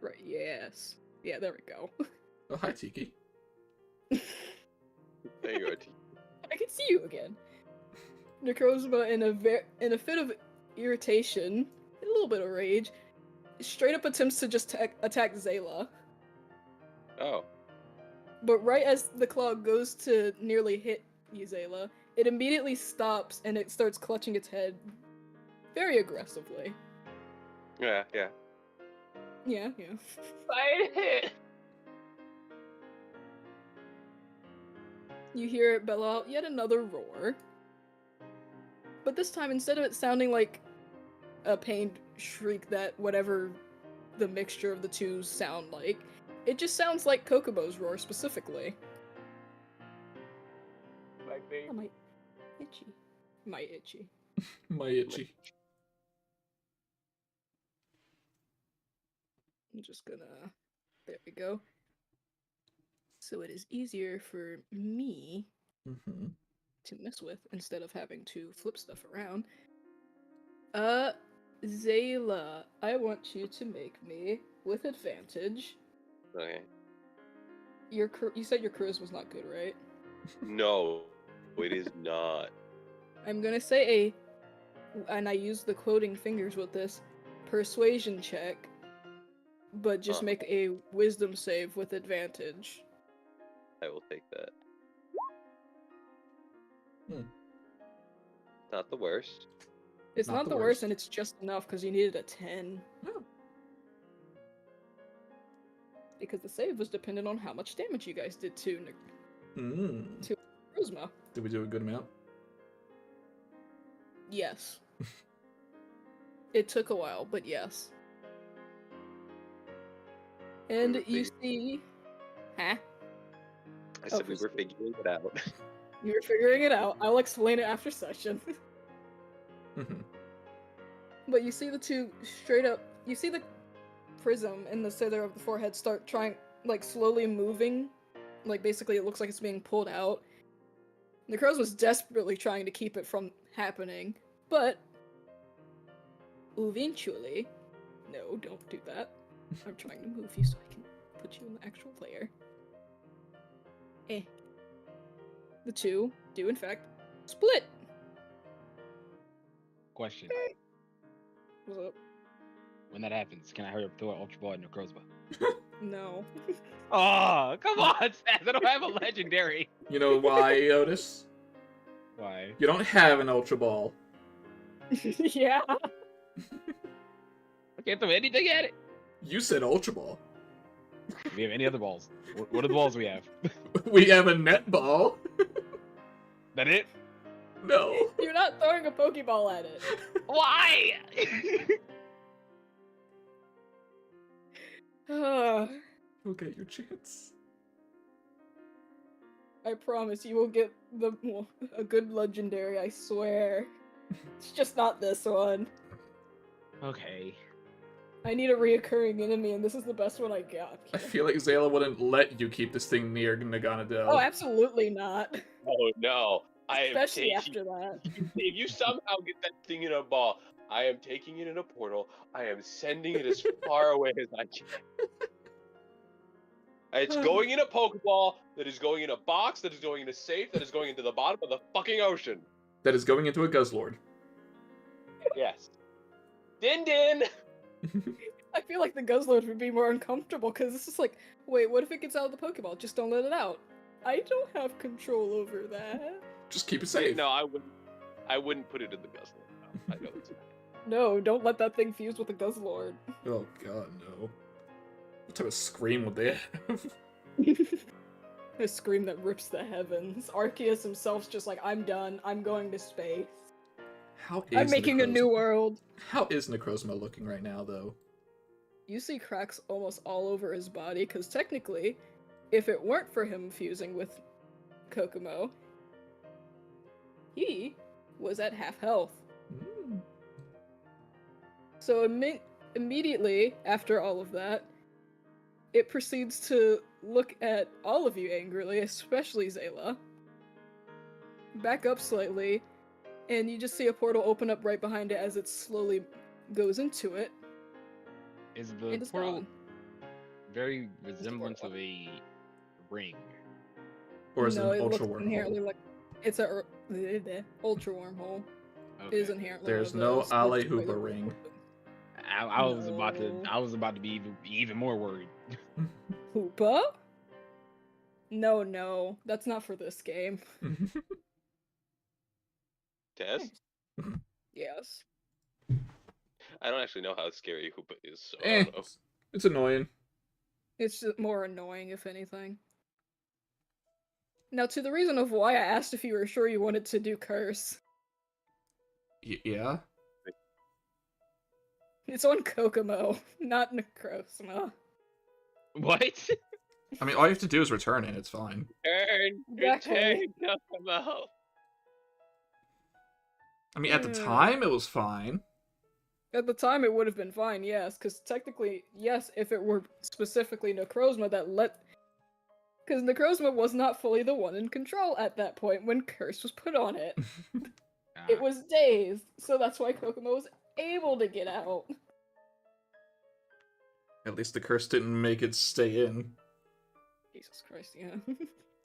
Speaker 1: Right, yes. Yeah, there we go.
Speaker 2: Oh, hi, Tiki.
Speaker 4: There you are, Tiki.
Speaker 1: I can see you again. Necrozma, in a fit of irritation, a little bit of rage, straight up attempts to just attack Zayla.
Speaker 4: Oh.
Speaker 1: But right as the claw goes to nearly hit Zayla, it immediately stops and it starts clutching its head very aggressively.
Speaker 4: Yeah.
Speaker 1: Yeah.
Speaker 7: Fight it!
Speaker 1: You hear it bellow out yet another roar. But this time, instead of it sounding like a pained shriek that whatever the mixture of the two sound like, it just sounds like Kokomo's roar specifically.
Speaker 7: My baby.
Speaker 1: Oh, my itchy. My itchy.
Speaker 2: My itchy.
Speaker 1: I'm just gonna... There we go. So it is easier for me to mess with instead of having to flip stuff around. Zayla, I want you to make me, with advantage...
Speaker 4: Okay.
Speaker 1: You said your charisma's not good, right?
Speaker 4: No, it is not.
Speaker 1: I'm gonna say and I use the quoting fingers with this, persuasion check, but just make a wisdom save with advantage.
Speaker 4: I will take that.
Speaker 2: Hmm.
Speaker 4: Not the worst.
Speaker 1: It's not the worst, and it's just enough because you needed a 10.
Speaker 2: Oh.
Speaker 1: Because the save was dependent on how much damage you guys did to Rosma.
Speaker 2: Did we do a good amount?
Speaker 1: Yes. It took a while, but yes. And you see... Huh?
Speaker 4: I said we were figuring it out.
Speaker 1: You were figuring it out. I'll explain it after session. But you see the two straight up... You see the prism in the center of the forehead start trying, like, slowly moving. Like, basically it looks like it's being pulled out. Necros was desperately trying to keep it from happening, but... Eventually... No, don't do that. I'm trying to move you so I can put you in the actual layer. The two do, in fact, split!
Speaker 3: Question.
Speaker 1: What's up?
Speaker 3: When that happens, can I hurry up throw an Ultra Ball at Necrozma?
Speaker 1: No.
Speaker 3: Oh, come on, Saz! I don't have a legendary!
Speaker 2: You know why, Otis?
Speaker 3: Why?
Speaker 2: You don't have an Ultra Ball.
Speaker 1: Yeah.
Speaker 3: I can't throw anything at it!
Speaker 2: You said Ultra Ball.
Speaker 3: Do we have any other balls? What are the balls we have?
Speaker 2: We have a net ball.
Speaker 3: That it?
Speaker 2: No.
Speaker 1: You're not throwing a Pokeball at it.
Speaker 3: Why?
Speaker 2: You'll get your chance.
Speaker 1: I promise you will get a good legendary, I swear. It's just not this one.
Speaker 3: Okay.
Speaker 1: I need a reoccurring enemy, and this is the best one I got.
Speaker 2: I feel like Zayla wouldn't let you keep this thing near Naganadel.
Speaker 1: Oh, absolutely not.
Speaker 4: Oh no.
Speaker 1: Especially after that.
Speaker 4: If you somehow get that thing in a ball, I am taking it in a portal. I am sending it as far away as I can. It's going in a Pokeball, that is going in a box, that is going in a safe, that is going into the bottom of the fucking ocean.
Speaker 2: That is going into a Guzzlord.
Speaker 4: Yes. Din!
Speaker 1: I feel like the Guzzlord would be more uncomfortable, because it's just like, wait, what if it gets out of the Pokeball? Just don't let it out. I don't have control over that.
Speaker 2: Just keep it safe.
Speaker 4: No, I wouldn't put it in the Guzzlord. No, I know it's
Speaker 1: No, don't let that thing fuse with the Guzzlord.
Speaker 2: Oh god, no. What type of scream would they have?
Speaker 1: A scream that rips the heavens. Arceus himself's just like, I'm done. I'm going to space. I'm making a new world.
Speaker 2: How is Necrozma looking right now, though?
Speaker 1: You see cracks almost all over his body, because technically, if it weren't for him fusing with Kokomo, he was at half health.
Speaker 2: Mm.
Speaker 1: So immediately after all of that, it proceeds to look at all of you angrily, especially Zayla. Back up slightly, and you just see a portal open up right behind it as it slowly goes into it.
Speaker 3: Is the portal gone. Very resemblance of a ring?
Speaker 2: Or is
Speaker 1: no,
Speaker 2: it an ultra
Speaker 1: looks inherently like it's a ultra wormhole.
Speaker 3: Okay.
Speaker 1: It is inherently.
Speaker 2: There's no Ale Hoopa ring.
Speaker 3: I was about to be even more worried.
Speaker 1: Hoopa? No, that's not for this game.
Speaker 4: Tess?
Speaker 1: Yes.
Speaker 4: I don't actually know how scary Hoopa is, so I don't know.
Speaker 2: It's annoying.
Speaker 1: It's just more annoying, if anything. Now, to the reason of why I asked if you were sure you wanted to do Curse.
Speaker 2: Yeah?
Speaker 1: It's on Kokomo, not Necrozma.
Speaker 3: What?
Speaker 2: I mean, all you have to do is return it, it's fine.
Speaker 4: Return Kokomo!
Speaker 2: I mean, at the time, it was fine.
Speaker 1: At the time, it would have been fine, yes, because technically, yes, if it were specifically Necrozma that let... Because Necrozma was not fully the one in control at that point when Curse was put on it. It was dazed, so that's why Kokomo was able to get out.
Speaker 2: At least the curse didn't make it stay in.
Speaker 1: Jesus Christ, yeah.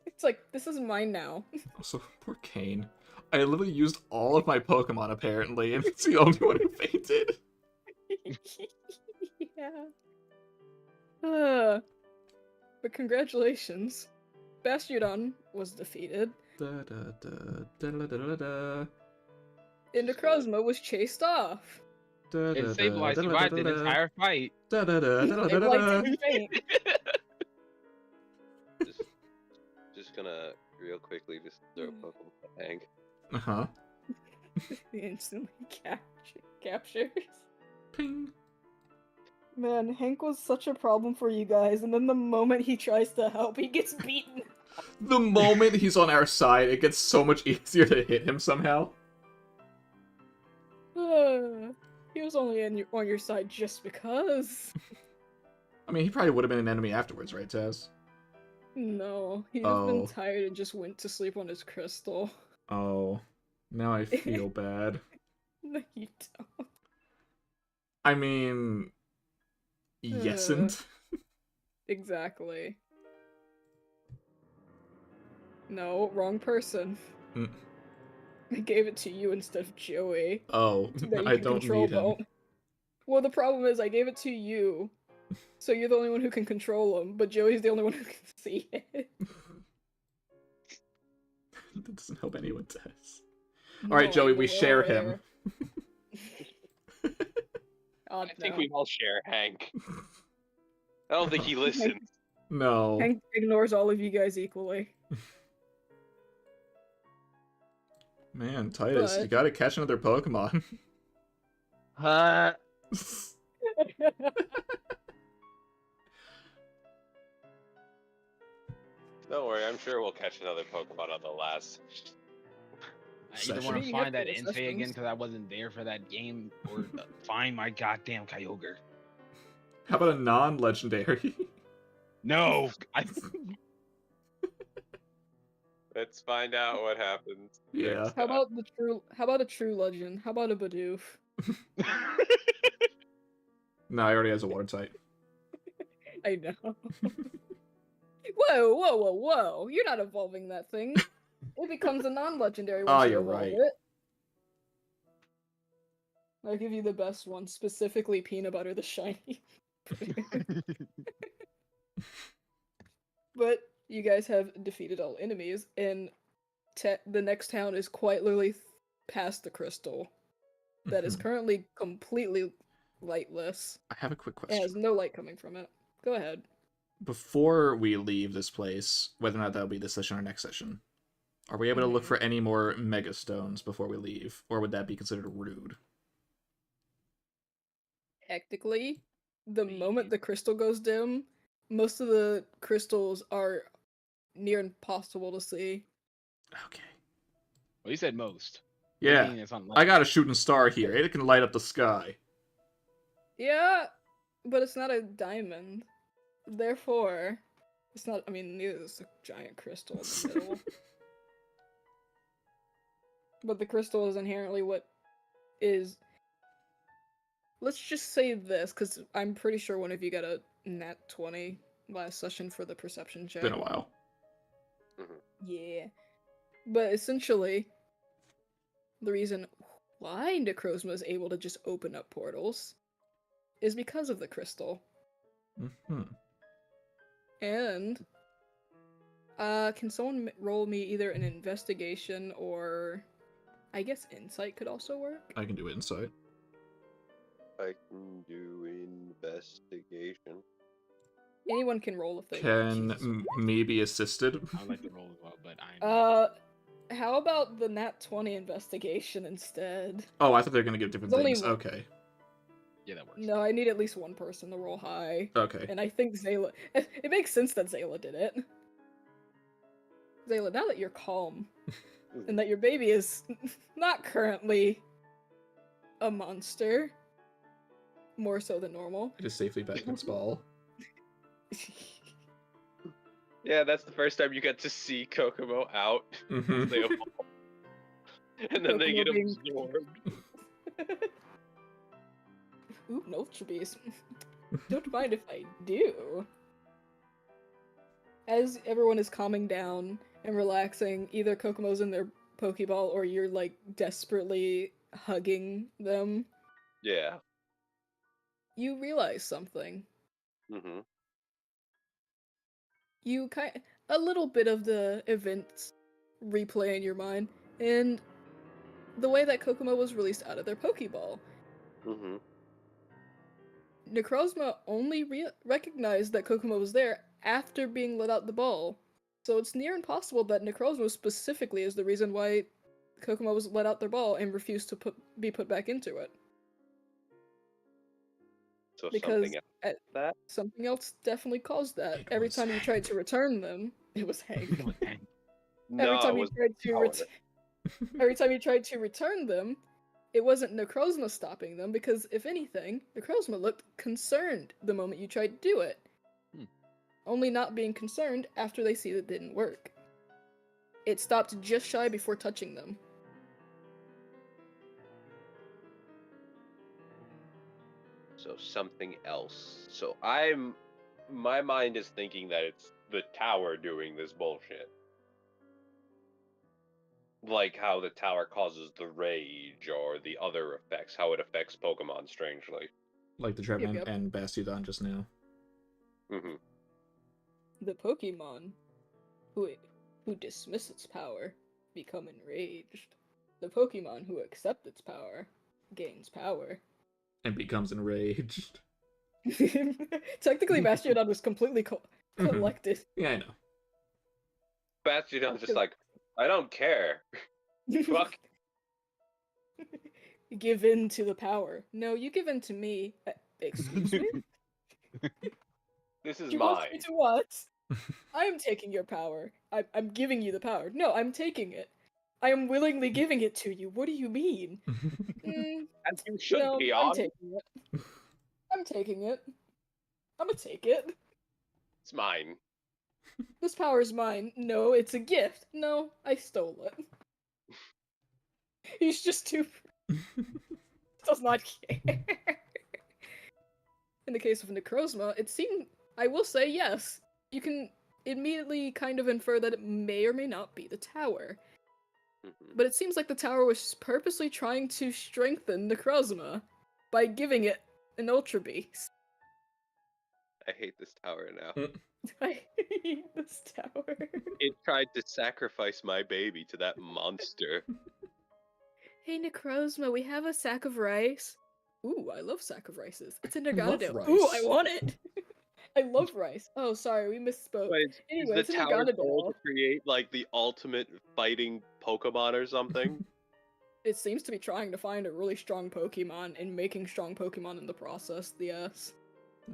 Speaker 1: It's like, this is mine now.
Speaker 2: Also, poor Kane. I literally used all of my Pokemon apparently, and it's the only one who fainted.
Speaker 1: Yeah. But congratulations. Bastiodon was defeated.
Speaker 2: Da, da, da, da, da, da, da,
Speaker 1: And Necrozma was chased off.
Speaker 2: da,
Speaker 3: And
Speaker 2: da,
Speaker 3: Sableye
Speaker 2: da,
Speaker 3: survived
Speaker 2: da,
Speaker 3: the
Speaker 2: da,
Speaker 3: entire fight.
Speaker 2: da, da, da, da, da,
Speaker 1: They
Speaker 2: da,
Speaker 1: like
Speaker 2: da.
Speaker 1: to faint.
Speaker 8: Just gonna real quickly just throw a Pokemon at Hank.
Speaker 2: Uh-huh.
Speaker 1: Instantly captures.
Speaker 2: Ping.
Speaker 1: Man, Hank was such a problem for you guys, and then the moment he tries to help, he gets beaten.
Speaker 2: The moment he's on our side, it gets so much easier to hit him somehow.
Speaker 1: He was only on your side just because.
Speaker 2: I mean, he probably would have been an enemy afterwards, right, Taz?
Speaker 1: No, he's been tired and just went to sleep on his crystal.
Speaker 2: Oh. Now I feel bad.
Speaker 1: No, you don't.
Speaker 2: I mean... Yesn't.
Speaker 1: Exactly. No, wrong person.
Speaker 2: Mm.
Speaker 1: I gave it to you instead of Joey.
Speaker 2: Oh,
Speaker 1: that you
Speaker 2: I
Speaker 1: can
Speaker 2: don't
Speaker 1: control
Speaker 2: need him.
Speaker 1: Bone. Well, the problem is I gave it to you, so you're the only one who can control him, but Joey's the only one who can see it.
Speaker 2: That doesn't help anyone, Taz.
Speaker 1: No,
Speaker 2: Alright, Joey, we
Speaker 1: will
Speaker 2: share
Speaker 1: later.
Speaker 2: him.
Speaker 6: I think we all share Hank. I don't think he listens.
Speaker 2: No.
Speaker 1: Hank ignores all of you guys equally.
Speaker 2: Man, Titus, you
Speaker 1: But-
Speaker 2: gotta catch another Pokemon.
Speaker 6: Don't worry, I'm sure we'll catch another Pokemon on the last.
Speaker 3: I either want
Speaker 1: Session.
Speaker 3: to find that
Speaker 1: You have to
Speaker 3: Entei again
Speaker 1: sessions.
Speaker 3: because I wasn't there for that game, or find my goddamn Kyogre.
Speaker 2: How about a non-legendary?
Speaker 3: No!
Speaker 6: Let's find out what happens.
Speaker 2: Yeah.
Speaker 6: next
Speaker 1: How
Speaker 6: time.
Speaker 1: about a true legend? How about a Bidoof?
Speaker 2: No, he already has a water type.
Speaker 1: I know. Whoa! You're not evolving that thing. It becomes a non-legendary once
Speaker 2: Oh,
Speaker 1: you
Speaker 2: you're
Speaker 1: evolve
Speaker 2: right.
Speaker 1: it. I'll give you the best one, specifically peanut butter the shiny. But you guys have defeated all enemies, and the next town is quite literally past the crystal. That is
Speaker 2: Mhm.
Speaker 1: currently completely lightless.
Speaker 2: I have a quick
Speaker 1: It
Speaker 2: question.
Speaker 1: has no light coming from it. Go ahead.
Speaker 2: Before we leave this place, whether or not that'll be this session or next session, are we able to look for any more Mega Stones before we leave? Or would that be considered rude?
Speaker 1: Technically, the moment the crystal goes dim, most of the crystals are near impossible to see.
Speaker 2: Okay.
Speaker 3: Well, you said most.
Speaker 2: Yeah.
Speaker 3: Meaning it's
Speaker 2: I
Speaker 3: unlikely.
Speaker 2: got a shooting star here. It can light up the sky.
Speaker 1: Yeah, but it's not a diamond. Therefore, it's not. I mean, neither is a giant crystal in the middle. But the crystal is inherently what is. Let's just say this, because I'm pretty sure one of you got a nat 20 last session for the perception check.
Speaker 2: Been a while.
Speaker 1: Yeah. But essentially, the reason why Necrozma is able to just open up portals is because of the crystal.
Speaker 2: Mm-hmm.
Speaker 1: And, can someone roll me either an investigation or, I guess insight could also work?
Speaker 2: I can do insight.
Speaker 4: I can do investigation.
Speaker 1: Anyone can roll if they
Speaker 2: Can
Speaker 1: choose.
Speaker 2: me be assisted?
Speaker 3: I'd like to roll as well, but I'm.
Speaker 1: How about the nat 20 investigation instead?
Speaker 2: Oh, I thought they were gonna give different
Speaker 1: There's only
Speaker 2: things.
Speaker 1: one.
Speaker 2: Okay.
Speaker 3: Yeah, that works.
Speaker 1: No, I need at least one person to roll high.
Speaker 2: Okay.
Speaker 1: And I think Zayla. It makes sense that Zayla did it. Zayla, now that you're calm, and that your baby is not currently a monster, more so than normal.
Speaker 2: It is safely back in its ball.
Speaker 6: Yeah, that's the first time you get to see Kokomo out.
Speaker 2: Mm-hmm.
Speaker 6: They evolve. And then they
Speaker 1: Kokomo
Speaker 6: get
Speaker 1: being-
Speaker 6: absorbed.
Speaker 1: Ooh, no, Chabees. Don't mind if I do. as everyone is calming down and relaxing, either Kokomo's in their Pokeball or you're like desperately hugging them,
Speaker 4: Yeah.
Speaker 1: you realize something.
Speaker 4: Mm-hmm.
Speaker 1: You a little bit of the events replay in your mind, and the way that Kokomo was released out of their Pokeball.
Speaker 4: Mm-hmm.
Speaker 1: Necrozma only recognized that Kokomo was there after being let out the ball. So it's near impossible that Necrozma specifically is the reason why Kokomo was let out their ball and refused to be put back into it.
Speaker 4: So
Speaker 1: Because
Speaker 4: something
Speaker 1: else definitely caused that.
Speaker 2: It
Speaker 1: Every
Speaker 2: was
Speaker 1: time you tried
Speaker 2: Hank.
Speaker 1: to return them, it was Hank.
Speaker 3: It was Hank.
Speaker 1: Every
Speaker 4: No,
Speaker 1: time
Speaker 4: it
Speaker 1: you
Speaker 4: was
Speaker 1: tried to
Speaker 4: power.
Speaker 1: every time you tried to return them, it wasn't Necrozma stopping them, because if anything, Necrozma looked concerned the moment you tried to do it. Only not being concerned after they see that it didn't work. It stopped just shy before touching them.
Speaker 4: So something else. So my mind is thinking that it's the tower doing this bullshit. Like how the tower causes the rage or the other effects, how it affects Pokemon strangely.
Speaker 2: Like the Trap
Speaker 1: Yep.
Speaker 2: and Bastiodon just now.
Speaker 4: Mm-hmm.
Speaker 1: The Pokemon who dismiss its power become enraged. The Pokemon who accept its power gains power.
Speaker 2: And becomes enraged.
Speaker 1: Technically, Bastiodon was completely collected.
Speaker 2: Yeah, I know.
Speaker 4: Bastiodon's just like, I don't care. Fuck.
Speaker 1: Give in to the power. No, you give in to me. Excuse me?
Speaker 4: This is
Speaker 1: You want me
Speaker 4: mine.
Speaker 1: to what? I am taking your power. I'm giving you the power. No, I'm taking it. I am willingly giving it to you. What do you mean?
Speaker 4: As you should
Speaker 1: No,
Speaker 4: be
Speaker 1: I'm
Speaker 4: on.
Speaker 1: taking it. I'm taking it. I'm gonna take it.
Speaker 4: It's mine.
Speaker 1: This power is mine. No, it's a gift. No, I stole it. He's just too... does not care. In the case of Necrozma, it seemed... I will say yes. You can immediately kind of infer that it may or may not be the tower.
Speaker 4: Mm-hmm.
Speaker 1: But it seems like the tower was purposely trying to strengthen Necrozma by giving it an Ultra Beast.
Speaker 4: I hate this tower now.
Speaker 1: I hate this tower.
Speaker 4: It tried to sacrifice my baby to that monster.
Speaker 1: Hey Necrozma, we have a sack of rice. Ooh, I love sack of rices. It's in
Speaker 2: love
Speaker 1: Nerganadale.
Speaker 2: rice.
Speaker 1: Ooh, I want it! I love rice. Oh, sorry, we misspoke.
Speaker 4: Wait,
Speaker 1: Anyway,
Speaker 4: is
Speaker 1: it's
Speaker 4: the
Speaker 1: in
Speaker 4: tower goal
Speaker 1: Nerganadale.
Speaker 4: to create like the ultimate fighting Pokemon or something?
Speaker 1: It seems to be trying to find a really strong Pokemon and making strong Pokemon in the process, yes.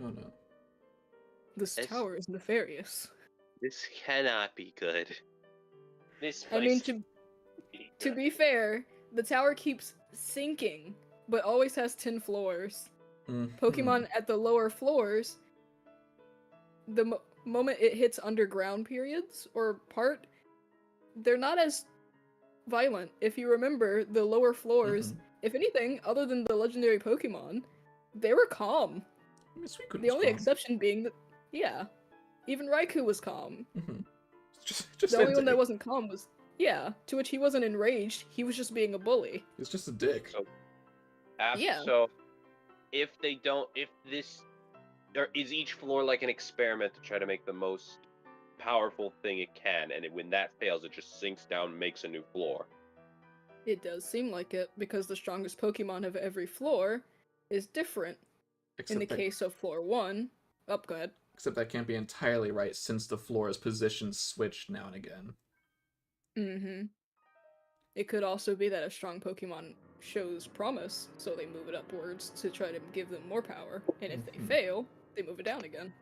Speaker 2: Oh no.
Speaker 1: This tower is nefarious.
Speaker 4: This cannot be good.
Speaker 9: This
Speaker 1: I mean,
Speaker 9: place
Speaker 1: to be fair, the tower keeps sinking, but always has 10 floors. Pokemon at the lower floors, the moment it hits underground periods or part, they're not as violent. If you remember, the lower floors, if anything, other than the legendary Pokemon, they were calm.
Speaker 2: I mean, Suicune
Speaker 1: The
Speaker 2: was
Speaker 1: only
Speaker 2: calm.
Speaker 1: exception being that, yeah, even Raikou was calm.
Speaker 2: Just
Speaker 1: The only one that
Speaker 2: venting.
Speaker 1: wasn't calm was, yeah, to which he wasn't enraged, he was just being a bully.
Speaker 2: He's just a dick.
Speaker 4: So,
Speaker 1: Yeah.
Speaker 4: So, if this, or is each floor like an experiment to try to make the most powerful thing it can, and when that fails, it just sinks down and makes a new floor?
Speaker 1: It does seem like it, because the strongest Pokemon of every floor is different. In the case of floor 1, go ahead.
Speaker 2: Except that can't be entirely right, since the floor's positions switch now and again.
Speaker 1: It could also be that a strong Pokemon shows promise, so they move it upwards to try to give them more power, and if they fail, they move it down again.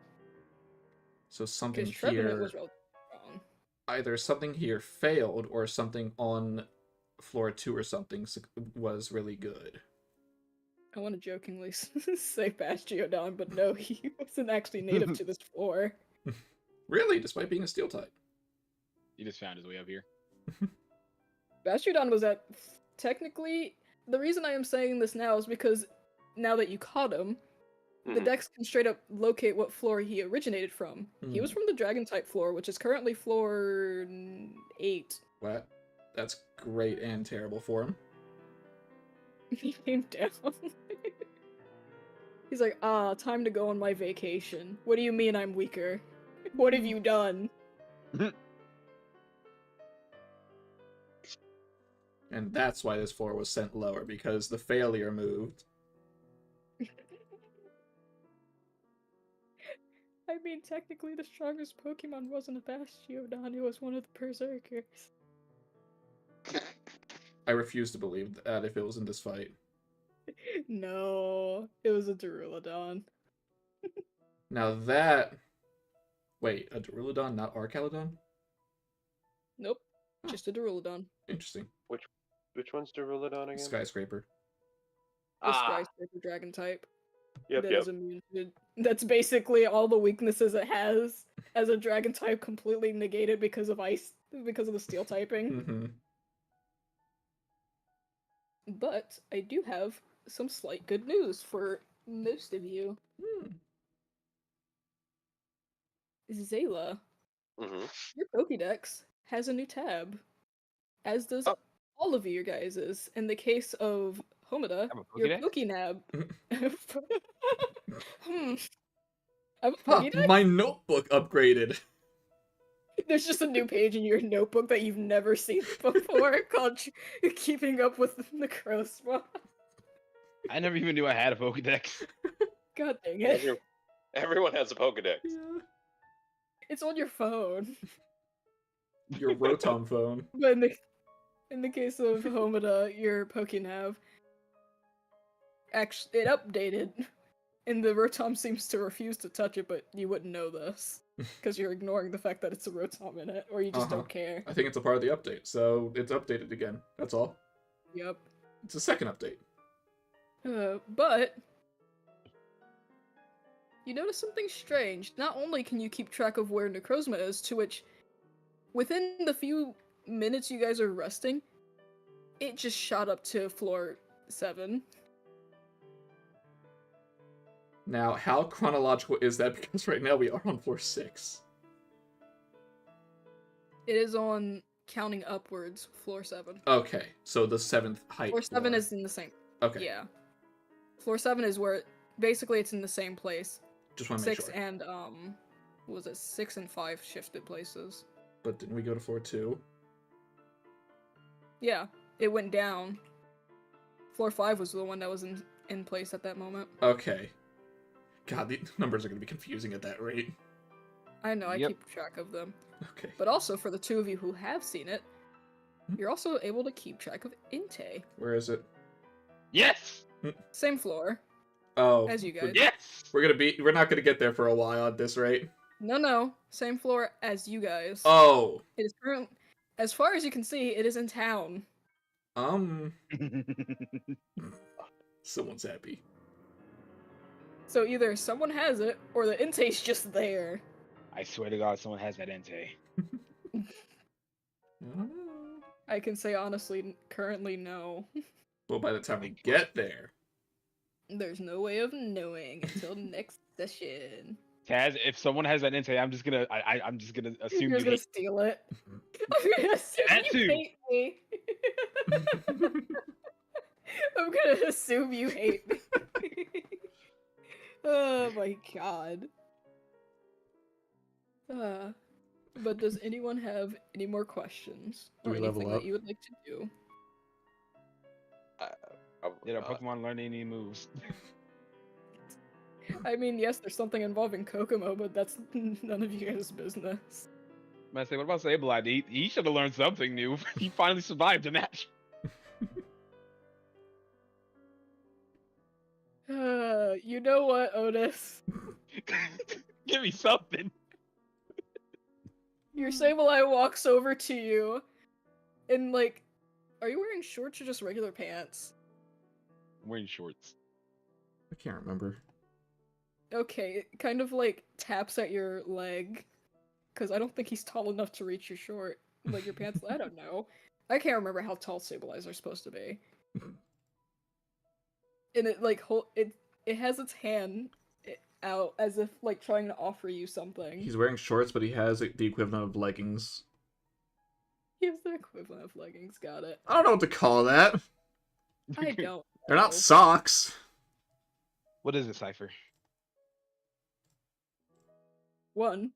Speaker 2: So something
Speaker 1: Because Trevenant
Speaker 2: here...
Speaker 1: was relatively strong.
Speaker 2: Either something here failed, or something on floor 2 or something was really good.
Speaker 1: I want to jokingly say Bastiodon, but no, he wasn't actually native to this floor.
Speaker 2: Really? Despite being a steel type?
Speaker 3: He just found his way up here.
Speaker 1: Bastiodon was at... Technically, the reason I am saying this now is because now that you caught him, the Dex can straight up locate what floor he originated from. He was from the Dragon type floor, which is currently floor 8.
Speaker 2: What? That's great and terrible for him.
Speaker 1: He came down. He's like, time to go on my vacation. What do you mean I'm weaker? What have you done?
Speaker 2: And that's why this floor was sent lower, because the failure moved.
Speaker 1: I mean, technically the strongest Pokemon wasn't a Bastiodon, it was one of the Berserkers.
Speaker 2: I refuse to believe that if it was in this fight.
Speaker 1: No, it was a Duraludon.
Speaker 2: Now that... Wait, a Duraludon, not Archaludon?
Speaker 1: Nope, just a Duraludon.
Speaker 2: Interesting.
Speaker 8: Which one's Duraludon again?
Speaker 2: Skyscraper.
Speaker 1: The Skyscraper Dragon type.
Speaker 8: Yep,
Speaker 1: Is immune to... That's basically all the weaknesses it has as a Dragon type completely negated because of ice, because of the Steel typing.
Speaker 2: Mm-hmm.
Speaker 1: But I do have some slight good news for most of you. Zayla, your Pokédex has a new tab, as does all of your guys's. In the case of Homida, your Pokénab. I'm a Pokédex?
Speaker 2: My notebook upgraded.
Speaker 1: There's just a new page in your notebook that you've never seen before called Keeping Up with the Necrozma.
Speaker 3: I never even knew I had a Pokédex.
Speaker 1: God dang it.
Speaker 8: Everyone has a Pokédex.
Speaker 2: Yeah.
Speaker 1: It's on your phone.
Speaker 2: Your Rotom phone.
Speaker 1: But in the case of Homida, your Pokénav, actually, it updated. And the Rotom seems to refuse to touch it, but you wouldn't know this. Because you're ignoring the fact that it's a Rotom in it, or you just don't care.
Speaker 2: I think it's a part of the update, so it's updated again. That's all.
Speaker 1: Yep.
Speaker 2: It's a second update.
Speaker 1: But... you notice something strange. Not only can you keep track of where Necrozma is, to which, within the few minutes you guys are resting, it just shot up to floor 7.
Speaker 2: Now, how chronological is that? Because right now we are on floor 6.
Speaker 1: It is on, counting upwards, floor 7.
Speaker 2: Okay, so the 7th height
Speaker 1: Floor 7 is in the same...
Speaker 2: Okay.
Speaker 1: Yeah. Floor 7 is where, basically it's in the same place.
Speaker 2: Just want to make
Speaker 1: 6
Speaker 2: sure.
Speaker 1: and, was it 6 and 5 shifted places?
Speaker 2: But didn't we go to floor 2?
Speaker 1: Yeah, it went down. Floor 5 was the one that was in place at that moment.
Speaker 2: Okay. God, the numbers are going to be confusing at that rate.
Speaker 1: I know, I keep track of them.
Speaker 2: Okay.
Speaker 1: But also, for the two of you who have seen it, you're also able to keep track of Inte.
Speaker 2: Where is it?
Speaker 3: Yes!
Speaker 1: Same floor.
Speaker 2: Oh.
Speaker 1: As you guys.
Speaker 3: Yes!
Speaker 2: We're not gonna get there for a while at this rate.
Speaker 1: No. Same floor as you guys.
Speaker 2: Oh.
Speaker 1: It is current. As far as you can see, it is in town.
Speaker 2: Someone's happy.
Speaker 1: So either someone has it, or the Inte's just there.
Speaker 3: I swear to God, someone has that Entei.
Speaker 1: I can say honestly, currently no.
Speaker 2: Well, by the time we get there...
Speaker 1: There's no way of knowing until next session.
Speaker 3: Taz, if someone has that Entei, I'm just gonna assume
Speaker 1: You're
Speaker 3: you
Speaker 1: gonna
Speaker 3: hate
Speaker 1: steal it. I'm gonna assume
Speaker 3: That
Speaker 1: you
Speaker 3: too.
Speaker 1: hate me. I'm gonna assume you hate me. Oh my god. But does anyone have any more questions?
Speaker 2: Do
Speaker 1: Or
Speaker 2: we
Speaker 1: anything
Speaker 2: level
Speaker 1: that
Speaker 2: up?
Speaker 1: you would like to do?
Speaker 3: Did our Pokemon learn any moves?
Speaker 1: I mean, yes, there's something involving Kokomo, but that's none of you guys' business.
Speaker 3: I say, what about Sableye? He should have learned something new. He finally survived a match.
Speaker 1: You know what, Otis?
Speaker 3: Give me something.
Speaker 1: Your Sableye walks over to you, and like, are you wearing shorts or just regular pants?
Speaker 3: I'm wearing shorts.
Speaker 2: I can't remember.
Speaker 1: Okay, it kind of like taps at your leg, because I don't think he's tall enough to reach your short, like your pants. I don't know. I can't remember how tall Sableyes are supposed to be. And it like it has its hand out as if like trying to offer you something.
Speaker 2: He's wearing shorts, but he has the equivalent of leggings.
Speaker 1: He has the equivalent of leggings, got it.
Speaker 2: I don't know what to call that.
Speaker 1: I don't
Speaker 2: They're
Speaker 1: know.
Speaker 2: not socks.
Speaker 3: What is it, Cypher?
Speaker 1: One,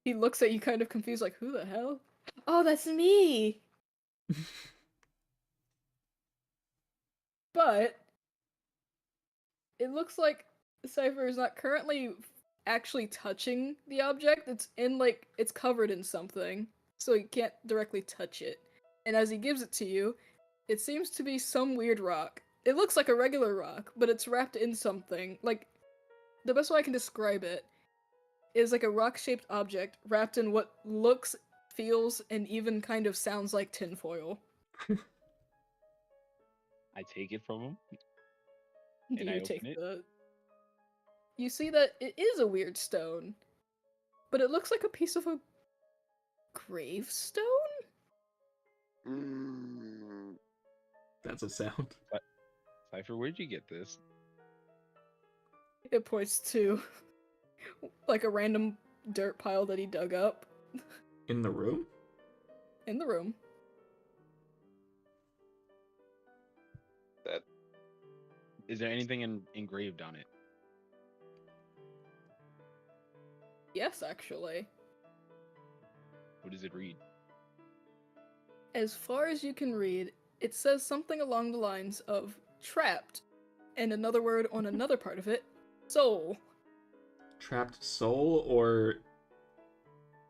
Speaker 1: he looks at you kind of confused, like, who the hell? Oh, that's me! But it looks like Cypher is not currently actually touching the object. It's in like it's covered in something, so you can't directly touch it. And as he gives it to you, it seems to be some weird rock. It looks like a regular rock, but it's wrapped in something. Like the best way I can describe it is like a rock-shaped object wrapped in what looks, feels, and even kind of sounds like tinfoil.
Speaker 3: I take it from him.
Speaker 1: Do
Speaker 3: And I
Speaker 1: you
Speaker 3: open
Speaker 1: take
Speaker 3: it?
Speaker 1: the... You see that it is a weird stone, but it looks like a piece of a gravestone?
Speaker 2: That's a sound.
Speaker 3: Cypher, where'd you get this?
Speaker 1: It points to like a random dirt pile that he dug up
Speaker 2: In the room?
Speaker 1: in the room.
Speaker 4: That
Speaker 3: Is there anything engraved on it?
Speaker 1: Yes, actually.
Speaker 3: What does it read?
Speaker 1: As far as you can read, it says something along the lines of trapped, and another word on another part of it, soul.
Speaker 2: Trapped soul or...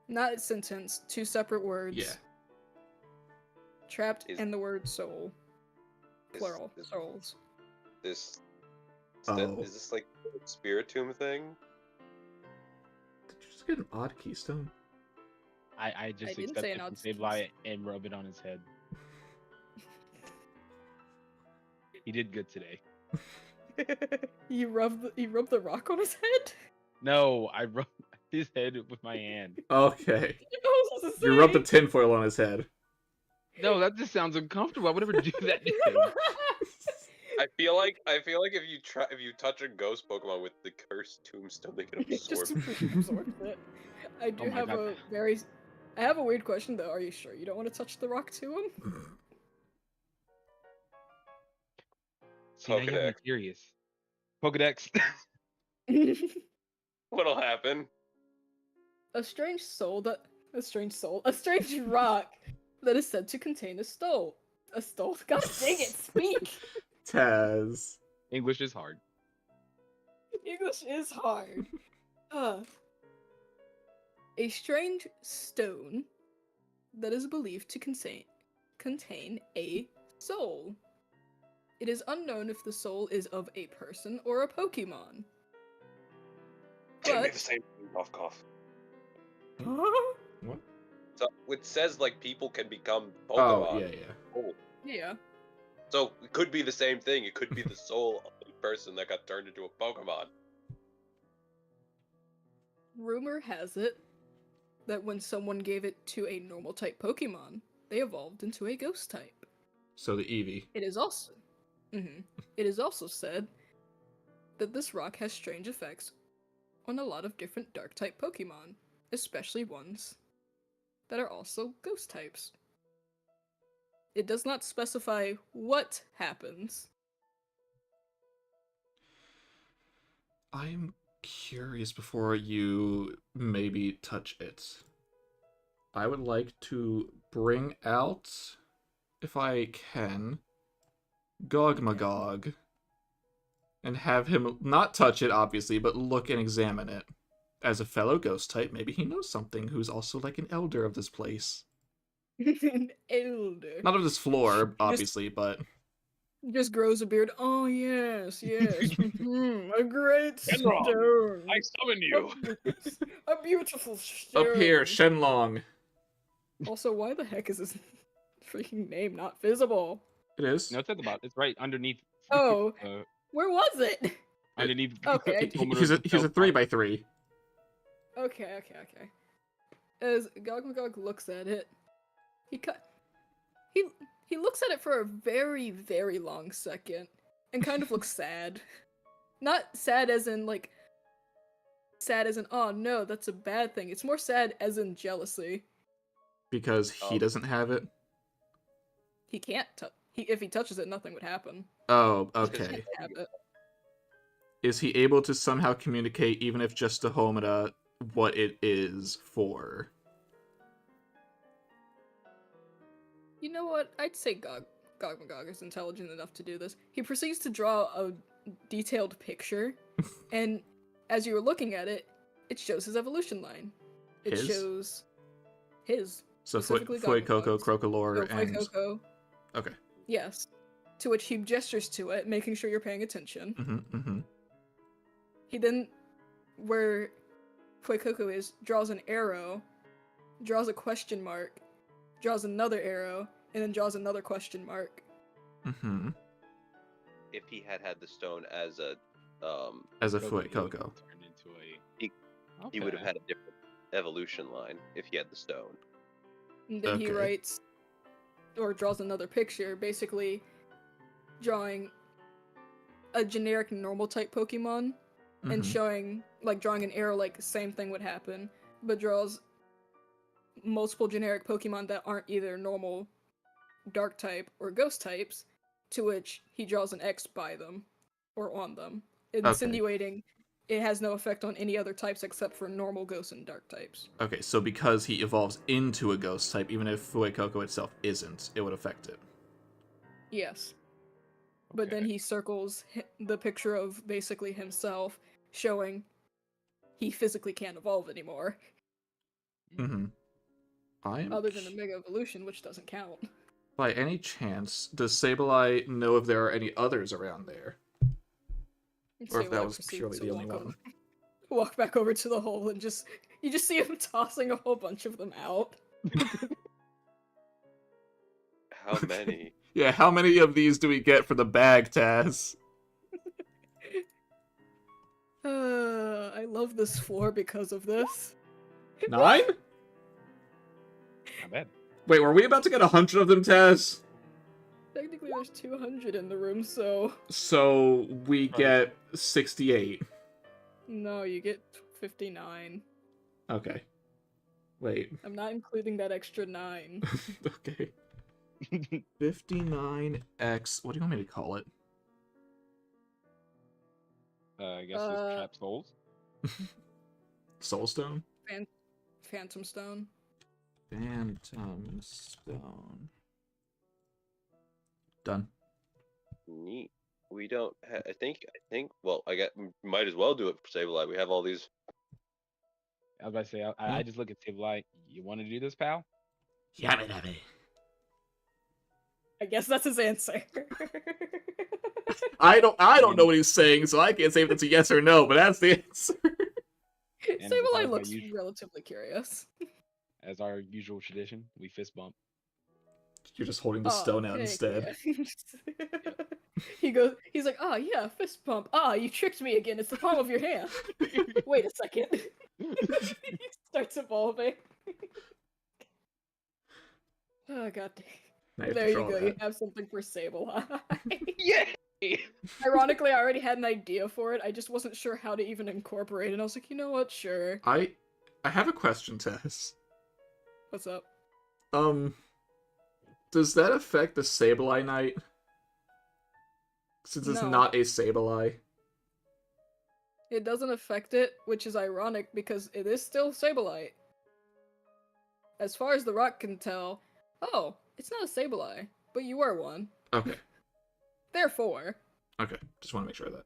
Speaker 1: Not a sentence, two separate words.
Speaker 2: Yeah.
Speaker 1: Trapped
Speaker 4: Is-
Speaker 1: and the word soul.
Speaker 4: is-
Speaker 1: Plural.
Speaker 4: is-
Speaker 1: Souls.
Speaker 4: this
Speaker 2: Oh.
Speaker 4: is this like a spiritomb thing?
Speaker 2: Did you just get an odd keystone?
Speaker 3: I just
Speaker 1: didn't
Speaker 3: accept
Speaker 1: say
Speaker 3: it
Speaker 1: an
Speaker 3: from
Speaker 1: odd
Speaker 3: Saved by It and rub it on his head. He did good today.
Speaker 1: You rubbed the rock on his head?
Speaker 3: No, I rubbed his head with my hand.
Speaker 2: Okay.
Speaker 1: I was supposed to
Speaker 2: You rubbed the
Speaker 1: say.
Speaker 2: tinfoil on his head.
Speaker 3: No, that just sounds uncomfortable. I would never do that to him.
Speaker 4: I feel like if you touch a ghost Pokemon with the cursed tombstone, they can
Speaker 1: It just
Speaker 4: absorb.
Speaker 1: completely absorbs it. I do
Speaker 3: Oh my
Speaker 1: have
Speaker 3: God.
Speaker 1: I have a weird question though. Are you sure you don't want to touch the rock to him?
Speaker 3: See, now you have me
Speaker 4: Pokedex.
Speaker 3: curious. Pokedex.
Speaker 4: What'll happen?
Speaker 1: A strange rock that is said to contain a stole. A stole? God dang it, speak!
Speaker 2: Taz.
Speaker 3: English is hard.
Speaker 1: English is hard. A strange stone that is believed to contain a soul. It is unknown if the soul is of a person or a Pokemon.
Speaker 4: Can be
Speaker 1: But
Speaker 4: the same thing. Cough, cough.
Speaker 2: What?
Speaker 4: So it says like people can become
Speaker 2: Oh,
Speaker 4: Pokemon.
Speaker 2: yeah, yeah.
Speaker 4: Oh.
Speaker 1: yeah.
Speaker 4: So it could be the same thing. It could be the soul of the person that got turned into a Pokemon.
Speaker 1: Rumor has it that when someone gave it to a normal type Pokemon, they evolved into a ghost type.
Speaker 2: So the Eevee.
Speaker 1: It is also It is also said that this rock has strange effects on a lot of different dark type Pokemon, especially ones that are also ghost types. It does not specify what happens.
Speaker 2: I'm curious before you maybe touch it. I would like to bring out, if I can, Gogmagog. And have him not touch it, obviously, but look and examine it. As a fellow ghost type, maybe he knows something who's also like an elder of this place.
Speaker 1: An elder.
Speaker 2: Not of this floor, obviously, but...
Speaker 1: Just grows a beard. Oh, yes, yes. A great
Speaker 6: Enron,
Speaker 1: stone.
Speaker 6: I summon you.
Speaker 1: A beautiful stone.
Speaker 2: Up here, Shenlong.
Speaker 1: Also, why the heck is his freaking name not visible?
Speaker 2: It is.
Speaker 3: No, it's at the bottom. It's right underneath.
Speaker 1: Oh,
Speaker 3: uh,
Speaker 1: where was it?
Speaker 3: underneath.
Speaker 1: Okay.
Speaker 2: He's a 3x3.
Speaker 1: Okay. As Gogmagog looks at it, he looks at it for a very, very long second and kind of looks sad. Not sad as in like sad as in, oh no, that's a bad thing. It's more sad as in jealousy.
Speaker 2: Because he doesn't have it?
Speaker 1: He can't if he touches it, nothing would happen.
Speaker 2: Oh,
Speaker 1: He
Speaker 2: okay.
Speaker 1: can't have it.
Speaker 2: Is he able to somehow communicate, even if just to Homeda, what it is for?
Speaker 1: You know what? I'd say Gog Magog is intelligent enough to do this. He proceeds to draw a detailed picture, and as you were looking at it, it shows his evolution line. It shows his.
Speaker 2: So
Speaker 1: specifically
Speaker 2: Fuecoco,
Speaker 1: Gog-Magog's.
Speaker 2: Crocolore,
Speaker 1: So
Speaker 2: and...
Speaker 1: Fuecoco,
Speaker 2: Okay.
Speaker 1: yes. To which he gestures to it, making sure you're paying attention.
Speaker 2: Mm-hmm, mm-hmm.
Speaker 1: He then, where Fuecoco is, draws an arrow, draws a question mark, draws another arrow, and then draws another question mark.
Speaker 2: Mm-hmm.
Speaker 8: If he had the stone as a
Speaker 2: Fuecoco.
Speaker 8: He would have had a different evolution line if he had the stone.
Speaker 1: And then he writes, or draws another picture, basically drawing a generic normal type Pokemon, and showing, like, drawing an arrow like the same thing would happen, but draws multiple generic Pokemon that aren't either normal dark type or ghost types, to which he draws an X by them, or on them, insinuating it has no effect on any other types except for normal ghost and dark types.
Speaker 2: Okay, so because he evolves into a ghost type, even if Fuecoco itself isn't, it would affect it.
Speaker 1: Yes. But then he circles the picture of basically himself, showing he physically can't evolve anymore.
Speaker 2: Mm-hmm.
Speaker 1: Other than a Mega Evolution, which doesn't count.
Speaker 2: By any chance, does Sableye know if there are any others around there? Or if that was purely the only one?
Speaker 1: Walk back over to the hole and you just see him tossing a whole bunch of them out.
Speaker 8: How many?
Speaker 2: Yeah, how many of these do we get for the bag, Taz?
Speaker 1: I love this floor because of this.
Speaker 2: 9?
Speaker 3: Not bad.
Speaker 2: Wait, were we about to get 100 of them, Taz?
Speaker 1: Technically, there's 200 in the room, so...
Speaker 2: So, we get 68.
Speaker 1: No, you get 59.
Speaker 2: Okay. Wait.
Speaker 1: I'm not including that extra 9.
Speaker 2: Okay. 59x... What do you want me to call it?
Speaker 3: I guess it's Trap Souls.
Speaker 2: Soulstone?
Speaker 1: Phantom Stone.
Speaker 2: Phantom Stone. Done.
Speaker 8: Neat. We don't. I think. Well, might as well do it for Sableye. We have all these.
Speaker 3: I was about to say. I just look at Sableye. You want to do this, pal?
Speaker 2: Yabby dabby.
Speaker 1: I guess that's his answer.
Speaker 2: I don't know what he's saying, so I can't say if it's a yes or no. But that's the answer.
Speaker 1: Sableye looks relatively curious.
Speaker 3: As our usual tradition, we fist bump.
Speaker 2: You're just holding the stone out instead.
Speaker 1: Yeah. He's like, oh yeah, fist bump. You tricked me again. It's the palm of your hand. Wait a second. He starts evolving. Oh god. There you go. You have something for Sableye.
Speaker 7: Yay!
Speaker 1: Ironically, I already had an idea for it. I just wasn't sure how to even incorporate it. And I was like, you know what? Sure.
Speaker 2: I have a question, Tess.
Speaker 1: What's up?
Speaker 2: Does that affect the Sableye Knight? Since it's not a Sableye.
Speaker 1: It doesn't affect it, which is ironic because it is still Sableye. As far as the rock can tell, it's not a Sableye, but you are one.
Speaker 2: Okay.
Speaker 1: Therefore.
Speaker 2: Okay, just want to make sure of that.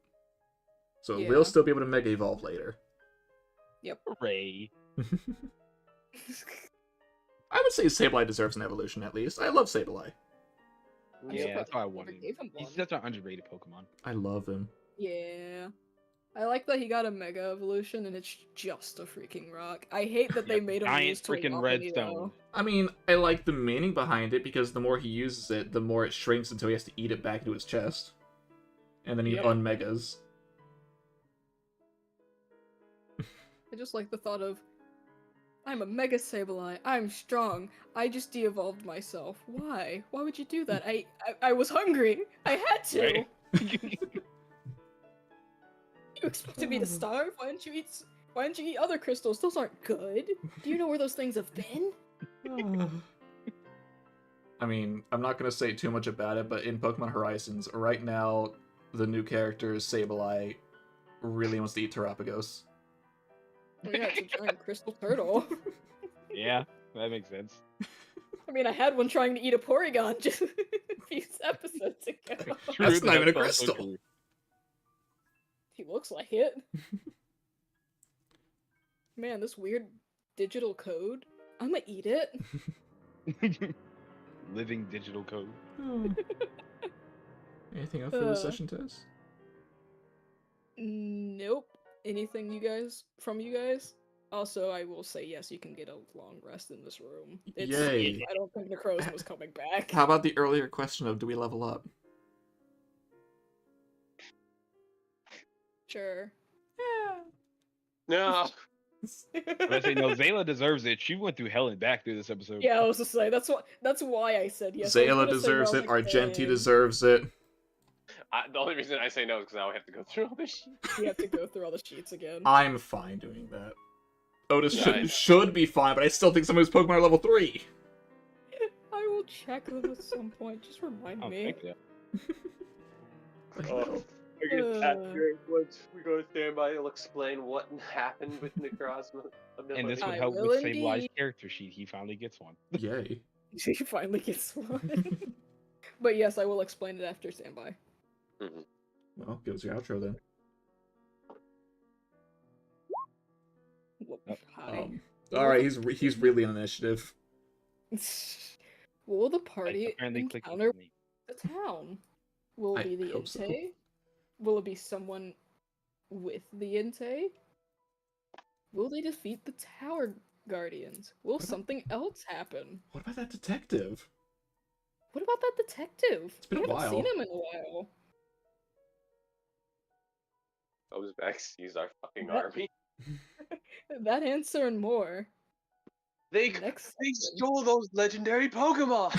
Speaker 2: So we'll still be able to Mega Evolve later.
Speaker 1: Yep.
Speaker 3: Hooray.
Speaker 2: I would say Sableye deserves an evolution at least. I love Sableye.
Speaker 3: Yeah, that's why I wanted him. He's such an underrated Pokemon.
Speaker 2: I love him.
Speaker 1: Yeah. I like that he got a Mega Evolution and it's just a freaking rock. I hate that they made him use
Speaker 3: freaking redstone.
Speaker 2: I mean, I like the meaning behind it because the more he uses it, the more it shrinks until he has to eat it back into his chest. And then he unmegas.
Speaker 1: I just like the thought of, I'm a Mega Sableye, I'm strong, I just de-evolved myself. Why? Why would you do that? I was hungry. I had to.
Speaker 3: Right?
Speaker 1: You expected me to starve? Why didn't you eat
Speaker 5: Why didn't you eat other crystals? Those aren't good. Do you know where those things have been?
Speaker 2: I mean, I'm not gonna say too much about it, but in Pokemon Horizons, right now, the new character, Sableye, really wants to eat Terapagos.
Speaker 5: Oh yeah, it's a giant crystal turtle.
Speaker 3: Yeah, that makes sense.
Speaker 5: I mean, I had one trying to eat a Porygon just a few episodes ago.
Speaker 2: That's not even a
Speaker 3: also
Speaker 2: crystal.
Speaker 3: true.
Speaker 5: He looks like it. Man, this weird digital code. I'ma eat it.
Speaker 3: Living digital code.
Speaker 2: Anything else for the session, Tess?
Speaker 5: Nope. Anything from you guys? Also, I will say yes, you can get a long rest in this room.
Speaker 2: Yay.
Speaker 5: I don't think Necrozma was coming back.
Speaker 2: How about the earlier question of do we level up?
Speaker 5: Sure.
Speaker 6: No.
Speaker 3: But I say no, Zayla deserves it. She went through hell and back through this episode.
Speaker 5: Yeah, I was to say that's why I said yes.
Speaker 2: Zayla deserves it, Argenti deserves it.
Speaker 6: The only reason I say no is because now I have to go through all this shit.
Speaker 5: We have to go through all the sheets again.
Speaker 2: I'm fine doing that. Otis
Speaker 6: Nice.
Speaker 2: should be fine, but I still think some of his Pokemon are level 3.
Speaker 5: I will check them at some point. Just remind
Speaker 3: Oh,
Speaker 5: me.
Speaker 3: thank you.
Speaker 4: Oh, I guess after once we go to standby, he'll explain what happened with Necrozma.
Speaker 3: And this would
Speaker 5: I
Speaker 3: help
Speaker 5: will
Speaker 3: with Sableye's
Speaker 5: indeed.
Speaker 3: character sheet. He finally gets one.
Speaker 2: Yay.
Speaker 5: She finally gets one. But yes, I will explain it after standby.
Speaker 2: Well, give us your outro then.
Speaker 5: Hi.
Speaker 2: Alright, he's really an initiative.
Speaker 5: Will the party
Speaker 3: Apparently clicked
Speaker 5: encounter
Speaker 3: with me.
Speaker 5: the town? Will it be the
Speaker 2: hope so.
Speaker 5: Entei? Will it be someone with the Entei? Will they defeat the Tower Guardians? Will something else happen?
Speaker 2: What about that detective?
Speaker 5: What about that detective?
Speaker 2: It's been
Speaker 5: we
Speaker 2: a
Speaker 5: haven't seen
Speaker 2: while.
Speaker 5: him in a while.
Speaker 6: Those Vexies are fucking
Speaker 5: That-
Speaker 6: army.
Speaker 5: That answer and more.
Speaker 4: They
Speaker 5: Next
Speaker 4: they
Speaker 5: session.
Speaker 4: stole those legendary Pokemon.